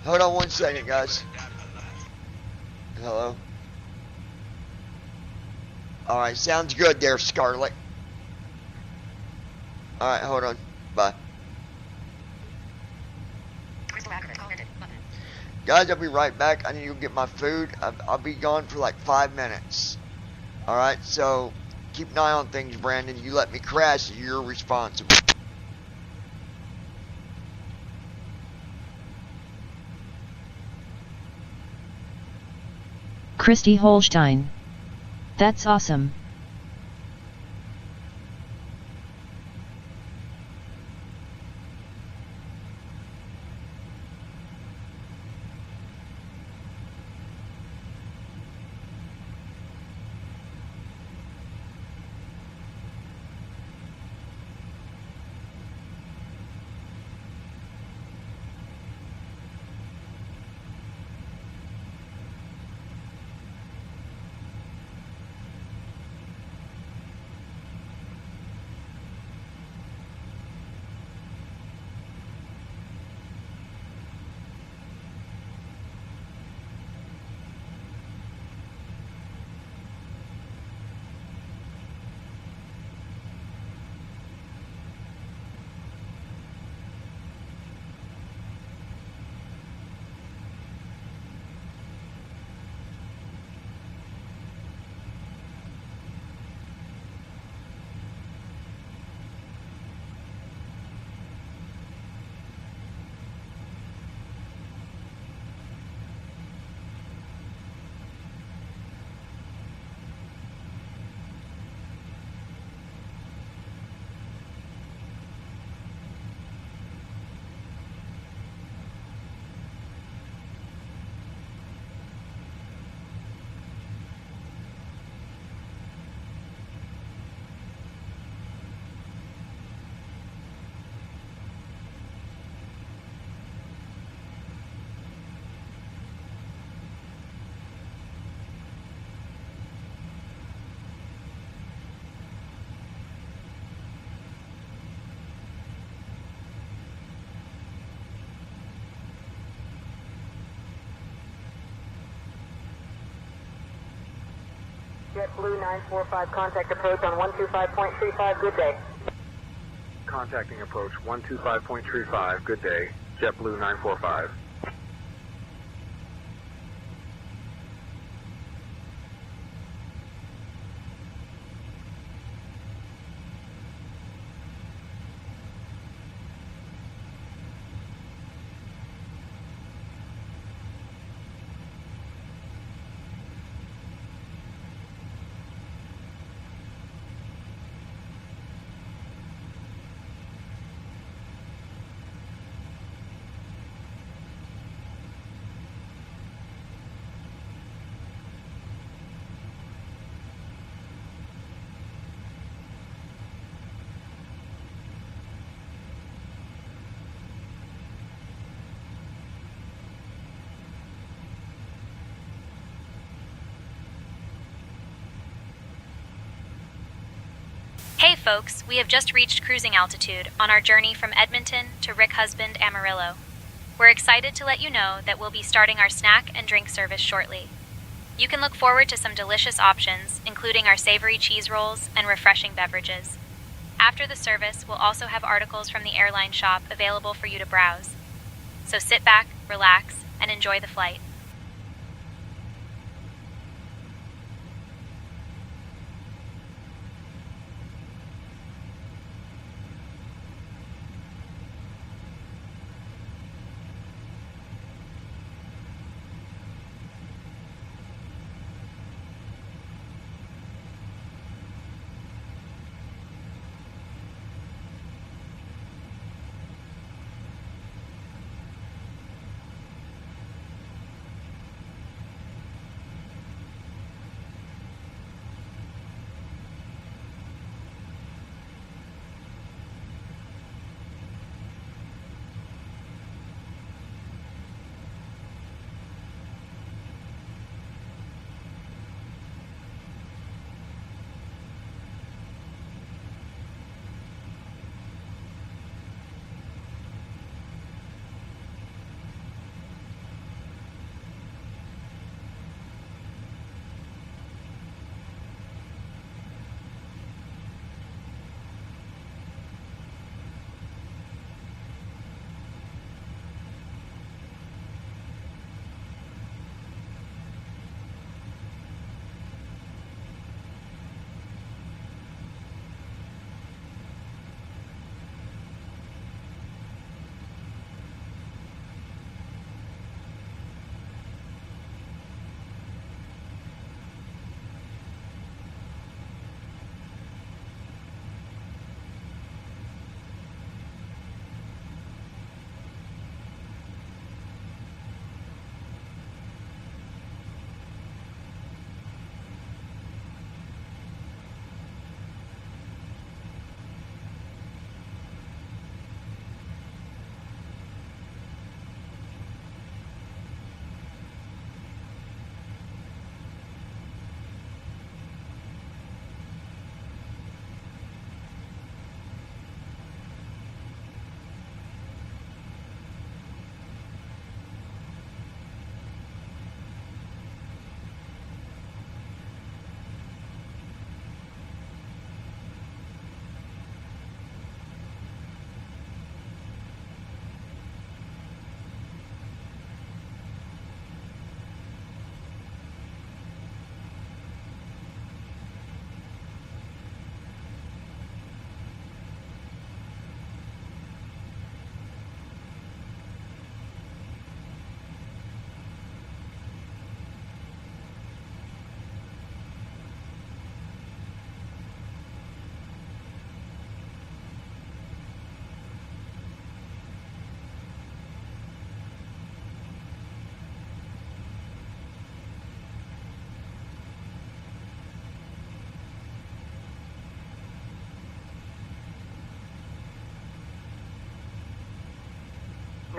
Hold on 1 second, guys. Hello. Alright, sounds good there, Scarlet. Alright, hold on. Bye. Guys, I'll be right back. I need to go get my food. I'll be gone for like 5 minutes. Alright, so keep an eye on things, Brandon. You let me crash, you're responsible. Christy Holstein. That's awesome. JetBlue 945, contact approach on 125.35, good day. Contacting approach 125.35, good day. JetBlue 945. Hey folks, we have just reached cruising altitude on our journey from Edmonton to Rick Husband, Amarillo. We're excited to let you know that we'll be starting our snack and drink service shortly. You can look forward to some delicious options, including our savory cheese rolls and refreshing beverages. After the service, we'll also have articles from the airline shop available for you to browse. So sit back, relax, and enjoy the flight.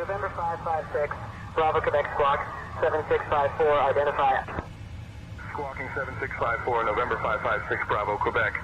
November 556, Bravo Quebec Squawk 7654, identify. Squawking 7654, November 556, Bravo, Quebec.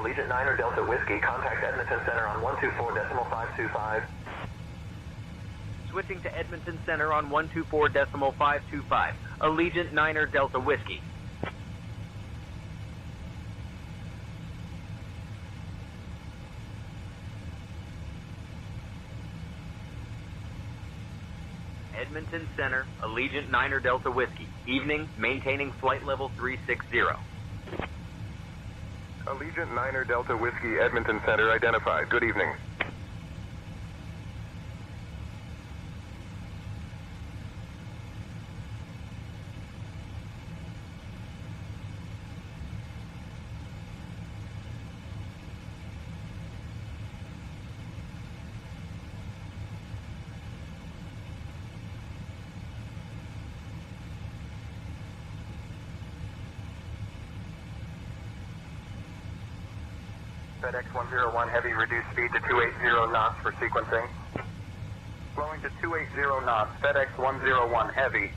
Allegiant 9 Delta Whiskey, contact Edmonton Center on 124.525. Switching to Edmonton Center on 124.525. Allegiant 9 Delta Whiskey. Edmonton Center, Allegiant 9 Delta Whiskey. Evening, maintaining flight level 360. Allegiant 9 Delta Whiskey, Edmonton Center, identified. Good evening. FedEx 101 Heavy, reduced speed to 280 knots for sequencing. Slowing to 280 knots, FedEx 101 Heavy.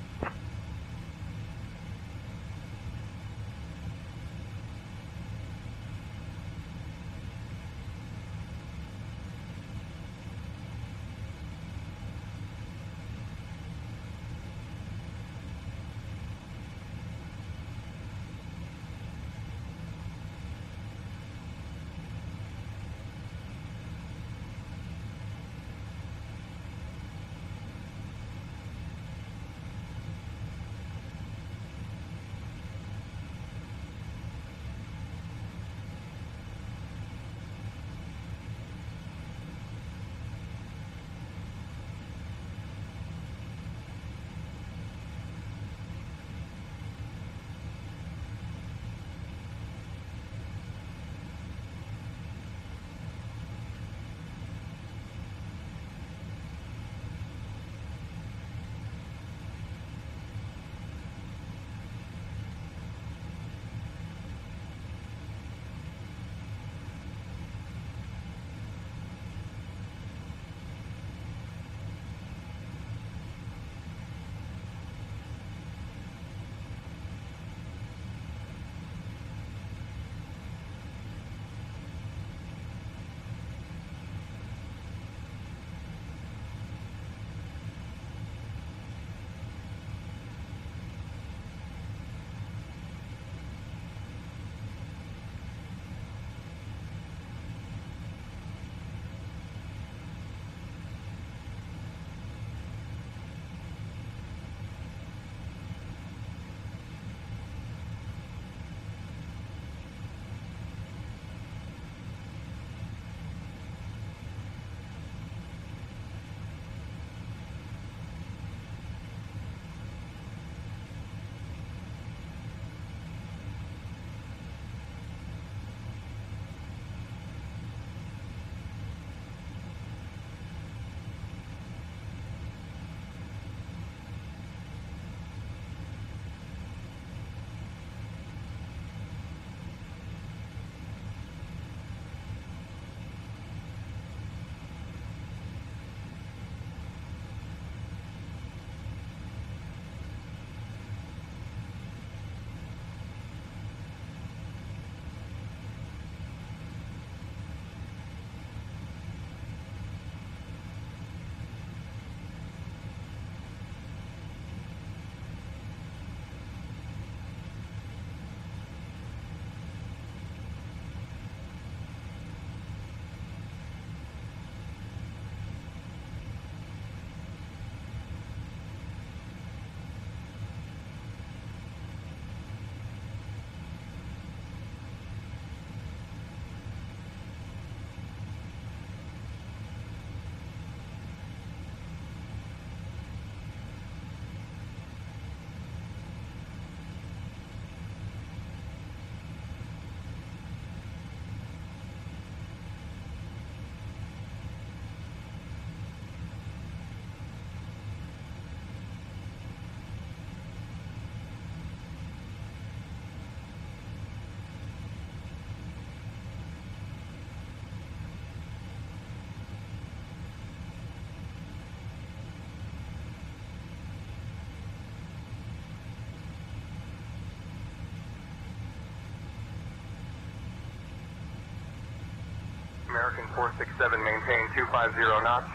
American 467, maintain 250 knots.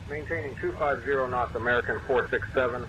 Maintaining 250 knots, American 467.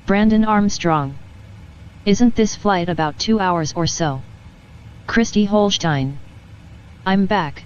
Brandon Armstrong. Isn't this flight about 2 hours or so? Christy Holstein. I'm back.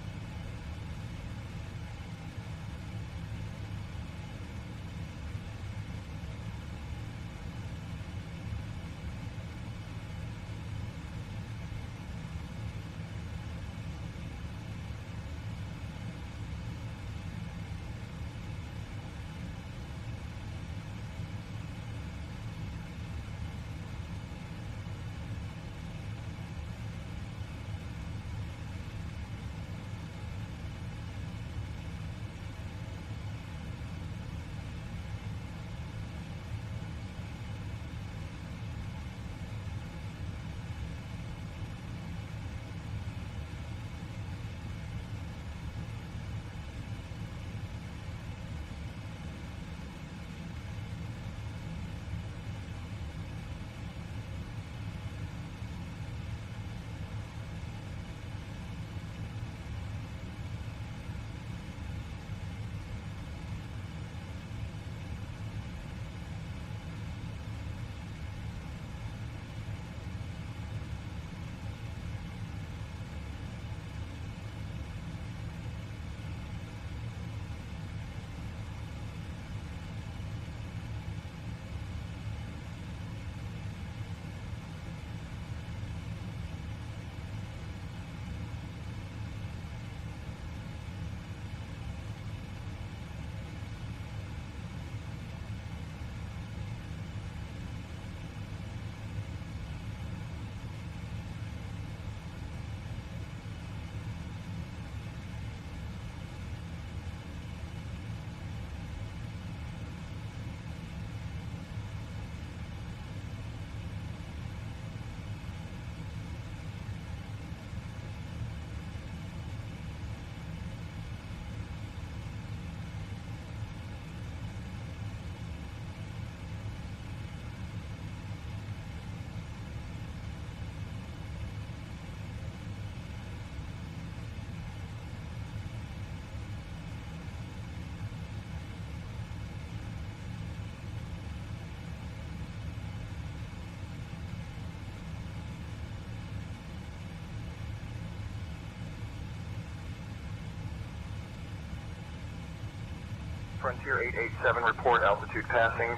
Frontier 887, report altitude passing.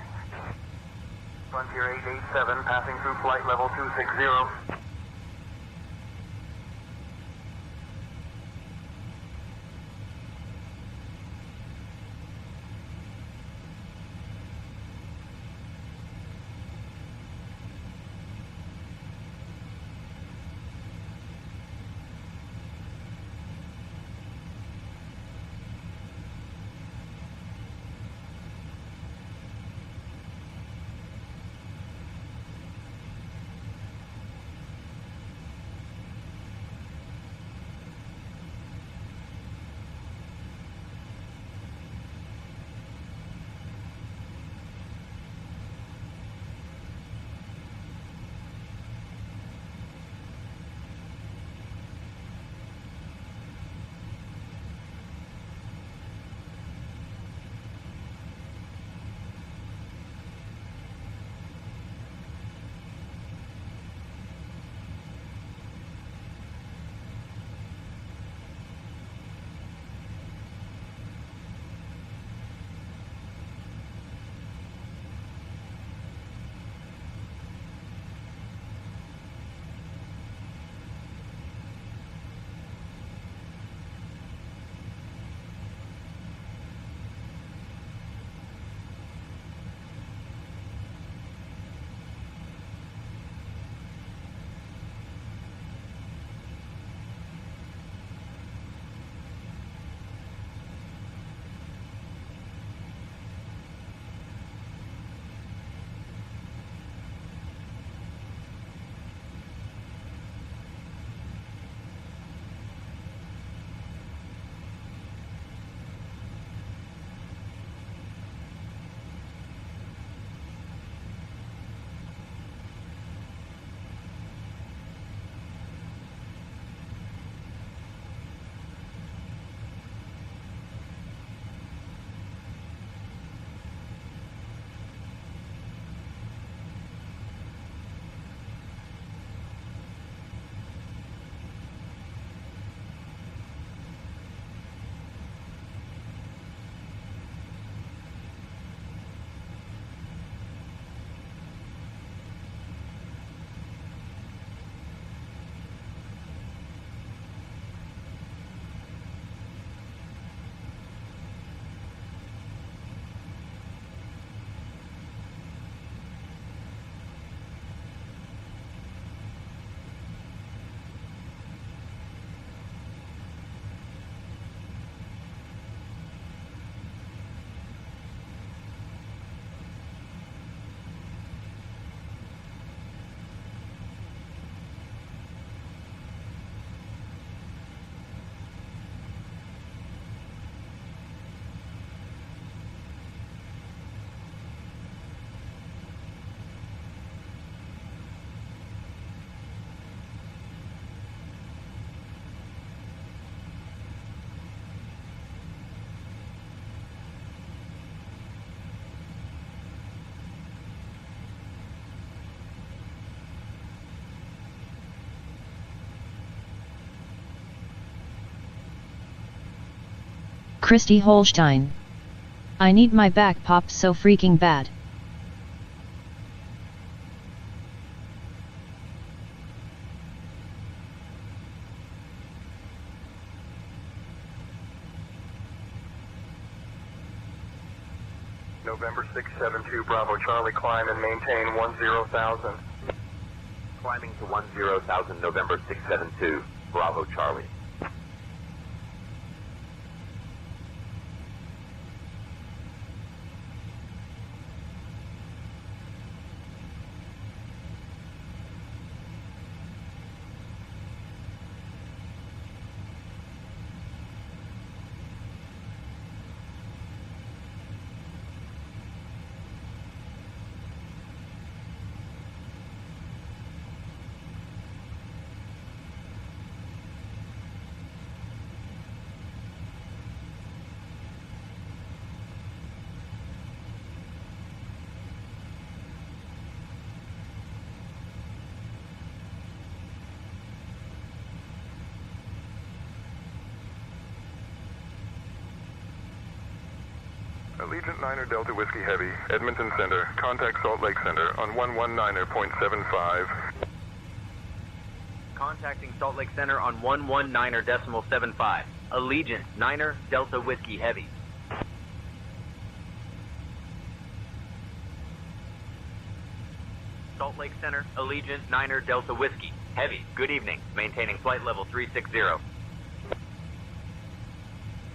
Frontier 887, passing through flight level 260. Christy Holstein. I need my back popped so freaking bad. November 672 Bravo Charlie, climb and maintain 10,000. Climbing to 10,000, November 672, Bravo Charlie. Allegiant 9er Delta Whiskey Heavy, Edmonton Center. Contact Salt Lake Center on 119.75. Contacting Salt Lake Center on 119.75. Allegiant 9er Delta Whiskey Heavy. Salt Lake Center, Allegiant 9er Delta Whiskey Heavy. Good evening. Maintaining flight level 360.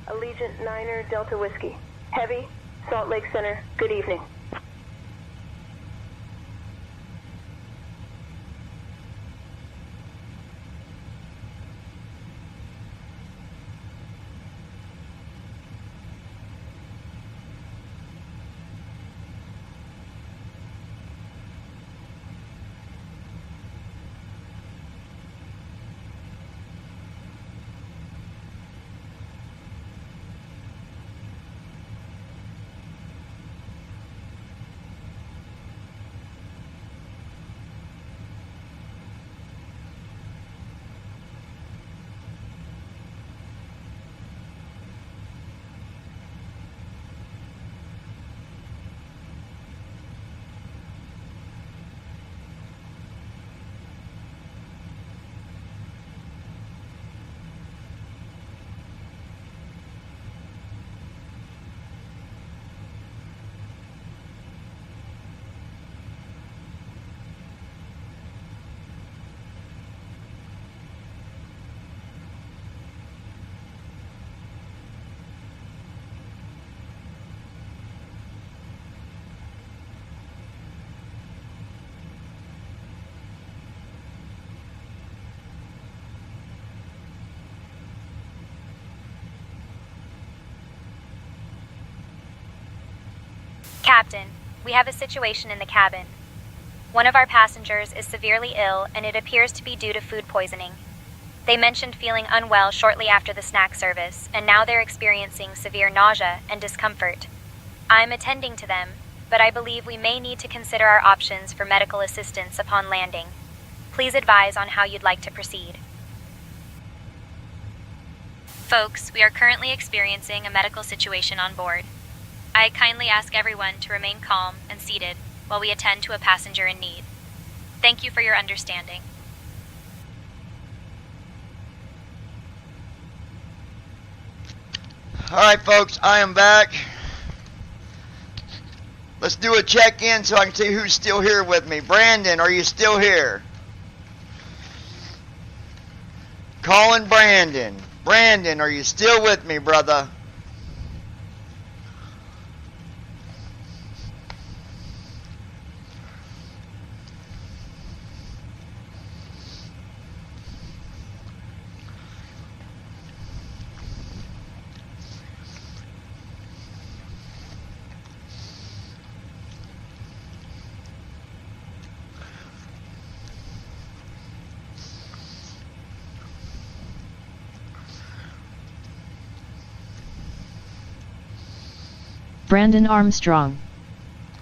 Allegiant 9er Delta Whiskey. Heavy, Salt Lake Center, good evening. Captain, we have a situation in the cabin. One of our passengers is severely ill, and it appears to be due to food poisoning. They mentioned feeling unwell shortly after the snack service, and now they're experiencing severe nausea and discomfort. I'm attending to them, but I believe we may need to consider our options for medical assistance upon landing. Please advise on how you'd like to proceed. Folks, we are currently experiencing a medical situation on board. I kindly ask everyone to remain calm and seated while we attend to a passenger in need. Thank you for your understanding. Alright folks, I am back. Let's do a check-in so I can see who's still here with me. Brandon, are you still here? Calling Brandon. Brandon, are you still with me, brother? Brandon Armstrong.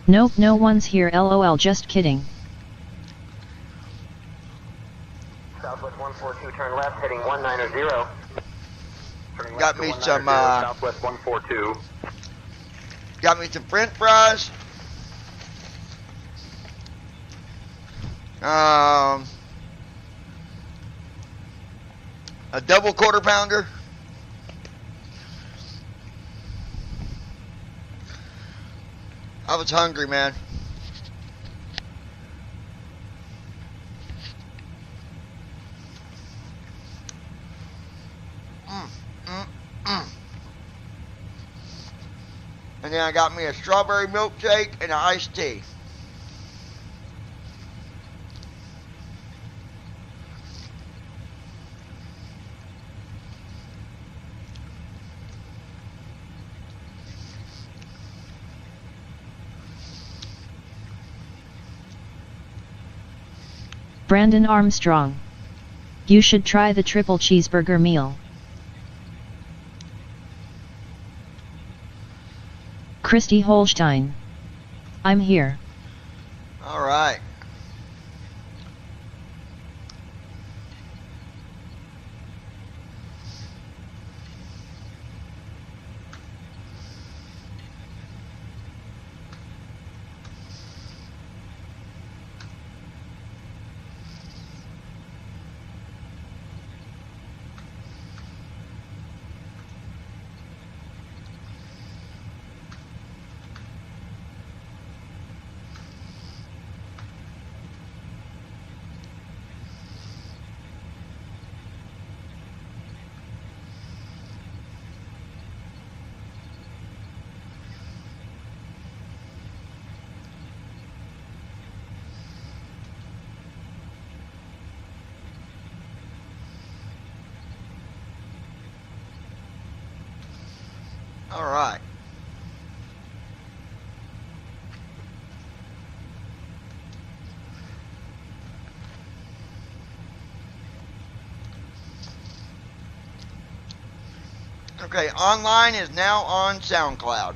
Nope, no one's here, lol, just kidding. Southwest 142, turn left, heading 190. Got me some Southwest 142. got me some French fries. A double quarter pounder. I was hungry, man. And then I got me a strawberry milkshake and an iced tea. Brandon Armstrong. You should try the triple cheeseburger meal. Christy Holstein. I'm here. All right. All right. Okay, online is now on SoundCloud.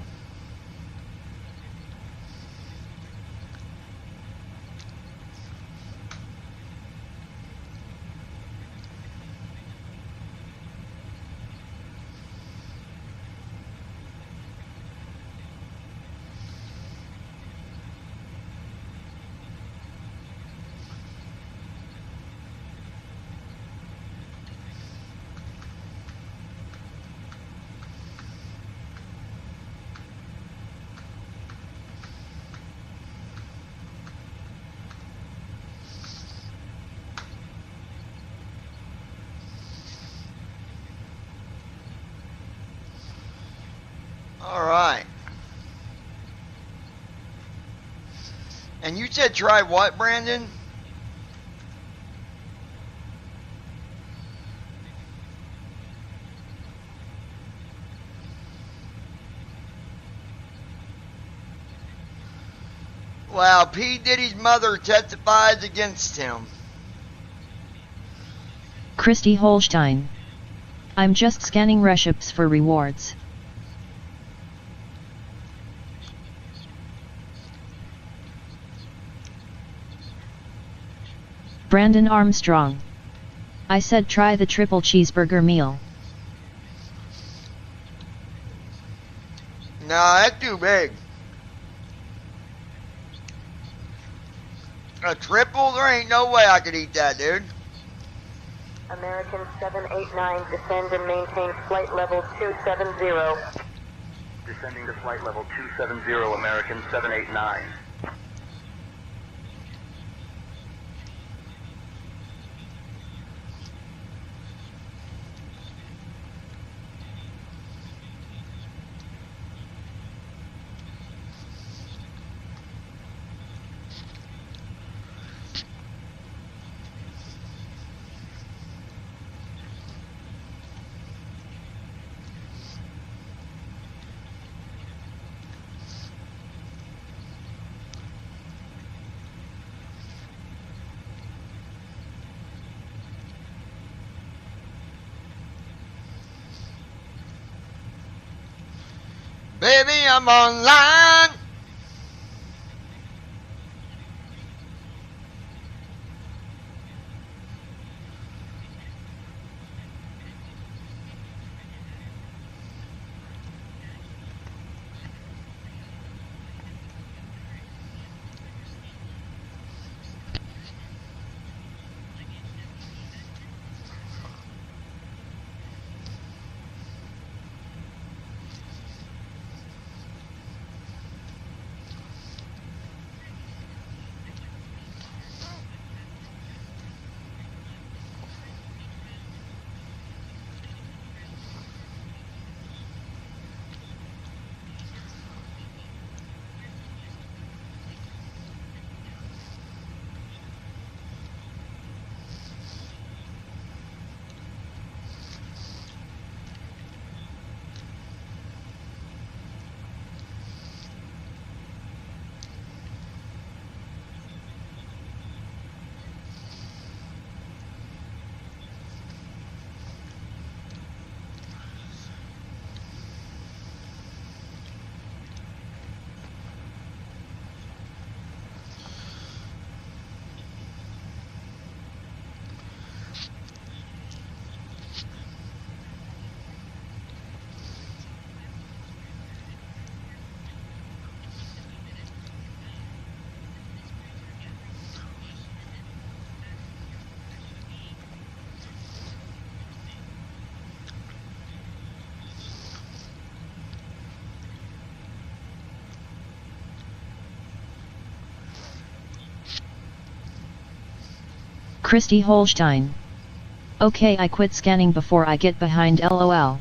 All right. And you said try what, Brandon? Well, P. Diddy's mother testifies against him. Christy Holstein. I'm just scanning recips for rewards. Brandon Armstrong. I said try the triple cheeseburger meal. Nah, that's too big. A triple? There ain't no way I could eat that, dude. American 789, descend and maintain flight level 270. Descending to flight level 270, American 789. Baby, I'm online. Christy Holstein. Okay, I quit scanning before I get behind, lol.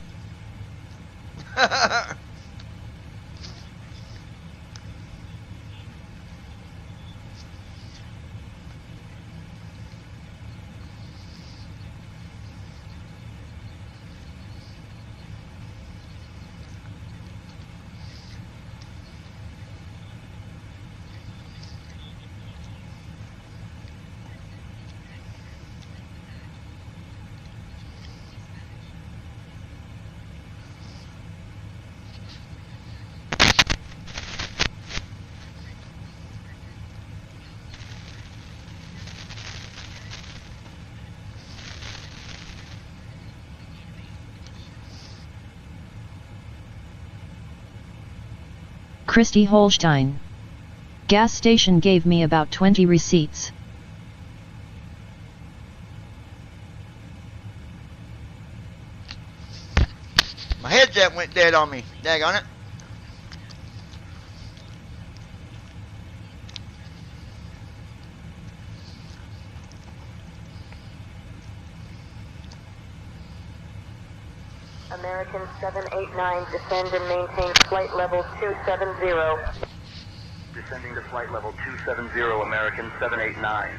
Christy Holstein. Gas station gave me about 20 receipts. My headset went dead on me. Daggone it. American 789, descend and maintain flight level 270. Descending to flight level 270, American 789.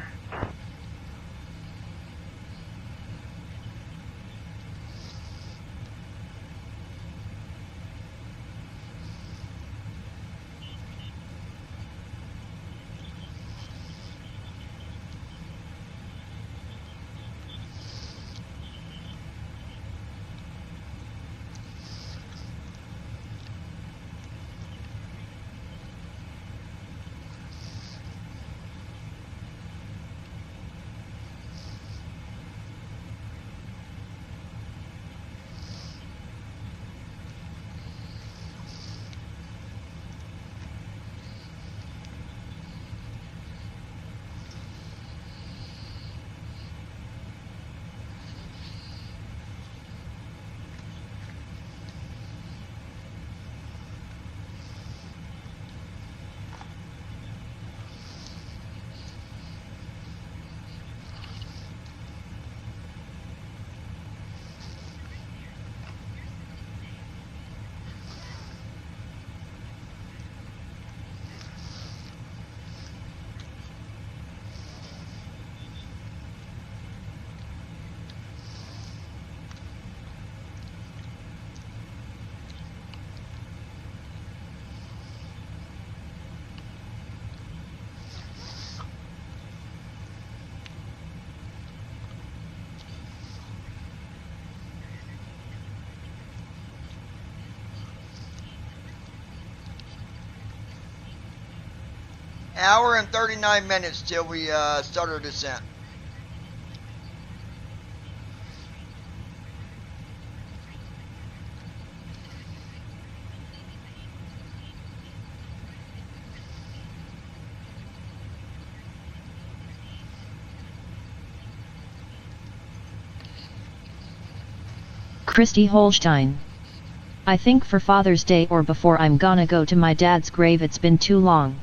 Hour and 39 minutes till we start our descent. Christy Holstein. I think for Father's Day or before I'm gonna go to my dad's grave, it's been too long.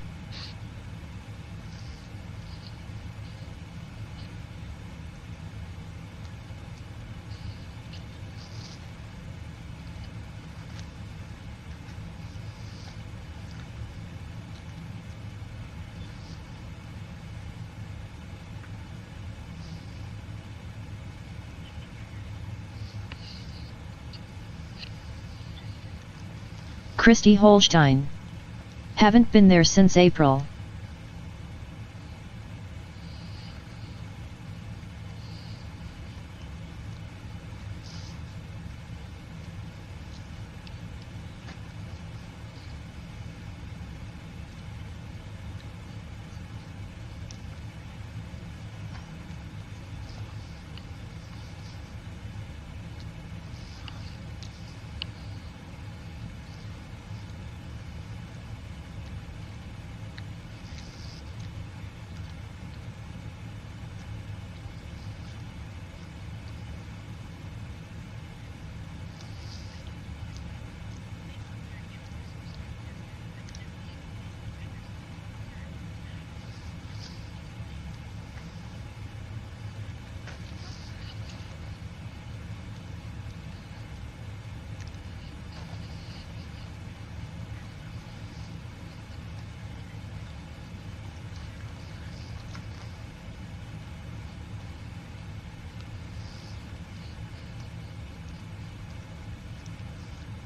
Christy Holstein. Haven't been there since April.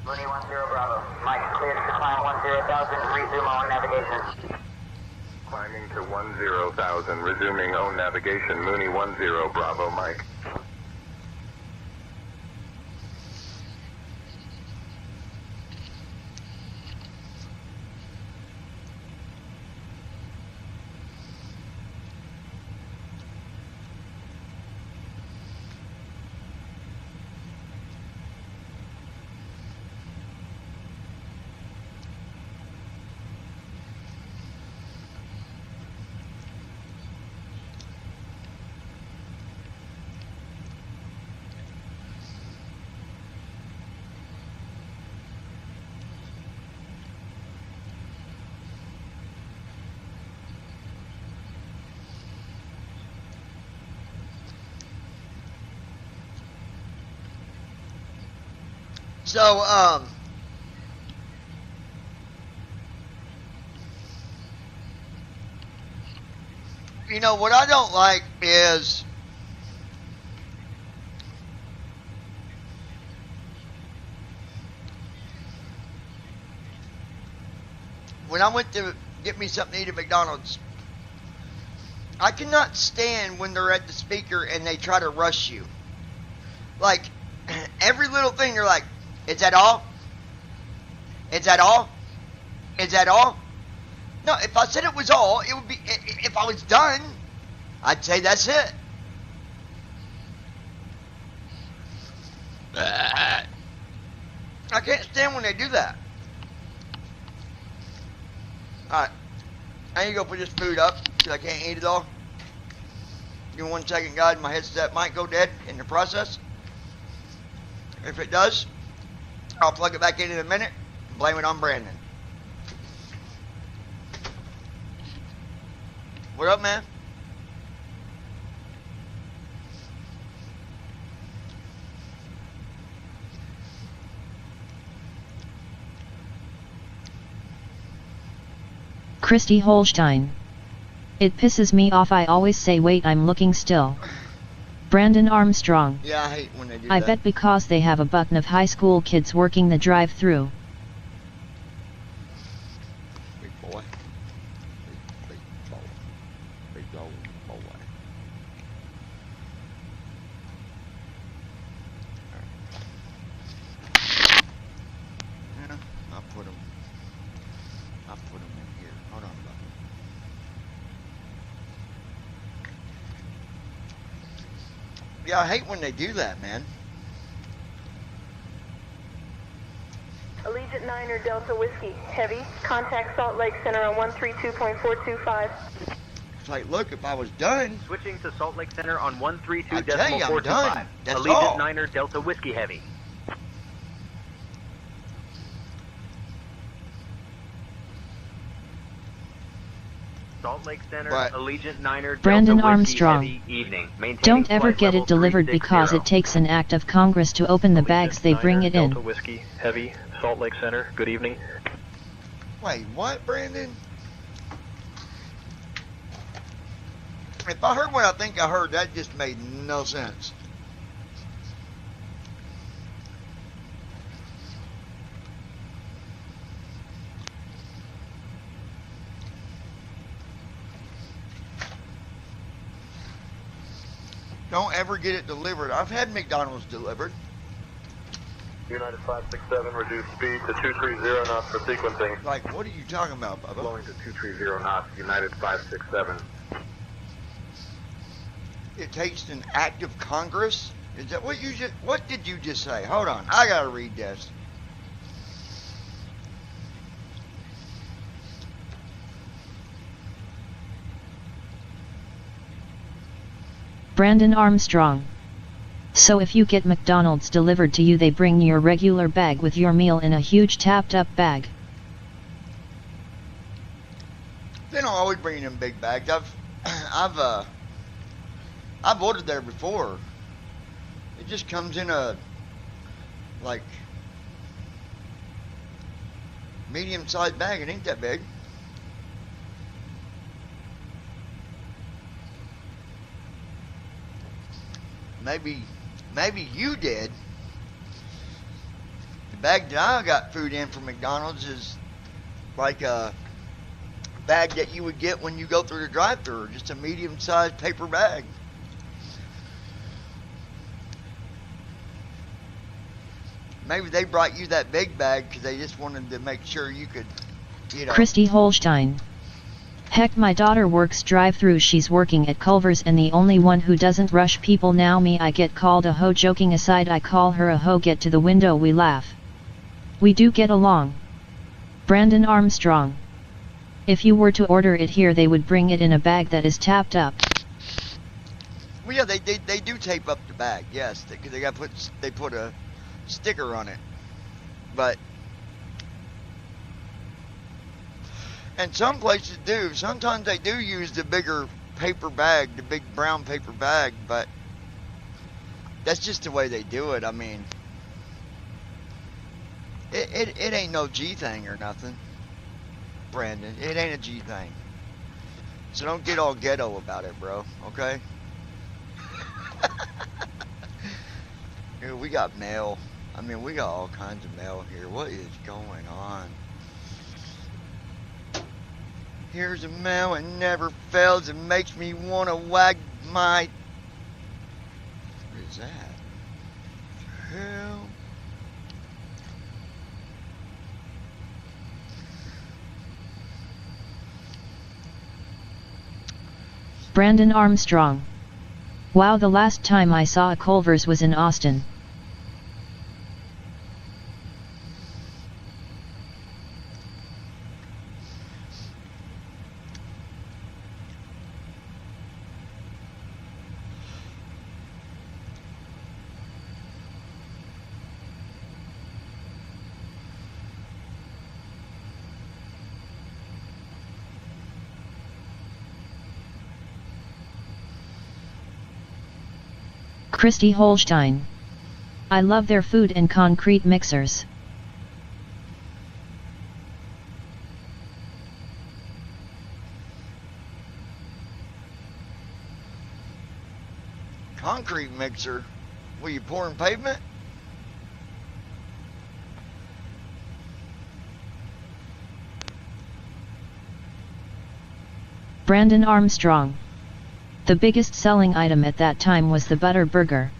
Mooney 10 Bravo. Mike, cleared to climb 10,000, resume on navigation. Climbing to 10,000, resuming own navigation. Mooney 10 Bravo, Mike. So, you know, what I don't like is when I went to get me something to eat at McDonald's, I cannot stand when they're at the speaker and they try to rush you. Like, every little thing, they're like, is that all? Is that all? Is that all? No, if I said it was all, it would be, if I was done, I'd say that's it. I can't stand when they do that. Alright. I need to go put this food up because I can't eat it all. Give me 1 second, guys. My headset might go dead in the process. If it does, I'll plug it back in a minute and blame it on Brandon. What up, man? Christy Holstein. It pisses me off. I always say wait, I'm looking still. Brandon Armstrong. Yeah, I hate when they do I that. bet because they have a button of high school kids working the drive-through. Big boy. Big boy. Big old boy. Yeah, I'll put them in here. Hold on, bud. Yeah, I hate when they do that, man. Allegiant 9er Delta Whiskey, heavy. Contact Salt Lake Center on 132.425. It's like, look, if I was done. Switching to Salt Lake Center on I tell you, I'm 132.425. done. That's Allegiant all. 9er Delta Whiskey Heavy. Salt Lake Center, But Allegiant 9er Brandon Delta Whiskey Armstrong. Heavy, evening. Maintaining Don't ever flight get level it delivered 360. because it takes an act of Congress to open the bags they bring it Delta in. Whiskey, Heavy, Salt Lake Center, good evening. Wait, what, Brandon? If I heard what I think I heard, that just made no sense. Don't ever get it delivered. I've had McDonald's delivered. United 567, reduce speed to 230 knots for sequencing. Like, what are you talking about, Bubba? Flowing to 230 knots, United 567. It takes an act of Congress? Is that what you just, what did you just say? Hold on, I gotta read this. Brandon Armstrong. So if you get McDonald's delivered to you, they bring your regular bag with your meal in a huge tapped up bag. They don't always bring in big bags. I've ordered there before. It just comes in a, like, medium-sized bag. It ain't that big. Maybe you did. bag that I got food in from McDonald's is like a bag that you would get when you go through the drive-thru, just a medium-sized paper bag. Maybe they brought you that big bag because they just wanted to make sure you could, you know. Christy Holstein. Heck, my daughter works drive-thru. She's working at Culver's and the only one who doesn't rush people now me. I get called a hoe. Joking aside, I call her a hoe. Get to the window, we laugh. We do get along. Brandon Armstrong. If you were to order it here, they would bring it in a bag that is tapped up. Well, yeah, they do tape up the bag, yes, because they put a sticker on it, but and some places do. Sometimes they do use the bigger paper bag, the big brown paper bag, but that's just the way they do it. I mean, it ain't no G thing or nothing, Brandon. It ain't a G thing. So don't get all ghetto about it, bro. Okay? Here, we got mail. I mean, we got all kinds of mail here. What is going on? Here's a mail, it never fails. It makes me want to wag my... What is that? Hell? Brandon Armstrong. Wow, the last time I saw a Culver's was in Austin. Christy Holstein. I love their food and concrete mixers. Concrete mixer? Were you pouring pavement? Brandon Armstrong. The biggest selling item at that time was the butter burger.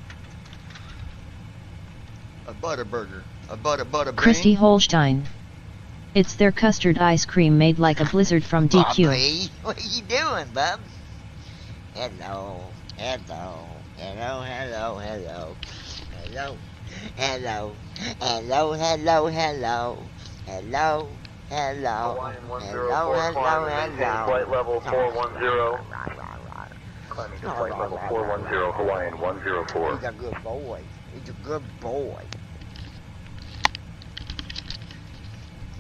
A butter burger. A butter bean? Christy Holstein. It's their custard ice cream made like a blizzard from DQ. Bobby, what are you doing, bub? Hello, hello, hello, hello, hello, hello, hello, hello, hello, hello, hello, hello, hello, flight level 410. Climbing to flight level 410, Hawaiian 104. He's a good boy. He's a good boy.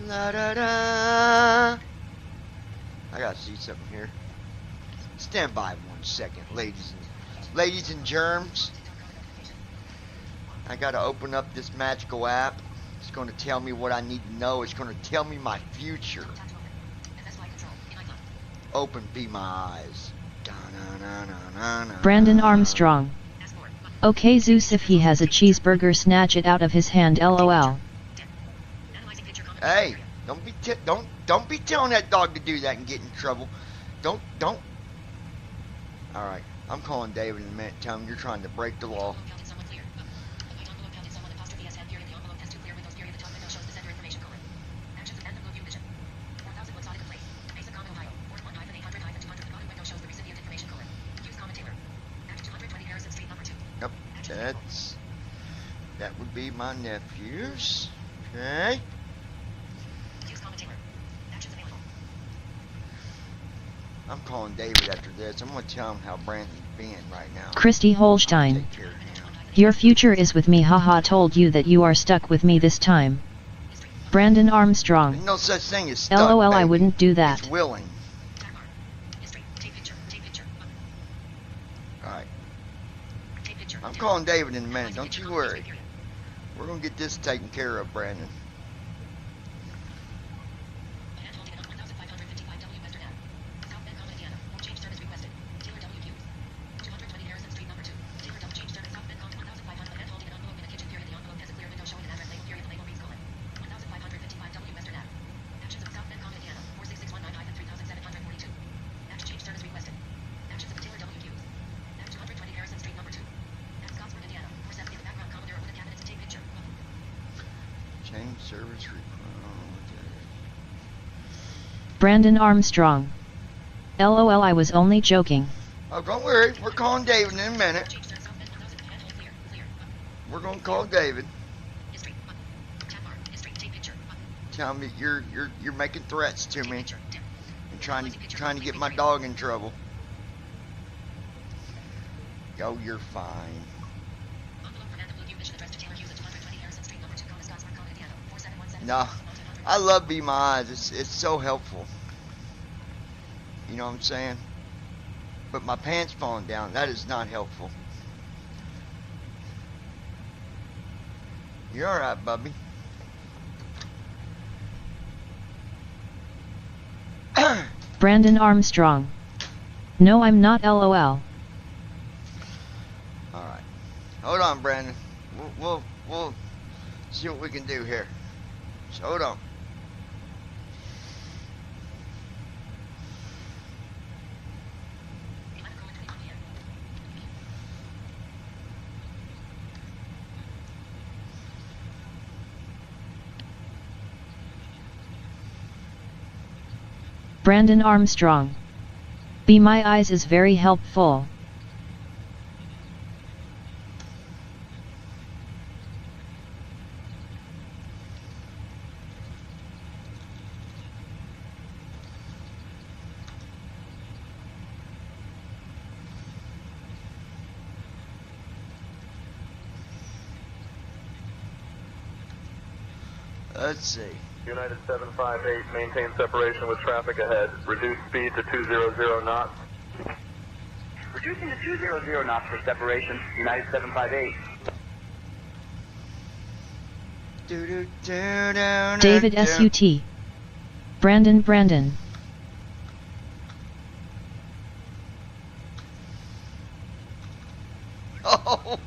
La da da. I gotta see something here. Stand by 1 second, ladies and germs. I gotta open up this magical app. It's gonna tell me what I need to know. It's gonna tell me my future. Open be my eyes. Brandon Armstrong. Okay Zeus, if he has a cheeseburger, snatch it out of his hand, lol. Hey, don't be telling that dog to do that and get in trouble. Don't. All right, I'm calling David in a minute. Tell him you're trying to break the law. Yep, that would be my nephews. Okay. I'm calling David after this. I'm going to tell him how Brandon's being right now. Christy Holstein. Your future is with me, haha. Told you that you are stuck with me this time. Brandon Armstrong. There's no such thing as stuck, LOL, baby. I wouldn't do that. It's willing. Alright. I'm calling David in a minute. Don't you worry. We're going to get this taken care of, Brandon. service report. Brandon Armstrong. LOL, I was only joking. Oh, don't worry. We're calling David in a minute. We're gonna call David. Tell me you're making threats to me and trying to get my dog in trouble. Oh, you're fine. No, I love Be My Eyes. It's so helpful. You know what I'm saying? But my pants falling down, that is not helpful. You're alright, Bubby. Brandon Armstrong. No, I'm not, LOL. Alright. Hold on, Brandon. We'll see what we can do here. So hold on. Brandon Armstrong. Be My Eyes is very helpful. Let's see. United 758, maintain separation with traffic ahead. Reduce speed to 200 knots. Reducing to 200 knots for separation. United 758. David SUT. Brandon. Oh.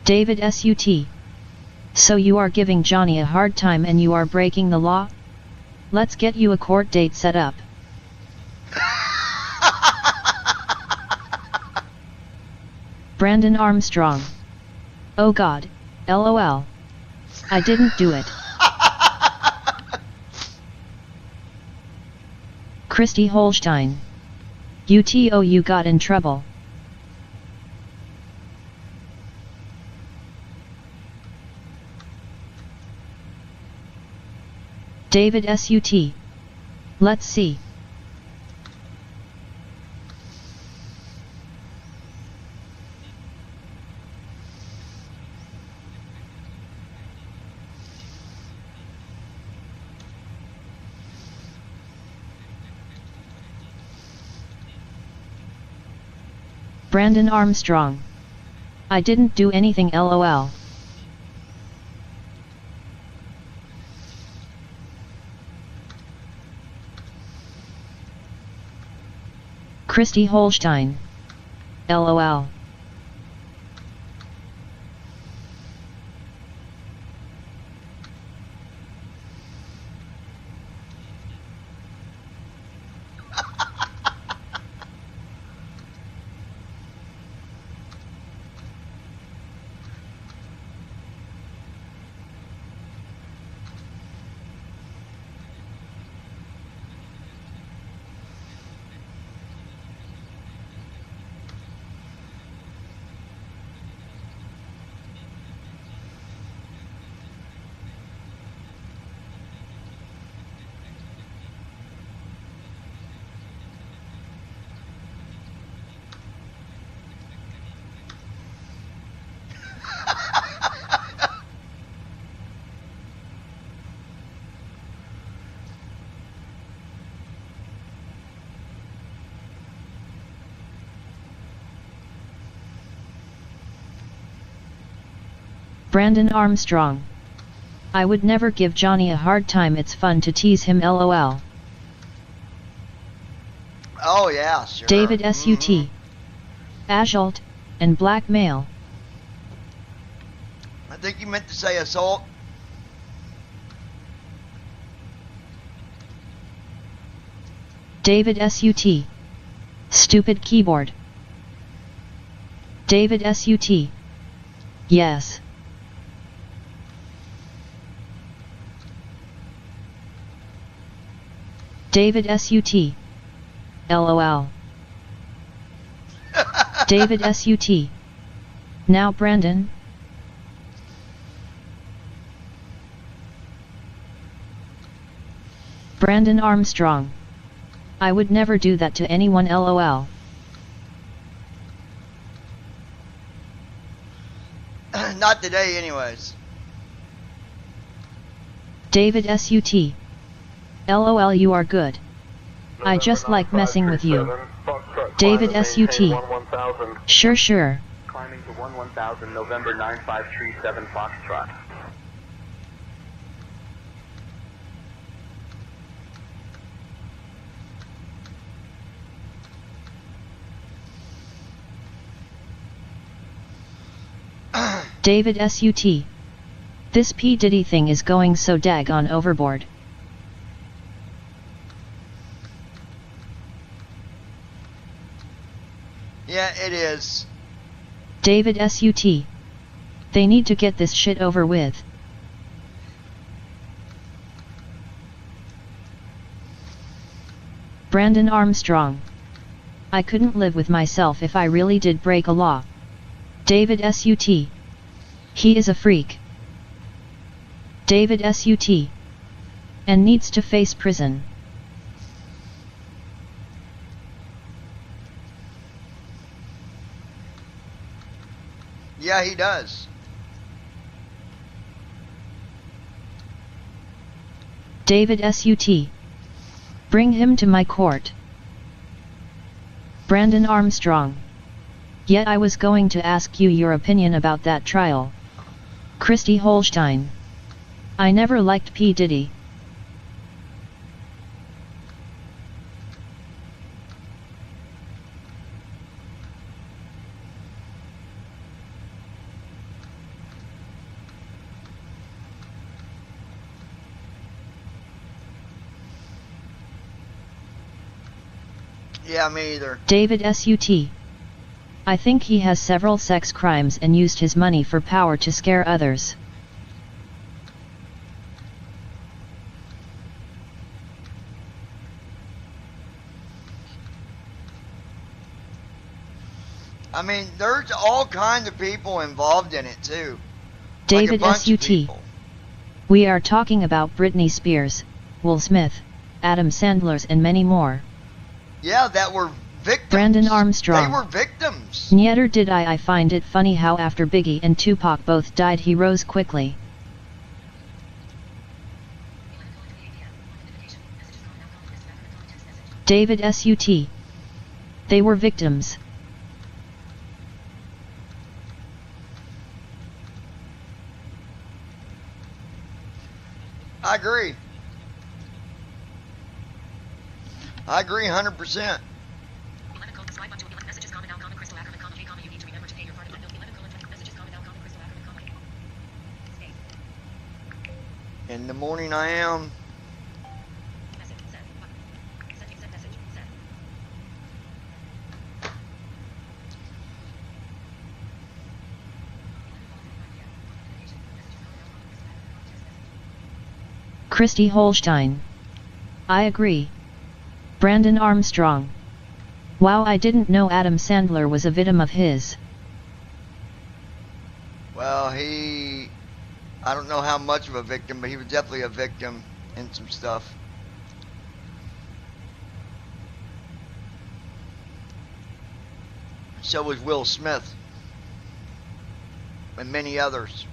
David SUT. So you are giving Johnny a hard time and you are breaking the law? Let's get you a court date set up. Brandon Armstrong. Oh God, LOL. I didn't do it. Christy Holstein. UTO, you got in trouble. David SUT. Let's see. Brandon Armstrong. I didn't do anything, LOL. Christy Holstein. LOL. Brandon Armstrong. I would never give Johnny a hard time, it's fun to tease him, LOL. Oh yeah, sure. David SUT. Assault and blackmail. I think you meant to say assault. David SUT. Stupid keyboard. David SUT. Yes. David SUT. LOL. David SUT. Now Brandon. Brandon Armstrong. I would never do that to anyone, LOL. Not today, anyways. David SUT. LOL, you are good. I just like messing with you. David SUT. Sure, sure. Climbing to 11,000, November 9537 Foxtrot. David SUT. This P. Diddy thing is going so daggone overboard. Yeah, it is. David SUT. They need to get this shit over with. Brandon Armstrong. I couldn't live with myself if I really did break a law. David SUT. He is a freak. David SUT. And needs to face prison. Yeah, he does. David SUT. Bring him to my court. Brandon Armstrong. Yet I was going to ask you your opinion about that trial. Christy Holstein. I never liked P. Diddy. Yeah, me either. David SUT. I think he has several sex crimes and used his money for power to scare others. I mean, there's all kinds of people involved in it too. David like a bunch of SUT. people. We are talking about Britney Spears, Will Smith, Adam Sandler's and many more. Yeah, that were victims. Brandon Armstrong. They were victims. Neither did I find it funny how after Biggie and Tupac both died he rose quickly. David SUT. They were victims. I agree. I agree 100%. In the morning I am. Christy Holstein. I agree. Brandon Armstrong. Wow, I didn't know Adam Sandler was a victim of his. Well, I don't know how much of a victim, but he was definitely a victim in some stuff. So was Will Smith. And many others.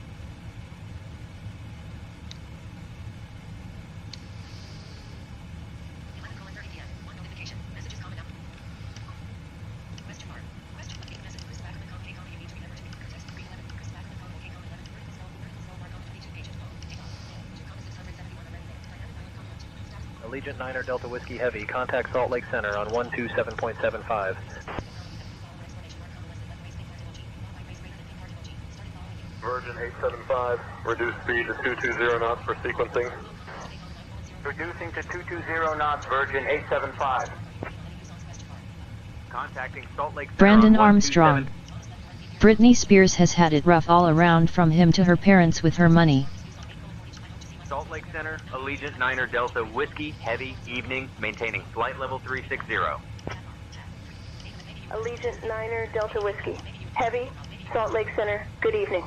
Allegiant 9er Delta Whiskey Heavy, contact Salt Lake Center on 127.75. Virgin 875, reduce speed to 220 knots for sequencing. Reducing to 220 knots, Virgin 875. Contacting Salt Lake Center Brandon on 127. Armstrong. Britney Spears has had it rough all around from him to her parents with her money. Salt Lake Center, Allegiant Niner Delta Whiskey, Heavy, Evening, maintaining flight level 360. Allegiant Niner Delta Whiskey. Heavy, Salt Lake Center. Good evening.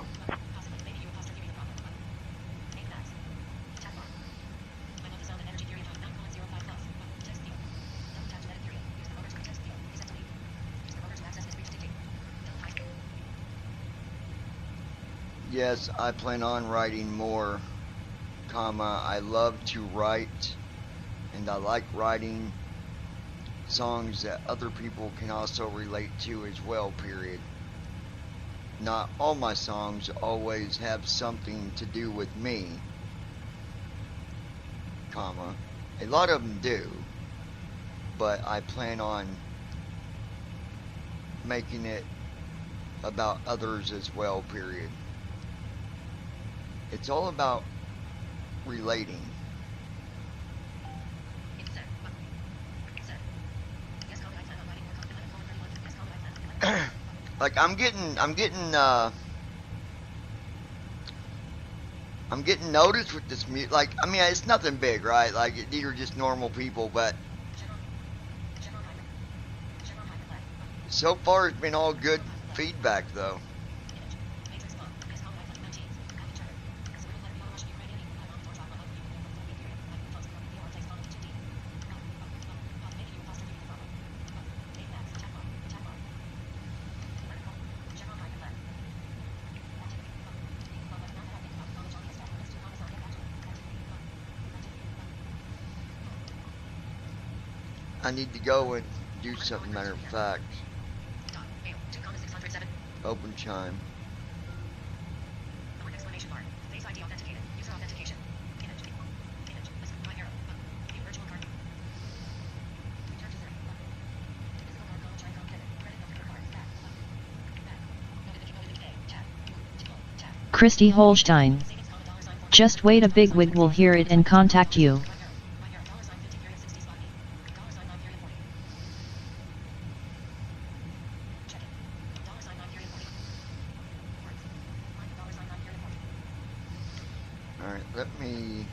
Yes, I plan on writing more, comma, I love to write, and I like writing songs that other people can also relate to as well, period. Not all my songs always have something to do with me, comma, a lot of them do, but I plan on making it about others as well, period. It's all about relating. Like I'm getting noticed with this music. Like, I mean, it's nothing big, right? Like, these are just normal people, but so far it's been all good feedback, though. I need to go and do something, matter of fact. Open chime. Christy Holstein. Just wait, a bigwig will hear it and contact you. Alright, let me...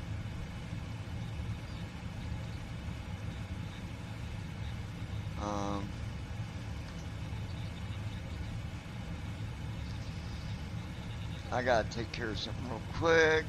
I gotta take care of something real quick.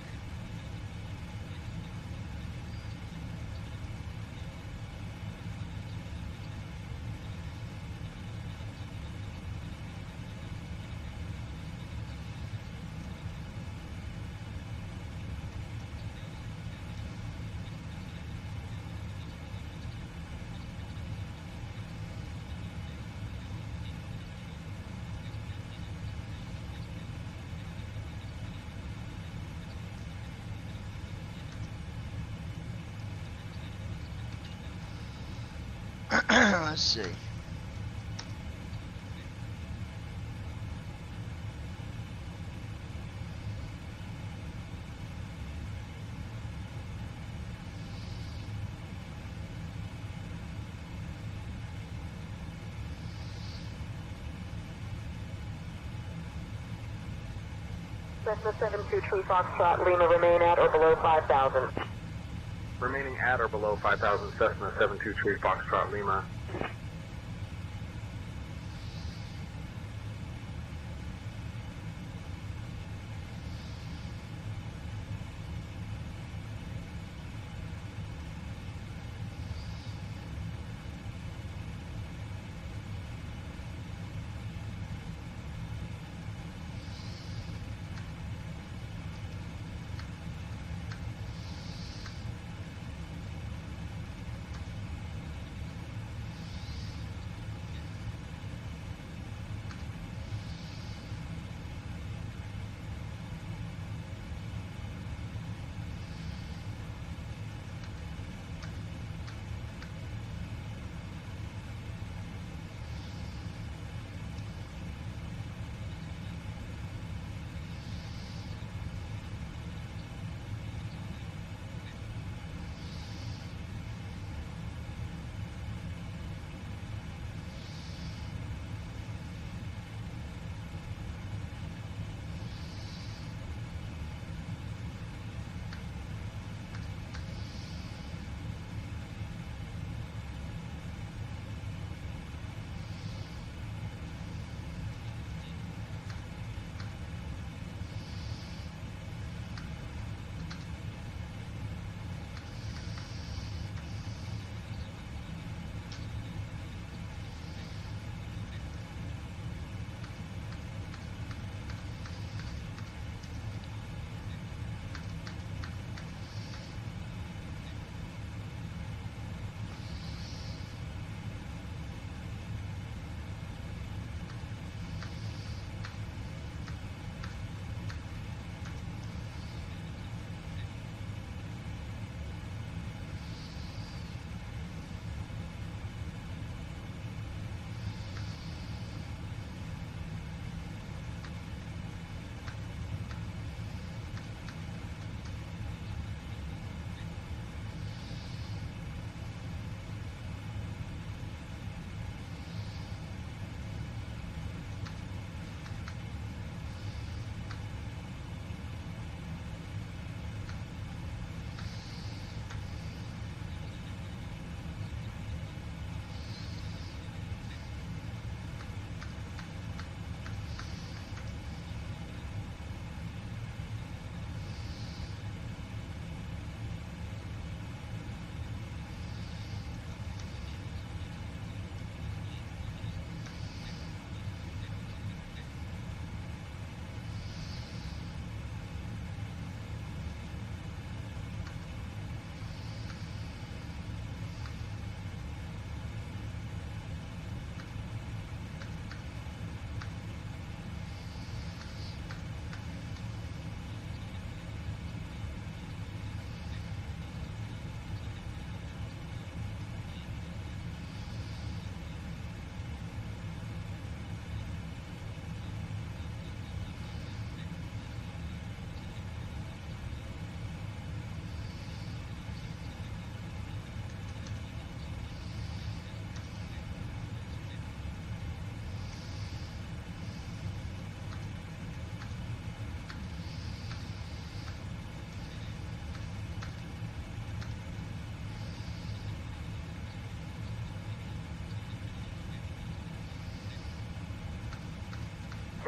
Let's see. Cessna 723 Foxtrot Lima remain at or below 5,000. Remaining at or below 5,000, Cessna 723 Foxtrot Lima.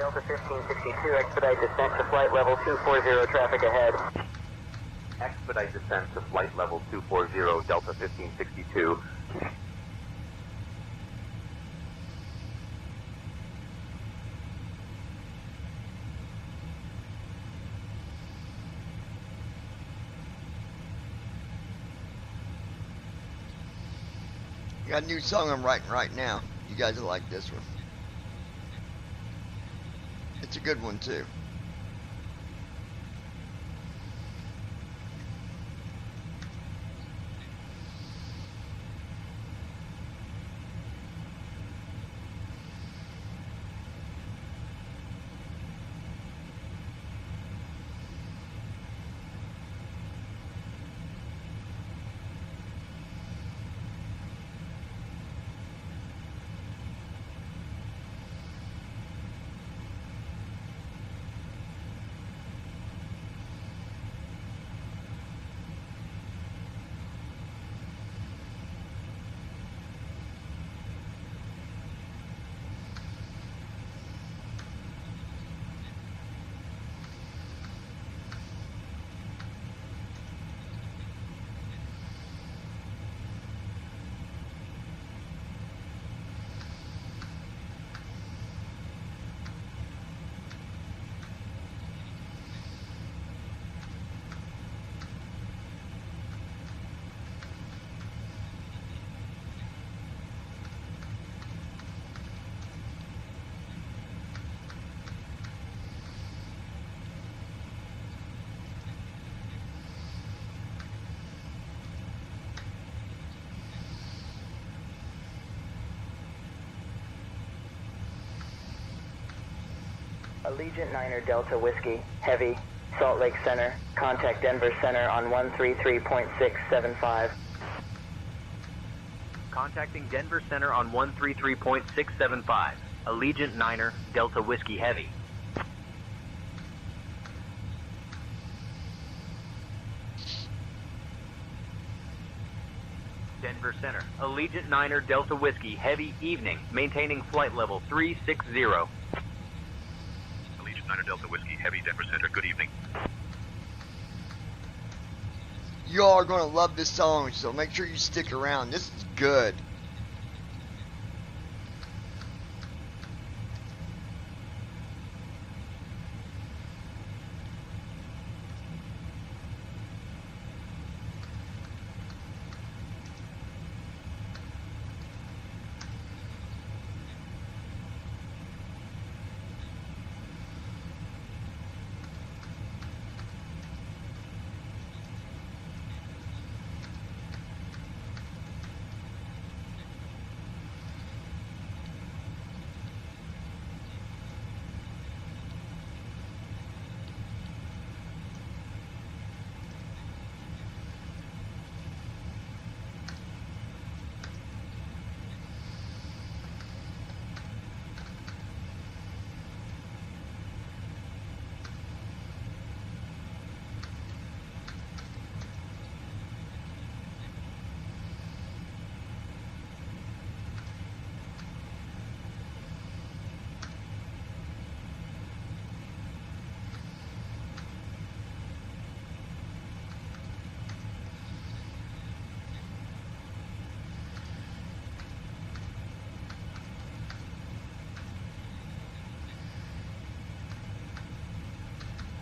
Delta 1562, expedite descent to flight level 240, traffic ahead. Expedite descent to flight level 240, Delta 1562. Got a new song I'm writing right now. You guys will like this one. It's a good one too. Allegiant 9er Delta Whiskey, Heavy, Salt Lake Center. Contact Denver Center on 133.675. Contacting Denver Center on 133.675. Allegiant 9er Delta Whiskey Heavy. Denver Center. Allegiant 9er Delta Whiskey Heavy Evening. Maintaining flight level 360. Allegiant 9er Delta Whiskey Heavy, Denver Center. Good evening. You all are going to love this song, so make sure you stick around. This is good.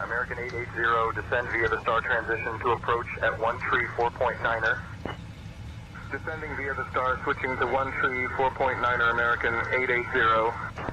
American 880, descend via the star transition to approach at 134.9er. Descending via the star, switching to 134.9er, American 880.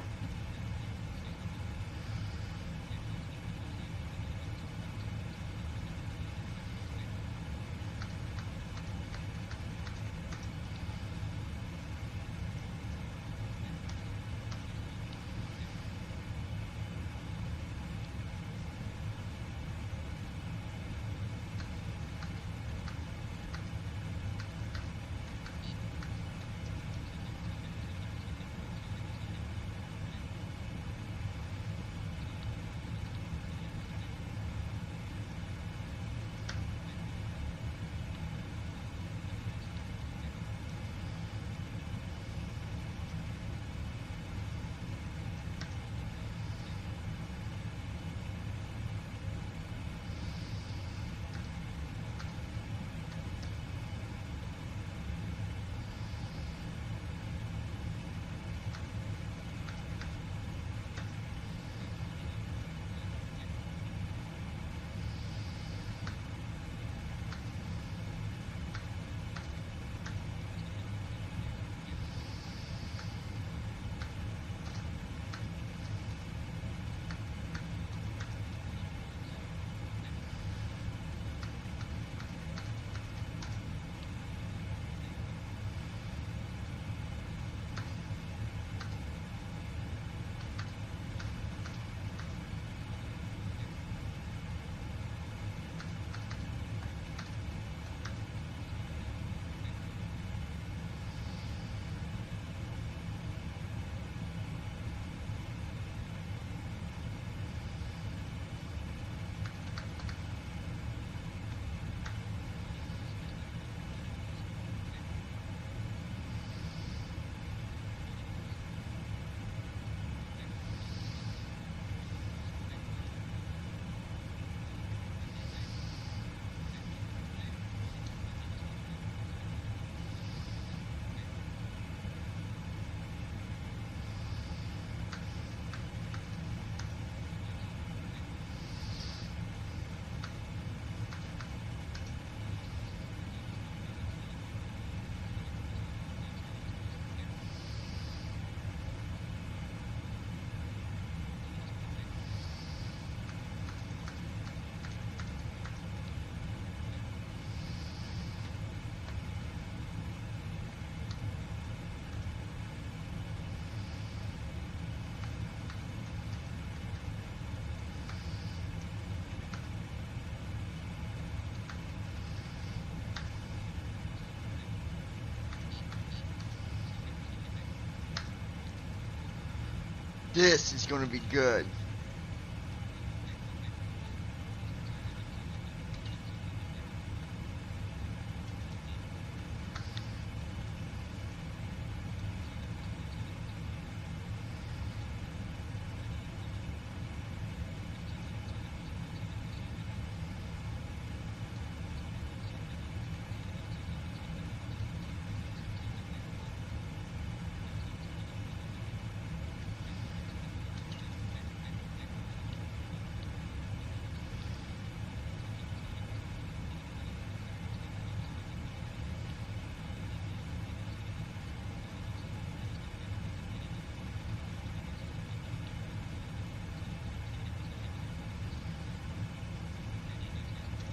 This is going to be good.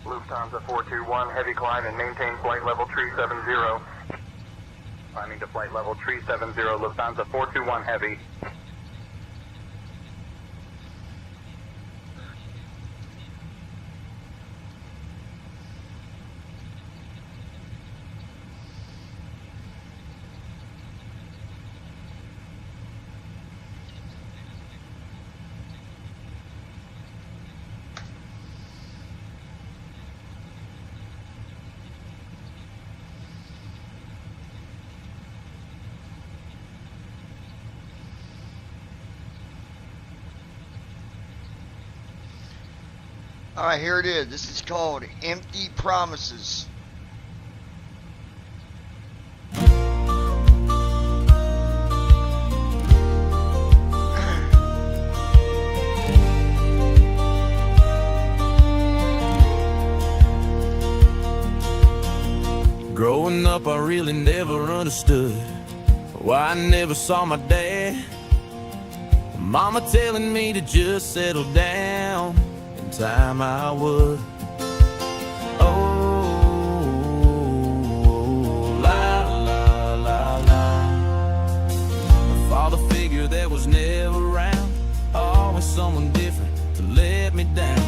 Lufthansa 421, heavy climb and maintain flight level 370. Climbing to flight level 370, Lufthansa 421, heavy. Alright, here it is. This is called Empty Promises. Growing up, I really never understood why I never saw my dad. Mama telling me to just settle down. In time I would. Oh, la la la la. A father figure that was never around. Always someone different to let me down.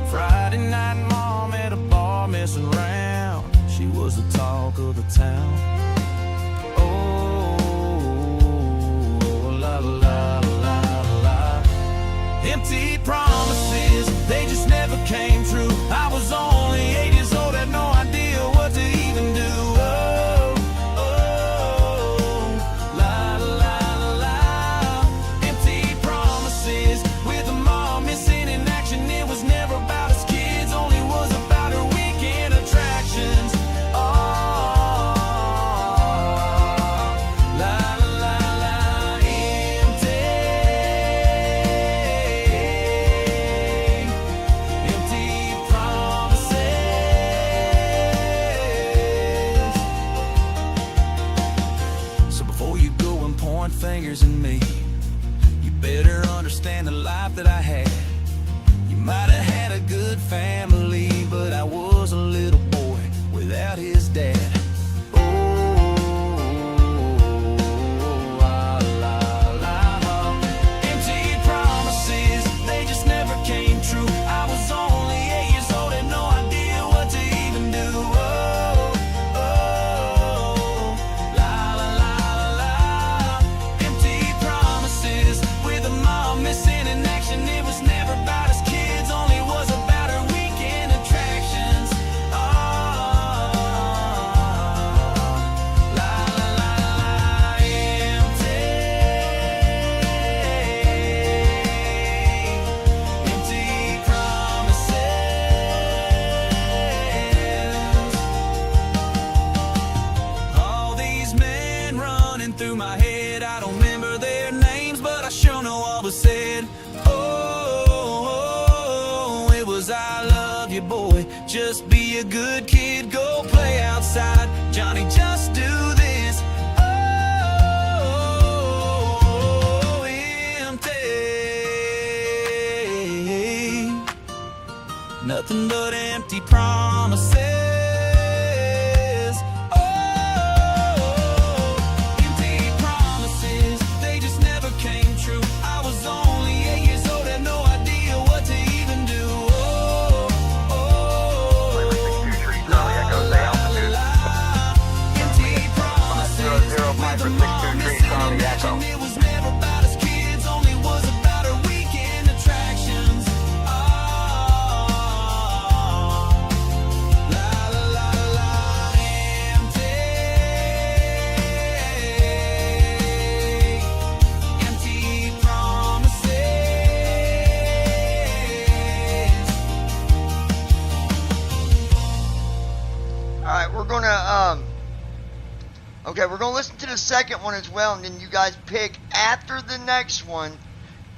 Friday night, mom at a bar messing around. She was the talk of the town. Oh, la la la la. Empty promises, they just never came true. I was only 8 years old, had no idea what to even do. Oh, oh, la la la. Empty promises, with a mom missing in action. It was never about us kids, only was about her weekend attractions. Fingers in me, you better understand the life that I had. You might have had a good family, but I was a little boy without his dad. Oh, la, la, la. Empty promises, they just never came true. I was only 8 years old, had no idea what to even do. Oh, oh, la, la, la, la. With a mom missing in action, it was never about us kids, only was about her weekend attractions. Oh, la la la la, empty promises. All these men running through my head, I don't remember their names, but I sure know all was said. Oh, it was I love you, boy. Just be a good kid, go play outside. Johnny, just do this. Oh, empty. Nothing but empty promises. It was never about us kids, only was Okay, we're going to listen to the second one as well, and then you guys pick after the next one.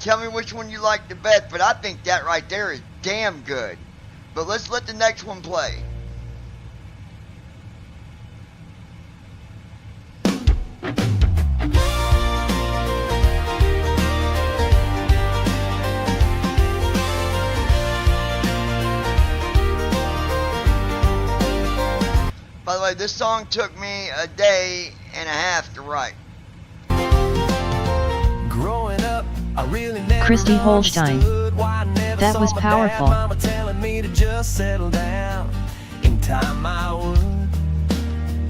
Tell me which one you like the best, but I think that right there is damn good. But let's let the next one play. By the way, this song took me a day and a half to write. Growing up, I really never Christy Holstein. understood why I never That saw was my powerful. dad, mama telling me to just settle down. In time I would.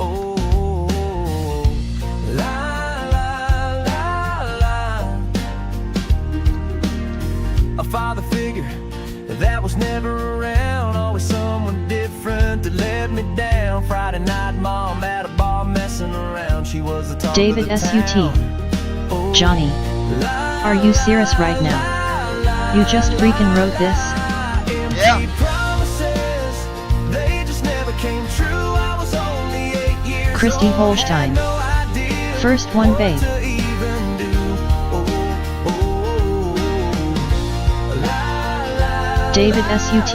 Oh, la la la la. A father figure that was never around, always someone different that let me down. Friday night, mom at a bar messing around. She was the talk David of the SUT. town. Johnny. Are you serious right now? You just freaking wrote this? Yeah. Christy Holstein. First one, babe. David SUT.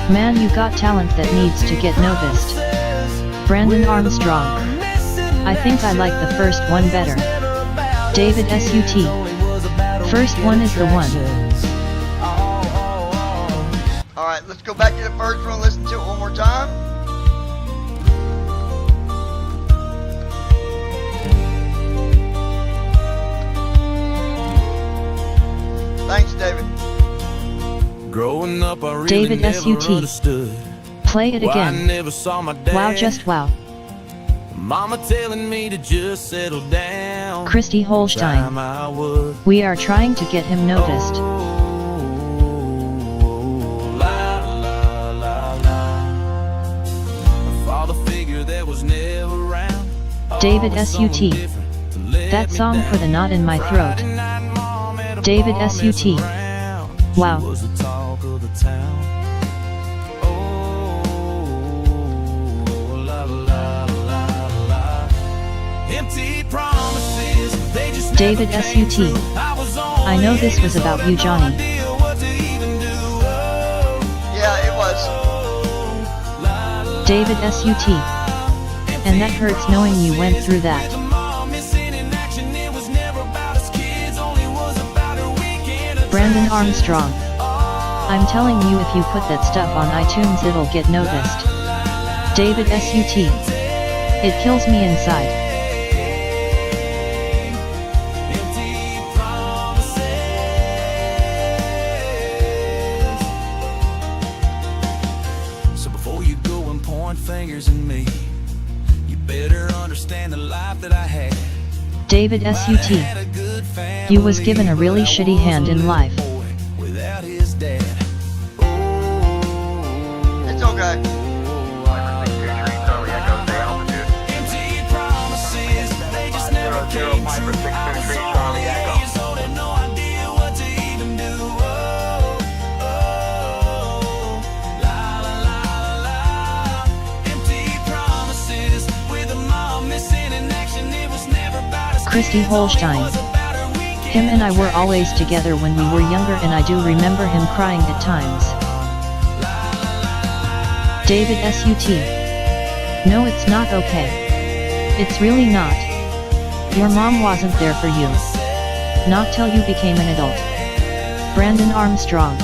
Man, you got talent that needs to get noticed. Brandon Armstrong. I think I like the first one better. David SUT. First one is the one. Alright, let's go back to the first one, listen to it one more time. Thanks, David. Growing up, I really David never SUT. understood Play it why I again. never saw my dad. Wow, just wow. Mama telling me to just settle down. Christy Holstein. Time I would. We are trying to get him noticed. La, la, la, la. A father figure that was never around. David Always someone SUT. different to let That me song down. for the knot in my throat. Friday night, mom at a David bar SUT. messing around. She Wow. was the talk of the town. Oh, la, la, la, la. Empty promises, they just David never came SUT. true. I was I know this was about you, Johnny. Yeah, it was. David SUT. And that hurts knowing you went through that. Brandon Armstrong. I'm telling you, if you put that stuff on iTunes, it'll get noticed. David SUT. It kills me inside. So before you go and point fingers at me, you better understand the life that I had. David SUT. You was given a really shitty hand in life. Without his dad. It's okay. Empty promises, they just never came true. I was only 8 years old and no idea what to even do. La la la la. Empty promises with a mom missing in action. It was never about us. Christy Holstein. Him and I were always together when we were younger, and I do remember him crying at times. David SUT. No, it's not okay. It's really not. Your mom wasn't there for you. Not till you became an adult. Brandon Armstrong.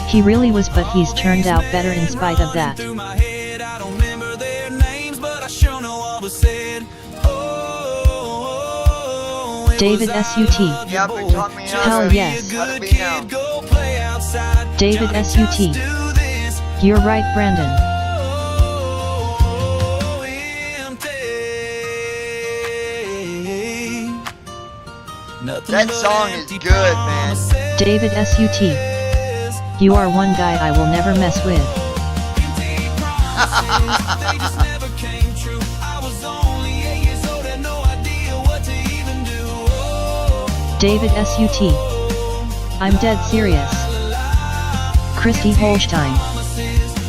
He really was, but he's turned out better in spite of that. Through my head, I don't remember their names, but I sure know what was said. David SUT. Yeah, but taught me Hell yes. how to be now. David SUT. You're right, Brandon. That song is good, man. David SUT. You are one guy I will never mess with. David SUT. I'm dead serious. Christy Holstein.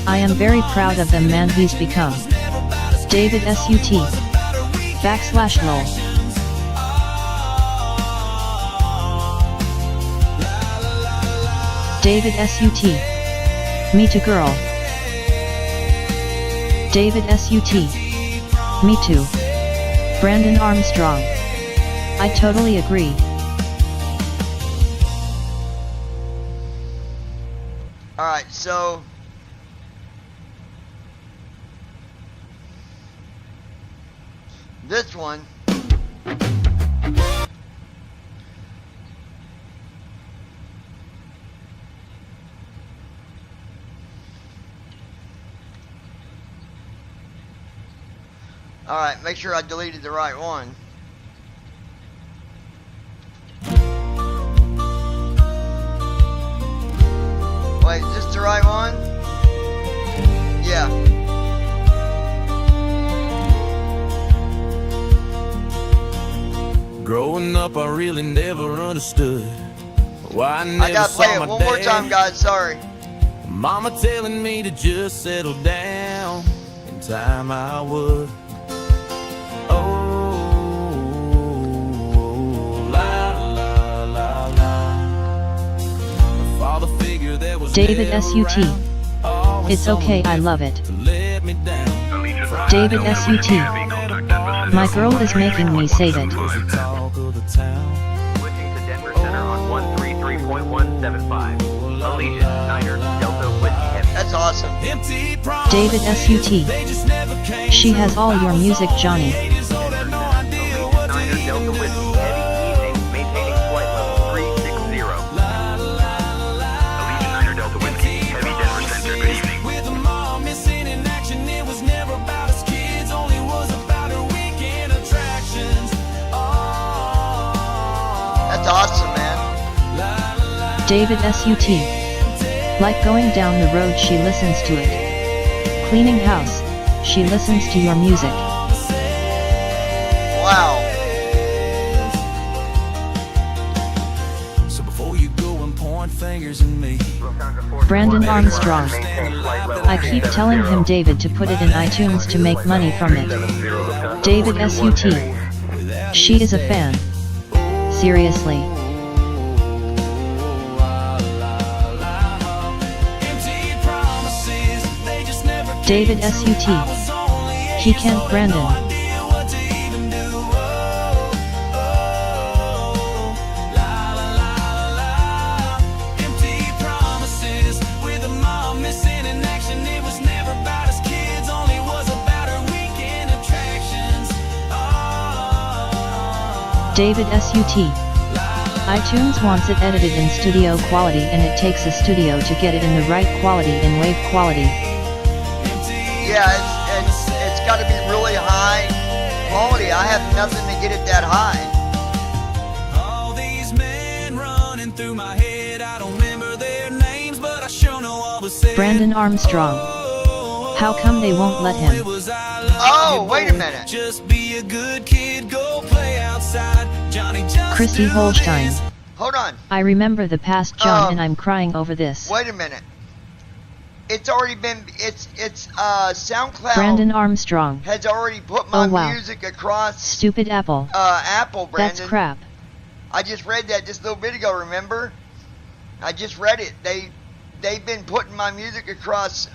I am very proud of the man he's become. David SUT. /lol. David SUT. Me too girl. David SUT. Me too. Brandon Armstrong. I totally agree. Alright, so this one alright, make sure I deleted the right one. Wait, is this the right one? Yeah. Growing up, I really never understood why I never I gotta play saw it my one more dad. time, guys. Sorry. Mama telling me to just settle down. In time I would. Oh, la la la la. A father figure that was David never SUT. around. Always It's okay, I love it. to let me down. David SUT. My girl is making me save it. Switching to Denver Center on 133.175. Allegiant, Niner, Delta, Whiskey Heavy. That's awesome. David SUT. She has all your music, Johnny. Allegiant, Niner, Delta, Whiskey Heavy. Evening, maintaining flight level 360. Allegiant, Niner, Delta, Whiskey Heavy, Denver Center. Good evening. With a mom missing in action, it was never about us kids, only was about her weekend attractions. That's awesome, man. David SUT. Like going down the road, she listens to it. Cleaning house, she listens to your music. Wow. So before you go and point fingers at me, Brandon Armstrong. I keep telling him David to put it in iTunes to make money from it. David SUT. She is a fan. Seriously. David SUT. He can't Brandon. David SUT. iTunes wants it edited in studio quality, and it takes a studio to get it in the right quality in wave quality. Yeah, it's got to be really high quality. I have nothing to get it that high. All these men running through my head, I don't remember their names, but I sure know all was said. Brandon Armstrong. How come they won't let him? Oh, wait a minute. Just be a good kid, go play outside. Johnny just Christy do Holstein. this. Hold on. I remember the past, John, and I'm crying over this. Wait a minute. It's already been. It's SoundCloud. Brandon Armstrong. Has already put my Oh, wow. music across. Stupid Apple. Apple, Brandon. That's crap. I just read that just a little bit ago. Remember? I just read it. They've been putting my music across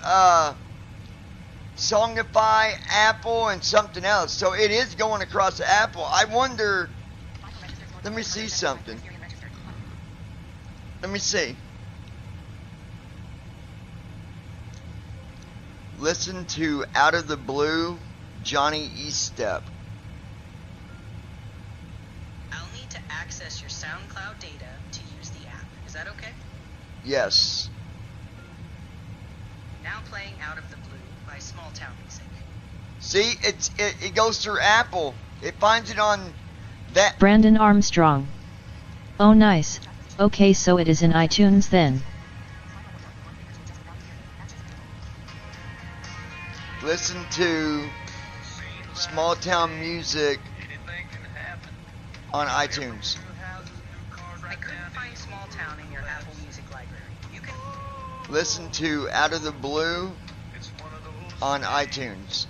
Songify, Apple, and something else. So it is going across Apple. I wonder. Let me see something. Let me see. Listen to Out of the Blue, Johnny Eastep. I'll need to access your SoundCloud data to use the app. Is that okay? Yes. Now playing Out of the Blue by Small Town Music. See, it goes through Apple. It finds it on that. Brandon Armstrong. Oh, nice. Okay, so it is in iTunes then. Listen to Small Town Music on iTunes. I couldn't find Small Town in your Apple Music library. You can Listen to Out of the Blue on iTunes.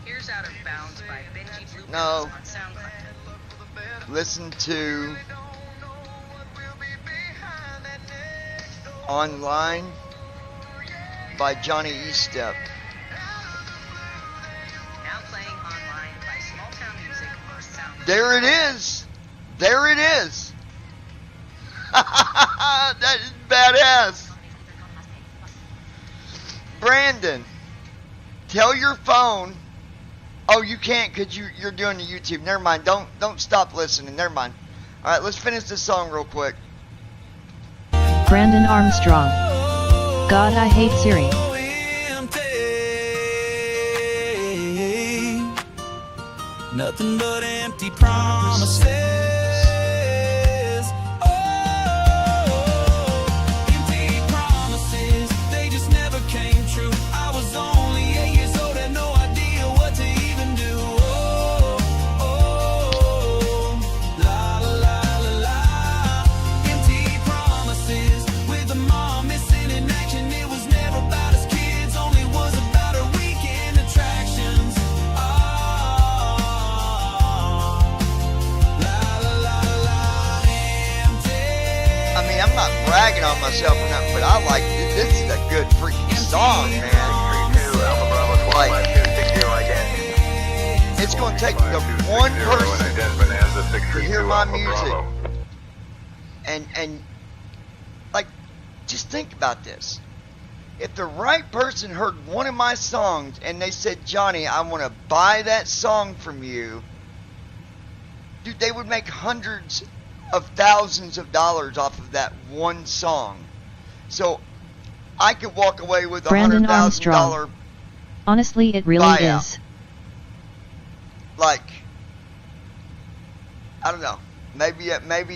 Here's Pushed Out of Bounds by Benji Blue No. on SoundCloud. Listen to Online by Johnny Estep. Now playing online by Small Town Music on SoundCloud. There it is. There it is. That is badass. Brandon, tell your phone. Oh, you can't because you're doing the YouTube. Never mind. Don't stop listening. Never mind. All right, let's finish this song real quick. Brandon Armstrong. God, I hate Siri. Nothing but empty promises. Empty promises, they just never came true. I was only 8 years old, had no idea what to even do. La la la la la. Empty promises, with a mom missing in action. It was never about us kids, only was about our weekend attractions. I'm not bragging on myself or nothing, but I like it. This is a good freaking song, man. Like, it's going to take the one person to hear my music and like, just think about this. If the right person heard one of my songs and they said, Johnny, I want to buy that song from you, dude, they would make hundreds of thousands of dollars off of that one song. So I could walk away with Brandon $100,000 Armstrong. Honestly, it really buyout. is. Like, I don't know. Maybe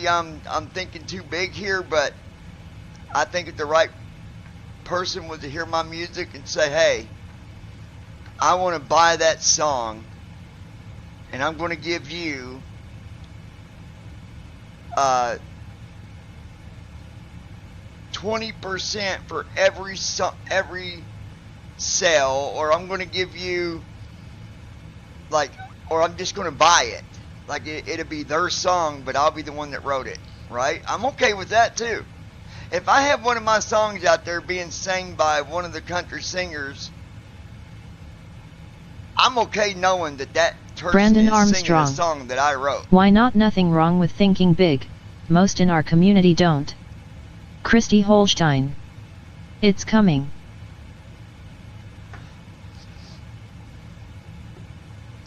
I'm thinking too big here, but I think if the right person was to hear my music and say, hey, I want to buy that song, and I'm going to give you 20% for every sale, or I'm going to give you, like, or I'm just going to buy it. Like, it'll be their song, but I'll be the one that wrote it, right? I'm okay with that, too. If I have one of my songs out there being sang by one of the country singers, I'm okay knowing that that person Brandon is Armstrong. singing a song that I wrote. Why not? Nothing wrong with thinking big. Most in our community don't. Christy Holstein. It's coming.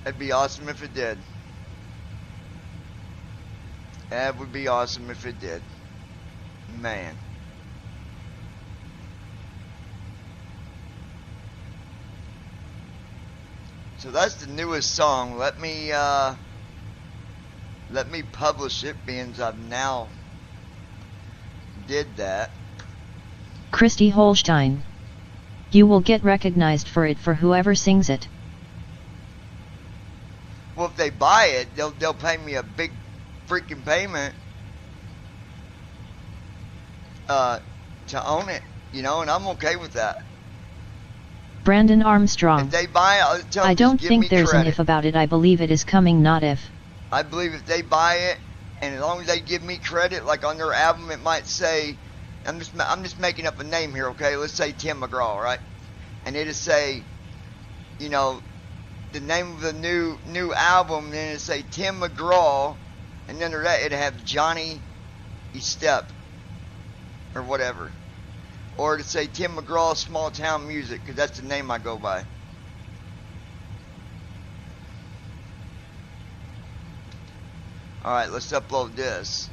That'd be awesome if it did. That would be awesome if it did. Man. So that's the newest song. Let me publish it, being as I've now did that. Christy Holstein. You will get recognized for it for whoever sings it. Well, if they buy it, they'll pay me a big freaking payment to own it, you know, and I'm okay with that. Brandon Armstrong. If they buy it, I'll tell them I don't just give think me there's credit. an if about it. I believe it is coming, not if. I believe if they buy it, and as long as they give me credit, like on their album, it might say, I'm just making up a name here, okay? Let's say Tim McGraw, right? And it'll say, you know, the name of the new album, and then it'll say Tim McGraw, and then under that it'll have Johnny Estep, or whatever. Or to say Tim McGraw Small Town Music, because that's the name I go by. Alright, let's upload this.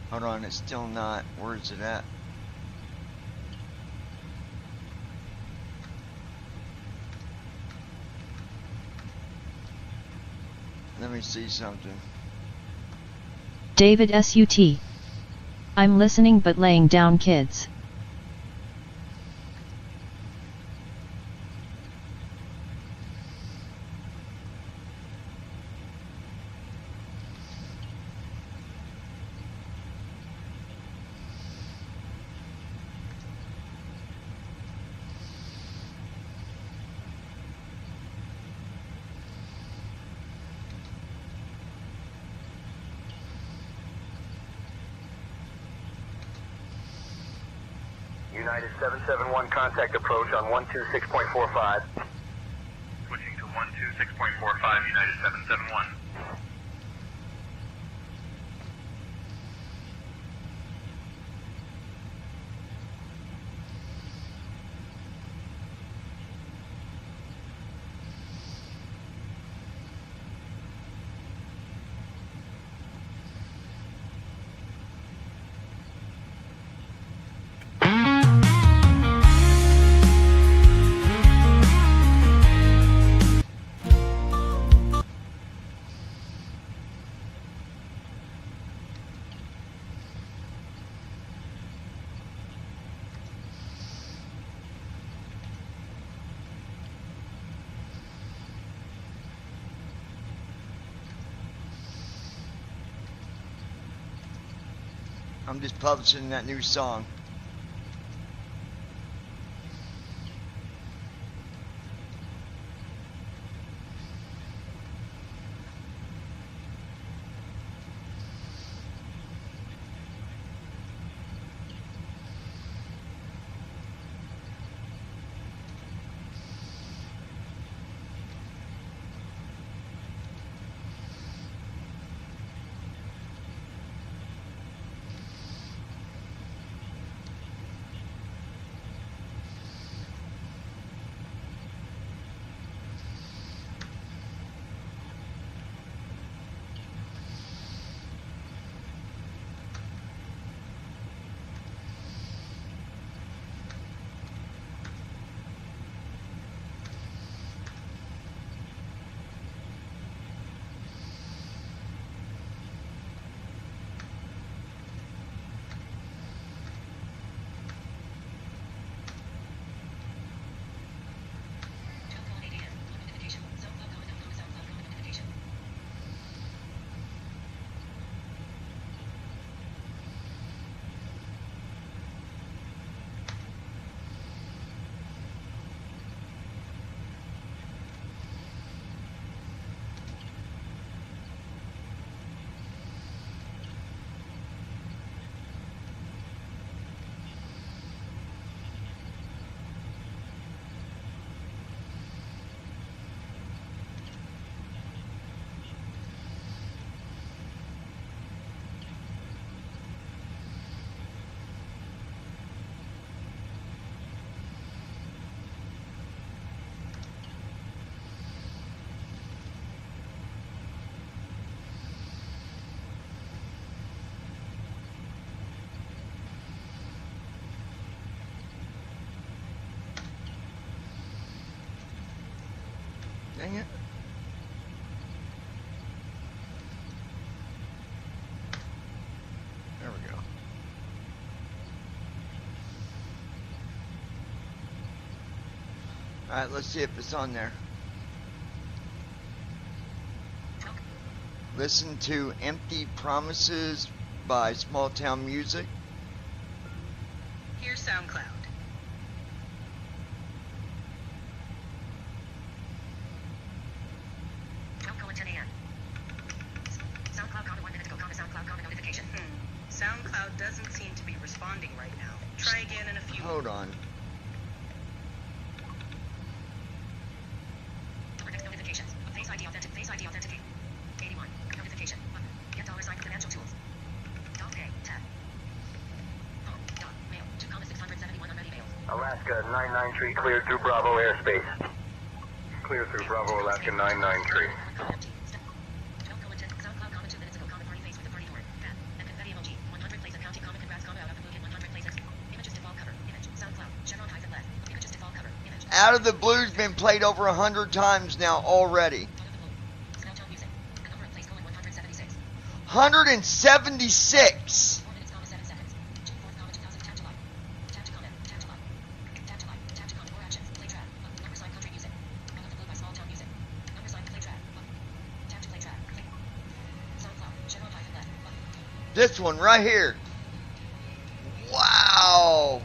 Hold on, it's still not. Where's it at? Let me see something. David SUT. I'm listening but laying down, kids. United 771, contact approach on 126.45. Switching to 126.45, United 771. I'm just publishing that new song. Dang it. There we go. Alright, let's see if it's on there. Listen to Empty Promises by Small Town Music. Here's SoundCloud. SoundCloud doesn't seem to be responding right now. Try again in a few. Hold on. Notifications. Face ID authentic. Face ID authenticate. 81. Notification. Button. Get $sign financial tools. Dot pay. Tab. Home. Dot. Mail. 2,671 unready mails. Alaska 99 cleared through Bravo airspace. Clear through Bravo, Alaska 99 Out of the Blue's been played over 100 times now already. 176. This one right here. Wow.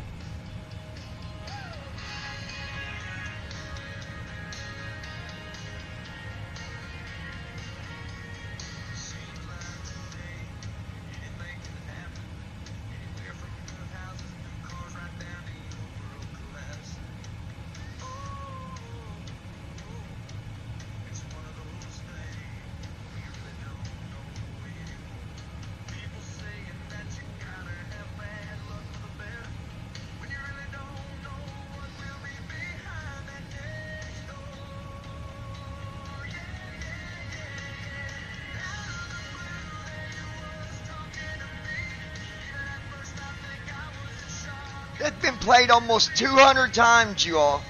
That's been played almost 200 times, you all.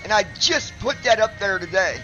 And I just put that up there today.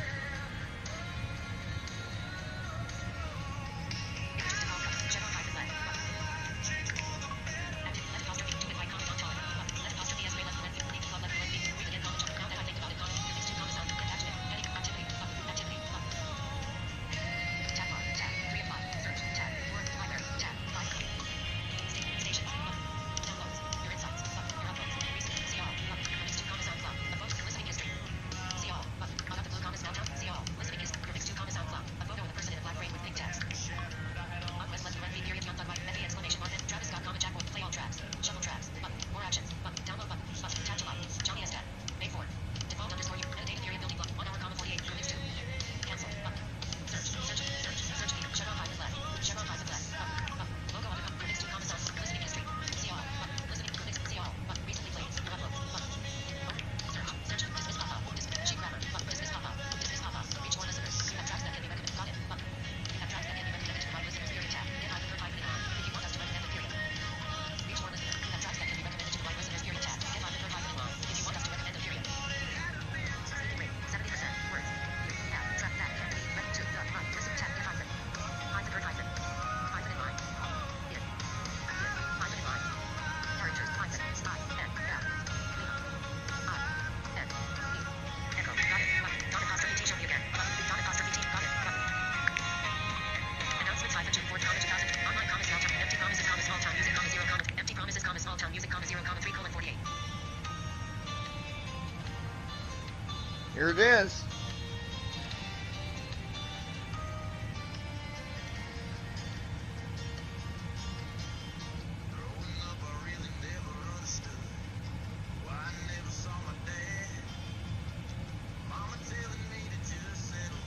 Here it is.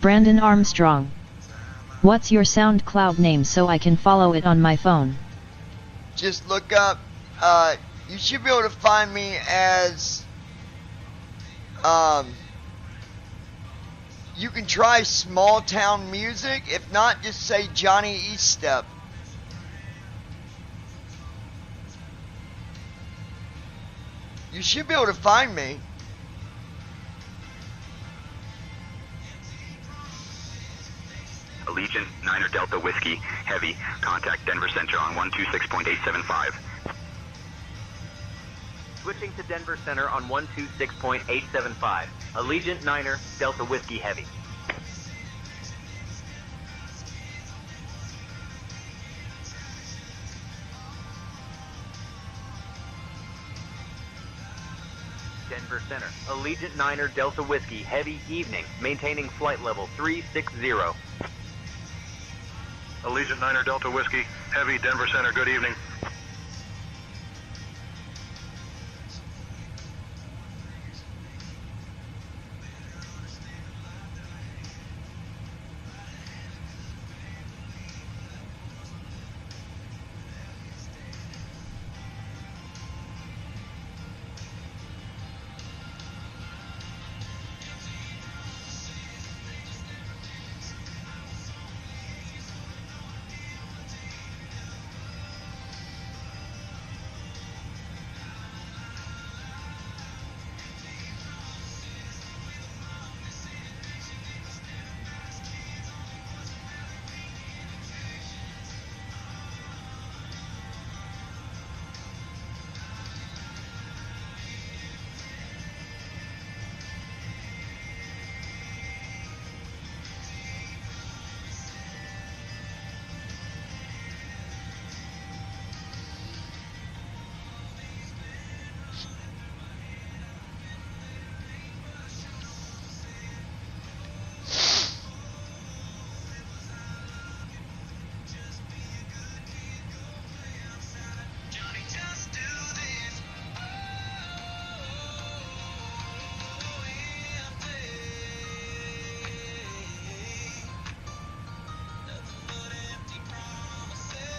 Brandon Armstrong. What's your SoundCloud name so I can follow it on my phone? Just look up, you should be able to find me as, you can try Small Town Music. If not, just say Johnny Eaststep. You should be able to find me. Allegiant 9er Delta Whiskey Heavy. Contact Denver Center on 126.875. Switching to Denver Center on 126.875. Allegiant 9er Delta Whiskey Heavy. Denver Center, Allegiant 9er Delta Whiskey Heavy Evening, maintaining flight level 360. Allegiant 9er Delta Whiskey Heavy, Denver Center, good evening.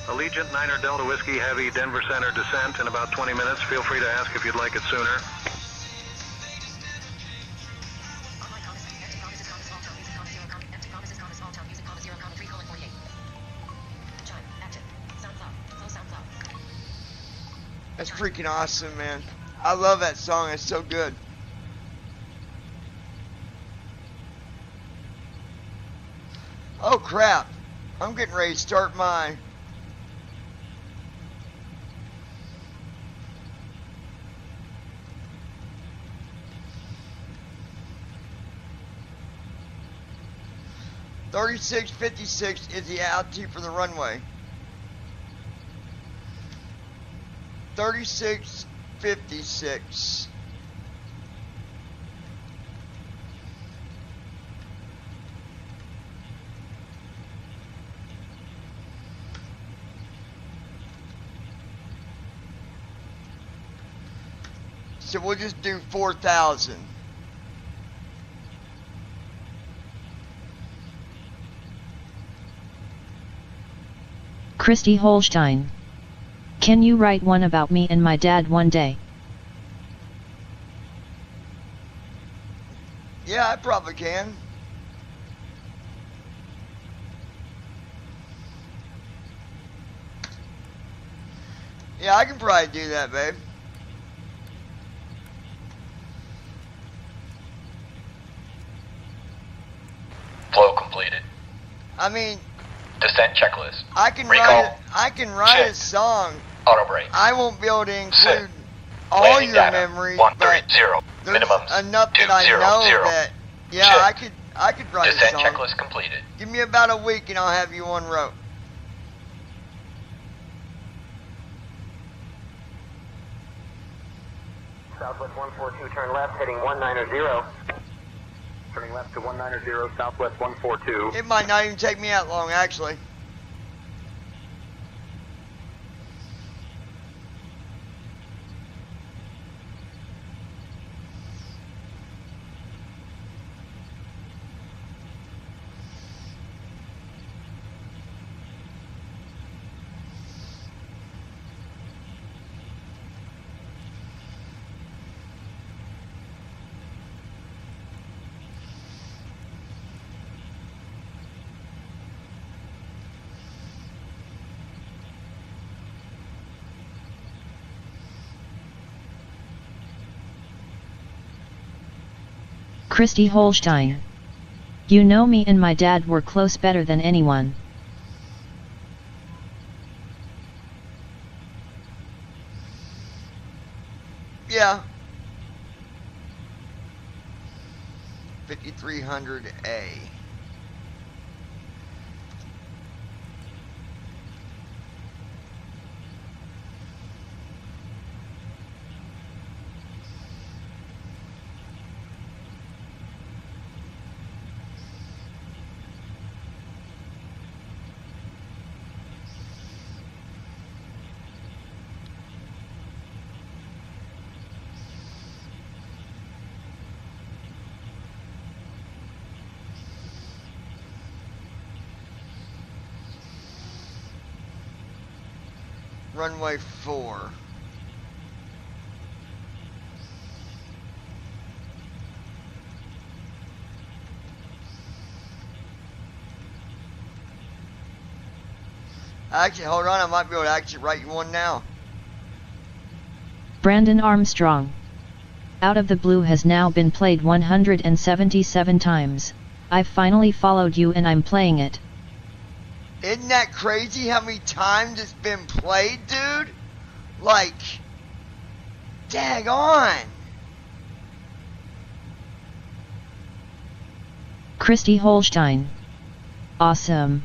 Allegiant 9er Delta Whiskey Heavy, Denver Center, descent in about 20 minutes. Feel free to ask if you'd like it sooner. That's freaking awesome, man. I love that song. It's so good. Oh crap. I'm getting ready to start mine. $36.56 is the altitude for the runway. 36.56. So we'll just do 4,000. Christy Holstein. Can you write one about me and my dad one day? Yeah, I probably can. Yeah, I can probably do that, babe. Flow completed. I mean, Descent checklist. I can Recall. write a song. Auto brake. I won't be able to include Set. all Landing your data. memories, but 130. there's Minimums. enough that I know 200. that yeah, Check. I could write a Descent song. checklist completed. Give me about a week and I'll have you on route. Southwest 142, turn left, heading 190. Turning left to 190, Southwest 142. It might not even take me that long, actually. Christy Holstein. You know me and my dad were close better than anyone. Yeah. 5300A. Runway 4. Actually, hold on, I might be able to actually write you one now. Brandon Armstrong. Out of the Blue has now been played 177 times. I've finally followed you and I'm playing it. Isn't that crazy how many times it's been played, dude? Like, daggone. Christy Holstein. Awesome.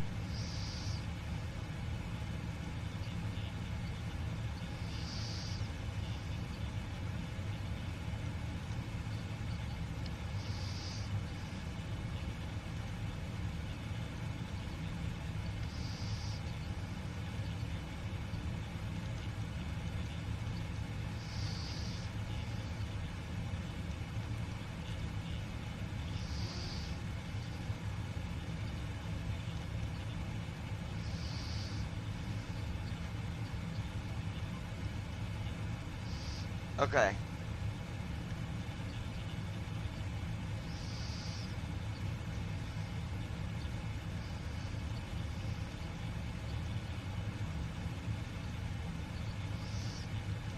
Okay.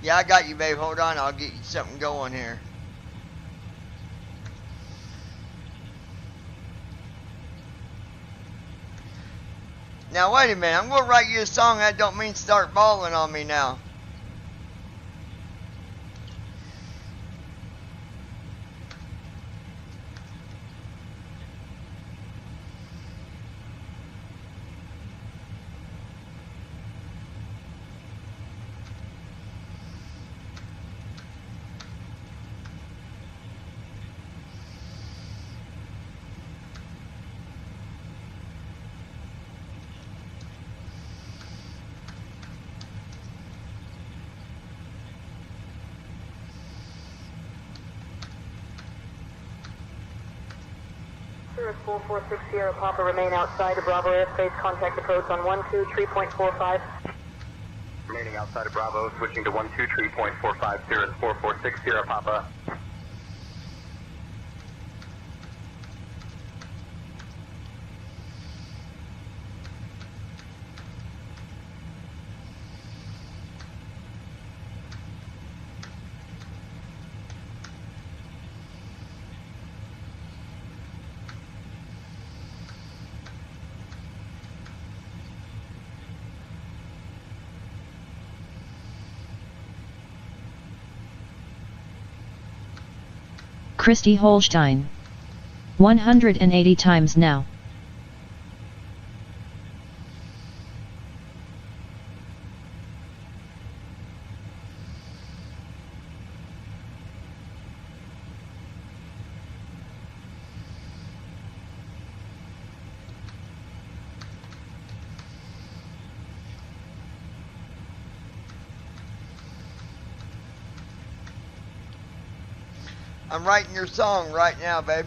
Yeah, I got you, babe. Hold on. I'll get you something going here. Now, wait a minute. I'm going to write you a song. That don't mean start balling on me now. Cirrus 446 Sierra Papa, remain outside of Bravo airspace. Contact approach on 123.45. Remaining outside of Bravo, switching to 123.45, Cirrus 446 Sierra Papa. Christy Holstein. 180 times now. I'm writing your song right now, babe.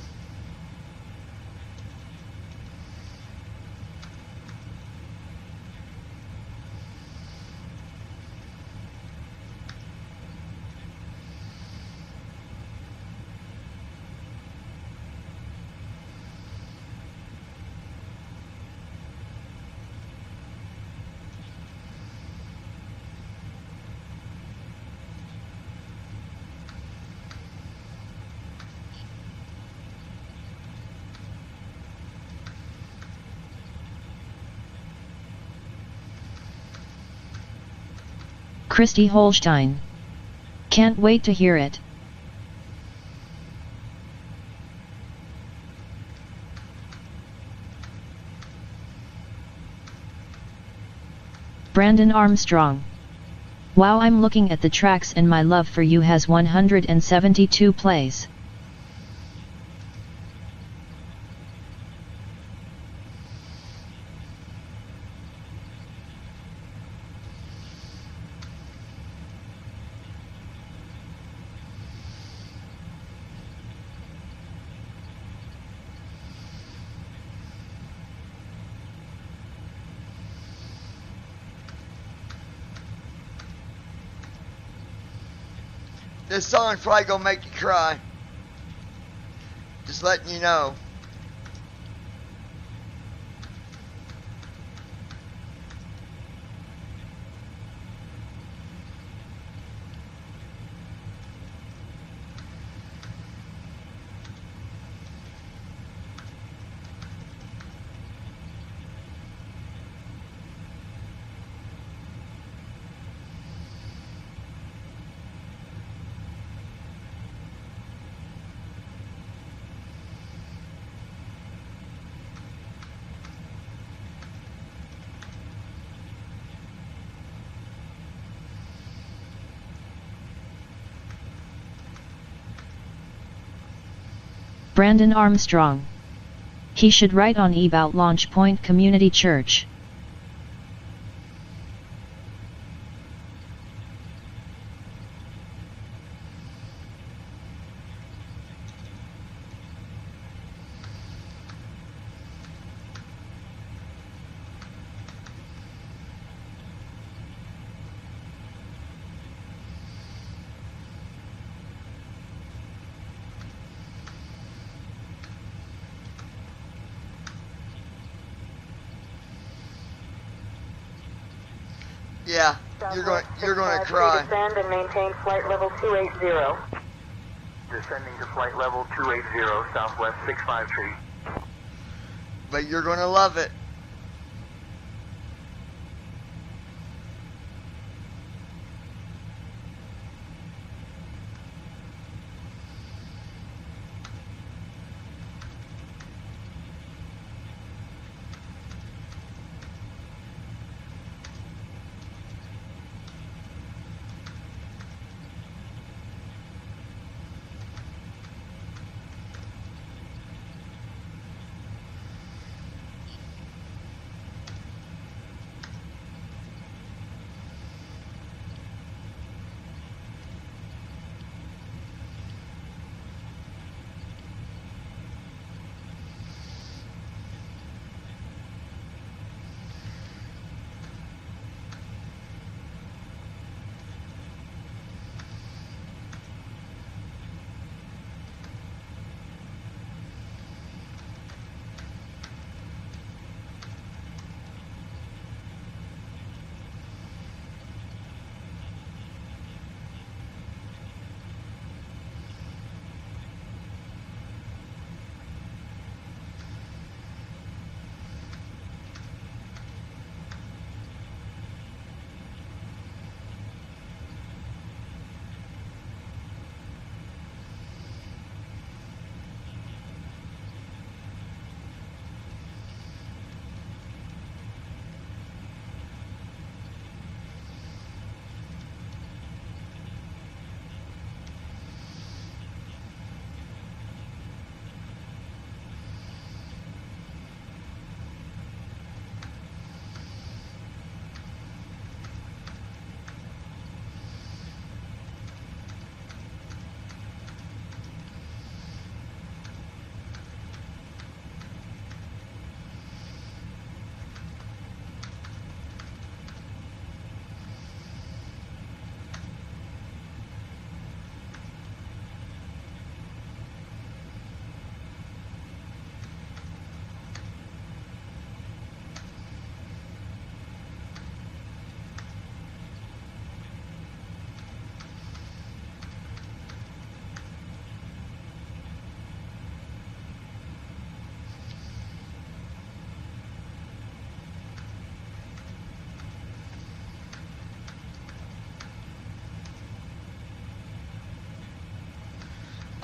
Christy Holstein. Can't wait to hear it. Brandon Armstrong. Wow, I'm looking at the tracks and my love for you has 172 plays. This song's probably gonna make you cry. Just letting you know. Brandon Armstrong. He should write on about Launch Point Community Church. Yeah, you're gonna cry. Descend and maintain flight level 280. Descending to flight level 280, southwest 653. But you're gonna love it.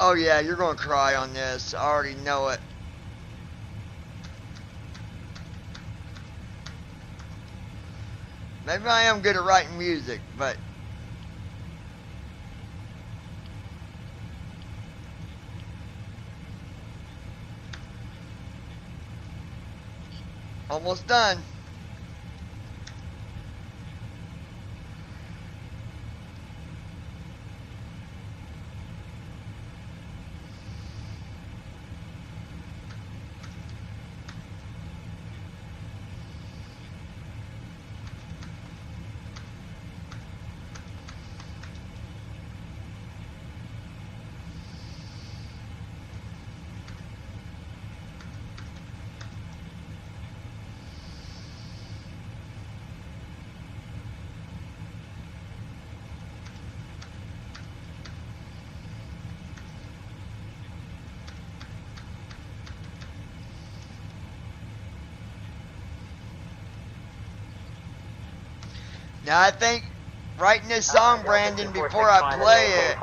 Oh yeah, you're gonna cry on this. I already know it. Maybe I am good at writing music, but almost done. Now I think writing this song, Brandon, before I play it,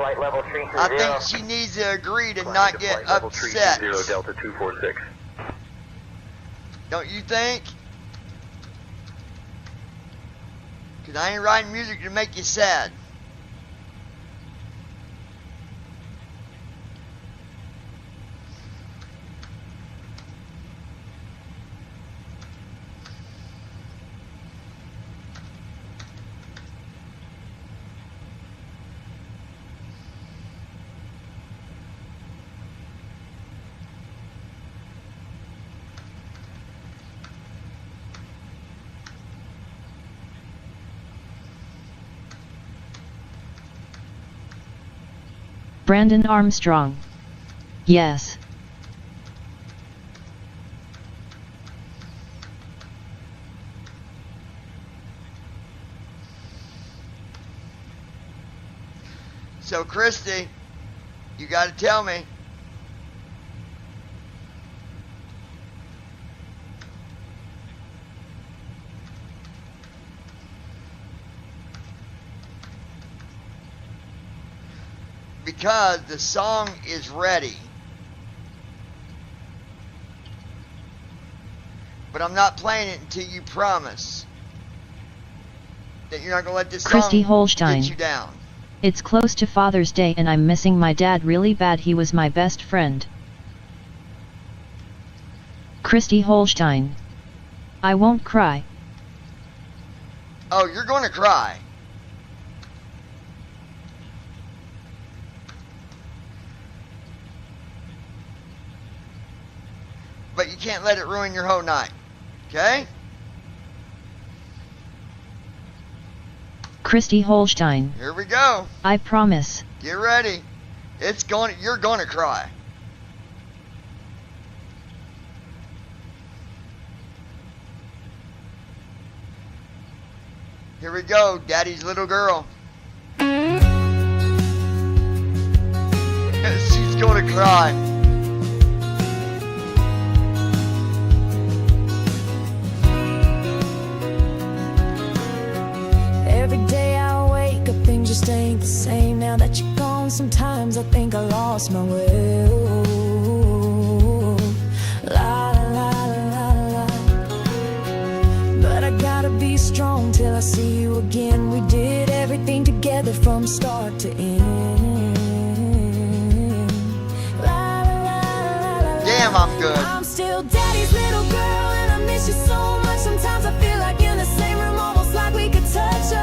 I think she needs to agree to not get upset. Delta 246. Don't you think? Because I ain't writing music to make you sad. Brandon Armstrong. Yes. So, Christy, you got to tell me. Because the song is ready. But I'm not playing it until you promise that you're not going to let this Christy song Holstein. get you down. It's close to Father's Day and I'm missing my dad really bad. He was my best friend. Christy Holstein. I won't cry. Oh, you're going to cry. But you can't let it ruin your whole night. Okay? Christy Holstein. Here we go. I promise. Get ready. You're going to cry. Here we go, Daddy's little girl. She's going to cry. Every day I wake up, things just ain't the same. Now that you're gone, sometimes I think I lost my way. Ooh, la la la la la. But I gotta be strong till I see you again. We did everything together from start to end. La la la la la. Damn, I'm good. I'm still Daddy's little girl, and I miss you so much. Sometimes I feel like in the same room, almost like we could touch.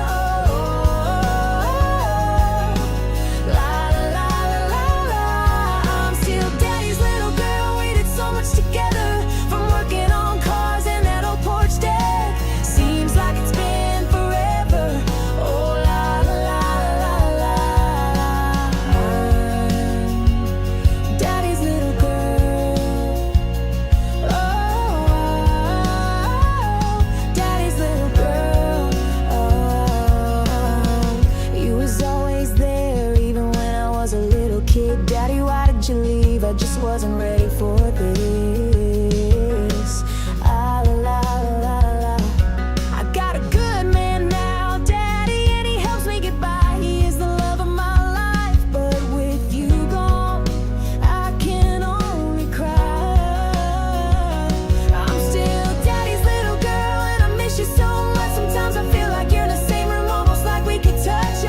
I just wasn't ready for this. Ah, la, la, la, la. I got a good man now, Daddy, and he helps me get by. He is the love of my life, but with you gone, I can only cry. I'm still Daddy's little girl, and I miss you so much. Sometimes I feel like you're in the same room, almost like we could touch.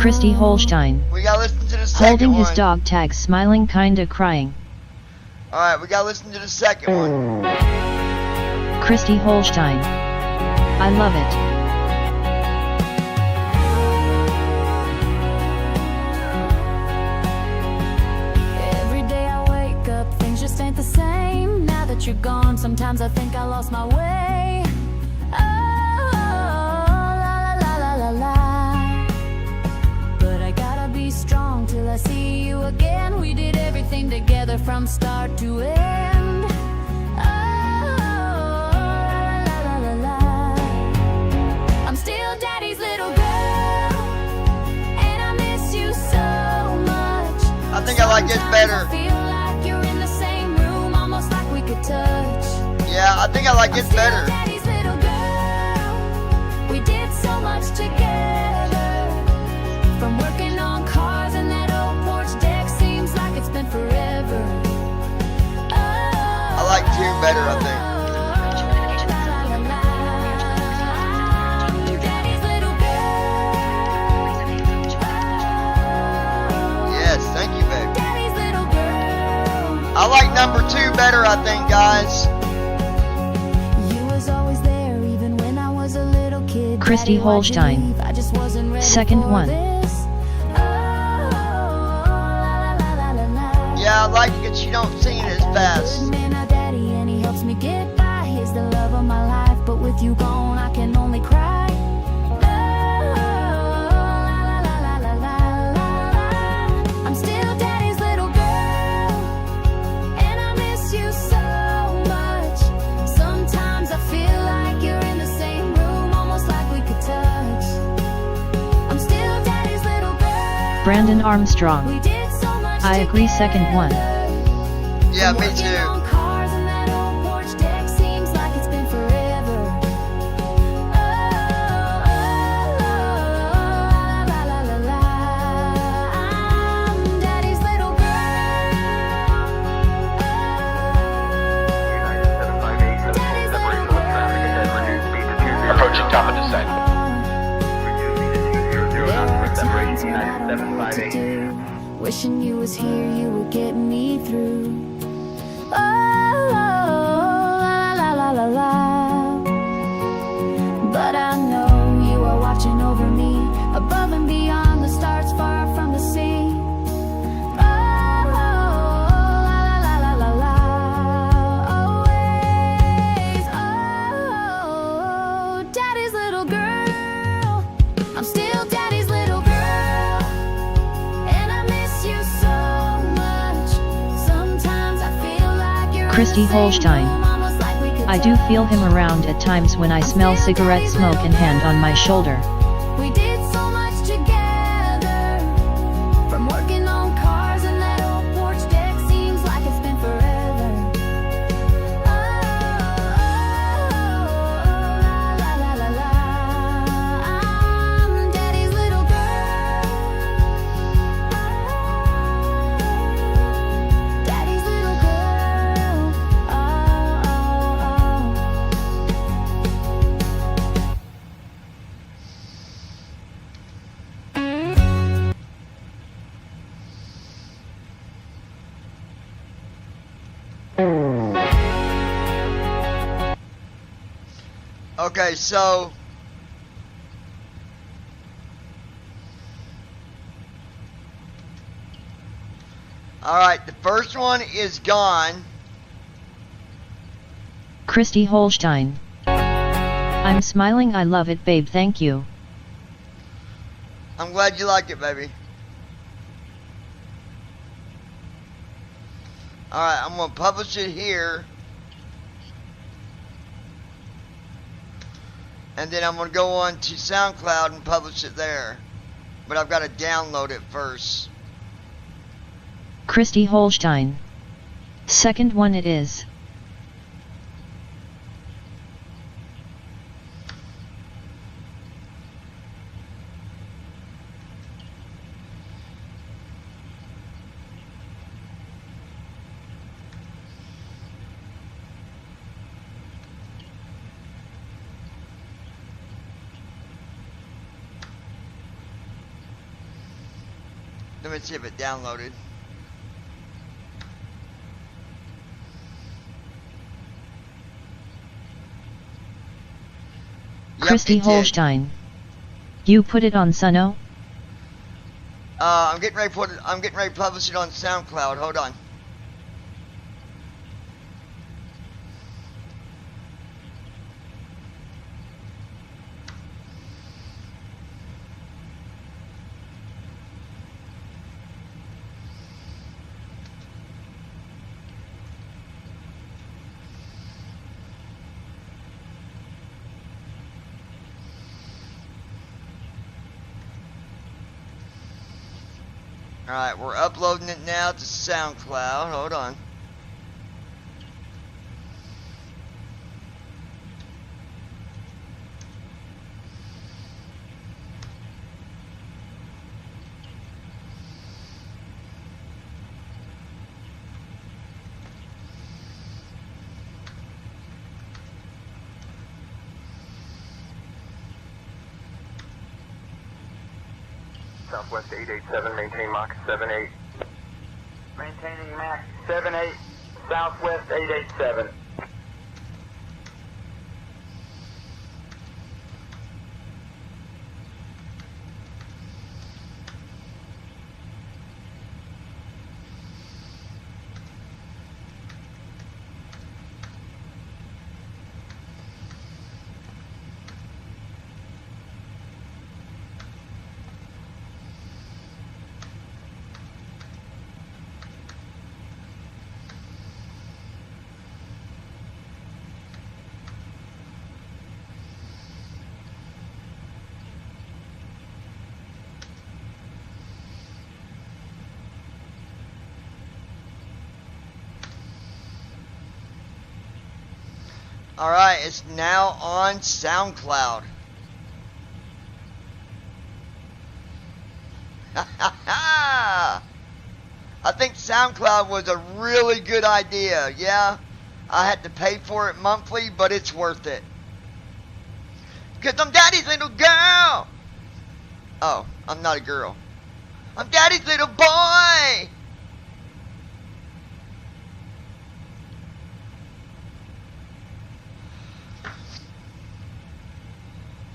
Christy Holstein. We gotta listen to the second Holding one. his dog tag, smiling, kinda crying. Alright, we gotta listen to the second one. Christy Holstein. I love it. Sometimes I think I lost my way. Oh, la la la la la la. But I gotta be strong till I see you again. We did everything together from start to end. Oh, la la la la. I'm still daddy's little girl, and I miss you so much. I think I like this better. I feel like you're in the same room, almost like we could touch. Yeah, I think I like this better. Daddy's little girl, we did so much together. From working on cars and that old porch deck, seems like it's been forever. I like 2 better, I think. Yes, thank you, babe. I like number 2 better, I think, guys. Christy Holstein. Second one. Yeah, I like it because you don't sing it as fast. Daddy, and he helps me get by. He's the love of my life, but with you gone, I can only cry. I'm still daddy's little girl, and I miss you so much. Sometimes I feel like you're in the same room, almost like we could touch. I'm still daddy's little girl. Brandon Armstrong. We did so much I agree, second one. Yeah, me too. cars and that old porch deck, seems like it's been forever. Oh, la la la la. I'm daddy's little girl. Daddy's little girl. Approaching top of descent. Wishing you was here, you would get me through. Oh, la la la la la. But I know you are watching over me, above and beyond the stars, far from the sea. Oh, la la la la la. Always, oh, daddy's little girl. I'm still daddy's little girl. Christy Holstein. I do feel him around at times when I smell cigarette smoke and hand on my shoulder. We did so much together, from working on cars and that old porch deck, seems like it's been forever. Oh, la la la la. I'm daddy's little girl. Daddy's little girl. Oh, oh, Okay, so alright, the first one is gone. Christy Holstein. I'm smiling, I love it, babe, thank you. I'm glad you liked it, baby. Alright, I'm gonna publish it here. And then I'm gonna go on to SoundCloud and publish it there. But I've got to download it first. Christy Holstein. Second one it is. Let me see if it downloaded. Christy Holstein. You put it on Suno? I'm getting ready to publish it on SoundCloud. Hold on. Alright, we're uploading it now to SoundCloud. Hold on. Southwest 887, maintain Mach 78. Maintaining Mach 78, Southwest 887. Alright, it's now on SoundCloud. I think SoundCloud was a really good idea. Yeah, I had to pay for it monthly, but it's worth it. Because I'm Daddy's little girl. Oh, I'm not a girl. I'm Daddy's little boy.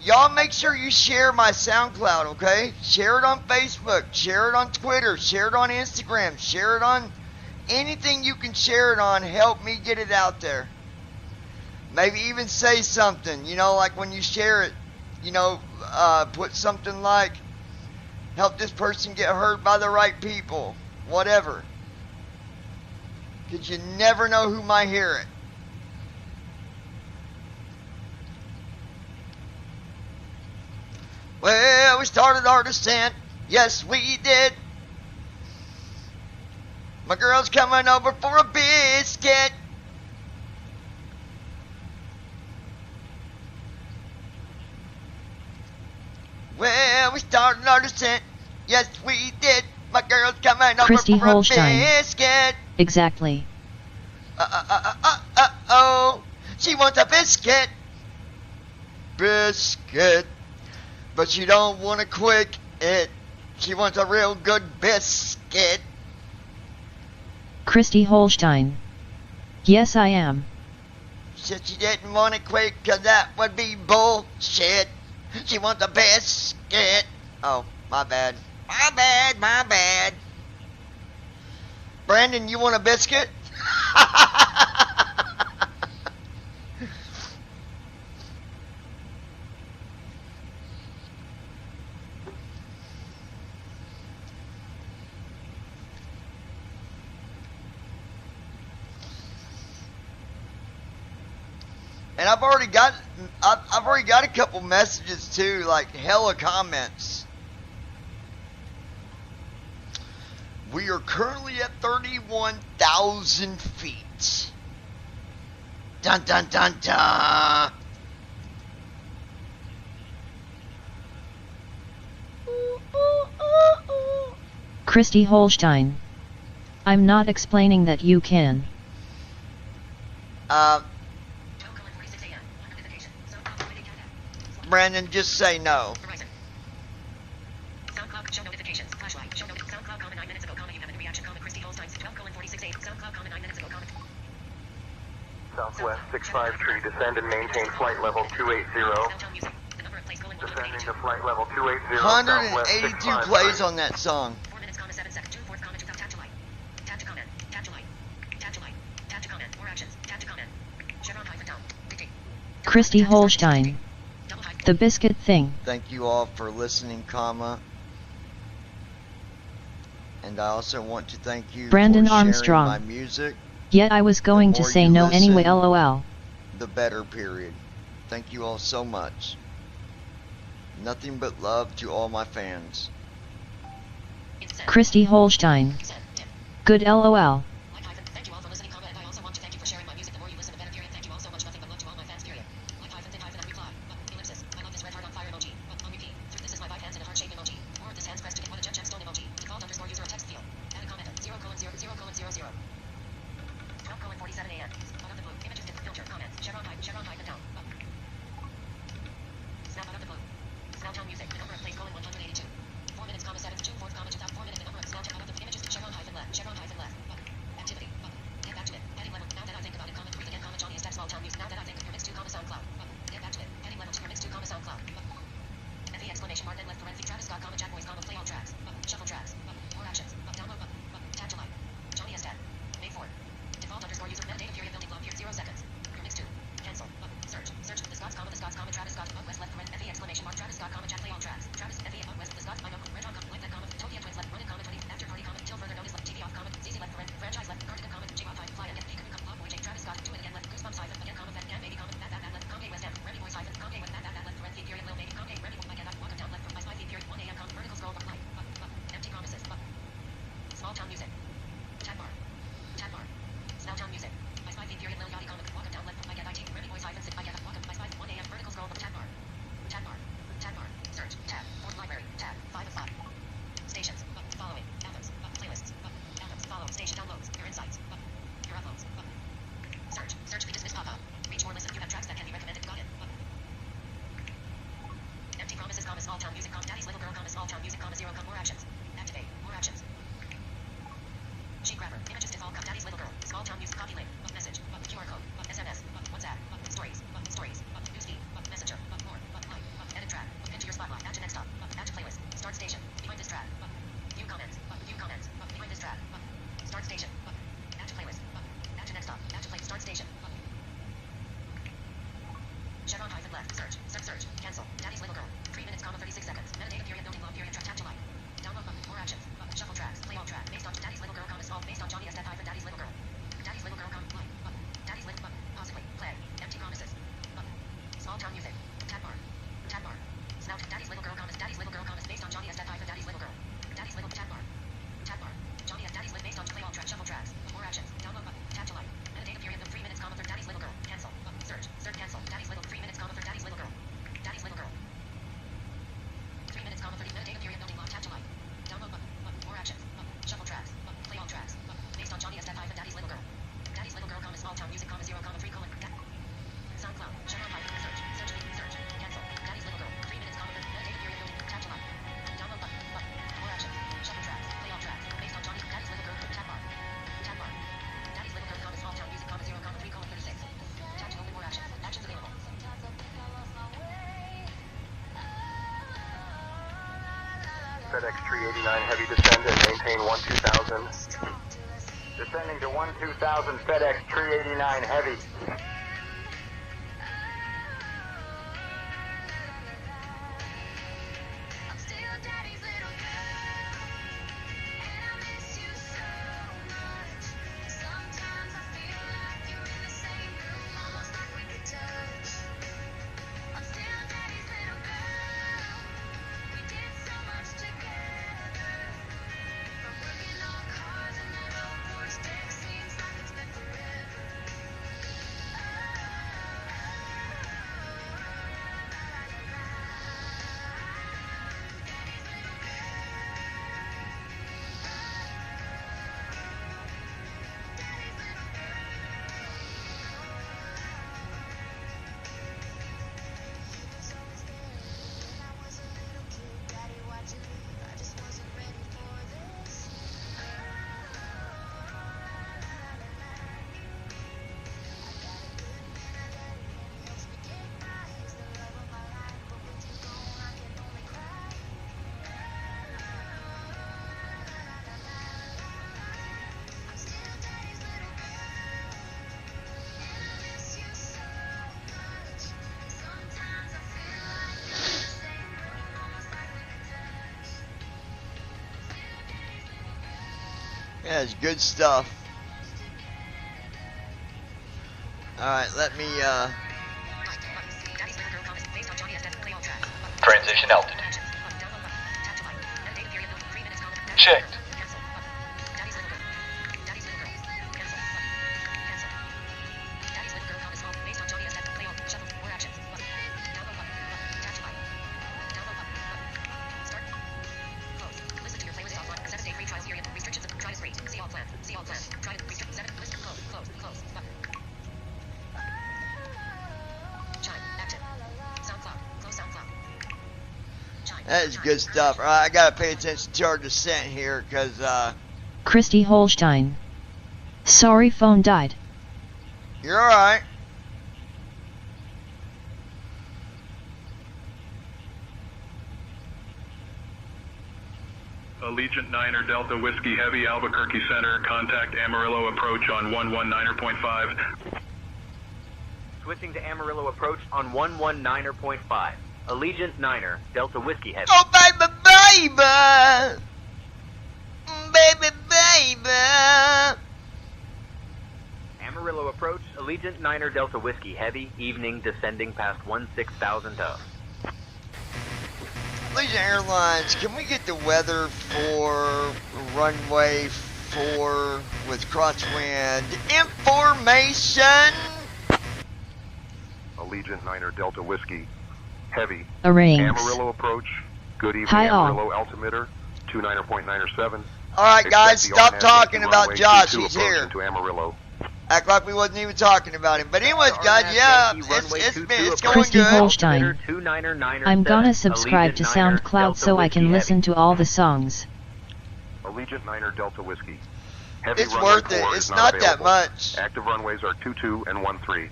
Y'all make sure you share my SoundCloud, okay? Share it on Facebook, share it on Twitter, share it on Instagram, share it on anything you can share it on. Help me get it out there. Maybe even say something, you know, like when you share it, you know, put something like, help this person get heard by the right people, whatever. Because you never know who might hear it. Well, we started our descent. Yes, we did. My girl's coming over for a biscuit. Well, we started our descent. Yes, we did. My girl's coming over Christy for Holstein. a biscuit. Exactly. Oh. She wants a biscuit. Biscuit. But she don't want to quick it. She wants a real good biscuit. Christy Holstein. Yes, I am. Said she didn't want it quick because that would be bullshit. She wants a biscuit. Oh, my bad. My bad, my bad. Brandon, you want a biscuit? And I've already got a couple messages too, like hella comments. We are currently at 31,000 feet. Dun dun dun dun. Christy Holstein. I'm not explaining that you can. Brandon, just say no. SoundCloud show notifications. Flashlight. Show note. SoundCloud comment 9 minutes ago. Comment you have a new reaction. Comment Christy Holstein's 12:46:8. SoundCloud comment 9 minutes ago. Comment. Southwest 653, descend and maintain flight level 280. Descending to flight level 280. 182 plays on that song. 4 minutes, 7 seconds. 2 fourths, comment 2 tap to light. Tap to comment. Tap to light. Tap to light. Tap to comment. More actions. Tap to comment. Chevron hyphen down. Dictate. Christy Holstein. The biscuit thing. Thank you all for listening, comma. And I also want to thank you Brandon for sharing Armstrong. my music. Yet I was going to more say you no listen, anyway, lol. The better, period. Thank you all so much. Nothing but love to all my fans. Christy Holstein. Good LOL. Thank you all for listening, and I also want to thank you for sharing my music. The more you listen, the better, period. Thank you all so much. Nothing but love to all my fans, period. Like hyphen, thin hyphen, and reply. Ellipsis. I love this red heart on fire emoji. On repeat. This is my five hands in a heart shape emoji. Or this hands pressed to get what a gemstone emoji. Default underscore user a text field. Add a comment. 0:0:0:00. 12:47 a.m. Out of the blue. Images filter. Comments. Chevron hyphen down. Snap out of the blue. Snowtown music. The number of plays colon 182. 4 minutes, 7 to 2 4th, 4 minutes. The number of Snowtown out of the images. Chevron hyphen left. Activity. Get back to it. Heading level. Now that I think about it, comment 3 again, Johnny is small town music. Now that I think of your mix 2, SoundCloud. Get back to it. Heading level 2, your mix 2, SoundCloud. FE exclamation mark, then left parenthesis, Travis Scott, Jack Boys, play all tracks. Shuffle tracks. More actions. Download button. Tab to like. Johnny is May 4. Default underscore user metadata period building block period 0 seconds. Your mix 2. Cancel. Search. The Scots, Travis Scott, West left parenthesis, FE exclamation mark, Travis Scott, Jack play all tracks. Travis, FE, West, the Scots, I know, red on, like that, Tokyo Twins left, running, 20, after party, till further notice, left, TV off, ZZ left, franchise left, cardigan, J-Pop, fly, and FP, Log Boy, Travis Scott, do it again, left, goosebumps, again, fan, baby, that, left, Kanye West, Remy Boys, Kanye West, that, left, parenthesis, period, Lil Baby, Kanye, Remy, my cat, walk down, left, from my 5 feet, period, 1 a.m., vertical scroll, light, empty promises, small town music, tab bar, small town music, my 5 feet, period, Lil Yachty, walk down, left, from my cat, IT, Remy Boys, 6, my cat, walk up, my 5, 1 a.m., vertical scroll, tab bar, search, tab, fourth library, tab, 5 of 5, stations, following, anthems, playlists, anthems, follow, station downloads, your insights, your uploads, search because this pop-up, reach more, listen, you have tracks that can be recommended, got it, empty promises, small town music, daddy's little girl, small town music, 0, more actions, activate, more actions, sheet grabber, images default, daddy's little girl, small town music, copy link, message, QR code, SMS, WhatsApp, stories, newsfeed, messenger, more, like, edit track, into your spotlight, add to next stop, add to playlist, start station, behind this track, view comments, behind this track, start station, add to playlist, add to next stop, add to play, start station, Chevron hyphen left, search, cancel, daddy's little girl, 3 minutes, 36 seconds, metadata period, building block period, tab to like, download button, more actions, shuffle tracks, play all track, based on daddy's little girl, small, based on Johnny S. hyphen daddy's little girl, like, daddy's little, possibly, play, empty promises, small town music, tab bar, snout, daddy's little girl, based on Johnny S. hyphen daddy's little girl, tab bar, Johnny S. daddy's little, based on play all track, shuffle tracks, more actions, download button, tab to like, metadata period, 3 minutes, third, daddy's little girl, cancel, search, cancel, daddy's little, 3 minutes, third, daddy's little girl, 3 minutes, 30, metadata period, building block, tab to like, download button, more actions, shuffle tracks, play all tracks, based on Johnny S. hyphen daddy's little girl, small town music, 0, 3, SoundCloud, Chevron hyphen, search, cancel, daddy's little girl, 3 minutes, third, metadata period, building, tab to like, download button, more actions, shuffle tracks, play all tracks, based on Johnny, daddy's little girl, tab bar, daddy's little girl, small town music, 0, 3, 36, tab to open more actions, actions available. FedEx 389 heavy descend and maintain 12000. Descending to 12000, FedEx 389 heavy. Yeah, it's good stuff. Alright, let me, Transition altitude. checked. That is good stuff. All right, I gotta pay attention to our descent here, cause Christy Holstein. Sorry, phone died. you're all right. Allegiant 9er Delta Whiskey Heavy Albuquerque Center. Contact Amarillo approach on 119.5. Switching to Amarillo approach on 119.5. Allegiant 9er Delta Whiskey Heavy. Oh, baby, baby. Baby, baby. Amarillo approach, Allegiant 9er Delta Whiskey Heavy, evening descending past 16,000 toe. Allegiant Airlines, can we get the weather for runway 4 with crosswind information? Allegiant 9er Delta Whiskey Heavy. Arrange. Amarillo approach. Good evening, Hi all. Amarillo altimeter 29.97. Alright guys, Expect the stop RNAV talking Yankee about runway Josh, 22 he's approach here. into Amarillo. Act like we wasn't even talking about him. But anyways, guys, yeah, it's going Christy good. Holstein. I'm gonna subscribe to Allegiant 9er SoundCloud so I can Delta listen to all the songs. Allegiant 9er Delta Whiskey. Heavy It's runway worth it. 4 It's is not that available. much. Active runways are 22 and 13.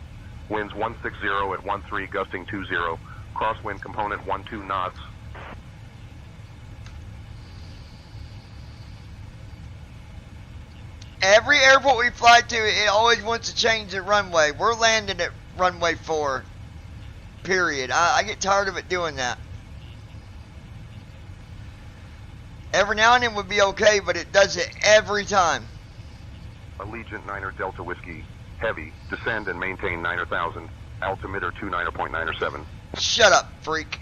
Winds 160 at 13, gusting 20. Crosswind component 12 knots. Every airport we fly to, it always wants to change the runway. We're landing at runway 4. Period. I get tired of it doing that. Every now and then would be okay, but it does it every time. Allegiant 9er Delta Whiskey Heavy. Descend and maintain 9,000. Altimeter 29.97. Shut up, freak.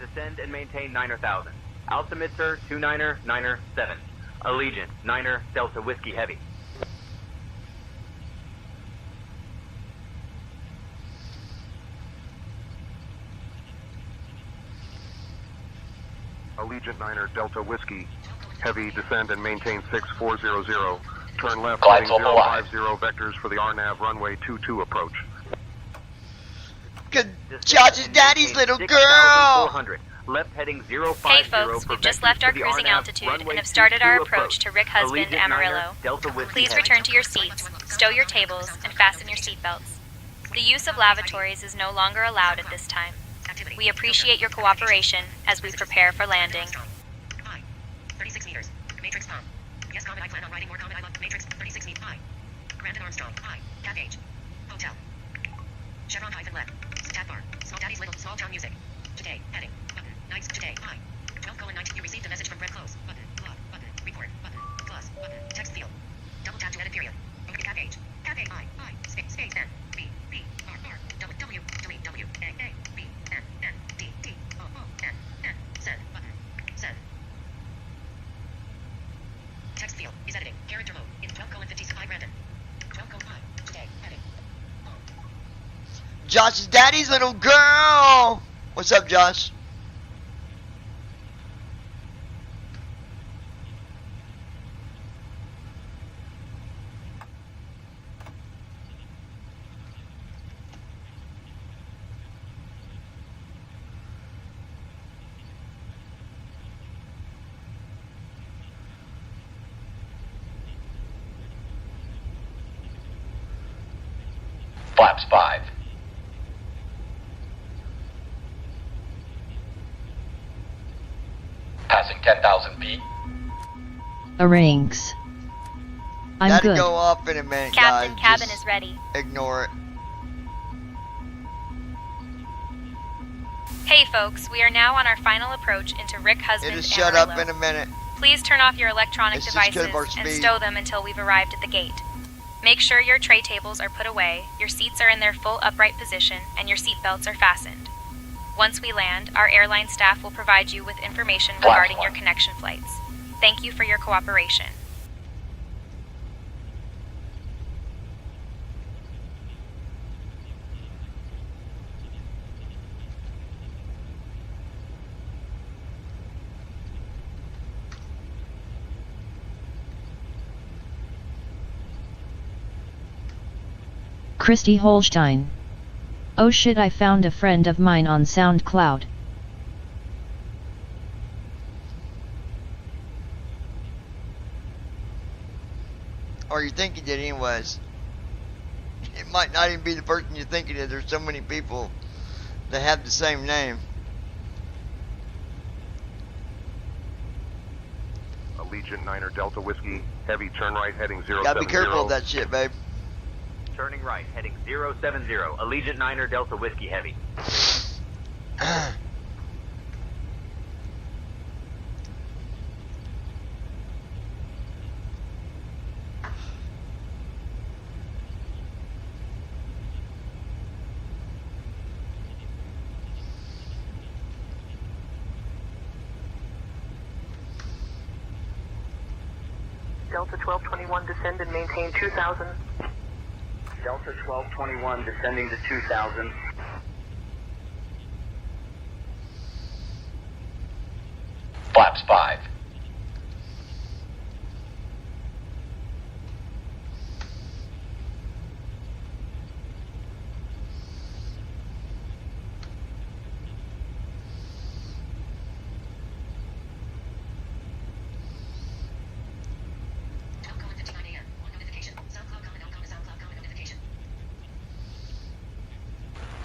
Descend and maintain 9,000. Altimeter 2997. Allegiant 9er Delta Whiskey Heavy. Allegiant 9er Delta Whiskey Heavy. Descend and maintain 6400. Turn left Glides heading over line. 050 vectors for the RNAV runway 22 approach. Cause Josh's daddy's little girl. 6,400. Left heading 050. Hey folks, we've just left our cruising altitude and have started our approach to Rick Husband Amarillo. Please return to your seats, stow your tables, and fasten your seatbelts. The use of lavatories is no longer allowed at this time. We appreciate your cooperation as we prepare for landing. 36 meters. Matrix bomb. Yes, Comet, I plan on writing more Comet, I love Matrix 36 meters. Hi. Brandon Armstrong. Hi. Cap H. Hotel. Chevron hyphen left. Tab bar. Small Daddy's Little Small Town Music. Today. Heading. Button. Nights. Today. Hi. 12:19. You received a message from Brett Close. Button. Log. Button. Report. Button. Plus. Button. Text field. Double tap to edit period. Okay. Cap H. Cap H. I. Space N. B. B. R. R. W. W. Delete. W. A. A. B. N. N. D. D. O. O. N. N. Send. Button. Send. Text field is editing. Character mode in 12:50. Hi, Brandon. 12:05. Today. Heading. Josh's daddy's little girl. What's up, Josh? Flaps 5. Passing 10,000 feet. Arrange. I'm That'll good. go off in a minute, Captain, guys. cabin Just is ready. ignore it. Hey folks, we are now on our final approach into Rick Husband It'll shut up Amarillo. in a minute. Please turn off your electronic It's just 'cause devices of our and speed. stow them until we've arrived at the gate. Make sure your tray tables are put away, your seats are in their full upright position, and your seat belts are fastened. Once we land, our airline staff will provide you with information regarding your connection flights. Thank you for your cooperation. Christy Holstein. Oh shit, I found a friend of mine on SoundCloud. Or you think you did anyways. It might not even be the person you think it is. There's so many people that have the same name. Allegiant 9er Delta Whiskey, heavy turn right heading 070. Gotta be careful of that shit, babe. Turning right, heading 070. Allegiant 9er Delta Whiskey Heavy. Delta 1221, descend and maintain 2000. Delta 1221 descending to 2000. Flaps 5.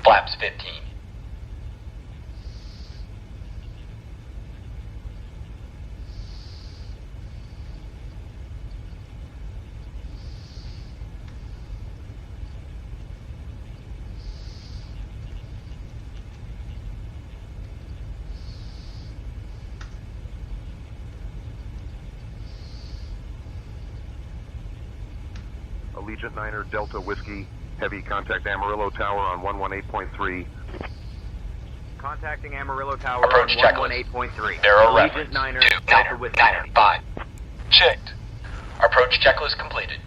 Flaps 15. Allegiant 9er Delta Whiskey, heavy contact Amarillo Tower on 118.3. Contacting Amarillo Tower Approach on checklist. 118.3. Narrow Allegiant reference. 9er 2, Delta 9er, Whiskey 9er, Heavy. 5. Checked. Approach checklist completed.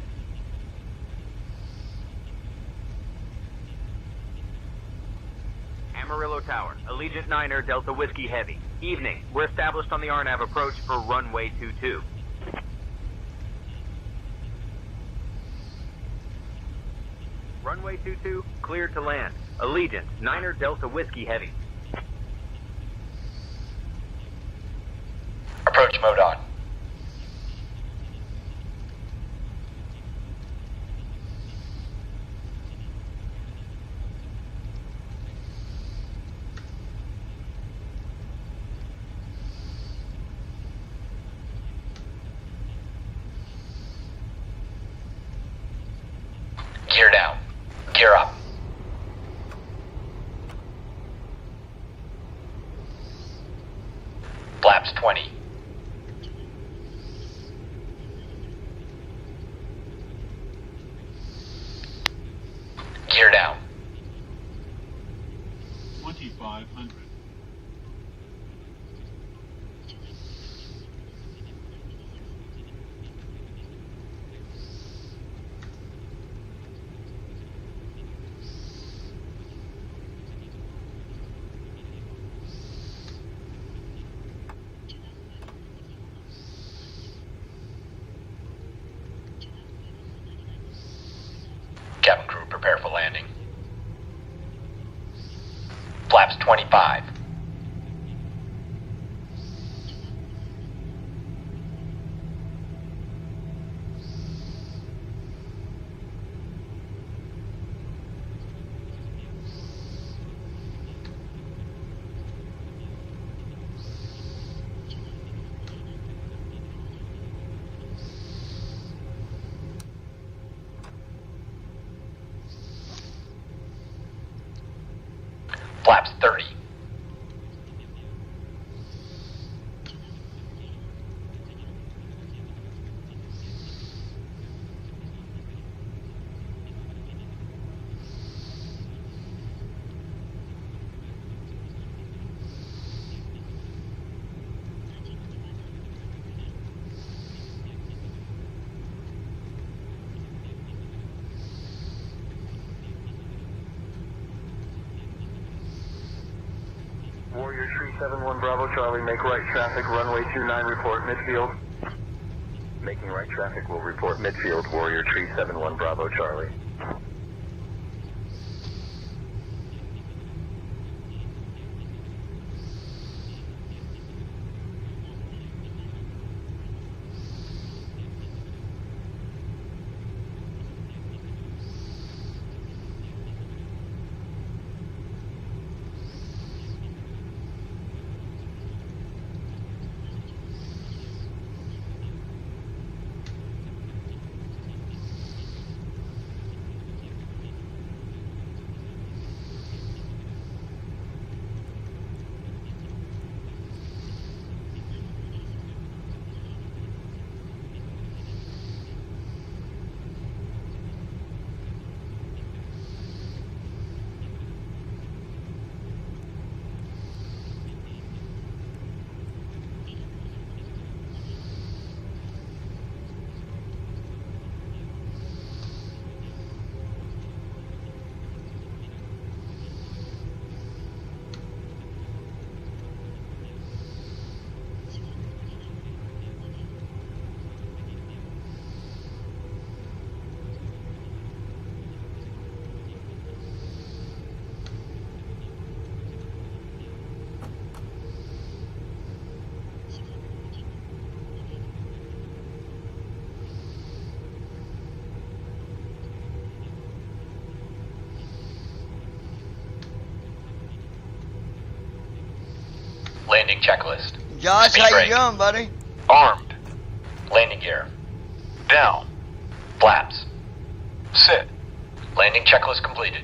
Amarillo Tower, Allegiant 9er Delta Whiskey Heavy. Evening. We're established on the RNAV approach for runway 22. Runway 22, cleared to land. Allegiant 9er Delta Whiskey Heavy. Approach mode on. Gear down. Gear up. Flaps 20. Gear down. 2500. Cabin crew, prepare for landing. Flaps 25. Flaps 30. 371 Bravo Charlie, make right traffic, runway 29, report midfield. Making right traffic, will report midfield, Warrior Tree 71 Bravo Charlie. Landing checklist. Josh, Speed how brake. you doing, buddy? Armed. Landing gear. Down. Flaps. Sit. Landing checklist completed.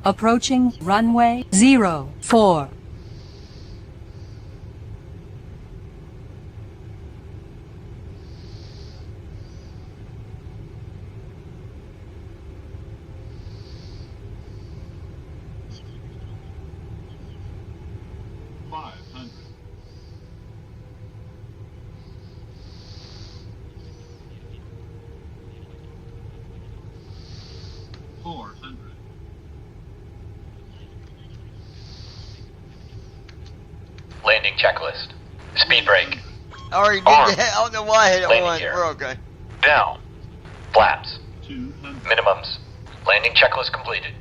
Approaching runway 04. Landing checklist. Speed brake. I already did Armed. that. I don't know why I hit it Landing once. gear. We're okay. Down. Flaps. Minimums. Landing checklist completed.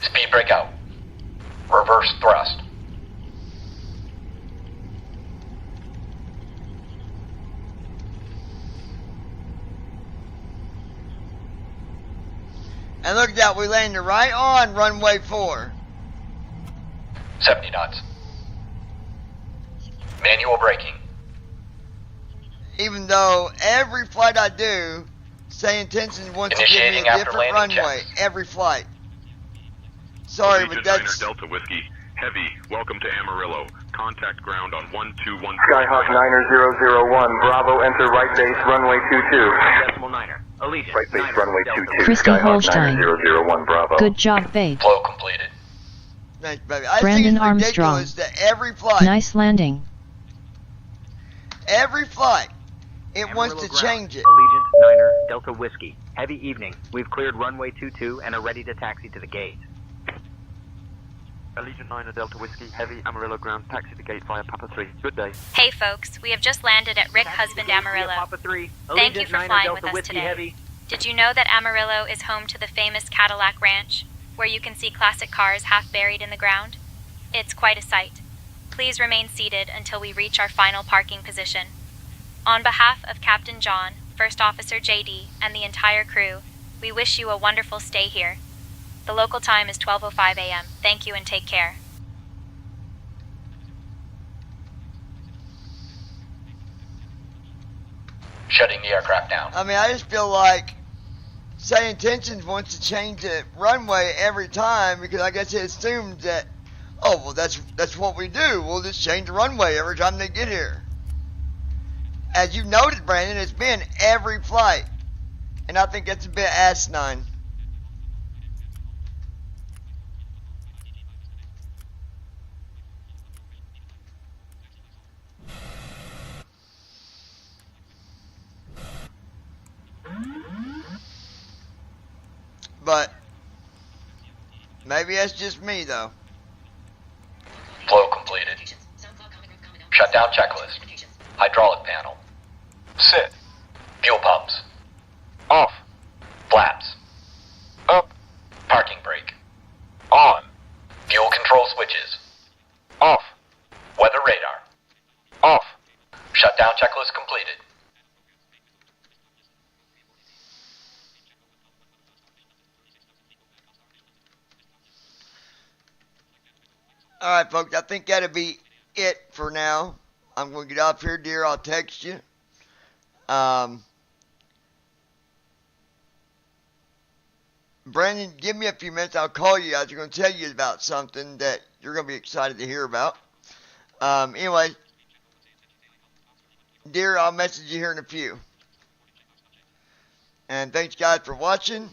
Speed brake out. Reverse thrust. And look at that, we landed right on runway 4. 70 knots. Manual braking. Even though every flight I do, say intention wants to give me Initiating a after different landing runway. checks. Every flight. Sorry, but Allegiant that's... 9er Delta Whiskey, heavy, welcome to Amarillo. Contact ground on 121. Skyhawk 9001, Bravo, enter right base, runway 22. Decimal Niner. Allegiant. Right base, runway 22. Christy Skyhawk Holstein. 9001, Bravo. Good job, babe. Flow completed. Thanks, baby. I Brandon think it's Armstrong. ridiculous that every flight, Nice landing. every flight, it wants Amarillo to ground. change it. Allegiant Niner Delta Whiskey. Heavy evening. We've cleared runway 22 and are ready to taxi to the gate. Allegiant 9 Delta Whiskey, heavy Amarillo ground, taxi to gate via Papa 3. Good day. Hey folks, we have just landed at Rick Husband Amarillo. Papa 3. Thank you Allegiant for 9 flying Delta with us Whiskey, today. heavy. Did you know that Amarillo is home to the famous Cadillac Ranch, where you can see classic cars half buried in the ground? It's quite a sight. Please remain seated until we reach our final parking position. On behalf of Captain John, First Officer JD, and the entire crew, we wish you a wonderful stay here. The local time is 12:05 a.m. Thank you and take care. shutting the aircraft down. I mean, I just feel like Say Intentions wants to change the runway every time because I guess it assumes that, oh, well, that's what we do. We'll just change the runway every time they get here. As you noted, Brandon, it's been every flight. And I think that's a bit asinine. But maybe that's just me, though. Flow completed. Shutdown checklist. Hydraulic panel. Set. Fuel pumps. Off. Flaps. Up. Parking brake. On. Fuel control switches. Off. Weather radar. Off. Shutdown checklist completed. Alright, folks, I think that'll be it for now. I'm going to get off here, dear. I'll text you. Brandon, give me a few minutes. I'll call you. I was going to tell you about something that you're going to be excited to hear about. Anyway, dear, I'll message you here in a few. And thanks, guys, for watching.